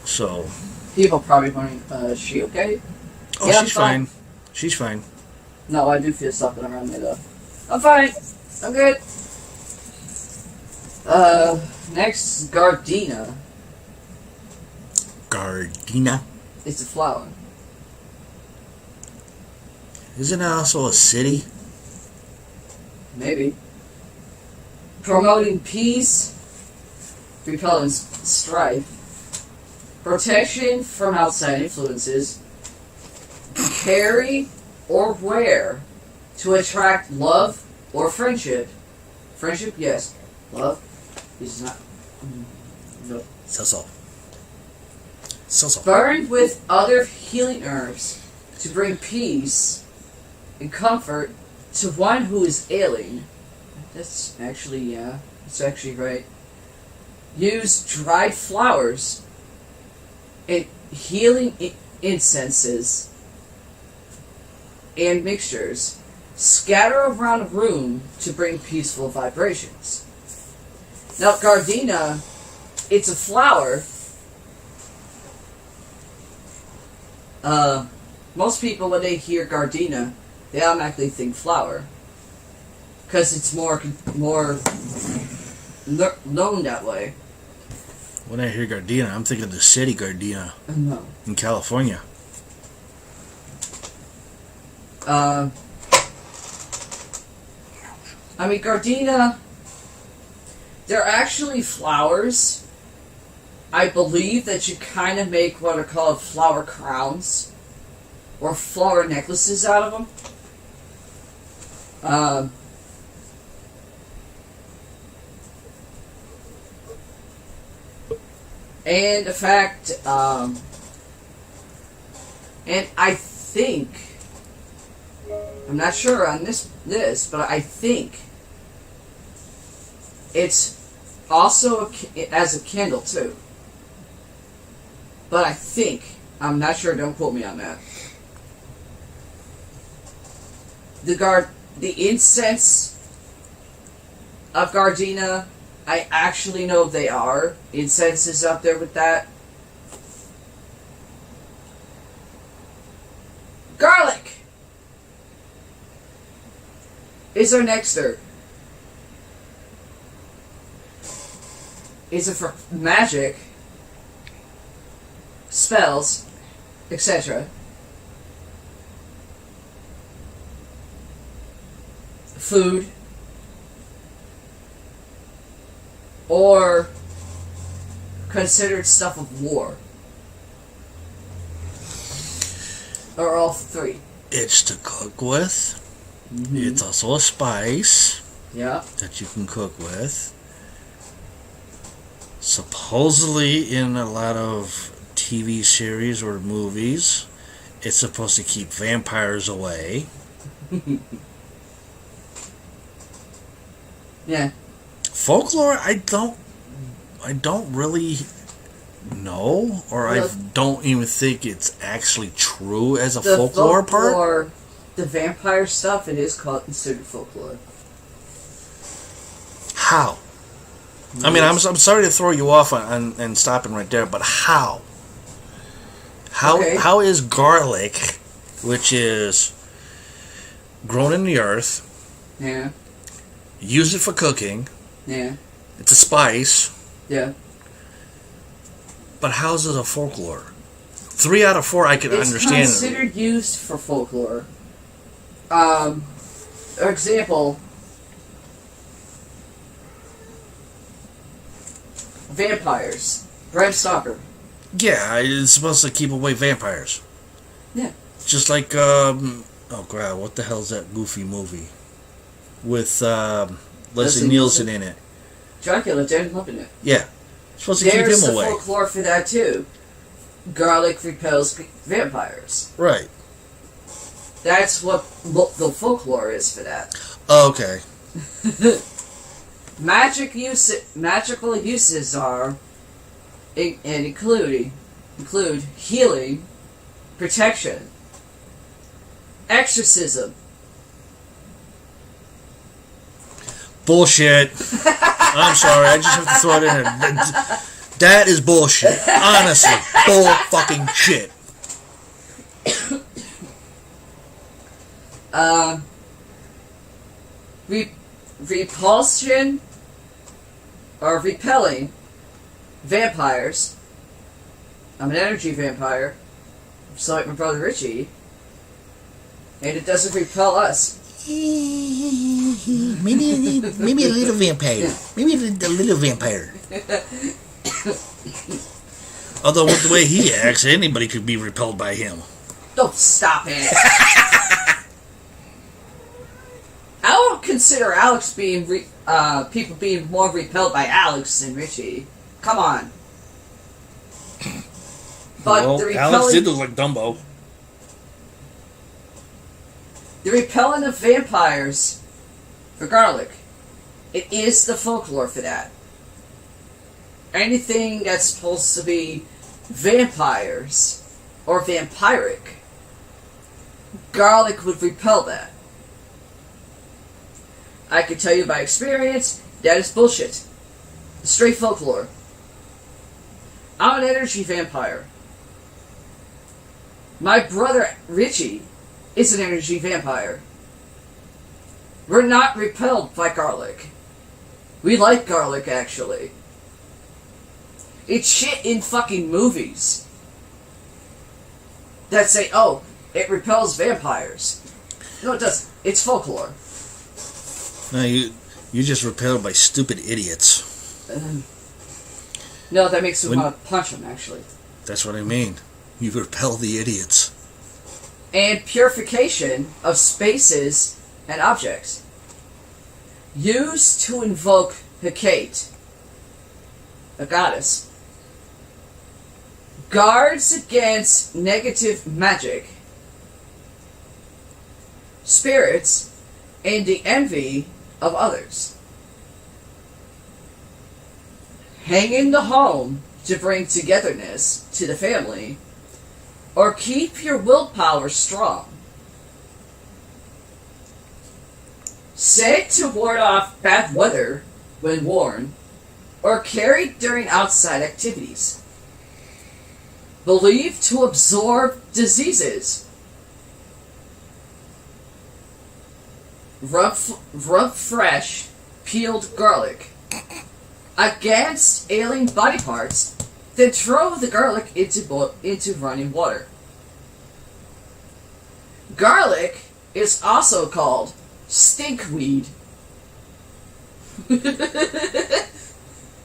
So. People probably wondering, is she okay? Oh, yeah, she's fine. She's fine. No, I do feel something around me though. I'm fine. I'm good. Next, Gardena. Gardena? It's a flower. Isn't it also a city? Maybe. Promoting peace, repelling strife, protection from outside influences, carry or wear to attract love or friendship. Friendship, yes. Love is not. No. So. Burned with other healing herbs to bring peace and comfort to one who is ailing. That's actually, yeah, that's actually right. Use dried flowers and healing incenses and mixtures. Scatter around a room to bring peaceful vibrations. Now, Gardena, it's a flower. Most people, when they hear Gardena, they automatically think flower. Because it's more known that way. When I hear Gardena, I'm thinking of the city Gardena No. in California. I mean, Gardena, they're actually flowers. I believe that you kind of make what are called flower crowns or flower necklaces out of them. And the fact, and I think, I'm not sure on this, but I think it's also as a candle too. But I think, I'm not sure, don't quote me on that. The incense of Gardena, I actually know they are incenses up there with that. Garlic is our next herb. Is it for magic, spells, etc. food, or considered stuff of war? Or all three? It's to cook with. Mm-hmm. It's also a spice Yeah. that you can cook with. Supposedly, in a lot of TV series or movies, it's supposed to keep vampires away. Yeah. Folklore, I don't really know, or I don't even think it's actually true as a folklore part. The vampire stuff, it is considered folklore. How? I mean, I'm sorry to throw you off and stopping right there, but how? How is garlic, which is grown in the earth, Yeah. use it for cooking, Yeah. it's a spice, Yeah. but how's it a folklore? 3 out of 4 I can understand. It's considered used for folklore. For example, vampires. Bram Stoker. Yeah, it's supposed to keep away vampires. Yeah. Just like, oh god, what the hell's that goofy movie? With Leslie Nielsen in it. Dracula, Dan Levin it. Yeah. It's supposed to There's keep him the away. folklore for that too. Garlic repels vampires. Right. That's what the folklore is for that. Oh, okay. Magical uses are include healing, protection, exorcism. Bullshit. I'm sorry, I just have to throw it in there. That is bullshit. Honestly. Bull fucking shit. Repulsion or repelling vampires. I'm an energy vampire, just like my brother Richie, and it doesn't repel us. Maybe a little vampire. Maybe a little vampire. Although with the way he acts, anybody could be repelled by him. Don't stop it. I don't consider Alex being people being more repelled by Alex than Richie. Come on. But Well, Alex did look like Dumbo. The repelling of vampires for garlic. It is the folklore for that. Anything that's supposed to be vampires or vampiric, garlic would repel that. I can tell you by experience, that is bullshit. Straight folklore. I'm an energy vampire. My brother Richie is an energy vampire. We're not repelled by garlic. We like garlic, actually. It's shit in fucking movies that say, oh, it repels vampires. No, it doesn't. It's folklore. No, you're just repelled by stupid idiots. No, that makes me want to punch them, actually. That's what I mean. You repel the idiots. And purification of spaces and objects. Used to invoke Hecate, a goddess. Guards against negative magic, spirits, and the envy of others. Hang in the home to bring togetherness to the family, or keep your willpower strong. Said to ward off bad weather when worn, or carried during outside activities. Believed to absorb diseases. Rub fresh, peeled garlic against ailing body parts, then throw the garlic into running water. Garlic is also called stinkweed.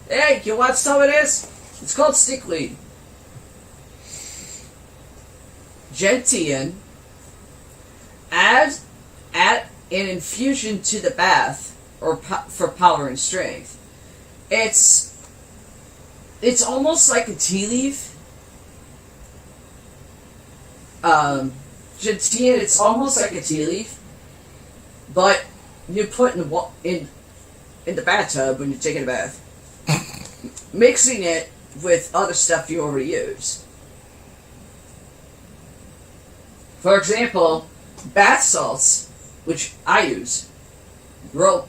Hey, you want some of this? It's called stinkweed. Gentian. Add an infusion to the bath or for power and strength. It's almost like a tea leaf. Gentian, it's almost like a tea leaf, but you put in the bathtub when you're taking a bath, mixing it with other stuff you already use. For example, bath salts, which I use, the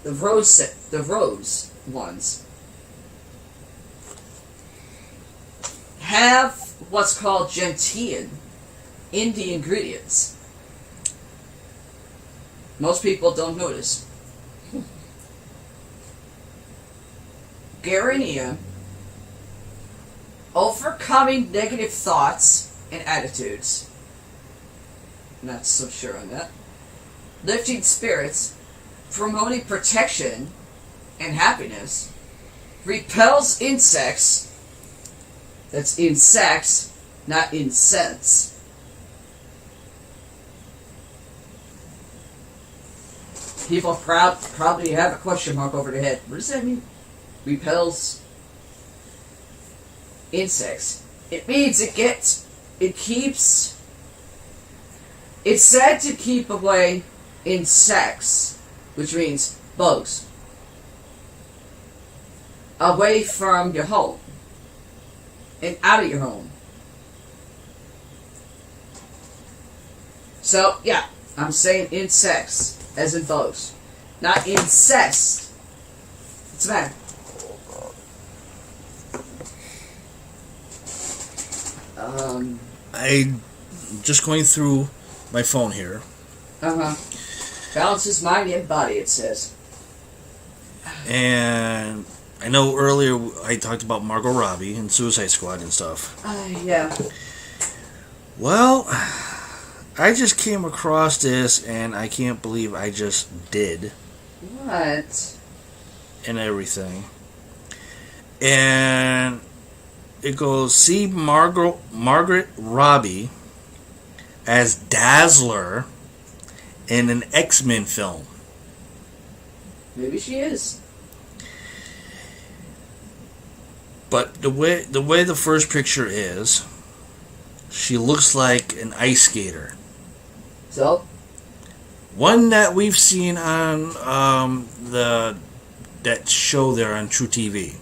rose ones, have what's called gentian in the ingredients. Most people don't notice. Geranium, overcoming negative thoughts and attitudes. Not so sure on that. Lifting spirits, promoting protection and happiness, repels insects. That's insects, not incense. People probably have a question mark over their head. What does that mean? Repels insects. It means it's said to keep away insects, which means bugs, away from your home and out of your home. So, yeah, I'm saying insects, as in bugs, not incest. What's the matter? I'm just going through my phone here. Balances mind and body, it says. And I know earlier I talked about Margot Robbie and Suicide Squad and stuff. Yeah. Well, I just came across this and I can't believe I just did. What? And everything. And it goes, see Margaret Robbie as Dazzler in an X-Men film. Maybe she is. But the way the first picture is, she looks like an ice skater. So? One that we've seen on that show there on True TV.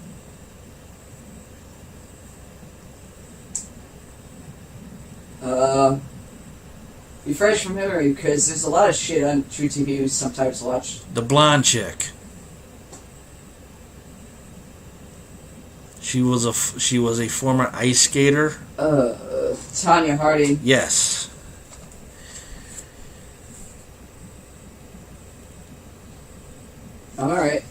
Refresh from memory, because there's a lot of shit on True TV we sometimes watch. The blonde chick. She was a former ice skater. Tanya Harding. Yes. I'm alright.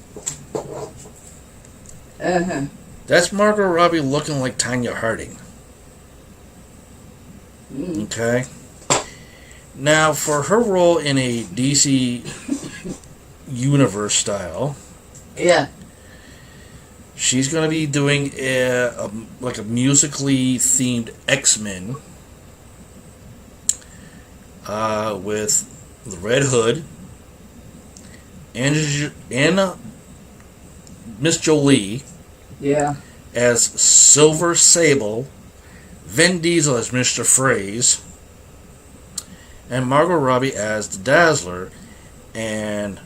That's Margot Robbie looking like Tanya Harding. Okay. Now, for her role in a DC Universe style, yeah, she's going to be doing a musically themed X-Men with the Red Hood, Anna Miss Jolie, yeah, as Silver Sable, Vin Diesel as Mr. Freeze, and Margot Robbie as the Dazzler, and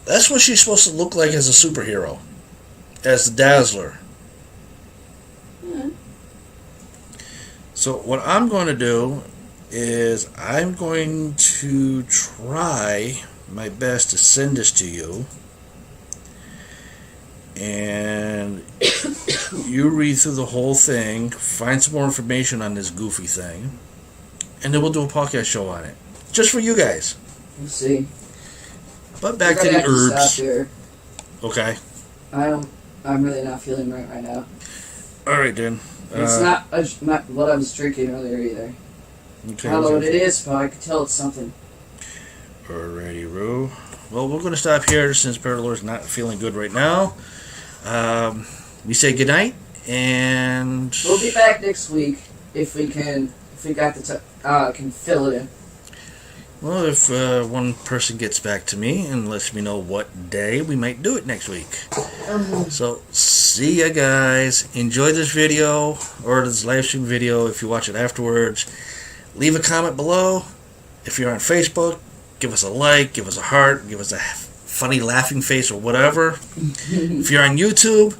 that's what she's supposed to look like as a superhero, as the Dazzler. Mm-hmm. So what I'm going to do is I'm going to try my best to send this to you, and you read through the whole thing, find some more information on this goofy thing, and then we'll do a podcast show on it, just for you guys. We'll see. But back to the herbs. Stop here. Okay. I'm really not feeling right now. All right, then. It's not what I was drinking earlier either. Okay, I don't know what it is, but I can tell it's something. Alrighty, Roo. Well, we're going to stop here since Paralor's not feeling good right now. We say goodnight, and we'll be back next week if we can. If we got can fill it in. Well, if one person gets back to me and lets me know what day, we might do it next week. So, see ya, guys. Enjoy this video, or this live stream video if you watch it afterwards. Leave a comment below. If you're on Facebook, give us a like, give us a heart, give us a funny laughing face or whatever. If you're on YouTube,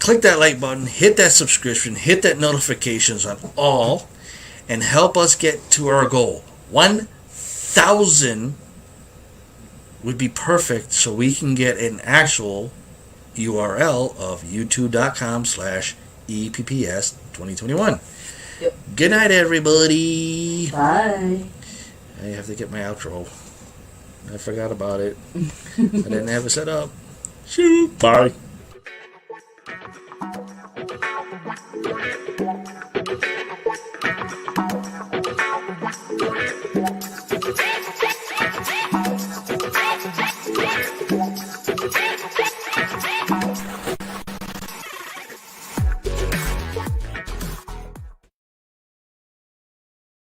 click that like button, hit that subscription, hit that notifications on all, and help us get to our goal. 1,000 would be perfect so we can get an actual URL of youtube.com/EPPS2021. Yep. Good night, everybody. Bye. I have to get my outro. I forgot about it. I didn't have it set up. Shoot. Bye.